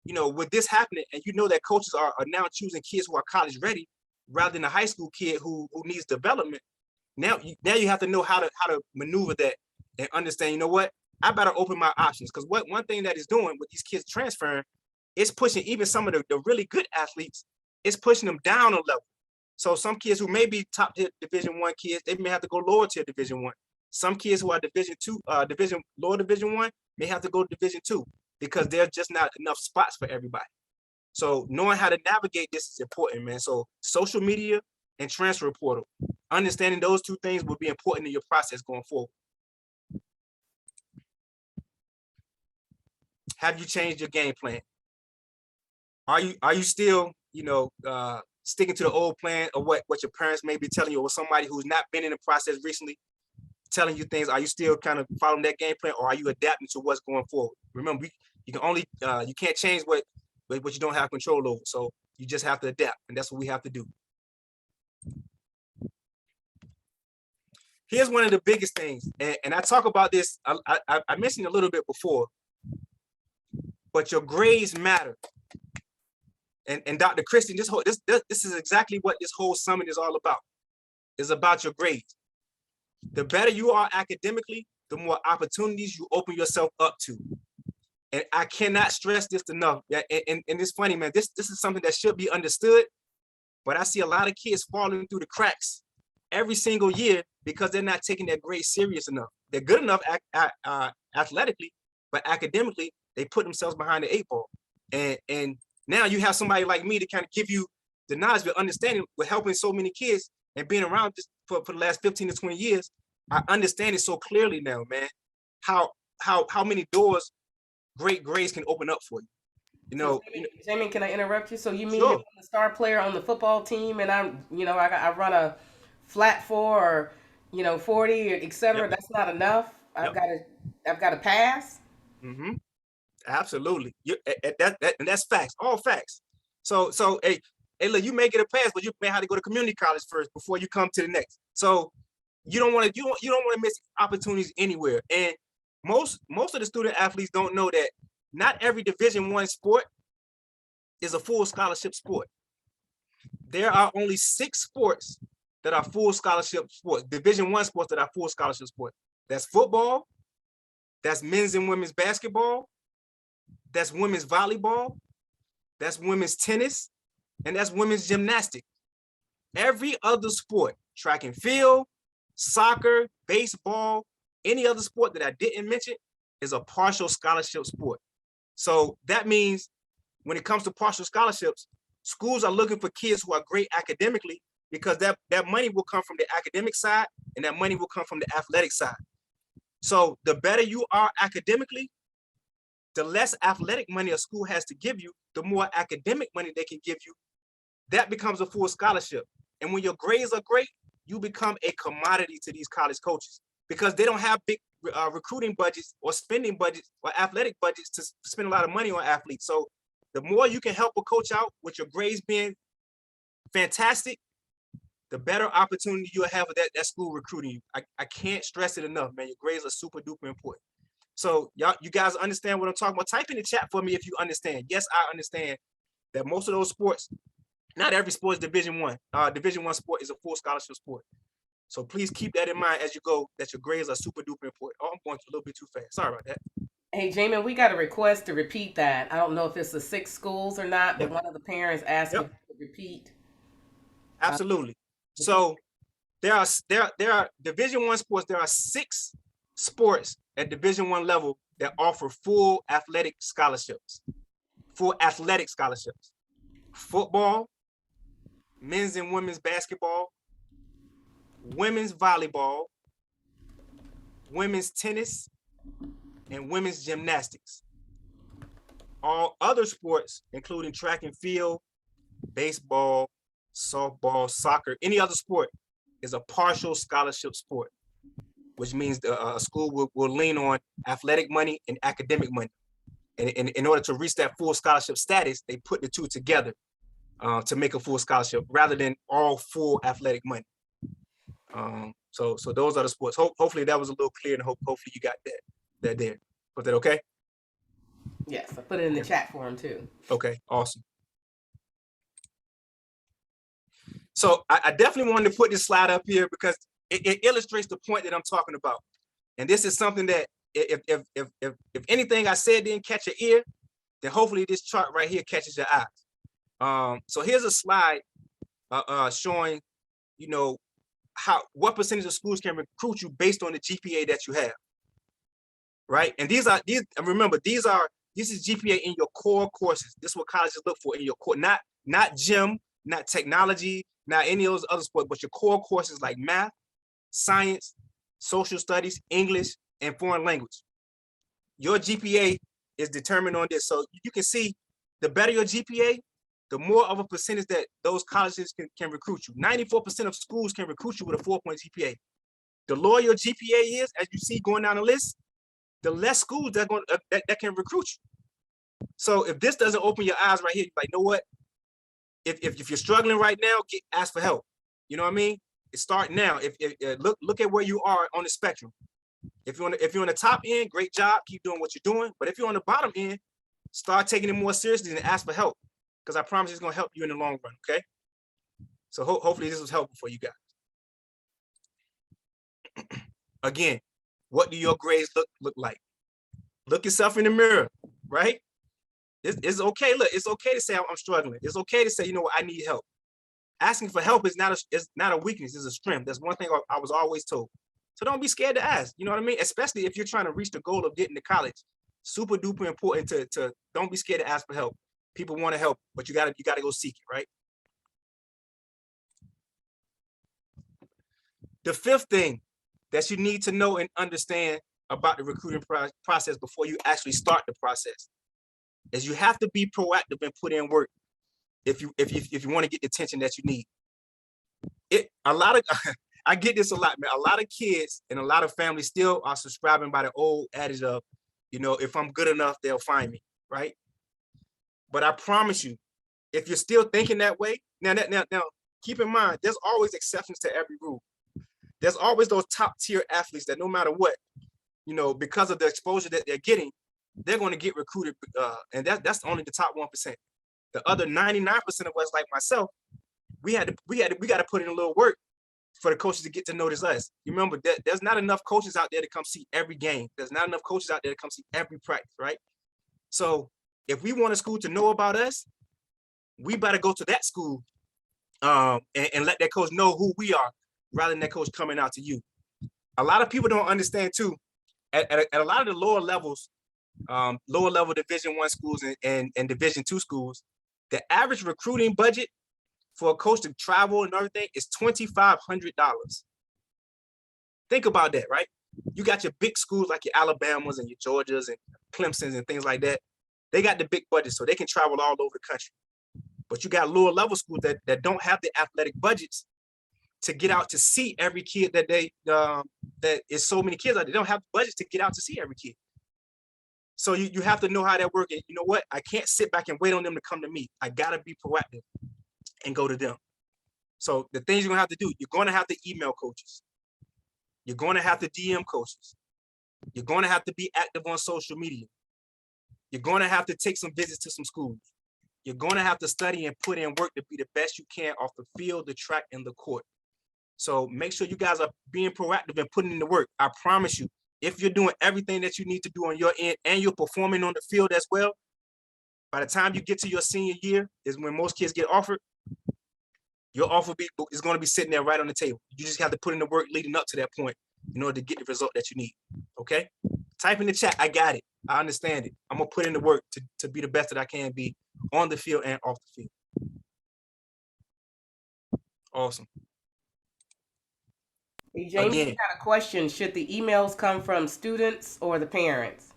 you know, with this happening, and you know that coaches are now choosing kids who are college ready rather than a high school kid who needs development. Now you have to know how to maneuver that and understand, you know what, I better open my options. Because one thing that is doing with these kids transferring, it's pushing even some of the really good athletes, it's pushing them down a level. So some kids who may be top tier Division I kids, they may have to go lower tier Division I. Some kids who are lower Division I may have to go to Division II because there's just not enough spots for everybody. So knowing how to navigate this is important, man. So social media and transfer portal, understanding those two things will be important in your process going forward. Have you changed your game plan? Are you still, you know, sticking to the old plan or what your parents may be telling you, or somebody who's not been in the process recently telling you things? Are you still kind of following that game plan, or are you adapting to what's going forward? Remember, you can only you can't change what you don't have control over. So you just have to adapt, and that's what we have to do. Here's one of the biggest things, and I talk about this. I mentioned a little bit before, but your grades matter. And Dr. Christie, this is exactly what this whole summit is all about. It's about your grades. The better you are academically, the more opportunities you open yourself up to. And I cannot stress this enough. And it's funny, man, this is something that should be understood, but I see a lot of kids falling through the cracks every single year because they're not taking their grades serious enough. They're good enough athletically, but academically, they put themselves behind the 8 ball. And now you have somebody like me to kind of give you the knowledge, but understanding with helping so many kids and being around this for the last 15 to 20 years. I understand it so clearly now, man, how many doors great grades can open up for you. You know, Jamie, can I interrupt you? So you mean sure. if I'm a star player on the football team and I'm, you know, I run a flat 4 or, you know, 40, etc. Yep. That's not enough. I've got to pass. Mm-hmm. Absolutely. And that's facts, all facts. So hey, look, you may get a pass, but you may have to go to community college first before you come to the next. So you don't want to miss opportunities anywhere. And most of the student athletes don't know that not every Division I sport is a full scholarship sport. There are only 6 sports that are full scholarship sports, Division I sports that are full scholarship sports. That's football, that's men's and women's basketball, that's women's volleyball, that's women's tennis, and that's women's gymnastics. Every other sport, track and field, soccer, baseball, any other sport that I didn't mention is a partial scholarship sport. So that means when it comes to partial scholarships, schools are looking for kids who are great academically because that money will come from the academic side and that money will come from the athletic side. So the better you are academically, the less athletic money a school has to give you, the more academic money they can give you. That becomes a full scholarship. And when your grades are great, you become a commodity to these college coaches because they don't have big recruiting budgets or spending budgets or athletic budgets to spend a lot of money on athletes. So the more you can help a coach out with your grades being fantastic, the better opportunity you'll have with that school recruiting you. I can't stress it enough, man. Your grades are super duper important. So you guys understand what I'm talking about? Type in the chat for me if you understand. Yes, I understand that most of those sports, not every sport is Division I. Division I sport is a full scholarship sport. So please keep that in mind as you go, that your grades are super duper important. Oh, I'm going a little bit too fast. Sorry about that. Hey, Jamin, we got a request to repeat that. I don't know if it's the 6 schools or not, but one of the parents asked me to repeat. Absolutely. So there are Division I sports. There are 6 sports at Division I level that offer full athletic scholarships. Football, men's and women's basketball, women's volleyball, women's tennis, and women's gymnastics. all other sports, including track and field, baseball, softball, soccer, any other sport, is a partial scholarship sport, which means a school will lean on athletic money and academic money. And in order to reach that full scholarship status, they put the two together to make a full scholarship rather than all full athletic money. So those are the sports. Hopefully that was a little clear, and hopefully you got that there. Was that okay? Yes, I put it in the chat for him too. Okay, awesome. So I definitely wanted to put this slide up here because it illustrates the point that I'm talking about. And this is something that if anything I said didn't catch your ear, then hopefully this chart right here catches your eyes. So here's a slide showing, you know, what percentage of schools can recruit you based on the GPA that you have, right? And remember, this is GPA in your core courses. This is what colleges look for in your core, not gym, not technology, not any of those other sports, but your core courses like math, science, social studies, English, and foreign language. Your GPA is determined on this. So you can see the better your GPA, the more of a percentage that those colleges can recruit you. 94% of schools can recruit you with a 4-point GPA. The lower your GPA is, as you see going down the list, the less schools that can recruit you. So if this doesn't open your eyes right here, you're like, you know what? If you're struggling right now, ask for help. You know what I mean? Start now. Look at where you are on the spectrum. If you're on the top end, great job, keep doing what you're doing. But if you're on the bottom end, start taking it more seriously and ask for help, because I promise it's gonna help you in the long run. Okay. So hopefully this was helpful for you guys. Again, what do your grades look like? Look yourself in the mirror, right? It's okay. Look, it's okay to say I'm struggling. It's okay to say, you know what, I need help. Asking for help is not a weakness, it's a strength. That's one thing I was always told. So don't be scared to ask. You know what I mean? Especially if you're trying to reach the goal of getting to college. Super duper important to don't be scared to ask for help. People want to help, but you gotta go seek it, right? The fifth thing that you need to know and understand about the recruiting process before you actually start the process is you have to be proactive and put in work if you want to get the attention that you need. I get this a lot, man. A lot of kids and a lot of families still are subscribing by the old adage of, you know, if I'm good enough, they'll find me, right? But I promise you, if you're still thinking that way, now keep in mind, there's always exceptions to every rule. There's always those top tier athletes that no matter what, you know, because of the exposure that they're getting, they're going to get recruited, and that's only the top 1%. The other 99% of us, like myself, we got to put in a little work for the coaches to get to notice us. You remember that there's not enough coaches out there to come see every game. There's not enough coaches out there to come see every practice, right? So if we want a school to know about us, we better go to that school and let that coach know who we are, rather than that coach coming out to you. A lot of people don't understand too, at a lot of the lower levels, lower level Division I schools and Division II schools, the average recruiting budget for a coach to travel and everything is $2,500. Think about that, right? You got your big schools like your Alabamas and your Georgias and Clemsons and things like that. They got the big budget, so they can travel all over the country. But you got lower level schools that don't have the athletic budgets to get out to see every kid that is so many kids out there. They don't have the budget to get out to see every kid. So you have to know how that works. And you know what? I can't sit back and wait on them to come to me. I gotta be proactive and go to them. So the things you're gonna have to do, you're gonna have to email coaches. You're gonna have to DM coaches. You're gonna have to be active on social media. You're gonna have to take some visits to some schools. You're gonna have to study and put in work to be the best you can off the field, the track, and the court. So make sure you guys are being proactive and putting in the work. I promise you, if you're doing everything that you need to do on your end and you're performing on the field as well, by the time you get to your senior year is when most kids get offered. Your offer is going to be sitting there right on the table. You just have to put in the work leading up to that point in order to get the result that you need. Okay? Type in the chat, I got it. I understand it. I'm going to put in the work to be the best that I can be on the field and off the field. Awesome. Hey, James, you got a question. Should the emails come from students or the parents?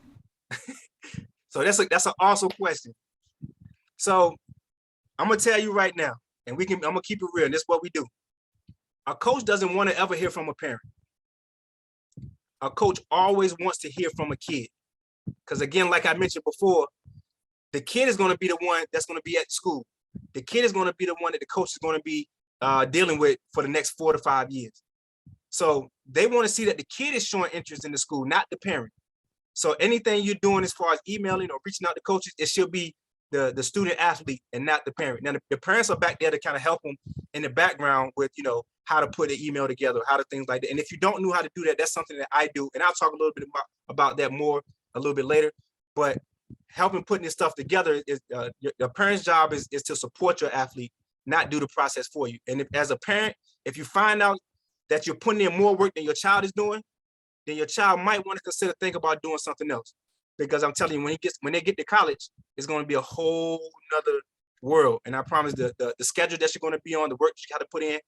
So that's an awesome question. So I'm gonna tell you right now, and I'm gonna keep it real. And this is what we do. A coach doesn't want to ever hear from a parent. A coach always wants to hear from a kid. Because again, like I mentioned before, the kid is going to be the one that's going to be at school. The kid is going to be the one that the coach is going to be dealing with for the next 4 to 5 years. So they want to see that the kid is showing interest in the school, not the parent. So anything you're doing as far as emailing or reaching out to coaches, it should be the student athlete and not the parent. Now the parents are back there to kind of help them in the background with, how to put an email together, how to things like that. And if you don't know how to do that, that's something that I do. And I'll talk a little bit about that more a little bit later. But helping putting this stuff together is your parent's job is to support your athlete, not do the process for you. And as a parent, if you find out that you're putting in more work than your child is doing, then your child might want to think about doing something else. Because I'm telling you, when they get to college, it's going to be a whole nother world. And I promise the schedule that you're going to be on, the work you got to put in,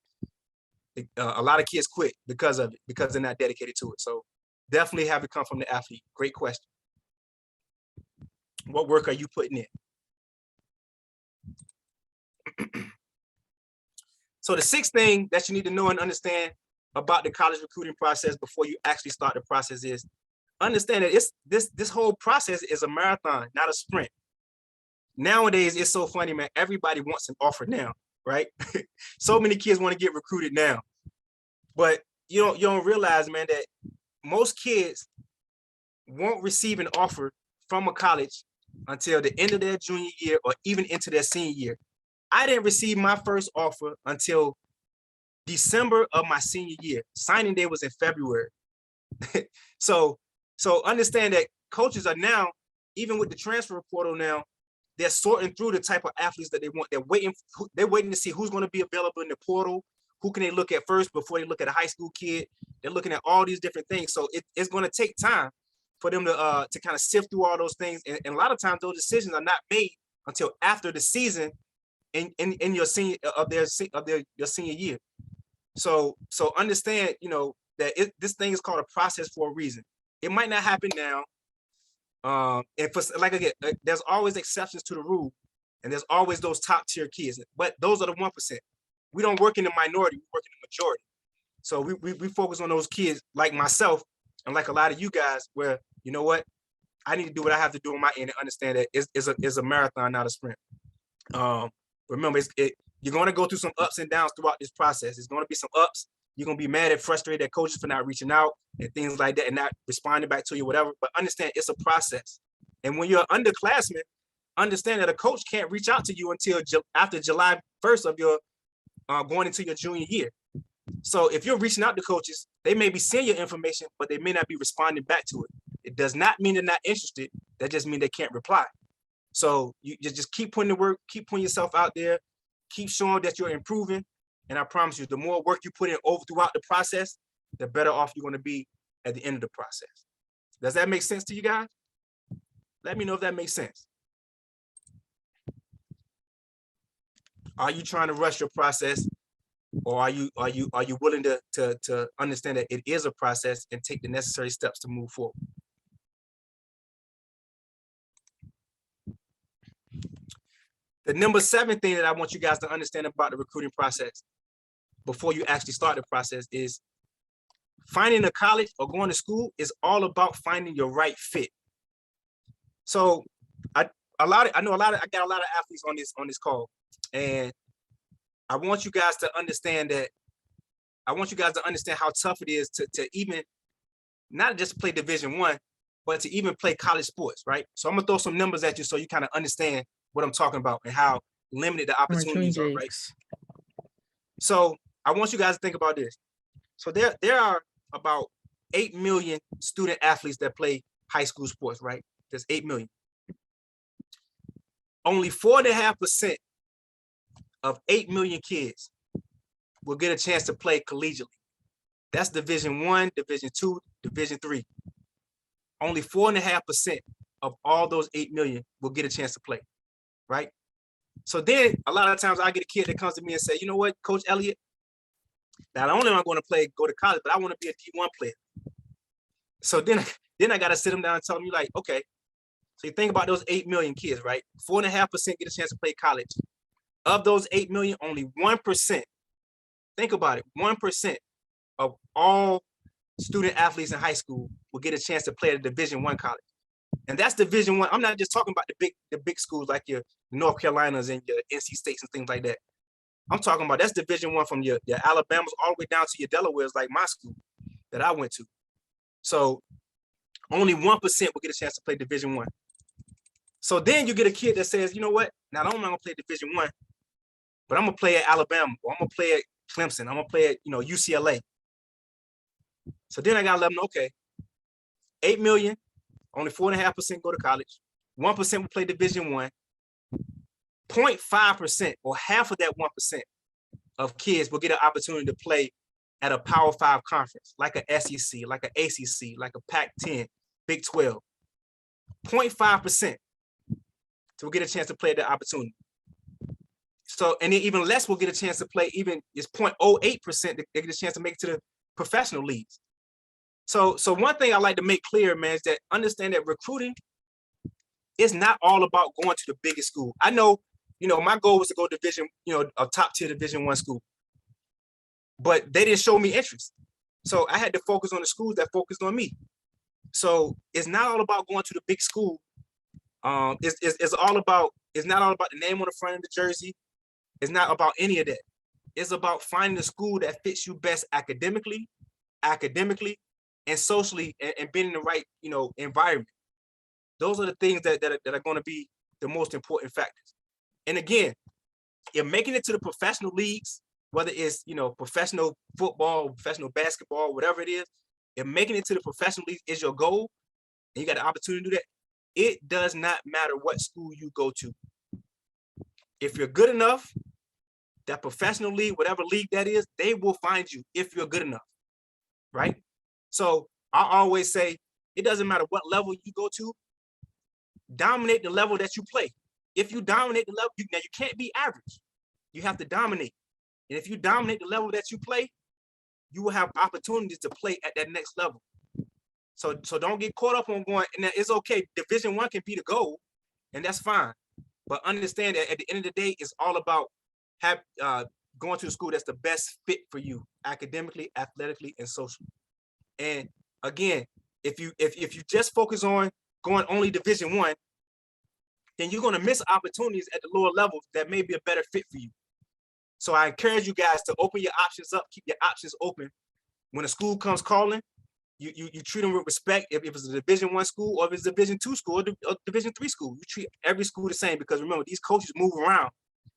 a lot of kids quit because of it, because they're not dedicated to it. So definitely have it come from the athlete. Great question. What work are you putting in? So the sixth thing that you need to know and understand about the college recruiting process before you actually start the process is understand that this whole process is a marathon, not a sprint. Nowadays, it's so funny, man. Everybody wants an offer now, right? So many kids want to get recruited now. But you don't realize, man, that most kids won't receive an offer from a college until the end of their junior year or even into their senior year. I didn't receive my first offer until December of my senior year. Signing day was in February. So understand that coaches are now, even with the transfer portal now, they're sorting through the type of athletes that they want. They're waiting to see who's going to be available in the portal. Who can they look at first before they look at a high school kid? They're looking at all these different things. So it's going to take time for them to kind of sift through all those things. And a lot of times those decisions are not made until after the season in your senior your senior year. So understand, that this thing is called a process for a reason. It might not happen now. And again, there's always exceptions to the rule, and there's always those top tier kids, but those are the 1%. We don't work in the minority, we work in the majority. So we focus on those kids like myself and like a lot of you guys, where, you know what, I need to do what I have to do on my end and understand that it's a marathon, not a sprint. Remember, you're going to go through some ups and downs throughout this process. It's going to be some ups. You're going to be mad and frustrated at coaches for not reaching out and things like that and not responding back to you, whatever. But understand it's a process. And when you're an underclassman, understand that a coach can't reach out to you until after July 1st of your going into your junior year. So if you're reaching out to coaches, they may be seeing your information, but they may not be responding back to it. It does not mean they're not interested. That just means they can't reply. So you just keep putting the work, keep putting yourself out there, keep showing that you're improving. And I promise you, the more work you put in throughout the process, the better off you're going to be at the end of the process. Does that make sense to you guys? Let me know if that makes sense. Are you trying to rush your process, or are you willing to understand that it is a process and take the necessary steps to move forward? The number 7 thing that I want you guys to understand about the recruiting process before you actually start the process is finding a college or going to school is all about finding your right fit. So I got a lot of athletes on this call, and I want you guys to understand how tough it is to even not just play Division I, but to even play college sports, right? So I'm gonna throw some numbers at you so you kind of understand what I'm talking about and how limited the opportunities are, right? So I want you guys to think about this. So there are about 8 million student athletes that play high school sports, right? There's 8 million. Only 4.5% of 8 million kids will get a chance to play collegiately. That's Division I, Division II, Division III. Only 4.5% of all those 8 million will get a chance to play, right? So then a lot of times I get a kid that comes to me and say, you know what, Coach Elliott, not only am I going to go to college, but I want to be a D1 player. So then I got to sit them down and tell them, like, okay, So you think about those 8 million kids, right? 4.5% get a chance to play college. Of those 8 million, only 1%, think about it, 1% of all student athletes in high school will get a chance to play at a Division I college. And that's Division I. I'm not just talking about the big schools like your North Carolinas and your NC States and things like that. I'm talking about that's Division I from your Alabamas all the way down to your Delawares, like my school that I went to. So only 1% will get a chance to play Division I. So then you get a kid that says, you know what? Not only am I gonna play Division I, but I'm gonna play at Alabama, or I'm gonna play at Clemson, I'm gonna play at UCLA. So then I gotta let them know, okay, 8 million, only 4.5% go to college, 1% will play Division I, 0.5% or half of that 1% of kids will get an opportunity to play at a Power 5 conference, like a SEC, like an ACC, like a Pac-10, Big 12. 0.5% to get a chance to play at that opportunity. So, and then even less will get a chance to play, even it's 0.08% they get a chance to make it to the professional leagues. So one thing I like to make clear, man, is that understand that recruiting is not all about going to the biggest school. I know, my goal was to go division, a top tier Division I school, but they didn't show me interest. So I had to focus on the schools that focused on me. So it's not all about going to the big school. It's not all about the name on the front of the jersey. It's not about any of that. It's about finding a school that fits you best academically, and socially, and being in the right, environment. Those are the things that are going to be the most important factors. And again, if making it to the professional leagues, whether it's, professional football, professional basketball, whatever it is, if making it to the professional leagues is your goal, and you got the opportunity to do that, it does not matter what school you go to. If you're good enough, that professional league, whatever league that is, they will find you if you're good enough, right? So I always say, it doesn't matter what level you go to, dominate the level that you play. If you dominate the level, now you can't be average. You have to dominate. And if you dominate the level that you play, you will have opportunities to play at that next level. So don't get caught up on going, and it's okay, Division I can be the goal, and that's fine. But understand that at the end of the day, it's all about going to the school that's the best fit for you, academically, athletically, and socially. And again, if you just focus on going only Division I, then you're going to miss opportunities at the lower levels that may be a better fit for you. So I encourage you guys to open your options up, keep your options open. When a school comes calling, you treat them with respect. If it's a Division I school, or if it's a Division II school, or Division III school, you treat every school the same, because remember, these coaches move around,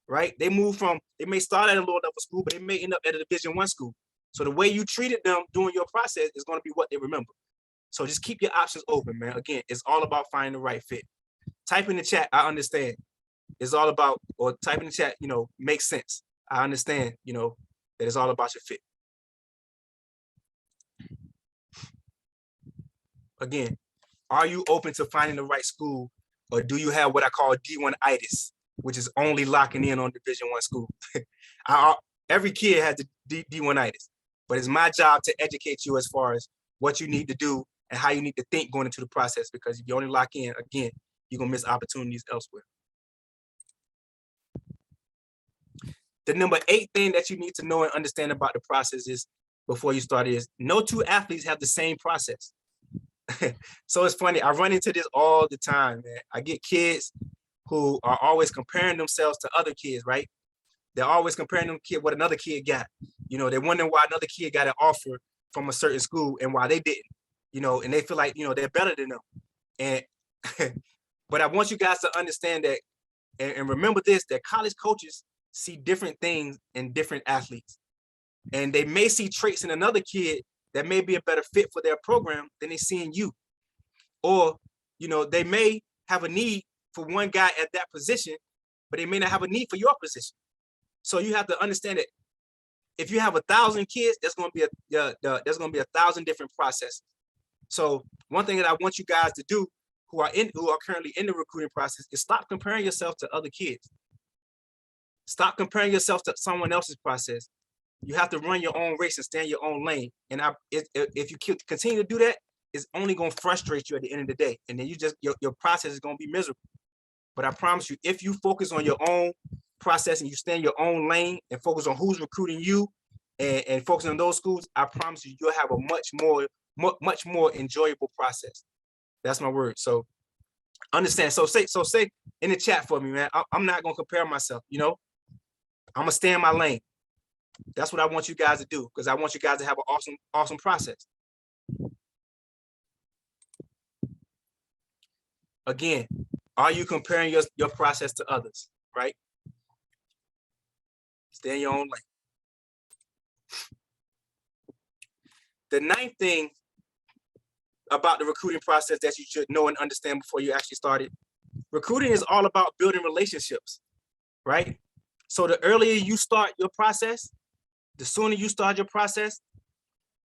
right? They may start at a lower level school, but they may end up at a Division I school. So the way you treated them during your process is going to be what they remember. So just keep your options open, man. Again, it's all about finding the right fit. Type in the chat, I understand. It's all about, or type in the chat, makes sense. I understand, that it's all about your fit. Again, are you open to finding the right school, or do you have what I call D1-itis, which is only locking in on Division I school? Every kid has the D1-itis, but it's my job to educate you as far as what you need to do and how you need to think going into the process, because if you only lock in, again, you're gonna miss opportunities elsewhere. The number 8 thing that you need to know and understand about the process is, before you start, is no two athletes have the same process. So it's funny, I run into this all the time, man. I get kids who are always comparing themselves to other kids, right? They're always comparing them what another kid got. They're wondering why another kid got an offer from a certain school and why they didn't, and they feel like, they're better than them. And but I want you guys to understand that, and remember this, that college coaches see different things in different athletes. And they may see traits in another kid that may be a better fit for their program than they see in you. Or, they may have a need for one guy at that position, but they may not have a need for your position. So you have to understand that if you have 1,000 kids, there's going to be there's going to be 1,000 different processes. So one thing that I want you guys to do, who are currently in the recruiting process, is stop comparing yourself to other kids. Stop comparing yourself to someone else's process. You have to run your own race and stay in your own lane. And if you continue to do that, is only going to frustrate you at the end of the day. And then your process is going to be miserable. But I promise you, if you focus on your own process and you stay in your own lane and focus on who's recruiting you and focus on those schools, I promise you, you'll have a much more enjoyable process. That's my word. So understand. So say in the chat for me, man, I'm not going to compare myself, you know, I'm going to stay in my lane. That's what I want you guys to do, because I want you guys to have an awesome process. Again, are you comparing your process to others, right? Stay in your own lane. The ninth thing about the recruiting process that you should know and understand before you actually started, recruiting is all about building relationships, right? So the earlier you start your process, the sooner you start your process,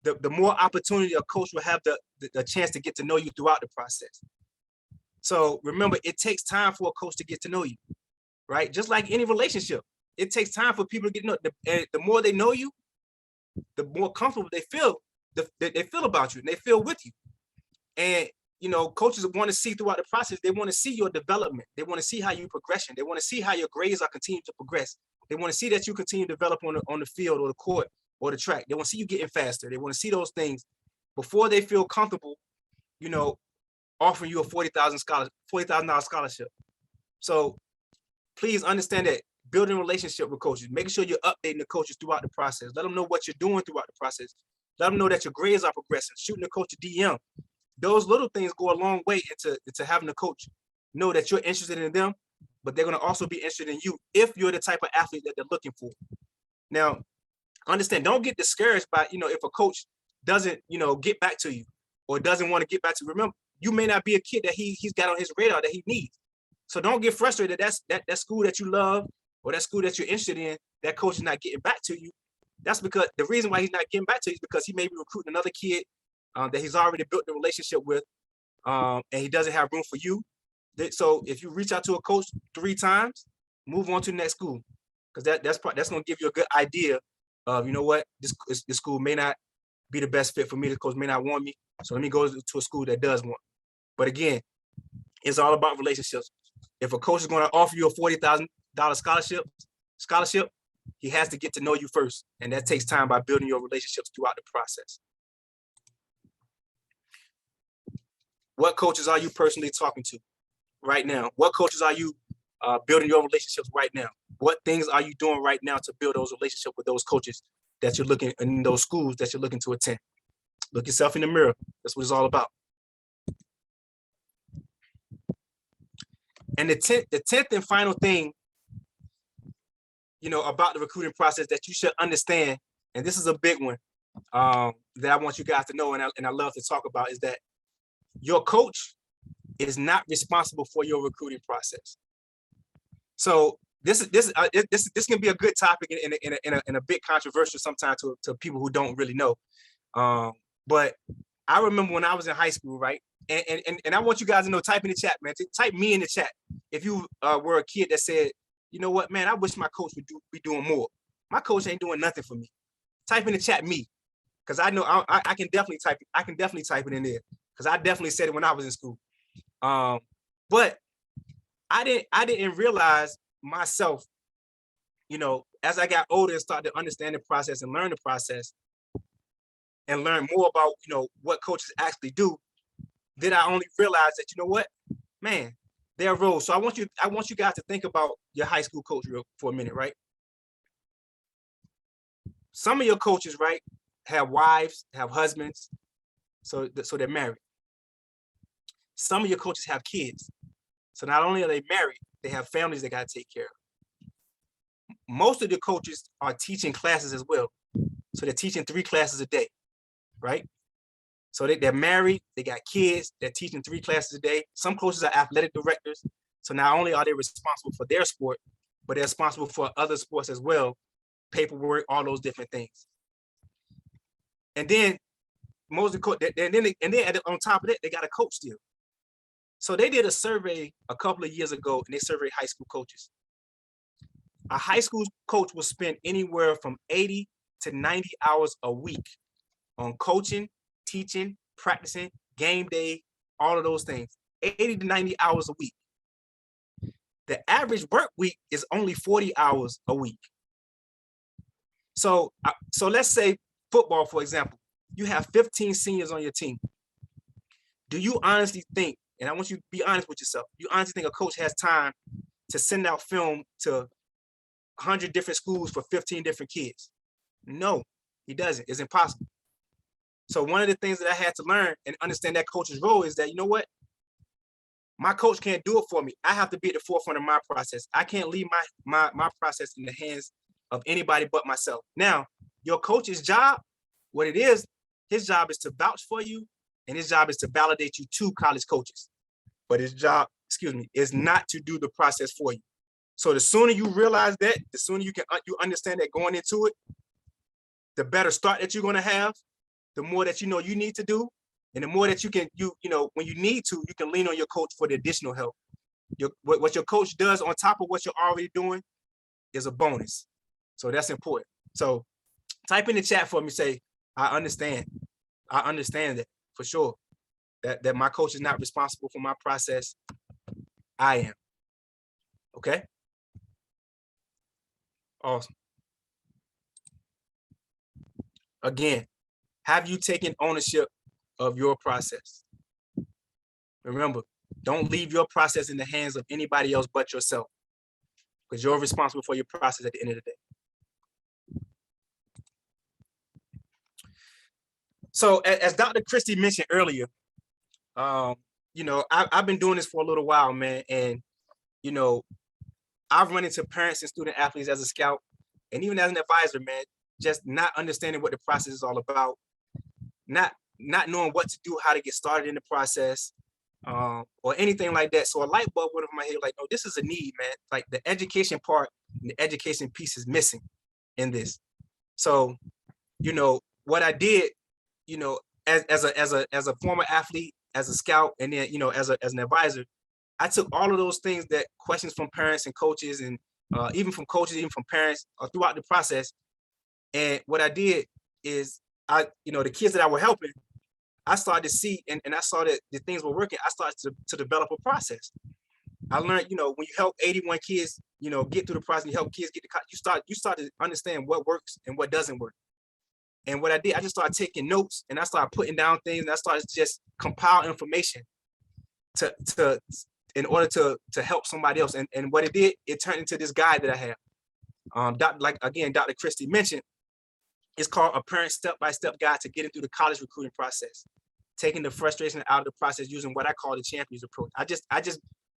the more opportunity a coach will have the chance to get to know you throughout the process. So remember, it takes time for a coach to get to know you, right? Just like any relationship, it takes time for people to get to know. The more they know you, the more comfortable they feel about you and they feel with you. And you know, coaches want to see throughout the process. They want to see your development. They want to see how you progression. They want to see how your grades are continuing to progress. They want to see that you continue to develop on the field or the court or the track. They want to see you getting faster. They want to see those things before they feel comfortable, you know, offering you a $40,000 scholarship. So please understand that building a relationship with coaches, making sure you're updating the coaches throughout the process. Let them know what you're doing throughout the process. Let them know that your grades are progressing, shooting the coach a DM. Those little things go a long way into having the coach know that you're interested in them, but they're going to also be interested in you if you're the type of athlete that they're looking for. Now, understand, don't get discouraged by, you know, if a coach doesn't, you know, get back to you or doesn't want to get back to you. Remember, you may not be a kid that he's got on his radar that he needs. So don't get frustrated that school that you love or that school that you're interested in, that coach is not getting back to you. That's because the reason why he's not getting back to you is because he may be recruiting another kid that he's already built the relationship with, and he doesn't have room for you. So if you reach out to a coach 3 times, move on to the next school, because that's going to give you a good idea of, you know what, this school may not be the best fit for me. This coach may not want me, so let me go to a school that does want me. But again, it's all about relationships. If a coach is going to offer you a $40,000 scholarship, he has to get to know you first, and that takes time by building your relationships throughout the process. What coaches are you personally talking to right now? What coaches are you building your relationships right now? What things are you doing right now to build those relationships with those coaches that you're looking in those schools that you're looking to attend? Look yourself in the mirror. That's what it's all about. And the 10th and final thing, you know, about the recruiting process that you should understand, and this is a big one that I want you guys to know, and I love to talk about, is that your coach is not responsible for your recruiting process. So this can be a good topic in a bit controversial sometimes to people who don't really know. But I remember when I was in high school, right? And I want you guys to know, type in the chat, man. Type me in the chat if you were a kid that said, you know what, man, I wish my coach would be doing more. My coach ain't doing nothing for me. Type in the chat me, because I know I can definitely type it in there, because I definitely said it when I was in school. But I didn't realize myself, you know, as I got older and started to understand the process and learn the process and learn more about, you know, what coaches actually do, then I only realized that, you know what, man, their role. So I want you guys to think about your high school coach for a minute, right? Some of your coaches, right, have wives, have husbands, so they're married. Some of your coaches have kids. So not only are they married, they have families they got to take care of. Most of the coaches are teaching classes as well. So they're teaching 3 classes a day, right? So they're married, they got kids, they're teaching 3 classes a day. Some coaches are athletic directors. So not only are they responsible for their sport, but they're responsible for other sports as well, paperwork, all those different things. And then most of the on top of that, they got a coach still. So they did a survey a couple of years ago, and they surveyed high school coaches. A high school coach will spend anywhere from 80 to 90 hours a week on coaching, teaching, practicing, game day, all of those things, 80 to 90 hours a week. The average work week is only 40 hours a week. So let's say football, for example, you have 15 seniors on your team. Do you honestly think, and I want you to be honest with yourself, you honestly think a coach has time to send out film to 100 different schools for 15 different kids? No, he doesn't. It's impossible. So one of the things that I had to learn and understand that coach's role is that, you know what? My coach can't do it for me. I have to be at the forefront of my process. I can't leave my process in the hands of anybody but myself. Now, your coach's job, what it is, his job is to vouch for you, and his job is to validate you to college coaches. But his job, is not to do the process for you. So the sooner you realize that, the sooner you understand that going into it, the better start that you're going to have, the more that you know you need to do, and the more that you can, when you need to, you can lean on your coach for the additional help. What your coach does on top of what you're already doing is a bonus. So that's important. So type in the chat for me, say, I understand. I understand that for sure. That my coach is not responsible for my process. I am. Okay? Awesome. Again, have you taken ownership of your process? Remember, don't leave your process in the hands of anybody else but yourself, because you're responsible for your process at the end of the day. So as Dr. Christie mentioned earlier, I've been doing this for a little while, man. And, I've run into parents and student athletes as a scout, and even as an advisor, man, just not understanding what the process is all about, not knowing what to do, how to get started in the process, or anything like that. So a light bulb went over my head, like, oh, this is a need, man. Like the education part and the education piece is missing in this. So, what I did, as a former athlete, as a scout, and then, as an advisor, I took all of those things, that questions from parents and coaches, and even from coaches, even from parents, throughout the process. And what I did is, the kids that I were helping, I started to see, and I saw that the things were working. I started to develop a process. I learned, when you help 81 kids, get through the process, you help kids get to, you start to understand what works and what doesn't work. And what I did, I just started taking notes, and I started putting down things, and I started to just compile information in order to help somebody else. And what it did, it turned into this guide that I have. Dr. Christie mentioned, it's called A Parent Step-by-Step Guide to Getting Through the College Recruiting Process, taking the frustration out of the process using what I call the champions approach. I just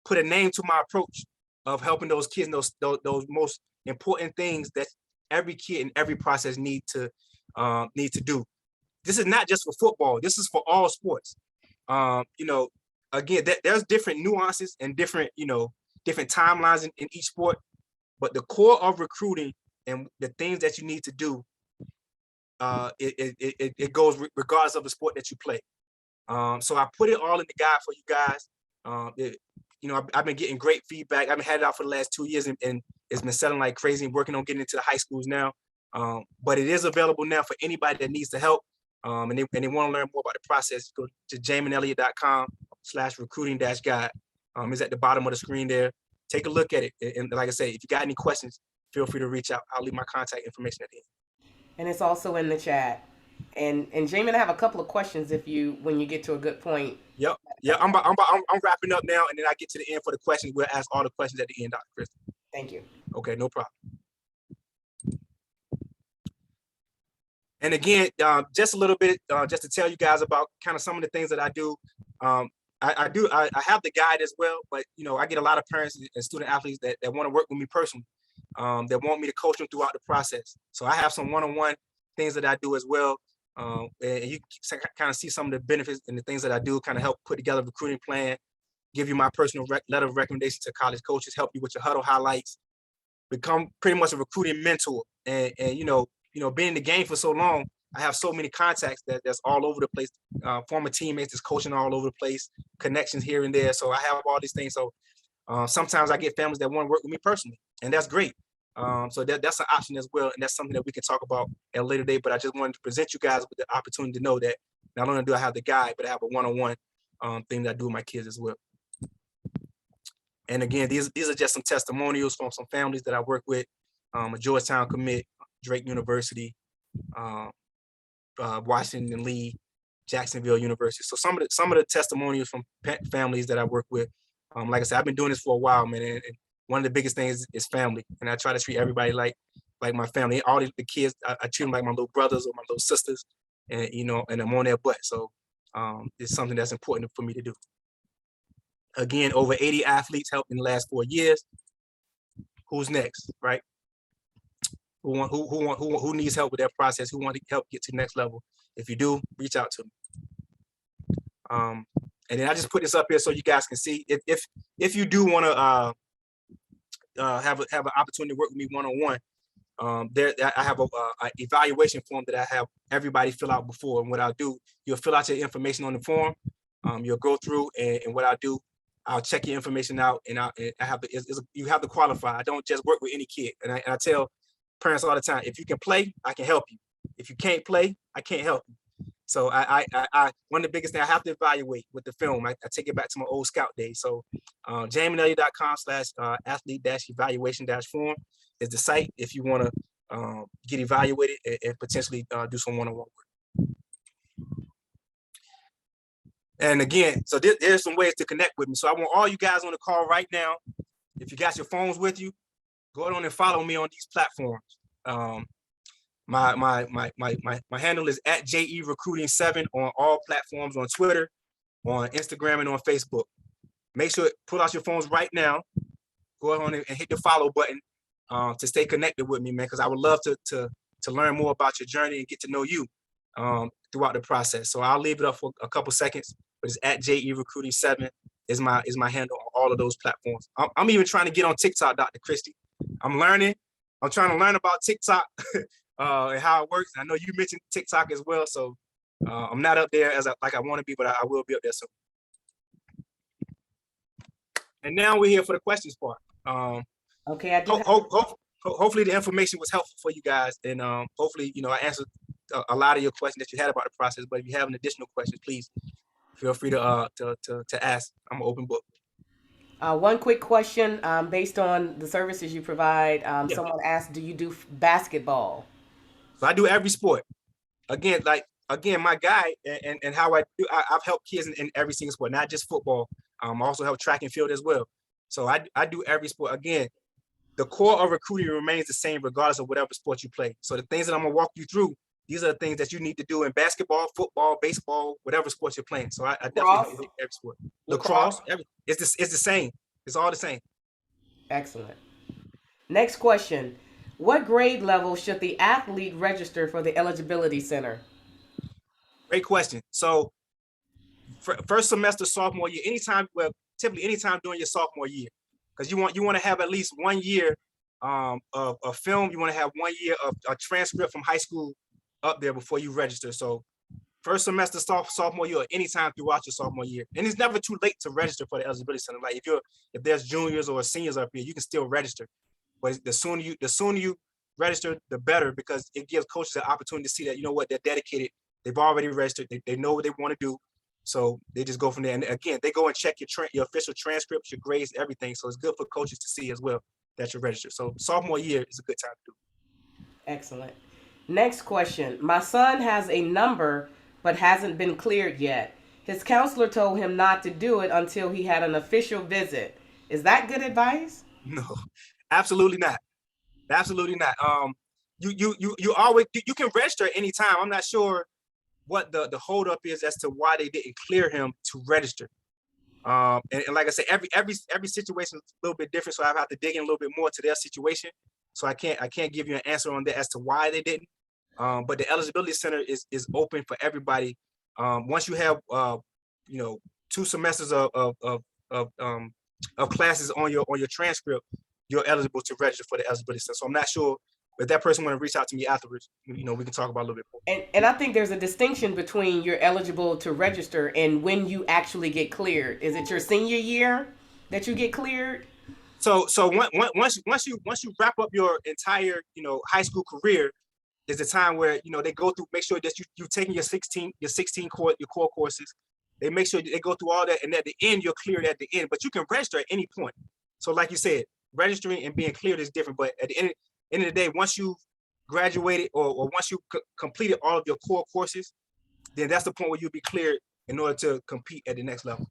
put a name to my approach of helping those kids, those most important things that every kid in every process need to do. This is not just for football. This is for all sports. Again, there's different nuances and different timelines in each sport, but the core of recruiting and the things that you need to do, it goes regardless of the sport that you play. So I put it all in the guide for you guys. I've been getting great feedback. I've been had it out for the last 2 years, and it's been selling like crazy, and working on getting into the high schools now. But it is available now for anybody that needs the help. And they want to learn more about the process. Go to jaminelliott.com/recruiting-guide. It's at the bottom of the screen there. Take a look at it. And like I say, if you got any questions, feel free to reach out. I'll leave my contact information at the end. And it's also in the chat. And Jamin, I have a couple of questions when you get to a good point. Yep. Yeah, I'm wrapping up now, and then I get to the end for the questions. We'll ask all the questions at the end, Dr. Christie. Thank you. Okay, no problem. And again, just a little bit, just to tell you guys about kind of some of the things that I do. I have the guide as well, but I get a lot of parents and student athletes that want to work with me personally, that want me to coach them throughout the process. So I have some one-on-one things that I do as well. And you kind of see some of the benefits and the things that I do, kind of help put together a recruiting plan, give you my personal letter of recommendation to college coaches, help you with your huddle highlights, become pretty much a recruiting mentor. And being in the game for so long, I have so many contacts that's all over the place, former teammates that's coaching all over the place, connections here and there. So I have all these things. So sometimes I get families that want to work with me personally, and that's great. So that's an option as well. And that's something that we can talk about at a later date. But I just wanted to present you guys with the opportunity to know that not only do I have the guide, but I have a one-on-one thing that I do with my kids as well. And again, these are just some testimonials from some families that I work with. A Georgetown commit, Drake University, Washington Lee, Jacksonville University. So some of the testimonials from families that I work with. Like I said, I've been doing this for a while, man. And one of the biggest things is family. And I try to treat everybody like my family. All the kids, I treat them like my little brothers or my little sisters. And and I'm on their butt. So it's something that's important for me to do. Again, over 80 athletes helped in the last 4 years. Who's next, right? Who needs help with their process? Who want to help get to the next level? If you do, reach out to me. And then I just put this up here so you guys can see. If you do want to have an opportunity to work with me one-on-one, I have a evaluation form that I have everybody fill out before. And what I'll do, you'll fill out your information on the form. You'll go through, and what I'll do, I'll check your information out, and you have to qualify. I don't just work with any kid, and I tell parents all the time, if you can play, I can help you. If you can't play, I can't help you. So I one of the biggest things I have to evaluate with the film, I take it back to my old scout days. So jaminelli.com/athlete-evaluation-form is the site if you want to get evaluated and potentially do some one-on-one work. And again, so there's some ways to connect with me. So I want all you guys on the call right now, if you got your phones with you, go on and follow me on these platforms. My handle is @JERecruiting7 on all platforms, on Twitter, on Instagram, and on Facebook. Make sure pull out your phones right now. Go on and hit the follow button to stay connected with me, man, because I would love to learn more about your journey and get to know you throughout the process. So I'll leave it up for a couple seconds, but it's @JERecruiting7 is my handle on all of those platforms. I'm even trying to get on TikTok, Dr. Christie. I'm learning. I'm trying to learn about TikTok and how it works. I know you mentioned TikTok as well, so I'm not up there like I want to be, but I will be up there soon. And now we're here for the questions part. Okay, I do. Hopefully the information was helpful for you guys, and hopefully I answered a lot of your questions that you had about the process. But if you have an additional questions, please feel free to ask. I'm an open book. One quick question based on the services you provide. Yeah. Someone asked, do you do basketball? So I do every sport. Again, my guy and how I do, I've helped kids in every single sport, not just football. I also help track and field as well. So I do every sport. Again, the core of recruiting remains the same regardless of whatever sport you play. So the things that I'm gonna walk you through, these are the things that you need to do in basketball, football, baseball, whatever sport you're playing. So I definitely help with every sport. Lacrosse, it's the same. It's all the same. Excellent. Next question. What grade level should the athlete register for the eligibility center? Great question. So first semester, sophomore year, typically anytime during your sophomore year, because you want to have at least 1 year of film. You want to have 1 year of a transcript from high school up there before you register. So first semester, sophomore year, or anytime throughout your sophomore year. And it's never too late to register for the eligibility center. Like if there's juniors or seniors up here, you can still register. But the sooner you register, the better, because it gives coaches an opportunity to see that, they're dedicated. They've already registered. They know what they want to do. So they just go from there. And again, they go and check your official transcripts, your grades, everything. So it's good for coaches to see as well that you're registered. So sophomore year is a good time to do. Excellent. Next question. My son has a number but hasn't been cleared yet. His counselor told him not to do it until he had an official visit. Is that good advice? No, absolutely not. Absolutely not. You always, you can register at any time. I'm not sure what the holdup is as to why they didn't clear him to register. And like I said, every situation is a little bit different, so I have to dig in a little bit more to their situation. So I can't give you an answer on that as to why they didn't. But the eligibility center is open for everybody. Once you have 2 semesters of classes on your transcript, you're eligible to register for the eligibility center. So I'm not sure if that person want to reach out to me afterwards. We can talk about a little bit more. And I think there's a distinction between you're eligible to register and when you actually get cleared. Is it your senior year that you get cleared? So once you wrap up your entire high school career, is the time where, you know, they go through, make sure that you're taking your 16 core courses. They make sure they go through all that, and at the end, you're cleared at the end, but you can register at any point. So like you said, registering and being cleared is different, but at the end of the day, once you graduated or once you completed all of your core courses, then that's the point where you'll be cleared in order to compete at the next level.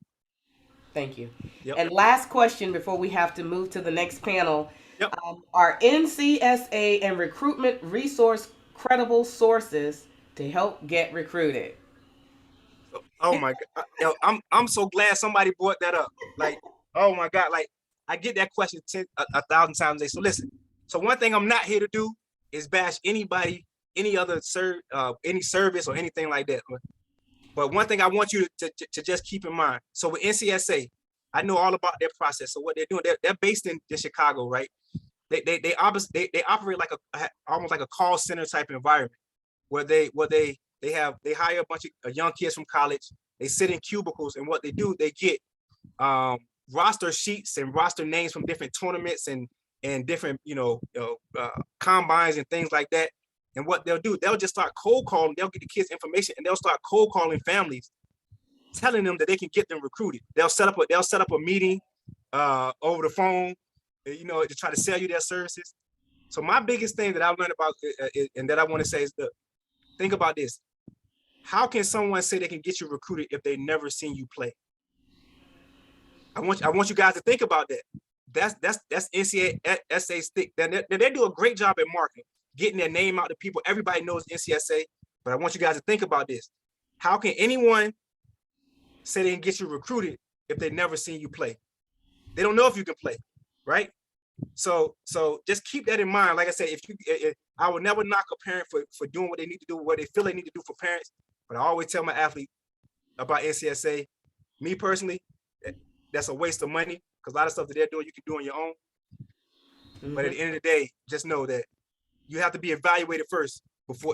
Thank you. Yep. And last question before we have to move to the next panel. Yep. Are NCSA and recruitment resource credible sources to help get recruited? Oh my God. Yo, I'm so glad somebody brought that up. Like, oh my God, like I get that question 1,000 times a day. So listen, so one thing I'm not here to do is bash anybody, any other any service or anything like that. But one thing I want you to just keep in mind. So with NCSA, I know all about their process. So what they're doing, they're based in Chicago, right? They operate like almost like a call center type environment where they hire a bunch of young kids from college. They sit in cubicles, and what they do, they get roster sheets and roster names from different tournaments and different combines and things like that. And what they'll do, they'll just start cold calling. They'll get the kids information, and they'll start cold calling families, telling them that they can get them recruited. They'll set up a meeting over the phone, to try to sell you their services. So my biggest thing that I learned about and that I want to say is think about this. How can someone say they can get you recruited if they've never seen you play? I want you guys to think about that. That's NCAA stick. They do a great job at marketing, getting their name out to people. Everybody knows NCSA, but I want you guys to think about this. How can anyone say they can get you recruited if they've never seen you play? They don't know if you can play, right? So just keep that in mind. Like I said, I will never knock a parent for doing what they need to do, what they feel they need to do for parents. But I always tell my athlete about NCSA. Me personally, that's a waste of money because a lot of stuff that they're doing, you can do on your own. Mm-hmm. But at the end of the day, just know that you have to be evaluated first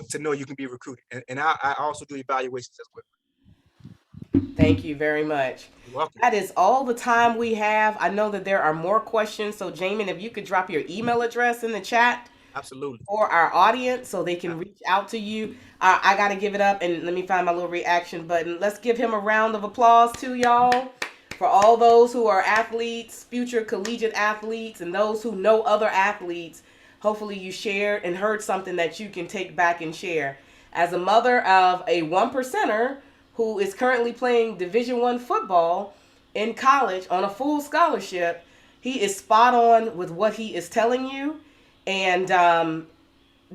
to know you can be recruited. And I also do evaluations as well. Thank you very much. You're welcome. That is all the time we have. I know that there are more questions. So Jamin, if you could drop your email address in the chat. Absolutely. For our audience so they can reach out to you. I got to give it up and let me find my little reaction button. Let's give him a round of applause too, y'all. For all those who are athletes, future collegiate athletes, and those who know other athletes, hopefully you shared and heard something that you can take back and share. As a mother of a 1%er who is currently playing Division I football in college on a full scholarship, he is spot on with what he is telling you. And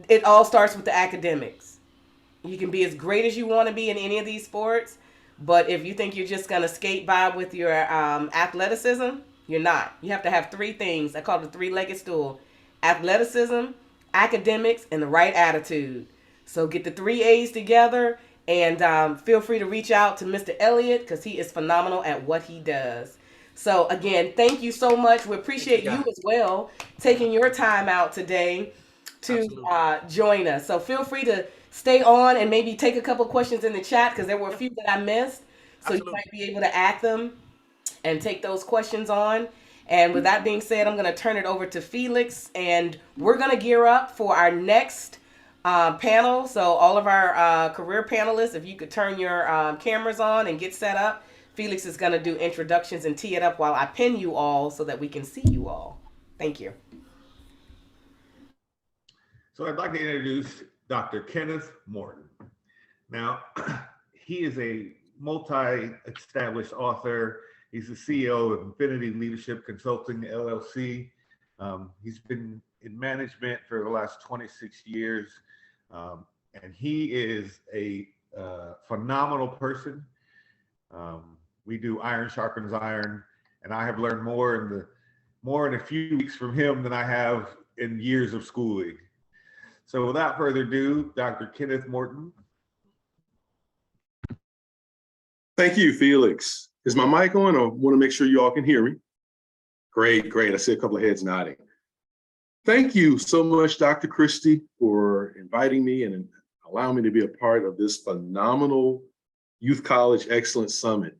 it all starts with the academics. You can be as great as you want to be in any of these sports, but if you think you're just going to skate by with your athleticism, you're not. You have to have three things. I call it the three-legged stool. Athleticism, academics, and the right attitude. So get the 3 A's together, and feel free to reach out to Mr. Elliott because he is phenomenal at what he does. So again, thank you so much. We appreciate you as well taking your time out today to join us. So feel free to stay on and maybe take a couple questions in the chat because there were a few that I missed. So you might be able to add them and take those questions on. And with that being said, I'm going to turn it over to Felix, and we're going to gear up for our next panel. So all of our career panelists, if you could turn your cameras on and get set up. Felix is going to do introductions and tee it up while I pin you all so that we can see you all. Thank you. So I'd like to introduce Dr. Kenneth Morton. Now, he is a multi-established author. He's the CEO of Infinity Leadership Consulting, LLC. He's been in management for the last 26 years. And he is a phenomenal person. We do iron sharpens iron, and I have learned more in a few weeks from him than I have in years of schooling. So without further ado, Dr. Kenneth Morton. Thank you, Felix. Is my mic on? I want to make sure you all can hear me. Great. I see a couple of heads nodding. Thank you so much, Dr. Christie, for inviting me and allowing me to be a part of this phenomenal Youth College Excellence Summit.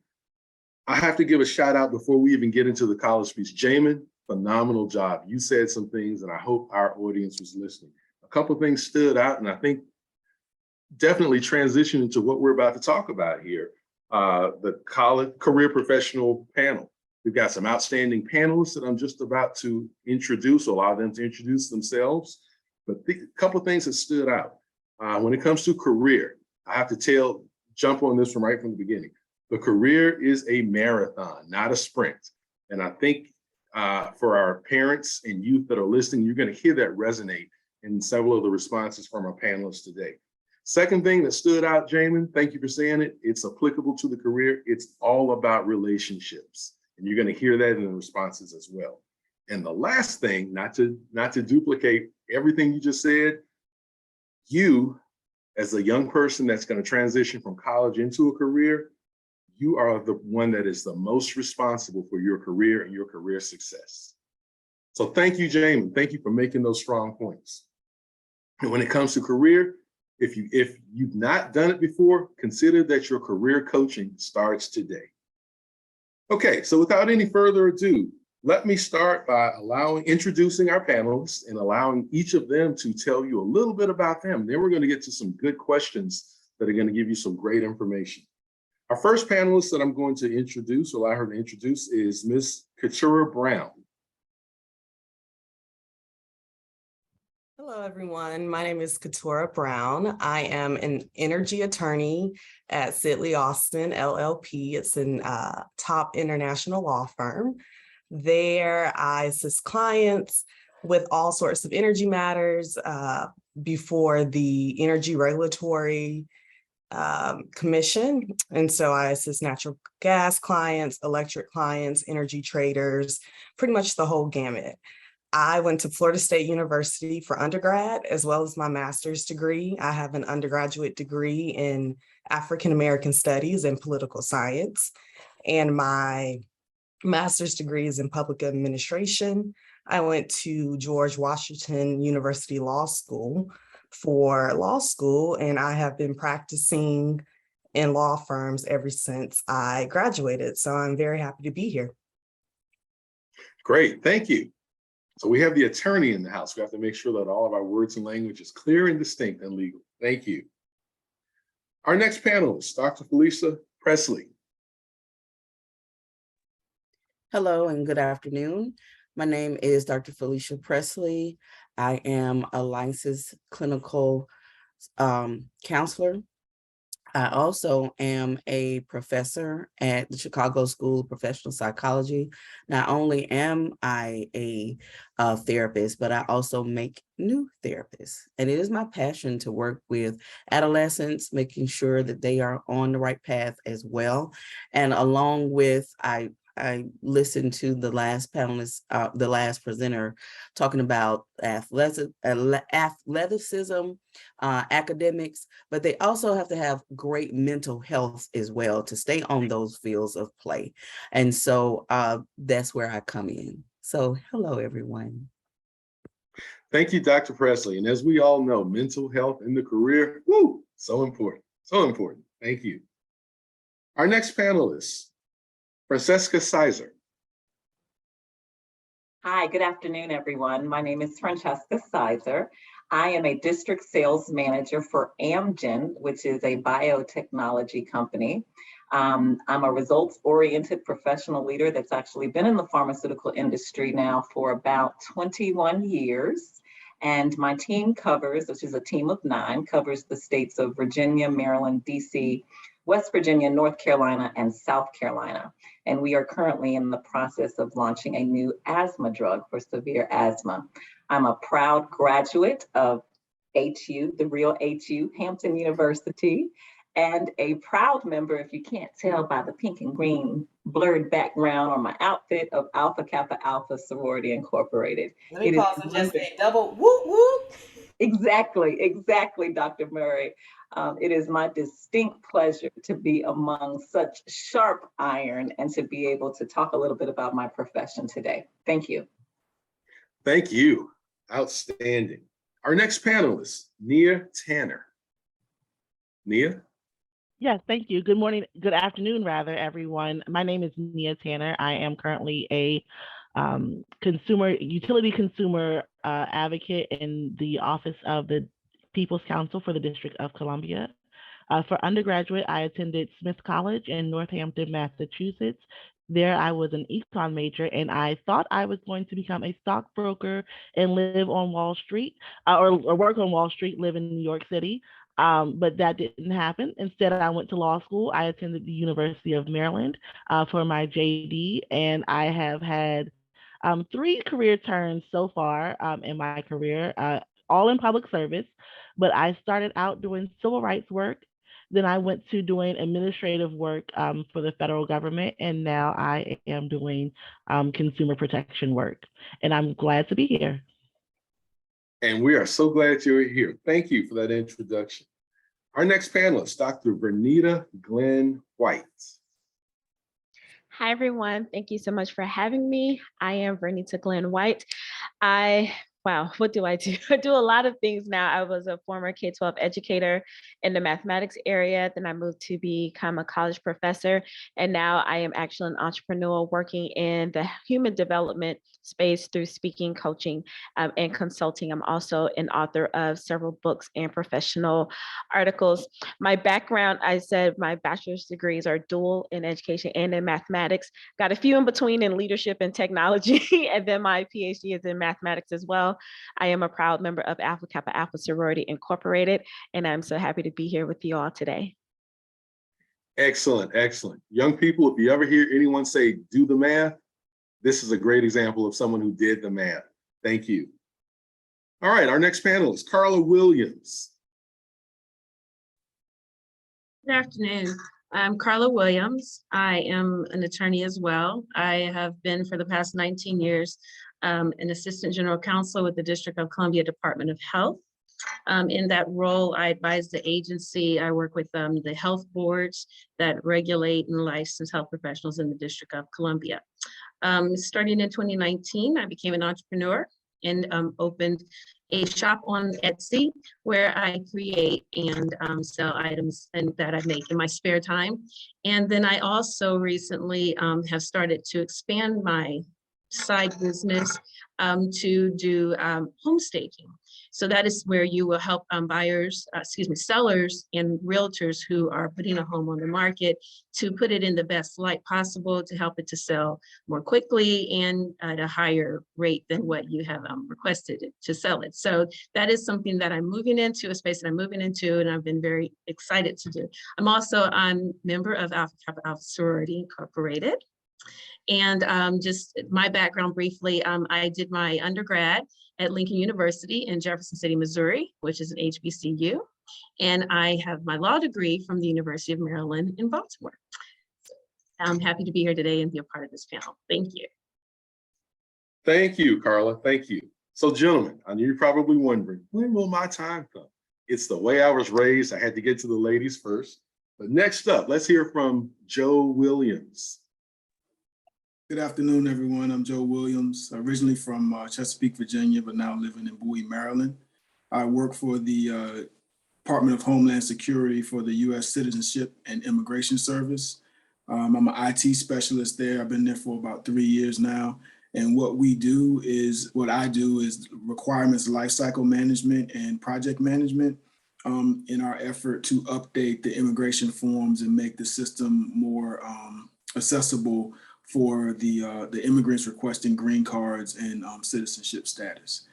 I have to give a shout out before we even get into the college piece. Jamin, phenomenal job. You said some things, and I hope our audience was listening. A couple of things stood out, and I think definitely transition into what we're about to talk about here, the college career professional panel. We've got some outstanding panelists that I'm just about to introduce, allow them to introduce themselves. But a couple of things that stood out. When it comes to career, I have to jump on this from right from the beginning. The career is a marathon, not a sprint. And I think for our parents and youth that are listening, you're going to hear that resonate in several of the responses from our panelists today. Second thing that stood out, Jamin, thank you for saying it. It's applicable to the career. It's all about relationships. And you're going to hear that in the responses as well. And the last thing, not to duplicate everything you just said, you, as a young person that's going to transition from college into a career, you are the one that is the most responsible for your career and your career success. So thank you, Jamin. Thank you for making those strong points. And when it comes to career, if you've not done it before, consider that your career coaching starts today. Okay, so without any further ado, let me start by introducing our panelists and allowing each of them to tell you a little bit about them. Then we're going to get to some good questions that are going to give you some great information. Our first panelist that I'm going to introduce, allow her to introduce, is Ms. Keturah Brown. Hello, everyone. My name is Keturah Brown. I am an energy attorney at Sidley Austin, LLP. It's a top international law firm. There, I assist clients with all sorts of energy matters before the Energy Regulatory Commission. And so I assist natural gas clients, electric clients, energy traders, pretty much the whole gamut. I went to Florida State University for undergrad, as well as my master's degree. I have an undergraduate degree in African American Studies and Political Science, and my master's degree is in public administration. I went to George Washington University Law School for law school, and I have been practicing in law firms ever since I graduated. So I'm very happy to be here. Great, thank you. So we have the attorney in the house. We have to make sure that all of our words and language is clear and distinct and legal. Thank you. Our next panelist, Dr. Felicia Presley. Hello and good afternoon. My name is Dr. Felicia Presley. I am a licensed clinical counselor. I also am a professor at the Chicago School of Professional Psychology. Not only am I a therapist, but I also make new therapists. And it is my passion to work with adolescents, making sure that they are on the right path as well. And along with, I listened to the last panelist, the last presenter, talking about athleticism, academics, but they also have to have great mental health as well to stay on those fields of play. And so that's where I come in. So hello, everyone. Thank you, Dr. Presley. And as we all know, mental health in the career, woo, so important, so important. Thank you. Our next panelist, Francesca Sizer. Hi, good afternoon, everyone. My name is Francesca Sizer. I am a district sales manager for Amgen, which is a biotechnology company. I'm a results-oriented professional leader that's actually been in the pharmaceutical industry now for about 21 years. And my team covers, which is a team of 9, covers the states of Virginia, Maryland, DC, West Virginia, North Carolina, and South Carolina. And we are currently in the process of launching a new asthma drug for severe asthma. I'm a proud graduate of HU, the real HU, Hampton University, and a proud member, if you can't tell by the pink and green blurred background on my outfit, of Alpha Kappa Alpha Sorority Incorporated. Let me pause and just say double whoop whoop. Exactly, Dr. Murray. It is my distinct pleasure to be among such sharp iron and to be able to talk a little bit about my profession today. Thank you. Thank you. Outstanding. Our next panelist, Nia Tanner. Nia? Yes, thank you. Good morning, good afternoon, rather, everyone. My name is Nia Tanner. I am currently a utility consumer advocate in the Office of the People's Counsel for the District of Columbia. For undergraduate, I attended Smith College in Northampton, Massachusetts. There, I was an econ major, and I thought I was going to become a stockbroker and live on Wall Street, or work on Wall Street, live in New York City. But that didn't happen. Instead, I went to law school. I attended the University of Maryland for my JD, and I have had 3 career turns so far in my career, all in public service. But I started out doing civil rights work. Then I went to doing administrative work for the federal government, and now I am doing consumer protection work. And I'm glad to be here. And we are so glad you're here. Thank you for that introduction. Our next panelist, Dr. Vernita Glenn White. Hi, everyone. Thank you so much for having me. I am Vernita Glenn White. Wow, what do? I do a lot of things now. I was a former K-12 educator in the mathematics area. Then I moved to become a college professor. And now I am actually an entrepreneur working in the human development space through speaking, coaching, and consulting. I'm also an author of several books and professional articles. My background, I said my bachelor's degrees are dual in education and in mathematics. Got a few in between in leadership and technology. And then my PhD is in mathematics as well. I am a proud member of Alpha Kappa Alpha Sorority Incorporated, and I'm so happy to be here with you all today. Excellent, excellent. Young people, if you ever hear anyone say, do the math, this is a great example of someone who did the math. Thank you. All right, our next panelist, Carla Williams. Good afternoon. I'm Carla Williams. I am an attorney as well. I have been for the past 19 years an assistant general counsel with the District of Columbia Department of Health. In that role, I advise the agency. I work with the health boards that regulate and license health professionals in the District of Columbia. Starting in 2019, I became an entrepreneur and opened a shop on Etsy where I create and sell items that I make in my spare time. And then I also recently have started to expand my side business to do home staging. So that is where you will help sellers and realtors who are putting a home on the market to put it in the best light possible to help it to sell more quickly and at a higher rate than what you have requested to sell it. So that is something that I'm moving into, a space that I'm moving into, and I've been very excited to do. I'm also a member of Alpha Kappa Alpha Sorority Incorporated. And just my background briefly, I did my undergrad at Lincoln University in Jefferson City, Missouri, which is an HBCU. And I have my law degree from the University of Maryland in Baltimore. So I'm happy to be here today and be a part of this panel. Thank you. Thank you, Carla. Thank you. So gentlemen, I know you're probably wondering, when will my time come? It's the way I was raised. I had to get to the ladies first. But next up, let's hear from Joe Williams. Good afternoon, everyone. I'm Joe Williams, originally from Chesapeake, Virginia, but now living in Bowie, Maryland. I work for the Department of Homeland Security for the U.S. Citizenship and Immigration Service. I'm an IT specialist there. I've been there for about 3 years now. And what I do is requirements lifecycle management and project management in our effort to update the immigration forms and make the system more accessible for the immigrants requesting green cards and citizenship status.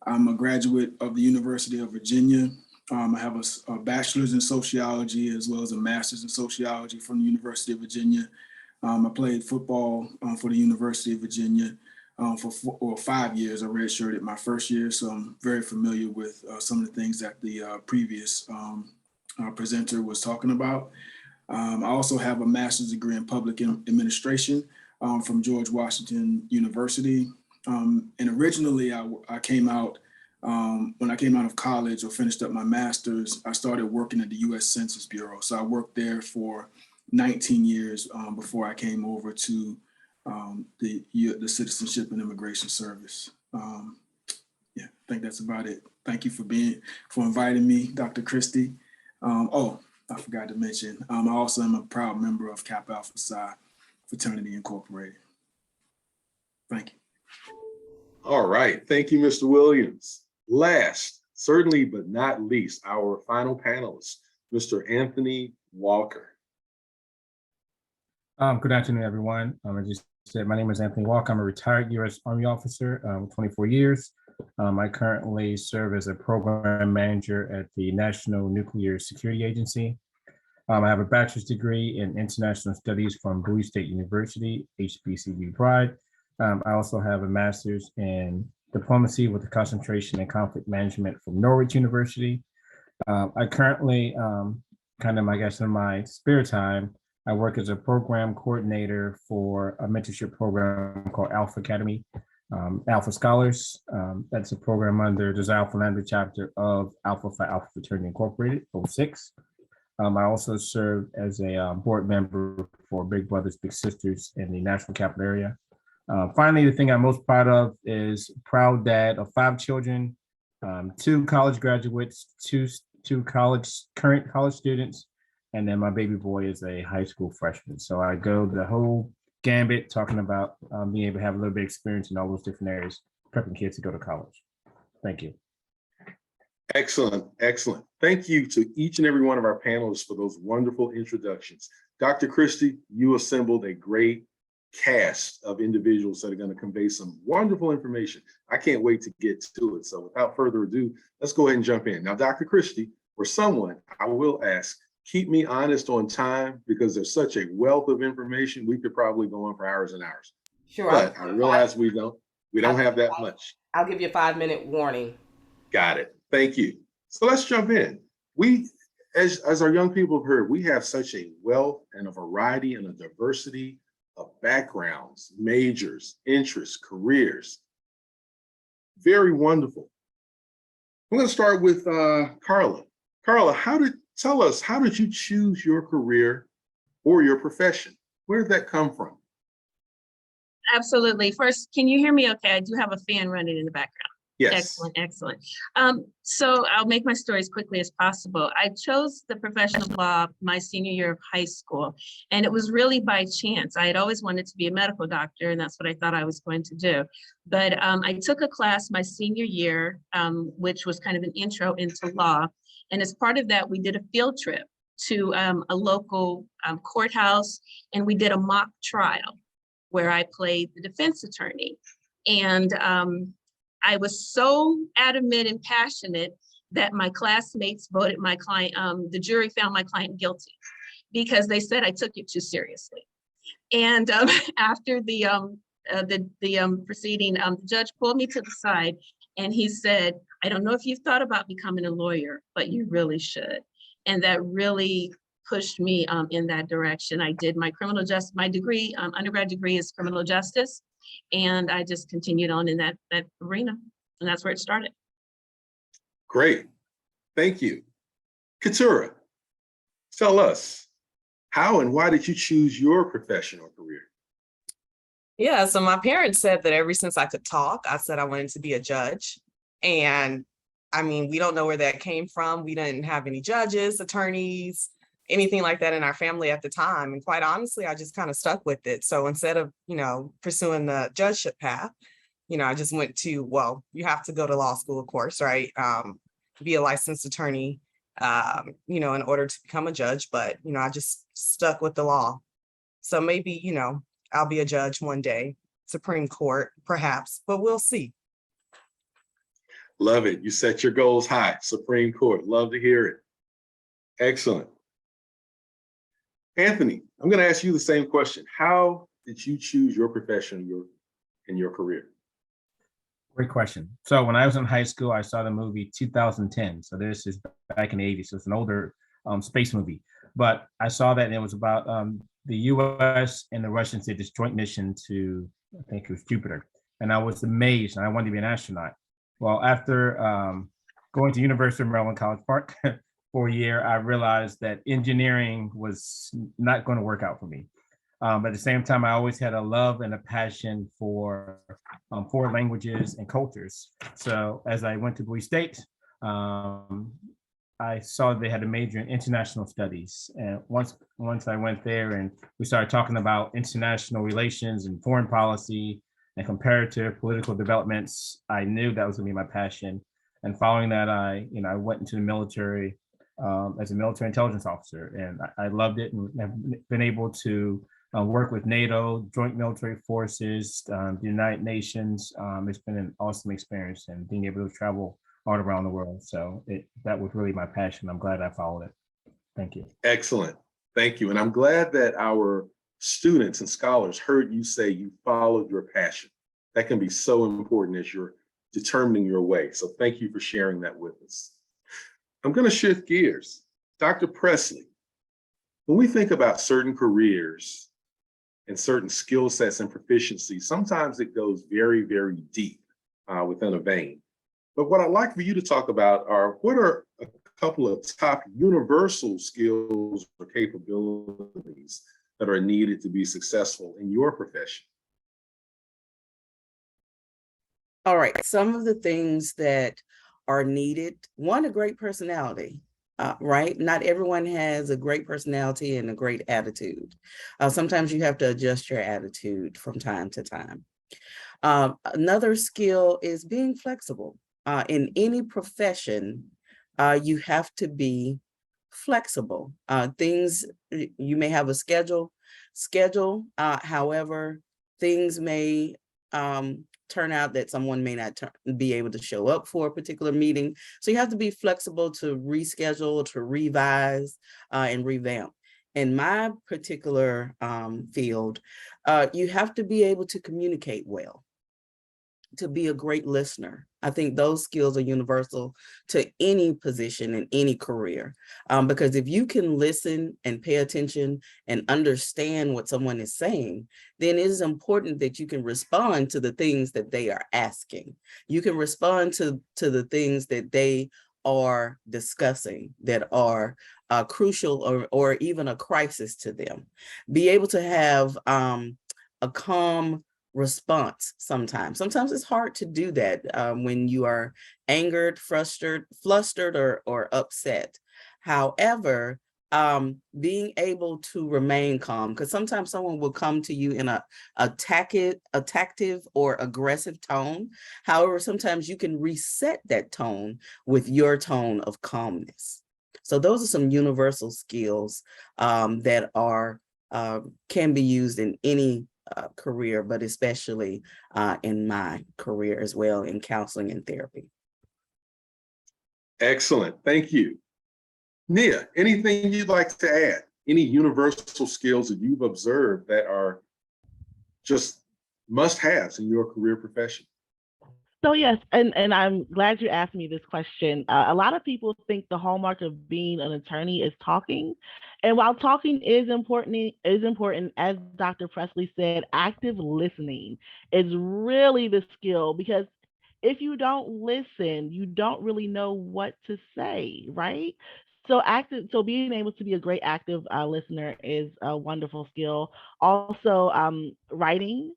I'm a graduate of the University of Virginia. I have a bachelor's in sociology as well as a master's in sociology from the University of Virginia. I played football for the University of Virginia for 5 years. I redshirted my first year, so I'm very familiar with some of the things that the previous presenter was talking about. I also have a master's degree in public administration from George Washington University. And originally I came out, when I came out of college or finished up my master's, I started working at the US Census Bureau. So I worked there for 19 years before I came over to the Citizenship and Immigration Service. Yeah, I think that's about it. Thank you for inviting me, Dr. Christie. Oh, I forgot to mention, I also am a proud member of Kappa Alpha Psi Fraternity Incorporated. Thank you. All right, thank you, Mr. Williams. Last, certainly but not least, our final panelist, Mr. Anthony Walker. Good afternoon, everyone. I just said my name is Anthony Walker. I'm a retired U.S. Army officer, 24 years. I currently serve as a program manager at the National Nuclear Security Agency. I have a bachelor's degree in international studies from Bowie State University, HBCU Pride. I also have a master's in diplomacy with a concentration in conflict management from Norwich University. I currently, I guess in my spare time, I work as a program coordinator for a mentorship program called Alpha Academy, Alpha Scholars. That's a program under the Alpha Philander chapter of Alpha Phi Alpha Fraternity Incorporated, 06. I also served as a board member for Big Brothers Big Sisters in the National Capital Area. Finally, the thing I'm most proud of is proud dad of 5 children, 2 college graduates, two current college students, and then my baby boy is a high school freshman. So I go the whole gambit talking about being able to have a little bit of experience in all those different areas, prepping kids to go to college. Thank you. Excellent, excellent. Thank you to each and every one of our panelists for those wonderful introductions. Dr. Christie, you assembled a great cast of individuals that are going to convey some wonderful information. I can't wait to get to it. So without further ado, let's go ahead and jump in. Now, Dr. Christie, or someone, I will ask, keep me honest on time because there's such a wealth of information. We could probably go on for hours and hours. Sure. But I realize we don't have that much. I'll give you a 5-minute warning. Got it. Thank you. So let's jump in. We, as our young people have heard, we have such a wealth and a variety and a diversity of backgrounds, majors, interests, careers. Very wonderful. I'm going to start with Carla. Carla, tell us, how did you choose your career or your profession? Where did that come from? Absolutely. First, can you hear me okay? I do have a fan running in the background. Yes. Excellent, excellent. So I'll make my story as quickly as possible. I chose the profession of law my senior year of high school, and it was really by chance. I had always wanted to be a medical doctor, and that's what I thought I was going to do. But I took a class my senior year, which was kind of an intro into law. And as part of that, we did a field trip to a local courthouse, and we did a mock trial where I played the defense attorney. And I was so adamant and passionate that my classmates voted my client, the jury found my client guilty because they said I took it too seriously. And after the proceeding, the judge pulled me to the side and he said, I don't know if you've thought about becoming a lawyer, but you really should. And that really pushed me in that direction. I did my criminal justice, my degree, undergrad degree is criminal justice. And I just continued on in that arena, and that's where it started. Great, thank you. Keturah, tell us, how and why did you choose your professional career? Yeah, so my parents said that ever since I could talk, I said I wanted to be a judge. And I mean, we don't know where that came from. We didn't have any judges, attorneys, anything like that in our family at the time. And quite honestly, I just kind of stuck with it. So instead of, pursuing the judgeship path, I just went to, well, you have to go to law school, of course, right? Be a licensed attorney, in order to become a judge. But, I just stuck with the law. So maybe, I'll be a judge one day, Supreme Court, perhaps, but we'll see. Love it. You set your goals high. Supreme Court. Love to hear it. Excellent. Anthony, I'm going to ask you the same question. How did you choose your profession in your career? Great question. So when I was in high school, I saw the movie 2010. So this is back in the 80s. So it's an older space movie. But I saw that and it was about the US and the Russians did this joint mission to, I think it was Jupiter. And I was amazed and I wanted to be an astronaut. Well, after going to University of Maryland College Park for a year, I realized that engineering was not going to work out for me. But at the same time, I always had a love and a passion for foreign languages and cultures. So as I went to Bowie State, I saw they had a major in international studies. And once I went there and we started talking about international relations and foreign policy, and comparative political developments. I knew that was gonna be my passion. And following that, I went into the military as a military intelligence officer, and I loved it and have been able to work with NATO, joint military forces, the United Nations. It's been an awesome experience, and being able to travel all around the world. So that was really my passion. I'm glad I followed it. Thank you. Excellent. Thank you. And I'm glad that our students and scholars heard you say you followed your passion. That can be so important as you're determining your way. So thank you for sharing that with us. I'm going to shift gears. Dr. Presley, when we think about certain careers and certain skill sets and proficiencies, sometimes it goes very, very deep within a vein. But what I'd like for you to talk about are what are a couple of top universal skills or capabilities that are needed to be successful in your profession? All right, some of the things that are needed, one, a great personality, right? Not everyone has a great personality and a great attitude. Sometimes you have to adjust your attitude from time to time. Another skill is being flexible. In any profession, you have to be flexible. You may have a schedule, however, things may turn out that someone may not be able to show up for a particular meeting. So you have to be flexible to reschedule, to revise, and revamp. In my particular field, you have to be able to communicate well, to be a great listener. I think those skills are universal to any position in any career, because if you can listen and pay attention and understand what someone is saying, then it is important that you can respond to the things that they are asking. You can respond to the things that they are discussing that are crucial or even a crisis to them. Be able to have a calm response sometimes. Sometimes it's hard to do that when you are angered, flustered, or upset. However, being able to remain calm, because sometimes someone will come to you in a attactive or aggressive tone. However, sometimes you can reset that tone with your tone of calmness. So those are some universal skills that are can be used in any career, but especially in my career as well in counseling and therapy. Excellent. Thank you. Nia, anything you'd like to add? Any universal skills that you've observed that are just must-haves in your career profession? So yes, and I'm glad you asked me this question. A lot of people think the hallmark of being an attorney is talking. And while talking is important, as Dr. Presley said, active listening is really the skill, because if you don't listen, you don't really know what to say, right? So being able to be a great active listener is a wonderful skill. Also, writing.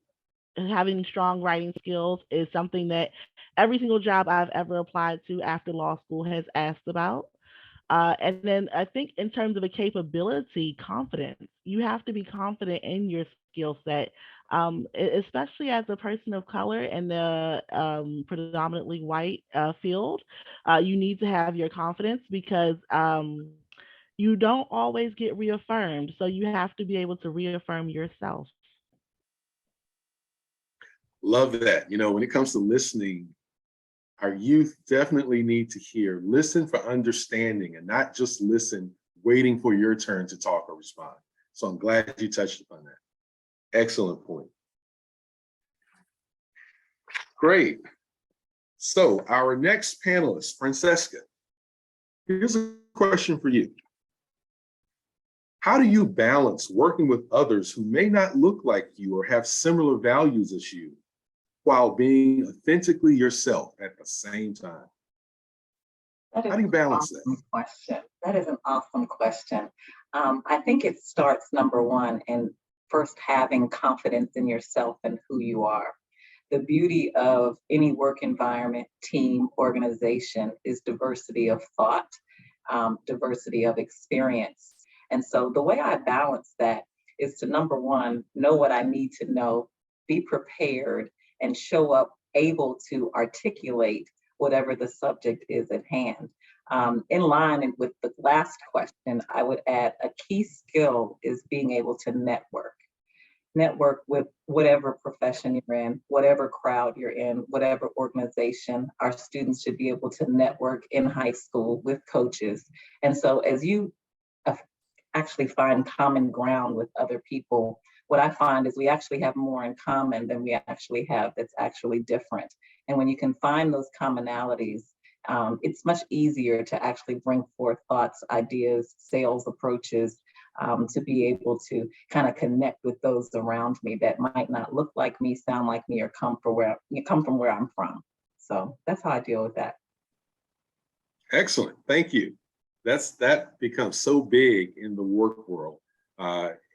Having strong writing skills is something that every single job I've ever applied to after law school has asked about. And then I think in terms of a capability, confidence. You have to be confident in your skill set, especially as a person of color in the predominantly white field. You need to have your confidence because you don't always get reaffirmed. So you have to be able to reaffirm yourself. Love that. When it comes to listening, our youth definitely need to hear, listen for understanding and not just listen, waiting for your turn to talk or respond. So I'm glad you touched upon that. Excellent point. Great. So our next panelist, Francesca, here's a question for you. How do you balance working with others who may not look like you or have similar values as you, while being authentically yourself at the same time? How do you balance that? Question. That is an awesome question. I think it starts, number one, in first having confidence in yourself and who you are. The beauty of any work environment, team, organization is diversity of thought, diversity of experience. And so the way I balance that is to, number one, know what I need to know, be prepared, and show up able to articulate whatever the subject is at hand. In line with the last question, I would add a key skill is being able to network. Network with whatever profession you're in, whatever crowd you're in, whatever organization. Our students should be able to network in high school with coaches. And so as you actually find common ground with other people, what I find is we actually have more in common than we actually have that's actually different. And when you can find those commonalities, it's much easier to actually bring forth thoughts, ideas, sales approaches, to be able to kind of connect with those around me that might not look like me, sound like me, or come from where I'm from. So that's how I deal with that. Excellent. Thank you. That becomes so big in the work world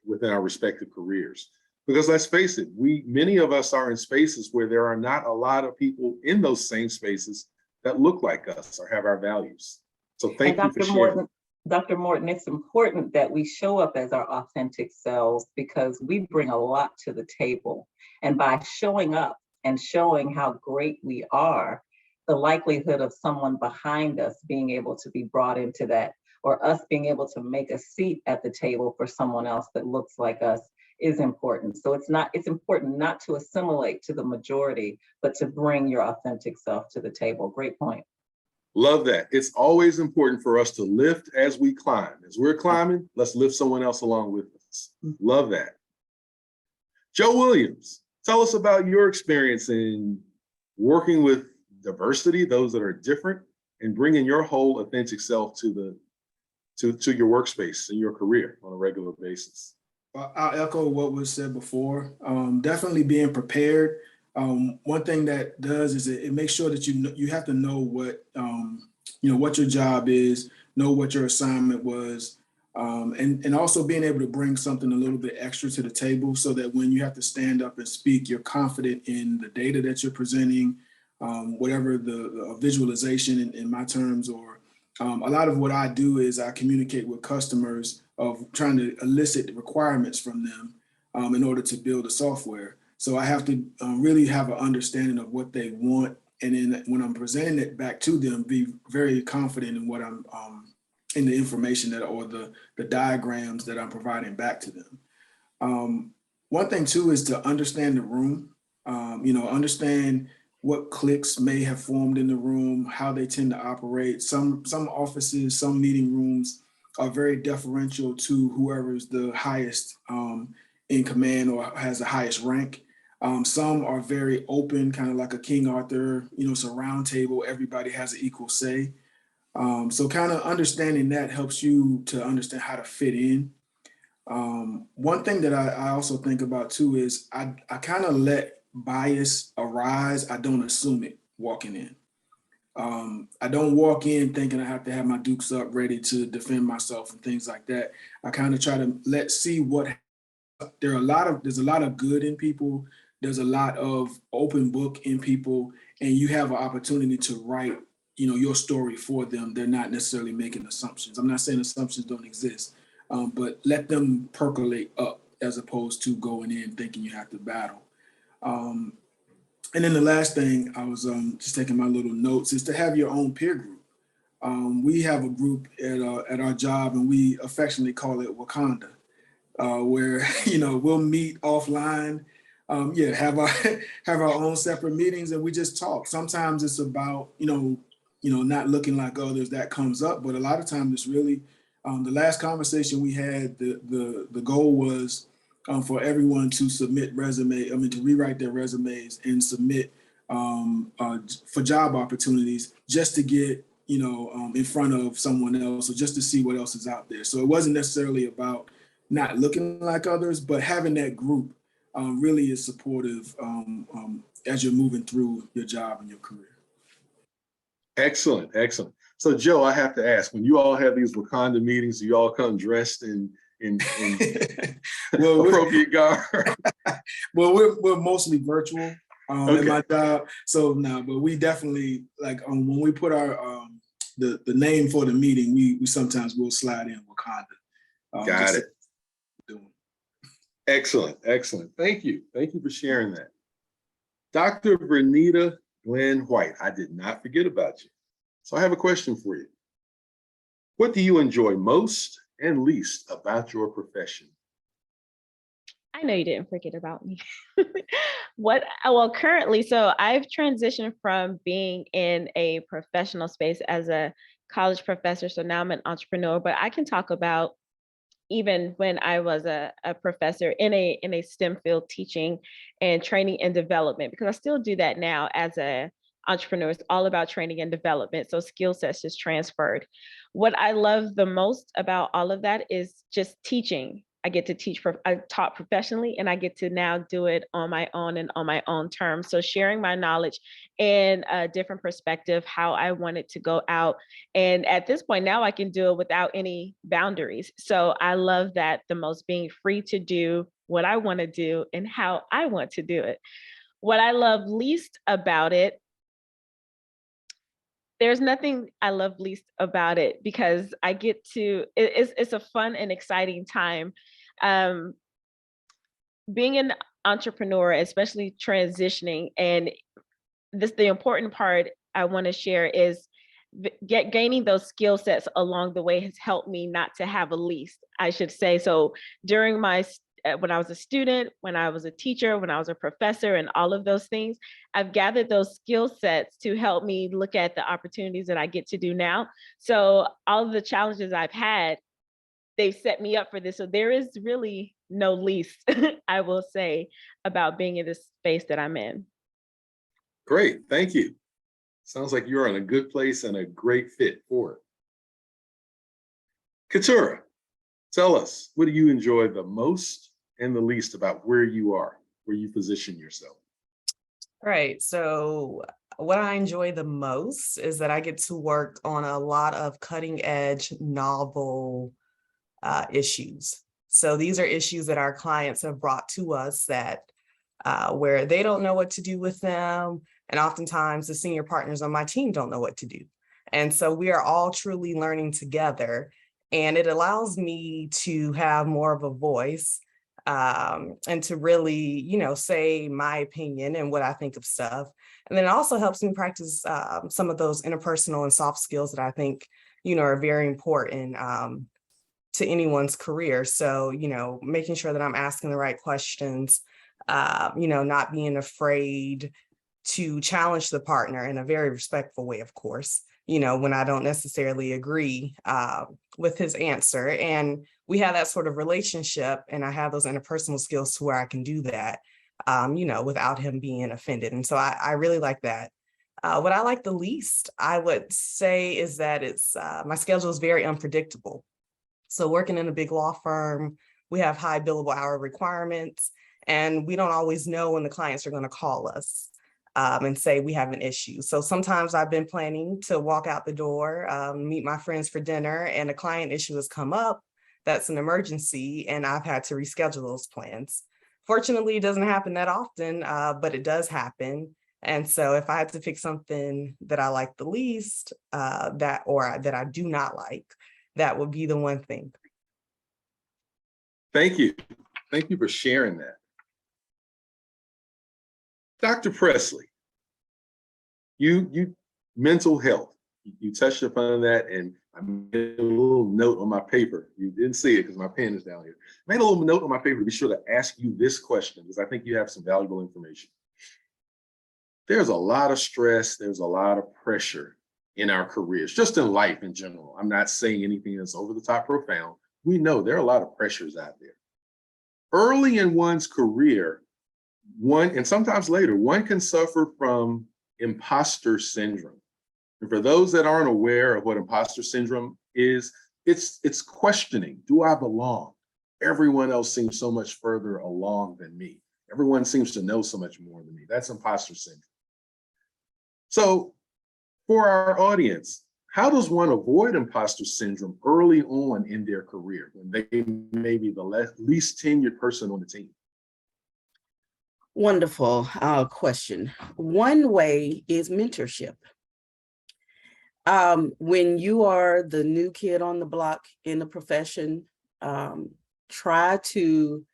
within our respective careers. Because let's face it, many of us are in spaces where there are not a lot of people in those same spaces that look like us or have our values. So thank you for sharing. Dr. Morton, it's important that we show up as our authentic selves because we bring a lot to the table. And by showing up and showing how great we are, the likelihood of someone behind us being able to be brought into that, or us being able to make a seat at the table for someone else that looks like us is important. So it's important not to assimilate to the majority, but to bring your authentic self to the table. Great point. Love that. It's always important for us to lift as we climb. As we're climbing, let's lift someone else along with us. Love that. Joe Williams, tell us about your experience in working with diversity, those that are different, and bringing your whole authentic self to your workspace and your career on a regular basis. I'll echo what was said before. Definitely being prepared. One thing that does is it makes sure that you have to know what what your job is, know what your assignment was, and also being able to bring something a little bit extra to the table so that when you have to stand up and speak, you're confident in the data that you're presenting, whatever the visualization in my terms, or a lot of what I do is I communicate with customers of trying to elicit requirements from them in order to build a software. So I have to really have an understanding of what they want. And then when I'm presenting it back to them, be very confident in what I'm, in the information or the diagrams that I'm providing back to them. One thing too is to understand the room, understand what cliques may have formed in the room, how they tend to operate. Some offices, some meeting rooms are very deferential to whoever's the highest in command or has the highest rank. Some are very open, kind of like a King Arthur, it's a round table, everybody has an equal say. So kind of understanding that helps you to understand how to fit in. One thing that I also think about too is I kind of let bias arise. I don't assume it walking in. I don't walk in thinking I have to have my dukes up ready to defend myself and things like that. I kind of try to see what there's a lot of good in people. There's a lot of open book in people, and you have an opportunity to write, your story for them. They're not necessarily making assumptions. I'm not saying assumptions don't exist, but let them percolate up as opposed to going in thinking you have to battle. And then the last thing I was just taking my little notes is to have your own peer group. We have a group at our job, and we affectionately call it Wakanda, where we'll meet offline. Have our own separate meetings, and we just talk. Sometimes it's about not looking like others. That comes up, but a lot of times it's really the last conversation we had. The goal was for everyone to submit to rewrite their resumes and submit for job opportunities, just to get in front of someone else, or just to see what else is out there. So it wasn't necessarily about not looking like others, but having that group really is supportive as you're moving through your job and your career. Excellent, excellent. So Joe, I have to ask, when you all have these Wakanda meetings, do you all come dressed in appropriate garb? Well, we're mostly virtual in my job, so no, but we definitely when we put our the name for the meeting, we sometimes will slide in Wakanda. Got it. Excellent, excellent. Thank you for sharing that. Dr. Vernita Glenn White, I did not forget about you. So I have a question for you. What do you enjoy most and least about your profession? I know you didn't forget about me. Well, currently, so I've transitioned from being in a professional space as a college professor. So now I'm an entrepreneur, but I can talk about even when I was a professor in a STEM field, teaching and training and development, because I still do that now as a entrepreneur. It's all about training and development. So skill sets just transferred. What I love the most about all of that is just teaching. I get to teach, I taught professionally, and I get to now do it on my own and on my own terms. So sharing my knowledge and a different perspective, how I want it to go out. And at this point now I can do it without any boundaries. So I love that the most, being free to do what I want to do and how I want to do it. What I love least about it, there's nothing I love least about it, because I get to, it's a fun and exciting time. Being an entrepreneur, especially transitioning, and the important part I want to share is gaining those skill sets along the way has helped me not to have a lease, I should say. So during when I was a student, when I was a teacher, when I was a professor, and all of those things, I've gathered those skill sets to help me look at the opportunities that I get to do now. So all of the challenges I've had, they've set me up for this. So there is really no lease, I will say, about being in this space that I'm in. Great, thank you. Sounds like you're in a good place and a great fit for it. Keturah, tell us, what do you enjoy the most and the least about where you are, where you position yourself? Right. So what I enjoy the most is that I get to work on a lot of cutting edge novel issues. So these are issues that our clients have brought to us that where they don't know what to do with them. And oftentimes the senior partners on my team don't know what to do. And so we are all truly learning together. And it allows me to have more of a voice and to really, say my opinion and what I think of stuff. And then it also helps me practice some of those interpersonal and soft skills that I think, are very important to anyone's career. So, making sure that I'm asking the right questions, not being afraid to challenge the partner in a very respectful way, of course, when I don't necessarily agree with his answer. And we have that sort of relationship, and I have those interpersonal skills to where I can do that, without him being offended. And so I really like that. What I like the least, I would say, is that it's my schedule is very unpredictable. So working in a big law firm, we have high billable hour requirements, and we don't always know when the clients are going to call us and say we have an issue. So sometimes I've been planning to walk out the door, meet my friends for dinner, and a client issue has come up. That's an emergency, and I've had to reschedule those plans. Fortunately, it doesn't happen that often, but it does happen. And so if I had to pick something that I like the least, that I do not like, that would be the one thing. Thank you. Thank you for sharing that. Dr. Presley, you mental health, you touched upon that, and I made a little note on my paper. You didn't see it because my pen is down here. I made a little note on my paper to be sure to ask you this question, because I think you have some valuable information. There's a lot of stress, there's a lot of pressure in our careers, just in life in general. I'm not saying anything that's over the top profound. We know there are a lot of pressures out there. Early in one's career, and sometimes later, one can suffer from imposter syndrome. And for those that aren't aware of what imposter syndrome is, it's questioning, do I belong? Everyone else seems so much further along than me. Everyone seems to know so much more than me. That's imposter syndrome. So for our audience, how does one avoid imposter syndrome early on in their career when they may be the least tenured person on the team? Wonderful question. One way is mentorship. When you are the new kid on the block in the profession, try to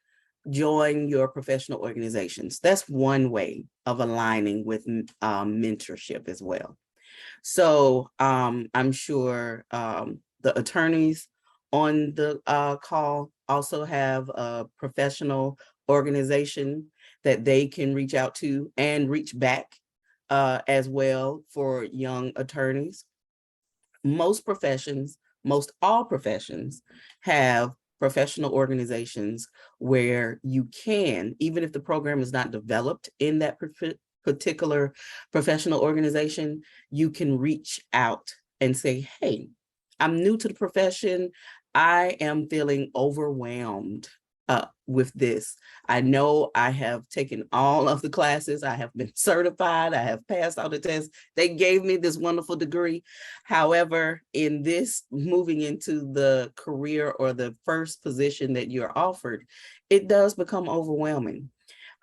join your professional organizations. That's one way of aligning with mentorship as well. So I'm sure the attorneys on the call also have a professional organization that they can reach out to and reach back as well for young attorneys. Most professions, most all professions have professional organizations where you can, even if the program is not developed in that particular professional organization, you can reach out and say, hey, I'm new to the profession. I am feeling overwhelmed with this. I know I have taken all of the classes. I have been certified. I have passed all the tests. They gave me this wonderful degree. However, in this moving into the career or the first position that you're offered, it does become overwhelming.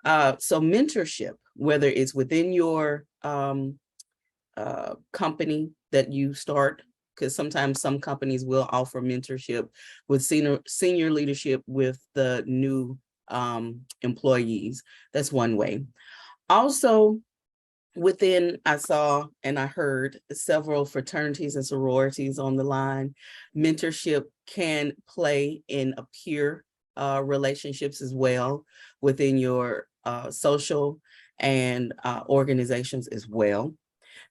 So mentorship, whether it's within your company that you start, because sometimes some companies will offer mentorship with senior leadership with the new employees. That's one way. Also, within, I saw and I heard several fraternities and sororities on the line. Mentorship can play in a peer relationships as well within your social and organizations as well.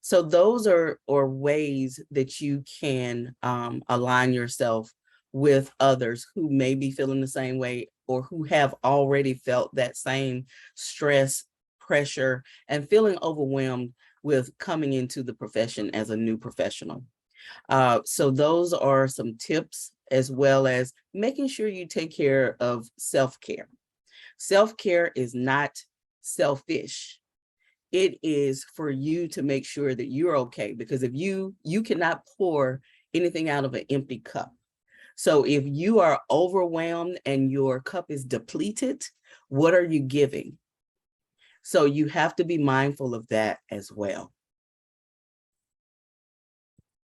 So those are ways that you can align yourself with others who may be feeling the same way or who have already felt that same stress, pressure, and feeling overwhelmed with coming into the profession as a new professional. So those are some tips, as well as making sure you take care of self-care. Self-care is not selfish. It is for you to make sure that you're okay, because if you cannot pour anything out of an empty cup. So if you are overwhelmed and your cup is depleted, what are you giving? So you have to be mindful of that as well.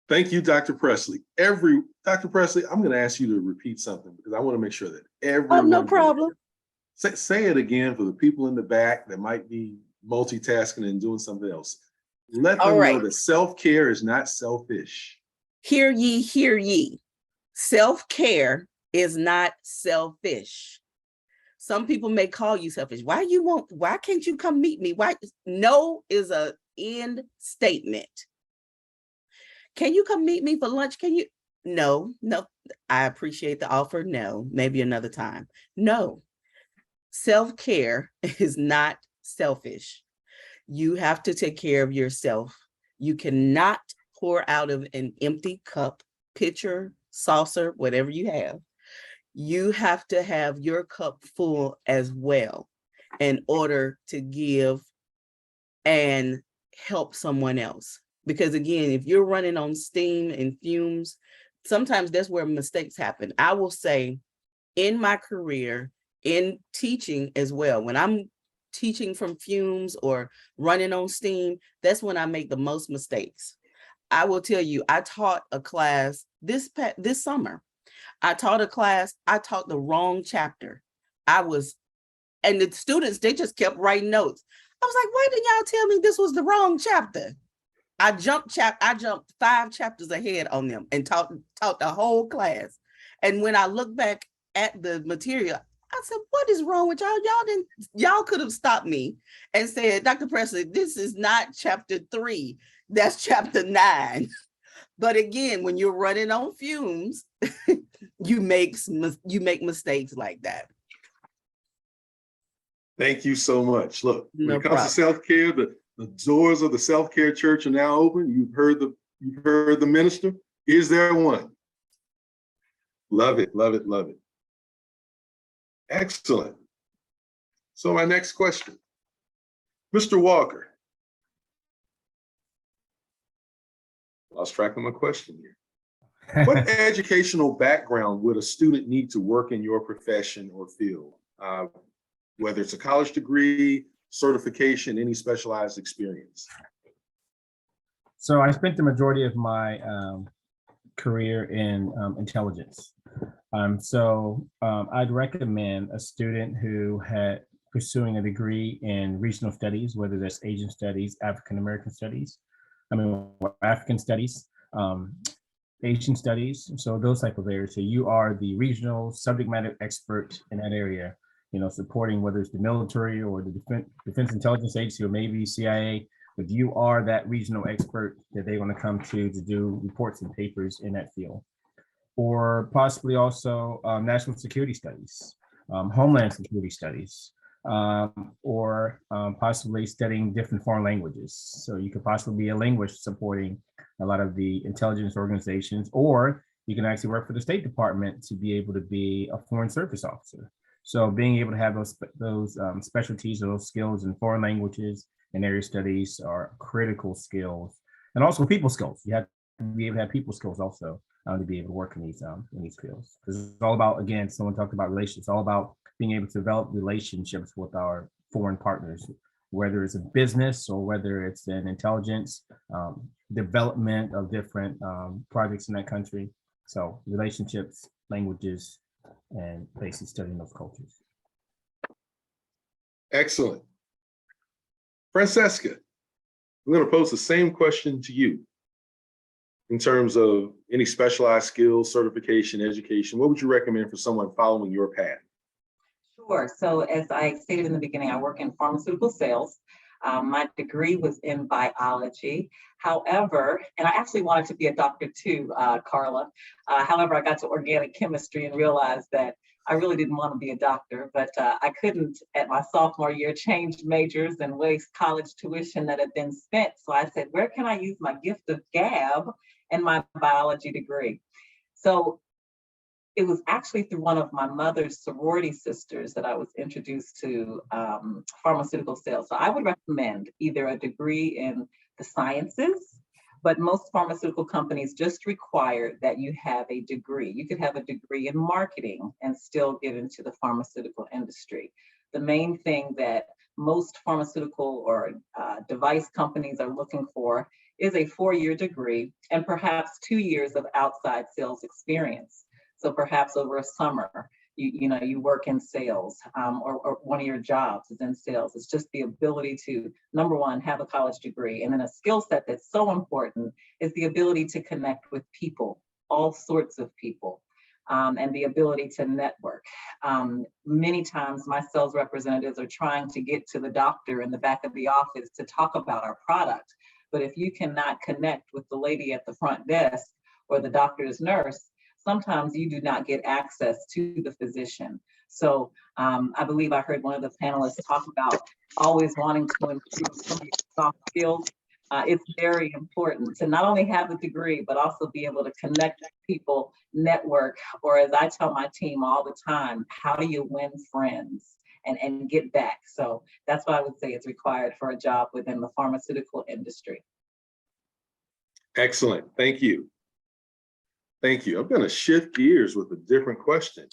Thank you, Dr. Presley. Dr. Presley, I'm going to ask you to repeat something because I want to make sure that everyone. Oh, no problem. Say it again for the people in the back that might be multitasking and doing something else. Let them know that self-care is not selfish. Hear ye, hear ye. Self-care is not selfish. Some people may call you selfish. Why can't you come meet me? Why? No is a end statement. Can you come meet me for lunch? Can you? No. I appreciate the offer. No, maybe another time. No. Self-care is not selfish. You have to take care of yourself. You cannot pour out of an empty cup, pitcher, saucer, whatever you have. You have to have your cup full as well in order to give and help someone else. Because again, if you're running on steam and fumes, sometimes that's where mistakes happen. I will say in my career, in teaching as well, when I'm teaching from fumes or running on steam, that's when I make the most mistakes. I will tell you, I taught a class this summer. I taught a class, I taught the wrong chapter. And the students, they just kept writing notes. I was like, why didn't y'all tell me this was the wrong chapter? I jumped 5 chapters ahead on them and taught the whole class. And when I look back at the material, I said, what is wrong with y'all? Y'all could have stopped me and said, Dr. Presley, this is not chapter 3, that's chapter 9. But again, when you're running on fumes, you make mistakes like that. Thank you so much. Look, when it comes to self-care, the doors of the self-care church are now open. You've heard the minister. Is there one? Love it, love it, love it. Excellent. So my next question, Mr. Walker. Lost track of my question here. What educational background would a student need to work in your profession or field? Whether it's a college degree, certification, any specialized experience? So I spent the majority of my career in intelligence. I'd recommend a student who had pursuing a degree in regional studies, whether that's Asian studies, African American studies, African studies, Asian studies. So those type of areas. So you are the regional subject matter expert in that area, supporting whether it's the military or the Defense Intelligence Agency or maybe CIA, but you are that regional expert that they want to come to do reports and papers in that field. Or possibly also national security studies, homeland security studies, or possibly studying different foreign languages. So you could possibly be a linguist supporting a lot of the intelligence organizations, or you can actually work for the State Department to be able to be a foreign service officer. So being able to have those specialties or those skills in foreign languages and area studies are critical skills, and also people skills. You have to be able to have people skills also to be able to work in these fields. Because it's all about, again, someone talked about relationships. It's all about being able to develop relationships with our foreign partners, whether it's a business or whether it's an intelligence development of different projects in that country. So relationships, languages, and basically studying those cultures. Excellent. Francesca, I'm going to pose the same question to you. In terms of any specialized skills, certification, education, what would you recommend for someone following your path? Sure. So as I stated in the beginning, I work in pharmaceutical sales. My degree was in biology. However, and I actually wanted to be a doctor too, Carla. However, I got to organic chemistry and realized that I really didn't want to be a doctor, but I couldn't at my sophomore year change majors and waste college tuition that had been spent. So I said, where can I use my gift of gab and my biology degree? So it was actually through one of my mother's sorority sisters that I was introduced to pharmaceutical sales. So I would recommend either a degree in the sciences, but most pharmaceutical companies just require that you have a degree. You could have a degree in marketing and still get into the pharmaceutical industry. The main thing that most pharmaceutical or device companies are looking for is a 4-year degree and perhaps 2 years of outside sales experience. So perhaps over a summer, you work in sales, or one of your jobs is in sales. It's just the ability to, number one, have a college degree. And then a skill set that's so important is the ability to connect with people, all sorts of people, and the ability to network. Many times my sales representatives are trying to get to the doctor in the back of the office to talk about our product. But if you cannot connect with the lady at the front desk or the doctor's nurse, sometimes you do not get access to the physician. So I believe I heard one of the panelists talk about always wanting to improve some of your soft skills. It's very important to not only have a degree, but also be able to connect with people, network, or as I tell my team all the time, how do you win friends and get back? So that's what I would say is required for a job within the pharmaceutical industry. Excellent. Thank you. Thank you. I'm going to shift gears with a different question.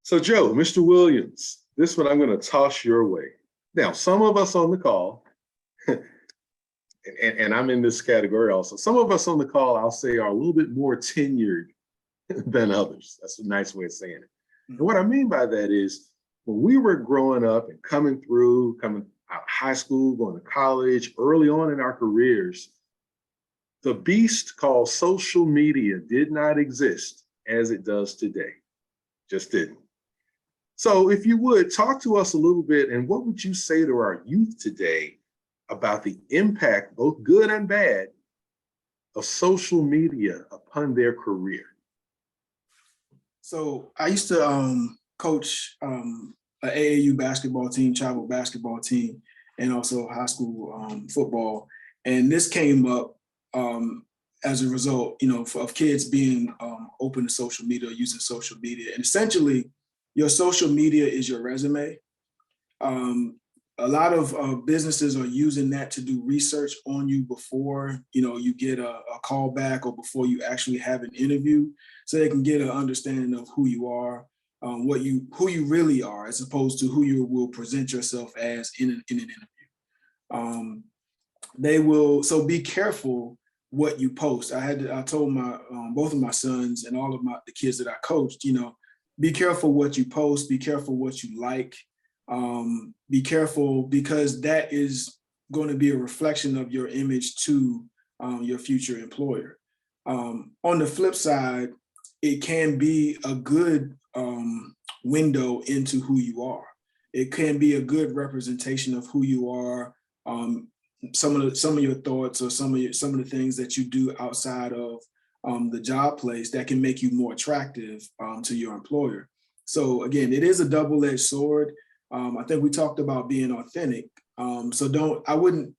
So Joe, Mr. Williams, this one I'm going to toss your way. Now, some of us on the call, and I'm in this category also, some of us on the call, I'll say, are a little bit more tenured than others. That's a nice way of saying it. And what I mean by that is when we were growing up and coming out of high school, going to college, early on in our careers, the beast called social media did not exist as it does today. Just didn't. So if you would, talk to us a little bit, and what would you say to our youth today about the impact, both good and bad, of social media upon their career? So I used to coach an AAU basketball team, travel basketball team, and also high school football. And this came up as a result, of kids being open to social media, using social media. And essentially, your social media is your resume. A lot of businesses are using that to do research on you before you get a call back or before you actually have an interview, so they can get an understanding of who you are, who you really are, as opposed to who you will present yourself as in an interview. They will, so be careful what you post. I told my both of my sons and all of the kids that I coached, be careful what you post, be careful what you like, be careful because that is going to be a reflection of your image to your future employer. On the flip side, it can be a good window into who you are. It can be a good representation of who you are. Some of your thoughts or some of the things that you do outside of the job place that can make you more attractive to your employer. So again, it is a double-edged sword. I think we talked about being authentic. So I wouldn't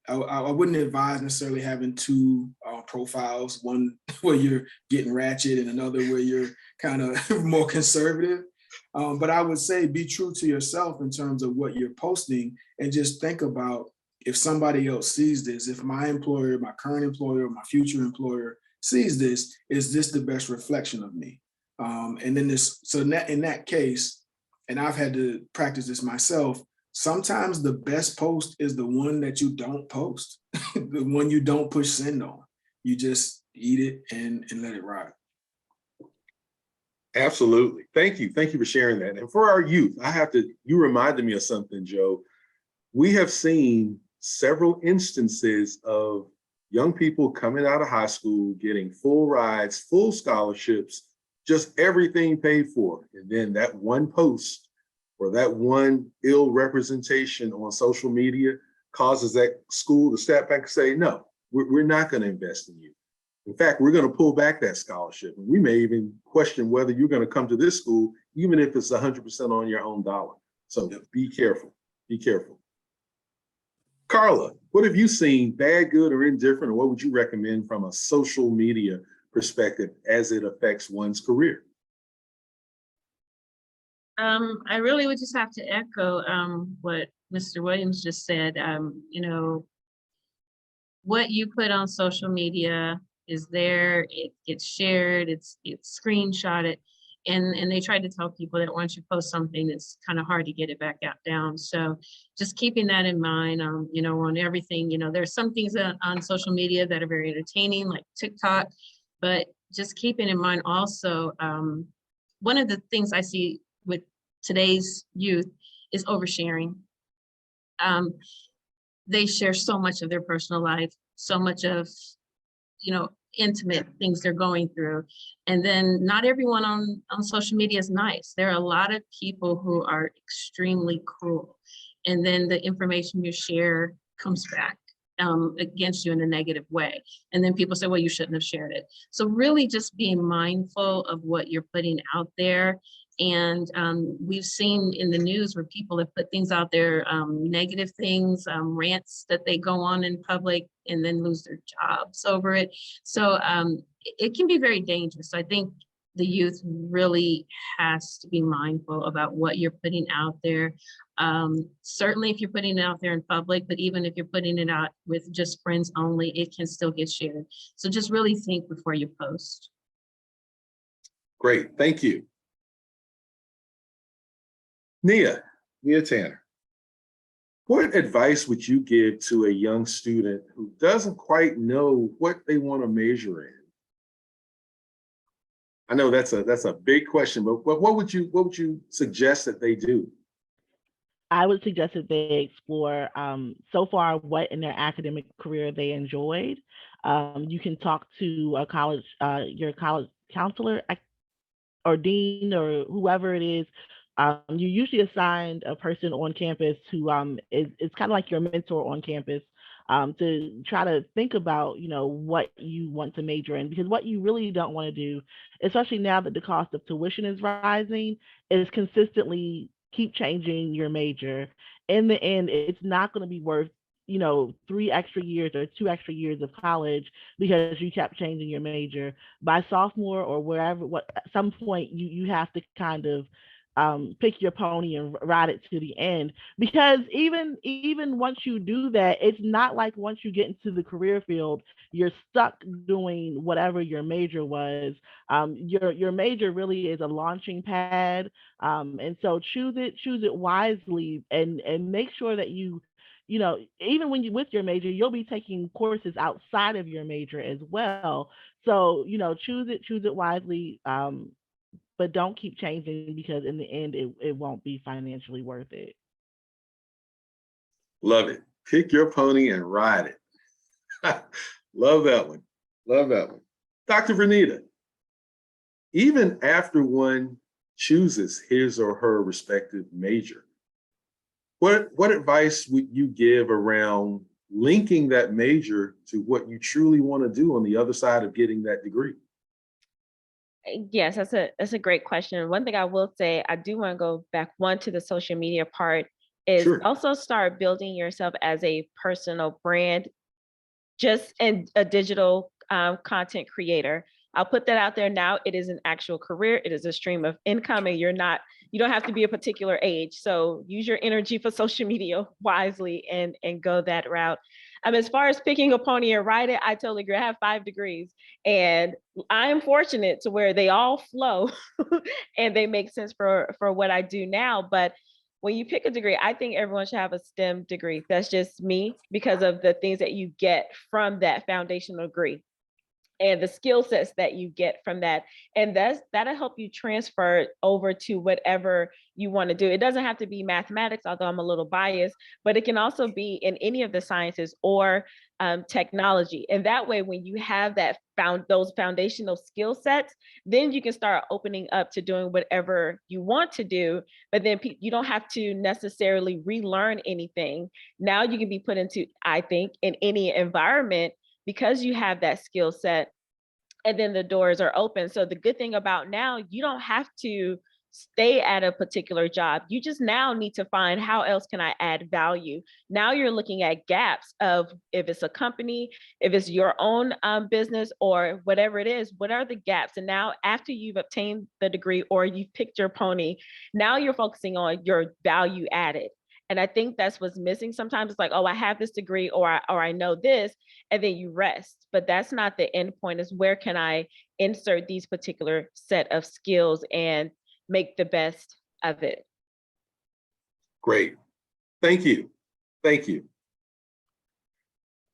advise necessarily having two profiles, one where you're getting ratchet and another where you're kind of more conservative. But I would say be true to yourself in terms of what you're posting and just think about if somebody else sees this, if my employer, my current employer, my future employer sees this, is this the best reflection of me? And then in that case, and I've had to practice this myself, sometimes the best post is the one that you don't post, the one you don't push send on. You just eat it and let it ride. Absolutely. Thank you. Thank you for sharing that. And for our youth, you reminded me of something, Joe. We have seen several instances of young people coming out of high school, getting full rides, full scholarships, just everything paid for. And then that one post or that one ill representation on social media causes that school to step back and say, no, we're not going to invest in you. In fact, we're going to pull back that scholarship. And we may even question whether you're going to come to this school, even if it's 100% on your own dollar. So be careful, be careful. Carla, what have you seen, bad, good, or indifferent, or what would you recommend from a social media perspective as it affects one's career? I really would just have to echo what Mr. Williams just said. What you put on social media is there, it gets shared, it's screenshotted, and they try to tell people that once you post something, it's kind of hard to get it back down. So just keeping that in mind, on everything, there's some things on social media that are very entertaining, like TikTok, but just keeping in mind also, one of the things I see with today's youth is oversharing. They share so much of their personal life, so much of, intimate things they're going through. And then not everyone on social media is nice. There are a lot of people who are extremely cruel. And then the information you share comes back against you in a negative way. And then people say, well, you shouldn't have shared it. So really just being mindful of what you're putting out there. And we've seen in the news where people have put things out there, negative things, rants that they go on in public and then lose their jobs over it. So it can be very dangerous. I think the youth really has to be mindful about what you're putting out there. Certainly if you're putting it out there in public, but even if you're putting it out with just friends only, it can still get shared. So just really think before you post. Great, thank you. Nia Tanner, what advice would you give to a young student who doesn't quite know what they want to major in? I know that's a big question, but what would you suggest that they do? I would suggest that they explore so far what in their academic career they enjoyed. You can talk to your college counselor or dean or whoever it is. You usually assigned a person on campus who is kind of like your mentor on campus to try to think about, what you want to major in, because what you really don't want to do, especially now that the cost of tuition is rising, is consistently keep changing your major. In the end, it's not going to be worth 3 extra years or 2 extra years of college because you kept changing your major. By sophomore or wherever, at some point you have to kind of pick your pony and ride it to the end, because even once you do that, it's not like once you get into the career field you're stuck doing whatever your major was. Your major really is a launching pad, and so choose it wisely and make sure that you you know, even when you with your major, you'll be taking courses outside of your major as well. So, you know, choose it wisely, but don't keep changing because in the end, it won't be financially worth it. Love it. Pick your pony and ride it. Love that one. Love that one. Dr. Vernita, even after one chooses his or her respective major, what advice would you give around linking that major to what you truly want to do on the other side of getting that degree? Yes, that's a great question. One thing I will say, I do want to go back to the social media part is Sure. also start building yourself as a personal brand, just in a digital content creator. I'll put that out there now. It is an actual career. It is a stream of income, and you don't have to be a particular age. So use your energy for social media wisely and go that route. As far as picking a pony and ride it, I totally agree. I have 5 degrees, and I'm fortunate to where they all flow and they make sense for what I do now. But when you pick a degree, I think everyone should have a STEM degree. That's just me because of the things that you get from that foundational degree and the skill sets that you get from that. And that'll help you transfer over to whatever you want to do. It doesn't have to be mathematics, although I'm a little biased, but it can also be in any of the sciences or technology. And that way, when you have those foundational skill sets, then you can start opening up to doing whatever you want to do. But then you don't have to necessarily relearn anything. Now you can be put into, I think, in any environment because you have that skill set, and then the doors are open. So the good thing about now, you don't have to stay at a particular job. You just now need to find how else can I add value. Now you're looking at gaps of if it's a company, if it's your own business or whatever it is, what are the gaps? And now after you've obtained the degree or you've picked your pony, now you're focusing on your value added. And I think that's what's missing sometimes. It's like, oh, I have this degree or I know this, and then you rest. But that's not the end point, is where can I insert these particular set of skills and make the best of it. Great. Thank you. Thank you.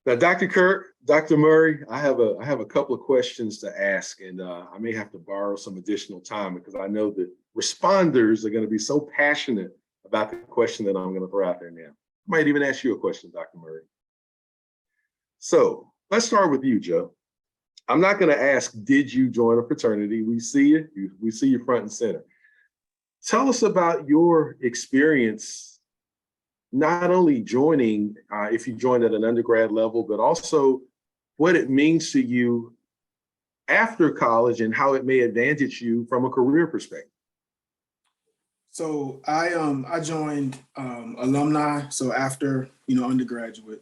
Now, Dr. Kirk, Dr. Murray, I have a couple of questions to ask, and I may have to borrow some additional time because I know that responders are going to be so passionate about the question that I'm going to throw out there now. I might even ask you a question, Dr. Murray. So let's start with you, Joe. I'm not going to ask, did you join a fraternity? We see you. We see you front and center. Tell us about your experience, not only joining, if you joined at an undergrad level, but also what it means to you after college and how it may advantage you from a career perspective. So I joined alumni. So after, undergraduate,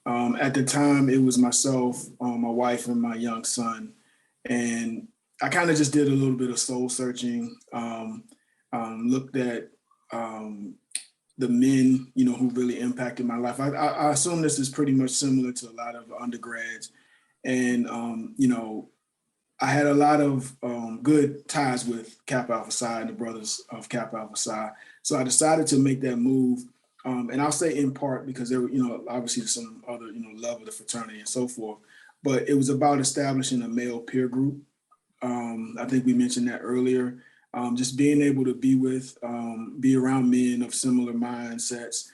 at the time it was myself, my wife and my young son. And I kind of just did a little bit of soul searching, looked at the men, who really impacted my life. I assume this is pretty much similar to a lot of undergrads. And, I had a lot of good ties with Kappa Alpha Psi and the brothers of Kappa Alpha Psi. So I decided to make that move. And I'll say in part because there were, obviously some other, love of the fraternity and so forth. But it was about establishing a male peer group. I think we mentioned that earlier. Just being able to be around men of similar mindsets,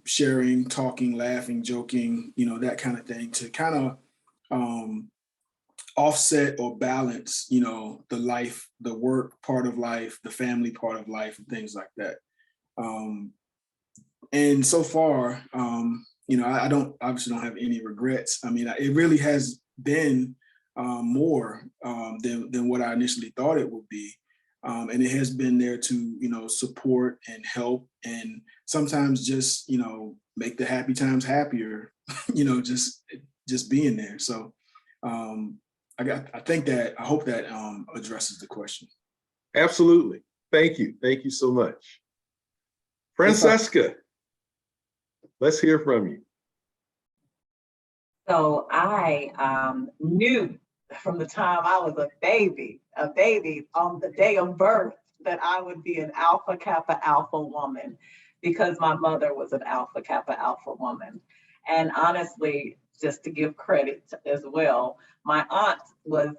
sharing, talking, laughing, joking, that kind of thing to kind of offset or balance, the life, the work part of life, the family part of life, and things like that. And so far, I obviously don't have any regrets. I mean, it really has been more than what I initially thought it would be. And it has been there to, support and help, and sometimes just, make the happy times happier, just being there. So I hope that addresses the question. Absolutely. Thank you. Thank you so much. Francesca, let's hear from you. So I knew from the time I was a baby on the day of birth, that I would be an Alpha Kappa Alpha woman. because my mother was an Alpha Kappa Alpha woman. And honestly, just to give credit as well, my aunt was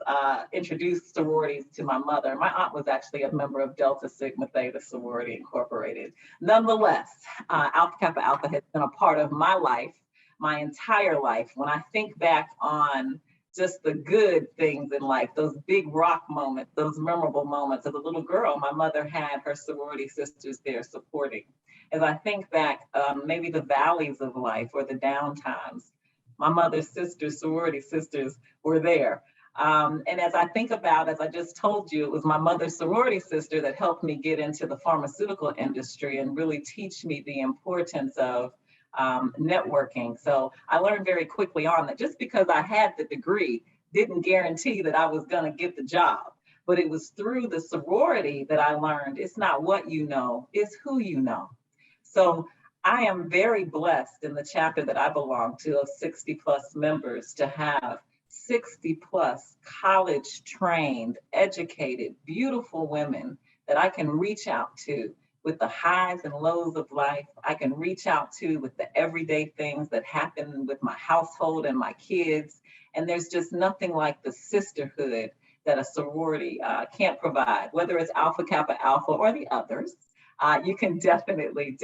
introduced sororities to my mother. My aunt was actually a member of Delta Sigma Theta Sorority Incorporated. Nonetheless, Alpha Kappa Alpha has been a part of my life, my entire life. When I think back on just the good things in life, those big rock moments, those memorable moments. As a little girl, my mother had her sorority sisters there supporting. As I think back, maybe the valleys of life or the down times, my mother's sisters, sorority sisters, were there. And as I think about, as I just told you, it was my mother's sorority sister that helped me get into the pharmaceutical industry and really teach me the importance of networking. So I learned very quickly on that just because I had the degree didn't guarantee that I was going to get the job. But it was through the sorority that I learned it's not what you know, it's who you know. So I am very blessed in the chapter that I belong to of 60 plus members to have 60 plus college trained, educated, beautiful women that I can reach out to with the highs and lows of life. I can reach out to with the everyday things that happen with my household and my kids. And there's just nothing like the sisterhood that a sorority can't provide, whether it's Alpha Kappa Alpha or the others. You can definitely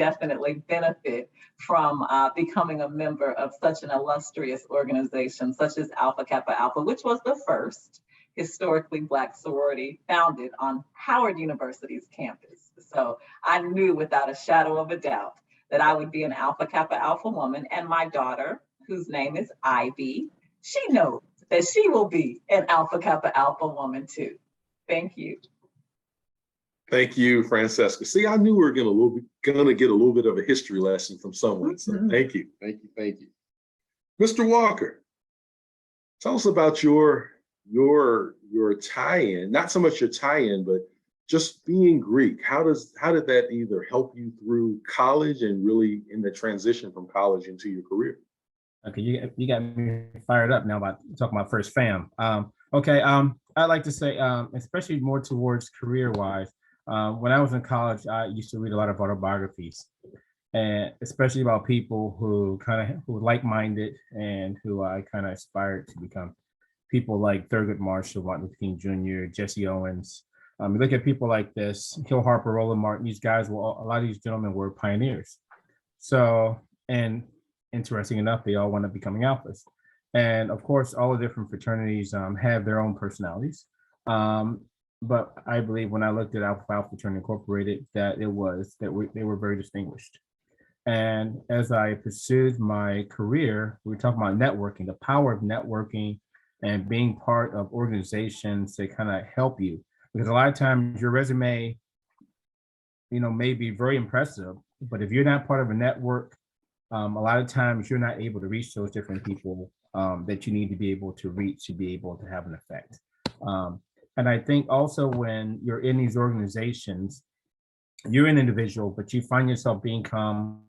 benefit from becoming a member of such an illustrious organization, such as Alpha Kappa Alpha, which was the first historically Black sorority founded on Howard University's campus. So I knew without a shadow of a doubt that I would be an Alpha Kappa Alpha woman, and my daughter, whose name is Ivy, she knows that she will be an Alpha Kappa Alpha woman too. Thank you. Thank you, Francesca. See, I knew we were gonna get a little bit of a history lesson from someone. So thank you. Mr. Walker, tell us about your tie-in, not so much your tie-in, but just being Greek. How did that either help you through college and really in the transition from college into your career? Okay, you got me fired up now about talking about first fam. I'd like to say, especially more towards career-wise, when I was in college, I used to read a lot of autobiographies, and especially about people who were like-minded and who I kind of aspired to become. People like Thurgood Marshall, Martin Luther King Jr., Jesse Owens. You look at people like this, Hill Harper, Roland Martin. These guys a lot of these gentlemen were pioneers. So, and interesting enough, they all wound up becoming alphas. And of course, all the different fraternities have their own personalities. But I believe when I looked at Alpha Alpha Fraternity Incorporated, that they were very distinguished. And as I pursued my career, we were talking about networking, the power of networking and being part of organizations that kind of help you. Because a lot of times your resume, may be very impressive, but if you're not part of a network, a lot of times you're not able to reach those different people that you need to be able to reach to be able to have an effect. And I think also when you're in these organizations, you're an individual, but you find yourself become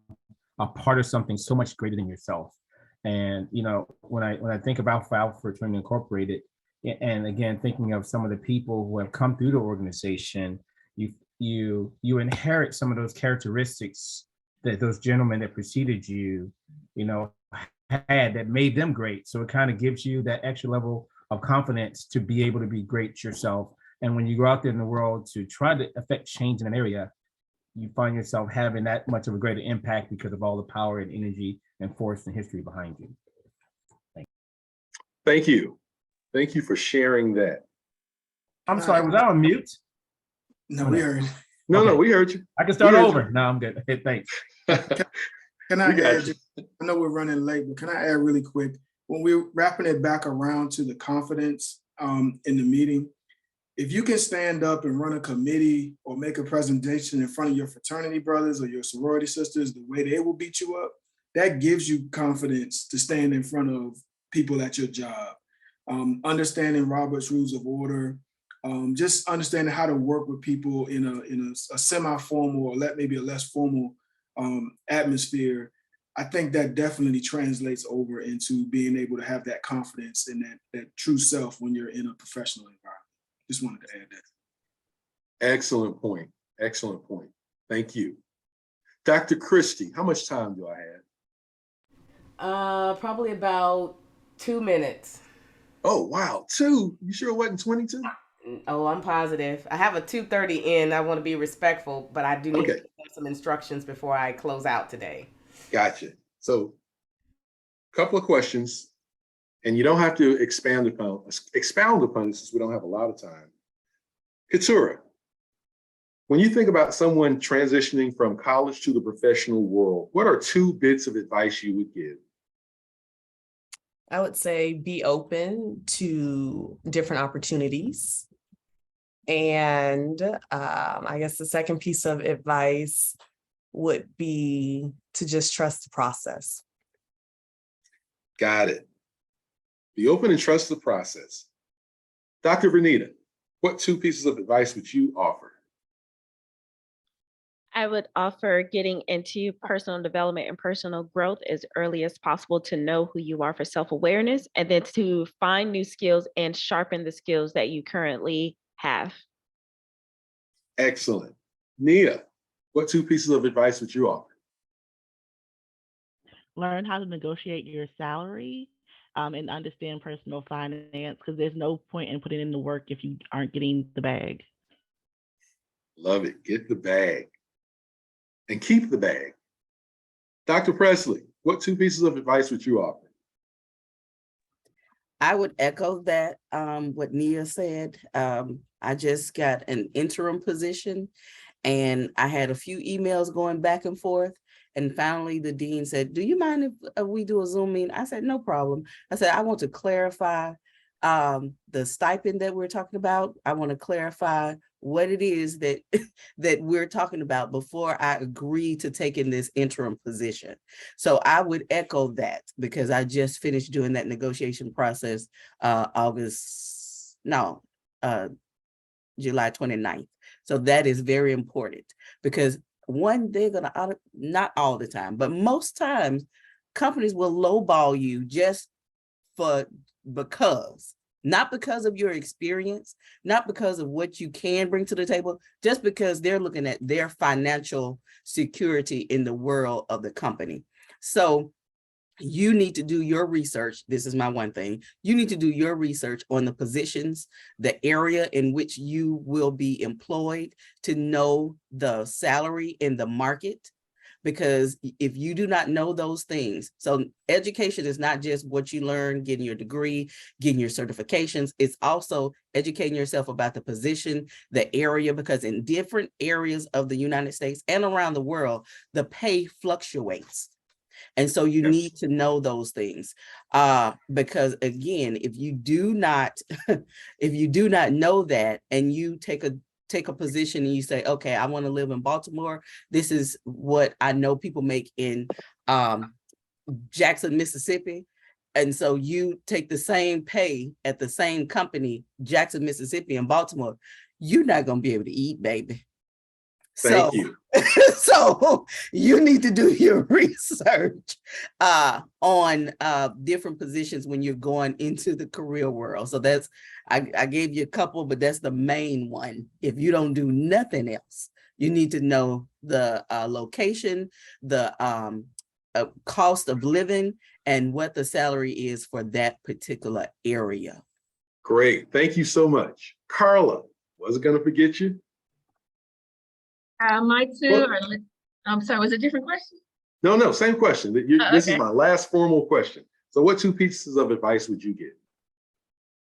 a part of something so much greater than yourself. And when I think about Alpha Fraternity Incorporated, and again thinking of some of the people who have come through the organization, you inherit some of those characteristics that those gentlemen that preceded you, had that made them great. So it kind of gives you that extra level of confidence to be able to be great yourself. And when you go out there in the world to try to affect change in an area, you find yourself having that much of a greater impact because of all the power and energy and force and history behind you. Thank you. Thank you for sharing that. I'm sorry, was I on mute? No, we heard. No, we heard you. I can start over. No, I'm good. Okay, thanks. Can I add, I know we're running late, but can I add really quick? When we're wrapping it back around to the confidence in the meeting, if you can stand up and run a committee or make a presentation in front of your fraternity brothers or your sorority sisters, the way they will beat you up, that gives you confidence to stand in front of people at your job. Understanding Robert's Rules of Order, just understanding how to work with people in a semi-formal or maybe a less formal atmosphere. I think that definitely translates over into being able to have that confidence and that true self when you're in a professional environment. Just wanted to add that. Excellent point. Excellent point. Thank you. Dr. Christie, how much time do I have? Probably about 2 minutes. Oh, wow, 2? You sure it wasn't 22? Oh, I'm positive. I have a 2:30 in. I want to be respectful, but I do need to Okay, give some instructions before I close out today. gotcha. So, a couple of questions, and you don't have to expound upon this since we don't have a lot of time. Keturah, when you think about someone transitioning from college to the professional world, what are 2 bits of advice you would give? I would say be open to different opportunities. And I guess the second piece of advice would be to just trust the process. Got it. Be open and trust the process. Dr. Vernita, what 2 pieces of advice would you offer? I would offer getting into personal development and personal growth as early as possible to know who you are for self-awareness, and then to find new skills and sharpen the skills that you currently have. Excellent. Nia, what 2 pieces of advice would you offer? Learn how to negotiate your salary and understand personal finance, because there's no point in putting in the work if you aren't getting the bag. Love it. Get the bag and keep the bag. Dr. Presley, what 2 pieces of advice would you offer? I would echo that, what Nia said. I just got an interim position and I had a few emails going back and forth. And finally, the dean said, do you mind if we do a Zoom meeting? I said, no problem. I said, I want to clarify the stipend that we're talking about. I want to clarify what it is that that we're talking about before I agree to taking this interim position. So I would echo that because I just finished doing that negotiation process July 29th. So that is very important because one, they're gonna not all the time, but most times companies will lowball you just because, not because of your experience, not because of what you can bring to the table, just because they're looking at their financial security in the world of the company. So you need to do your research. This is my one thing. You need to do your research on the positions, the area in which you will be employed, to know the salary in the market. Because if you do not know those things, so education is not just what you learn, getting your degree, getting your certifications, it's also educating yourself about the position, the area, because in different areas of the United States and around the world, the pay fluctuates. And so you need to know those things, because again, if you do not know that, and you take a position and you say, okay, I want to live in Baltimore. This is what I know people make in Jackson, Mississippi. And so you take the same pay at the same company, Jackson, Mississippi and Baltimore, you're not going to be able to eat, baby. Thank you. So you need to do your research on different positions when you're going into the career world. So that's, I gave you a couple, but that's the main one. If you don't do nothing else, you need to know the location, the cost of living, and what the salary is for that particular area. Great. Thank you so much. Carla, wasn't going to forget you. My 2 are, I'm sorry, was it a different question? No, same question. This Okay. is my last formal question. So what 2 pieces of advice would you give?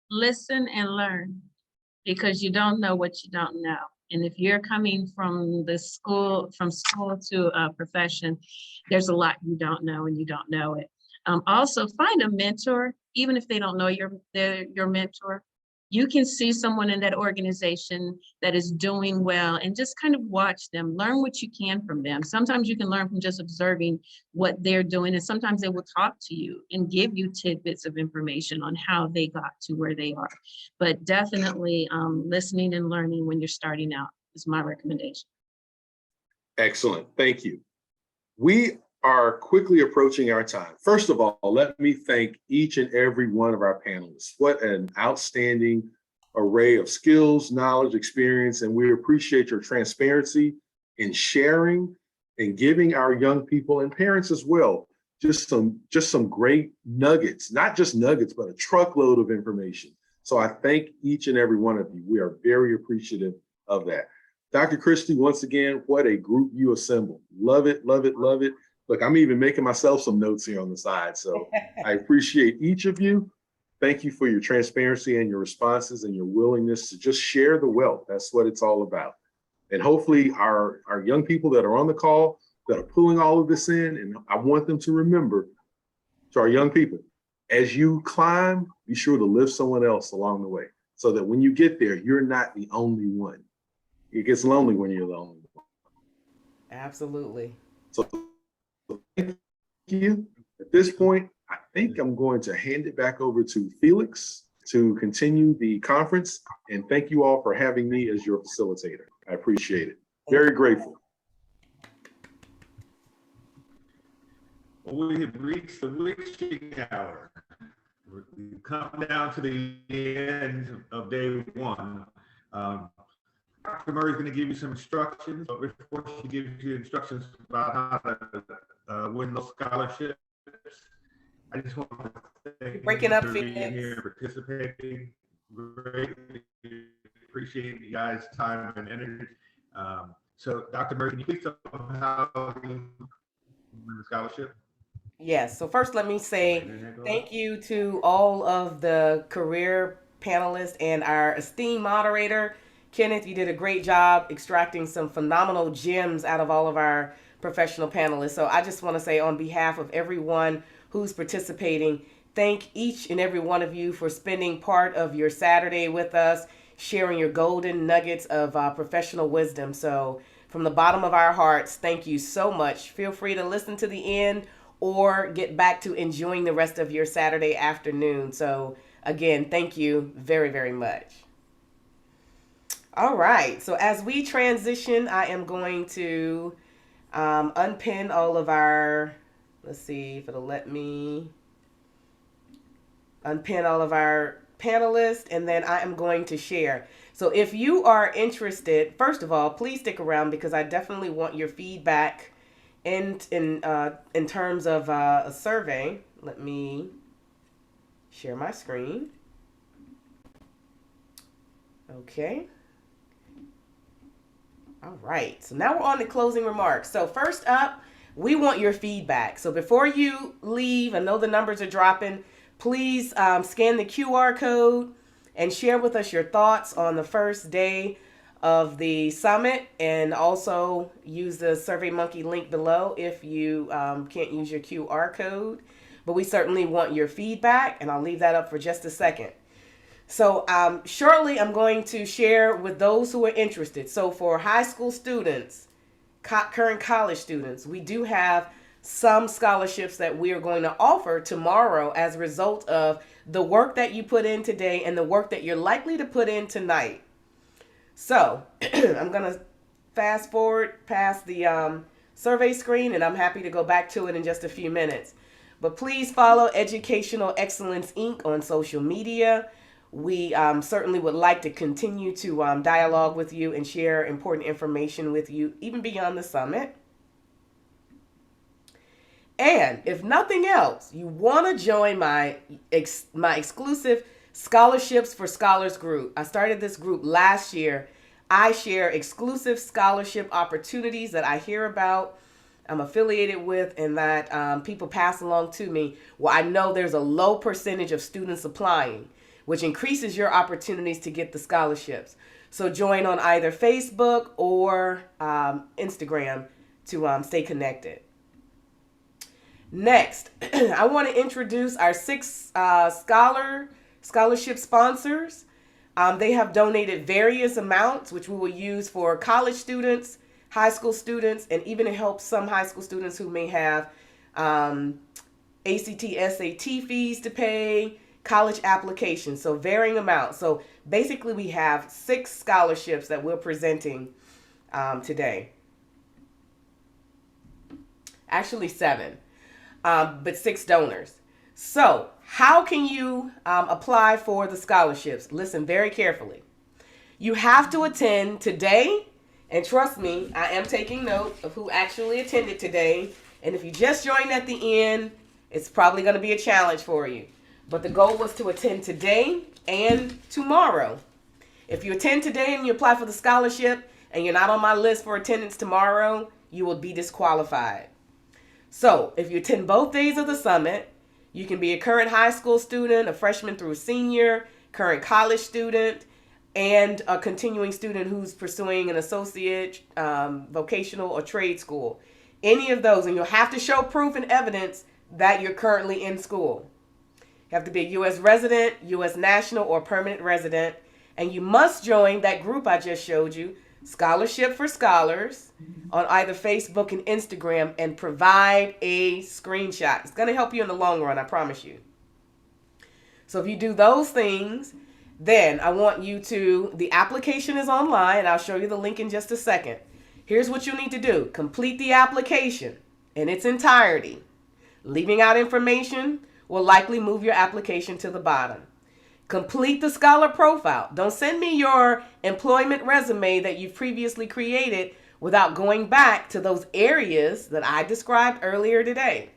Listen and learn, because you don't know what you don't know. And if you're coming from school to a profession, there's a lot you don't know and you don't know it. Also find a mentor, even if they don't know your mentor. You can see someone in that organization that is doing well and just kind of watch them, learn what you can from them. Sometimes you can learn from just observing what they're doing, and sometimes they will talk to you and give you tidbits of information on how they got to where they are. But definitely listening and learning when you're starting out is my recommendation. Excellent. Thank you. We are quickly approaching our time. First of all, let me thank each and every one of our panelists. What an outstanding array of skills, knowledge, experience, and we appreciate your transparency in sharing and giving our young people and parents as well just some great nuggets, not just nuggets, but a truckload of information. So I thank each and every one of you. We are very appreciative of that. Dr. Christie, once again, what a group you assembled. Love it, love it, love it. Look, I'm even making myself some notes here on the side. So I appreciate each of you. Thank you for your transparency and your responses and your willingness to just share the wealth. That's what it's all about. And hopefully our young people that are on the call that are pulling all of this in, and I want them to remember, to our young people, as you climb, be sure to lift someone else along the way so that when you get there, you're not the only one. It gets lonely when you're the only one. Absolutely. So thank you. At this point, I think I'm going to hand it back over to Felix to continue the conference. And thank you all for having me as your facilitator. I appreciate it. Very grateful. Well, we have reached the witching hour. We've come down to the end of day one. Dr. Murray is going to give you some instructions, but before she gives you instructions about how to win those scholarships, I just want to thank Breaking up, you for being Felix. here, participating. Greatly appreciate you guys' time and energy. So, Dr. Murray, can you please tell them how you win the scholarship? Yes. So first, let me say thank you to all of the career panelists and our esteemed moderator, Kenneth. You did a great job extracting some phenomenal gems out of all of our professional panelists. So I just want to say on behalf of everyone who's participating, thank each and every one of you for spending part of your Saturday with us, sharing your golden nuggets of professional wisdom. So from the bottom of our hearts, thank you so much. Feel free to listen to the end or get back to enjoying the rest of your Saturday afternoon. So again, thank you very, very much. All right. So as we transition, I am going to unpin all of our, let's see if it'll let me unpin all of our panelists, and then I am going to share. So if you are interested, first of all, please stick around because I definitely want your feedback in terms of a survey. Let me share my screen. Okay. All right. So now we're on the closing remarks. So first up, we want your feedback. So before you leave, I know the numbers are dropping. Please scan the QR code and share with us your thoughts on the first day of the summit, and also use the SurveyMonkey link below if you can't use your QR code. But we certainly want your feedback, and I'll leave that up for just a second. So shortly, I'm going to share with those who are interested. So for high school students, current college students, we do have some scholarships that we are going to offer tomorrow as a result of the work that you put in today and the work that you're likely to put in tonight. So I'm going to fast forward past the survey screen, and I'm happy to go back to it in just a few minutes. But please follow Educational Excellence Inc. on social media. We certainly would like to continue to dialogue with you and share important information with you, even beyond the summit. And if nothing else, you want to join my exclusive Scholarships for Scholars group. I started this group last year. I share exclusive scholarship opportunities that I hear about, I'm affiliated with, and that people pass along to me. Well, I know there's a low percentage of students applying, which increases your opportunities to get the scholarships. So join on either Facebook or Instagram to stay connected. Next, I want to introduce our 6 scholarship sponsors. They have donated various amounts, which we will use for college students, high school students, and even to help some high school students who may have ACT, SAT fees to pay, college applications, so varying amounts. So basically we have 6 scholarships that we're presenting today. Actually 7, but 6 donors. So how can you apply for the scholarships? Listen very carefully. You have to attend today And trust me, I am taking note of who actually attended today. And if you just joined at the end, it's probably going to be a challenge for you. But the goal was to attend today and tomorrow. If you attend today and you apply for the scholarship and you're not on my list for attendance tomorrow, you will be disqualified. So if you attend both days of the summit, you can be a current high school student, a freshman through a senior, current college student, and a continuing student who's pursuing an associate, vocational, or trade school. Any of those, and you'll have to show proof and evidence that you're currently in school. You have to be a U.S. resident, U.S. national, or permanent resident, and you must join that group I just showed you, Scholarship for Scholars, on either Facebook and Instagram, and provide a screenshot. It's going to help you in the long run, I promise you. So if you do those things, then I want you to, the application is online, and I'll show you the link in just a second. Here's what you need to do. Complete the application in its entirety. Leaving out information will likely move your application to the bottom. Complete the scholar profile. Don't send me your employment resume that you've previously created without going back to those areas that I described earlier today.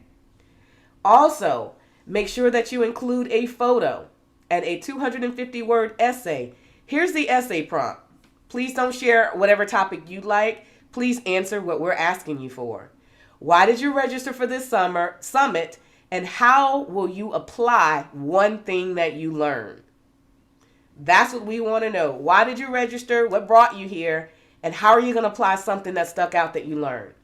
Also, make sure that you include a photo and a 250-word essay. Here's the essay prompt. Please don't share whatever topic you'd like. Please answer what we're asking you for. Why did you register for this summit, and how will you apply one thing that you learned? That's what we want to know. Why did you register? What brought you here? And how are you going to apply something that stuck out that you learned?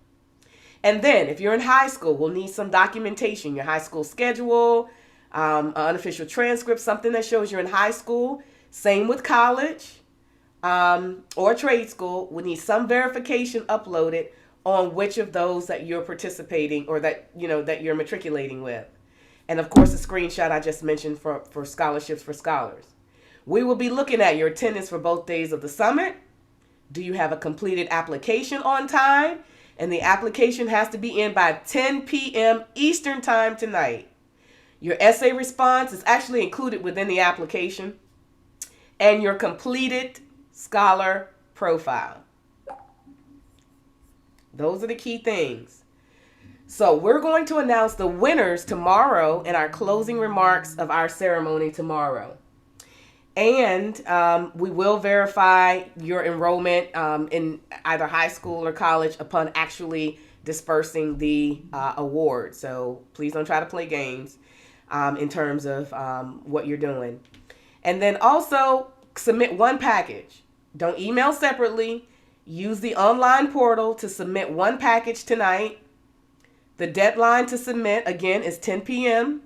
And then if you're in high school, we'll need some documentation, your high school schedule, an unofficial transcript, something that shows you're in high school. Same with college or trade school. We need some verification uploaded on which of those that you're participating or that you're matriculating with. And of course, the screenshot I just mentioned for Scholarships for Scholars. We will be looking at your attendance for both days of the summit. Do you have a completed application on time? And the application has to be in by 10 p.m. Eastern time tonight. Your essay response is actually included within the application, and your completed scholar profile. Those are the key things. So we're going to announce the winners tomorrow in our closing remarks of our ceremony tomorrow. And we will verify your enrollment in either high school or college upon actually dispersing the award. So please don't try to play games in terms of what you're doing. And then also submit one package. Don't email separately. Use the online portal to submit one package tonight. The deadline to submit, again, is 10 p.m.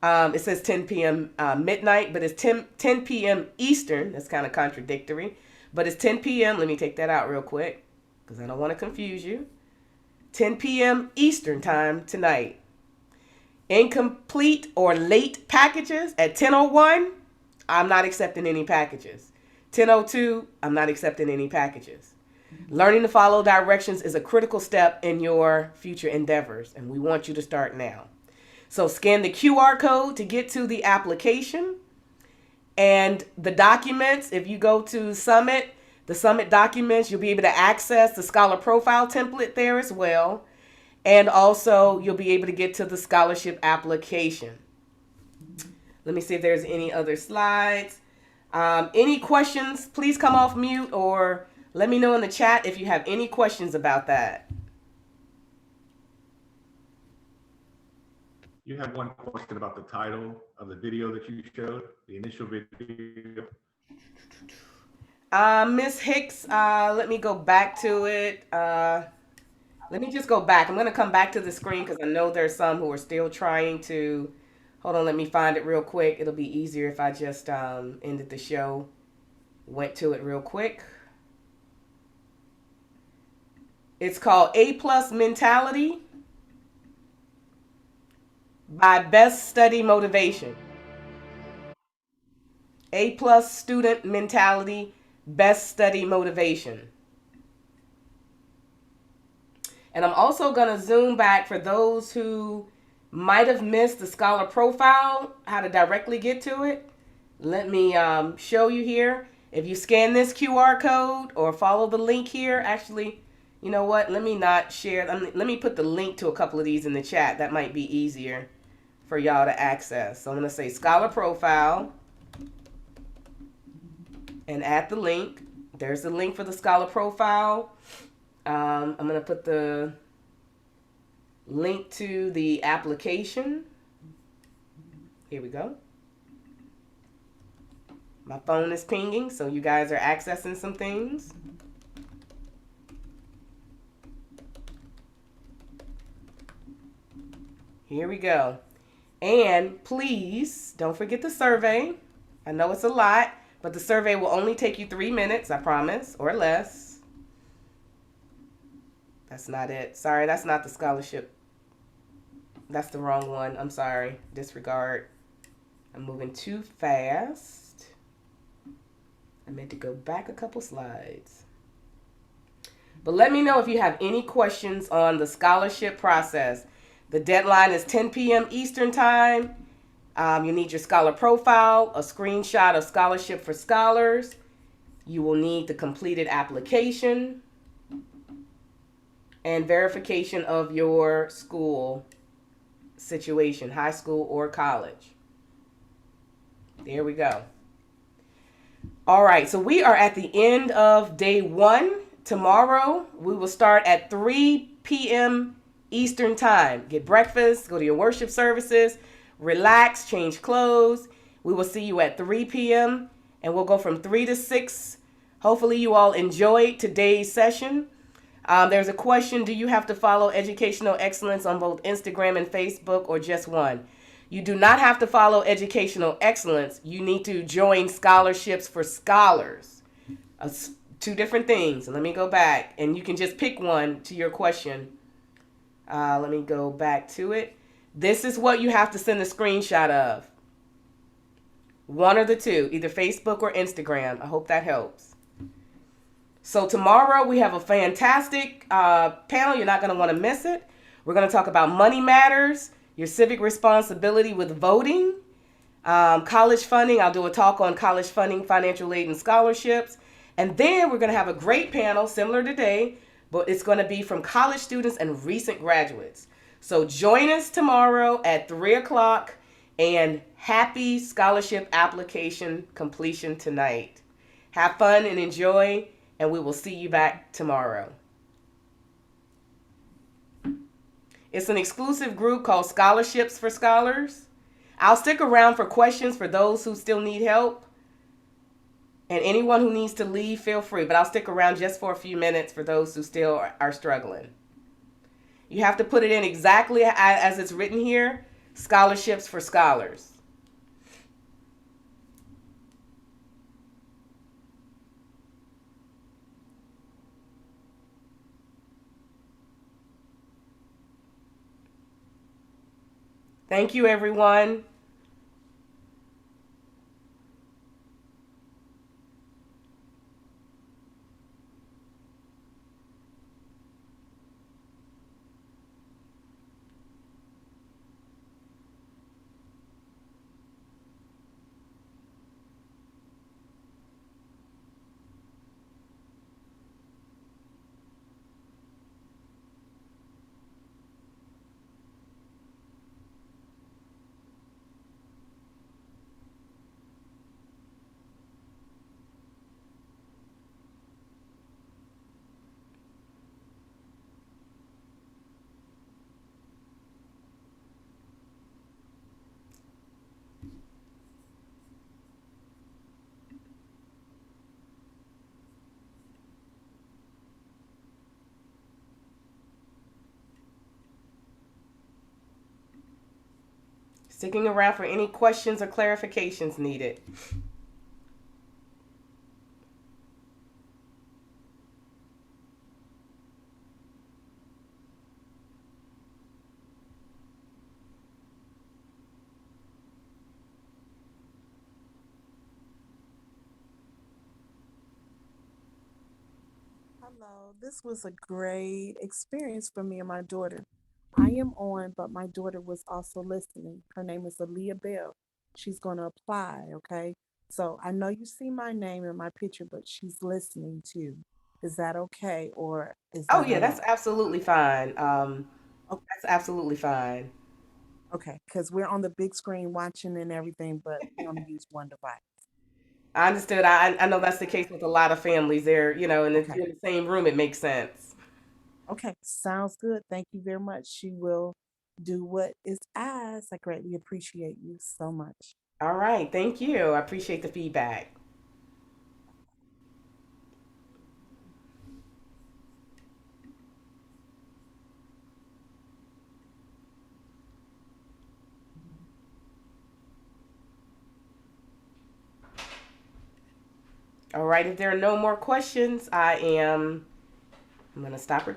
It says 10 p.m. Midnight, but it's 10 p.m. Eastern. That's kind of contradictory. But it's 10 p.m. Let me take that out real quick because I don't want to confuse you. 10 p.m. Eastern time tonight. Incomplete or late packages at 10:01, I'm not accepting any packages. 10:02, I'm not accepting any packages. Learning to follow directions is a critical step in your future endeavors, and we want you to start now. So scan the QR code to get to the application and the documents. If you go to Summit, the Summit documents, you'll be able to access the scholar profile template there as well. And also you'll be able to get to the scholarship application. Let me see if there's any other slides. Any questions, please come off mute or let me know in the chat if you have any questions about that. You have one question about the title of the video that you showed, the initial video. Ms. Hicks, let me go back to it. Let me just go back. I'm going to come back to the screen because I know there's some who are still trying to. Hold on, let me find it real quick. It'll be easier if I just ended the show, went to it real quick. It's called A+ Mentality by Best Study Motivation. A+ Student Mentality, Best Study Motivation. And I'm also going to zoom back for those who might have missed the scholar profile, how to directly get to it. Let me show you here. If you scan this QR code or follow the link here, actually, you know what? Let me not share. Let me put the link to a couple of these in the chat. That might be easier for y'all to access. So I'm going to say Scholar Profile and add the link. There's the link for the Scholar Profile. I'm going to put the link to the application. Here we go. My phone is pinging, so you guys are accessing some things. Here we go. And please don't forget the survey. I know it's a lot, but the survey will only take you 3 minutes, I promise, or less. That's not it. Sorry, that's not the scholarship. That's the wrong one. I'm sorry. Disregard. I'm moving too fast. I meant to go back a couple slides. But let me know if you have any questions on the scholarship process. The deadline is 10 p.m. Eastern Time. You need your scholar profile, a screenshot of Scholarship for Scholars. You will need the completed application and verification of your school situation, high school or college. There we go. All right, so we are at the end of day 1. Tomorrow, we will start at 3 p.m. Eastern Time. Get breakfast, go to your worship services, relax, change clothes. We will see you at 3 p.m. and we'll go from 3 to 6. Hopefully you all enjoyed today's session. There's a question, do you have to follow Educational Excellence on both Instagram and Facebook or just one? You do not have to follow Educational Excellence. You need to join Scholarships for Scholars. 2 different things. Let me go back and you can just pick one to your question. Let me go back to it. This is what you have to send a screenshot of. One or the 2, either Facebook or Instagram. I hope that helps. So tomorrow we have a fantastic panel. You're not going to want to miss it. We're going to talk about money matters, your civic responsibility with voting, college funding. I'll do a talk on college funding, financial aid, and scholarships. And then we're going to have a great panel similar today, but it's going to be from college students and recent graduates. So join us tomorrow at 3 o'clock and happy scholarship application completion tonight. Have fun and enjoy, and we will see you back tomorrow. It's an exclusive group called Scholarships for Scholars. I'll stick around for questions for those who still need help. And anyone who needs to leave, feel free. But I'll stick around just for a few minutes for those who still are struggling. You have to put it in exactly as it's written here. Scholarships for Scholars. Thank you, everyone. Sticking around for any questions or clarifications needed. Hello, this was a great experience for me and my daughter. I am on, but my daughter was also listening. Her name is Aaliyah Bell. She's going to apply, okay? So I know you see my name in my picture, but she's listening too. Is that okay, or is Oh that yeah, that's allowed? absolutely fine. Oh, That's absolutely fine. okay, because we're on the big screen watching and everything, but we only use one device. I understood. I know that's the case with a lot of families. They're, and if Okay. you're in the same room, it makes sense. Okay, sounds good. Thank you very much. She will do what is asked. I greatly appreciate you so much. All right, thank you. I appreciate the feedback. All right, if there are no more questions, I'm going to stop recording.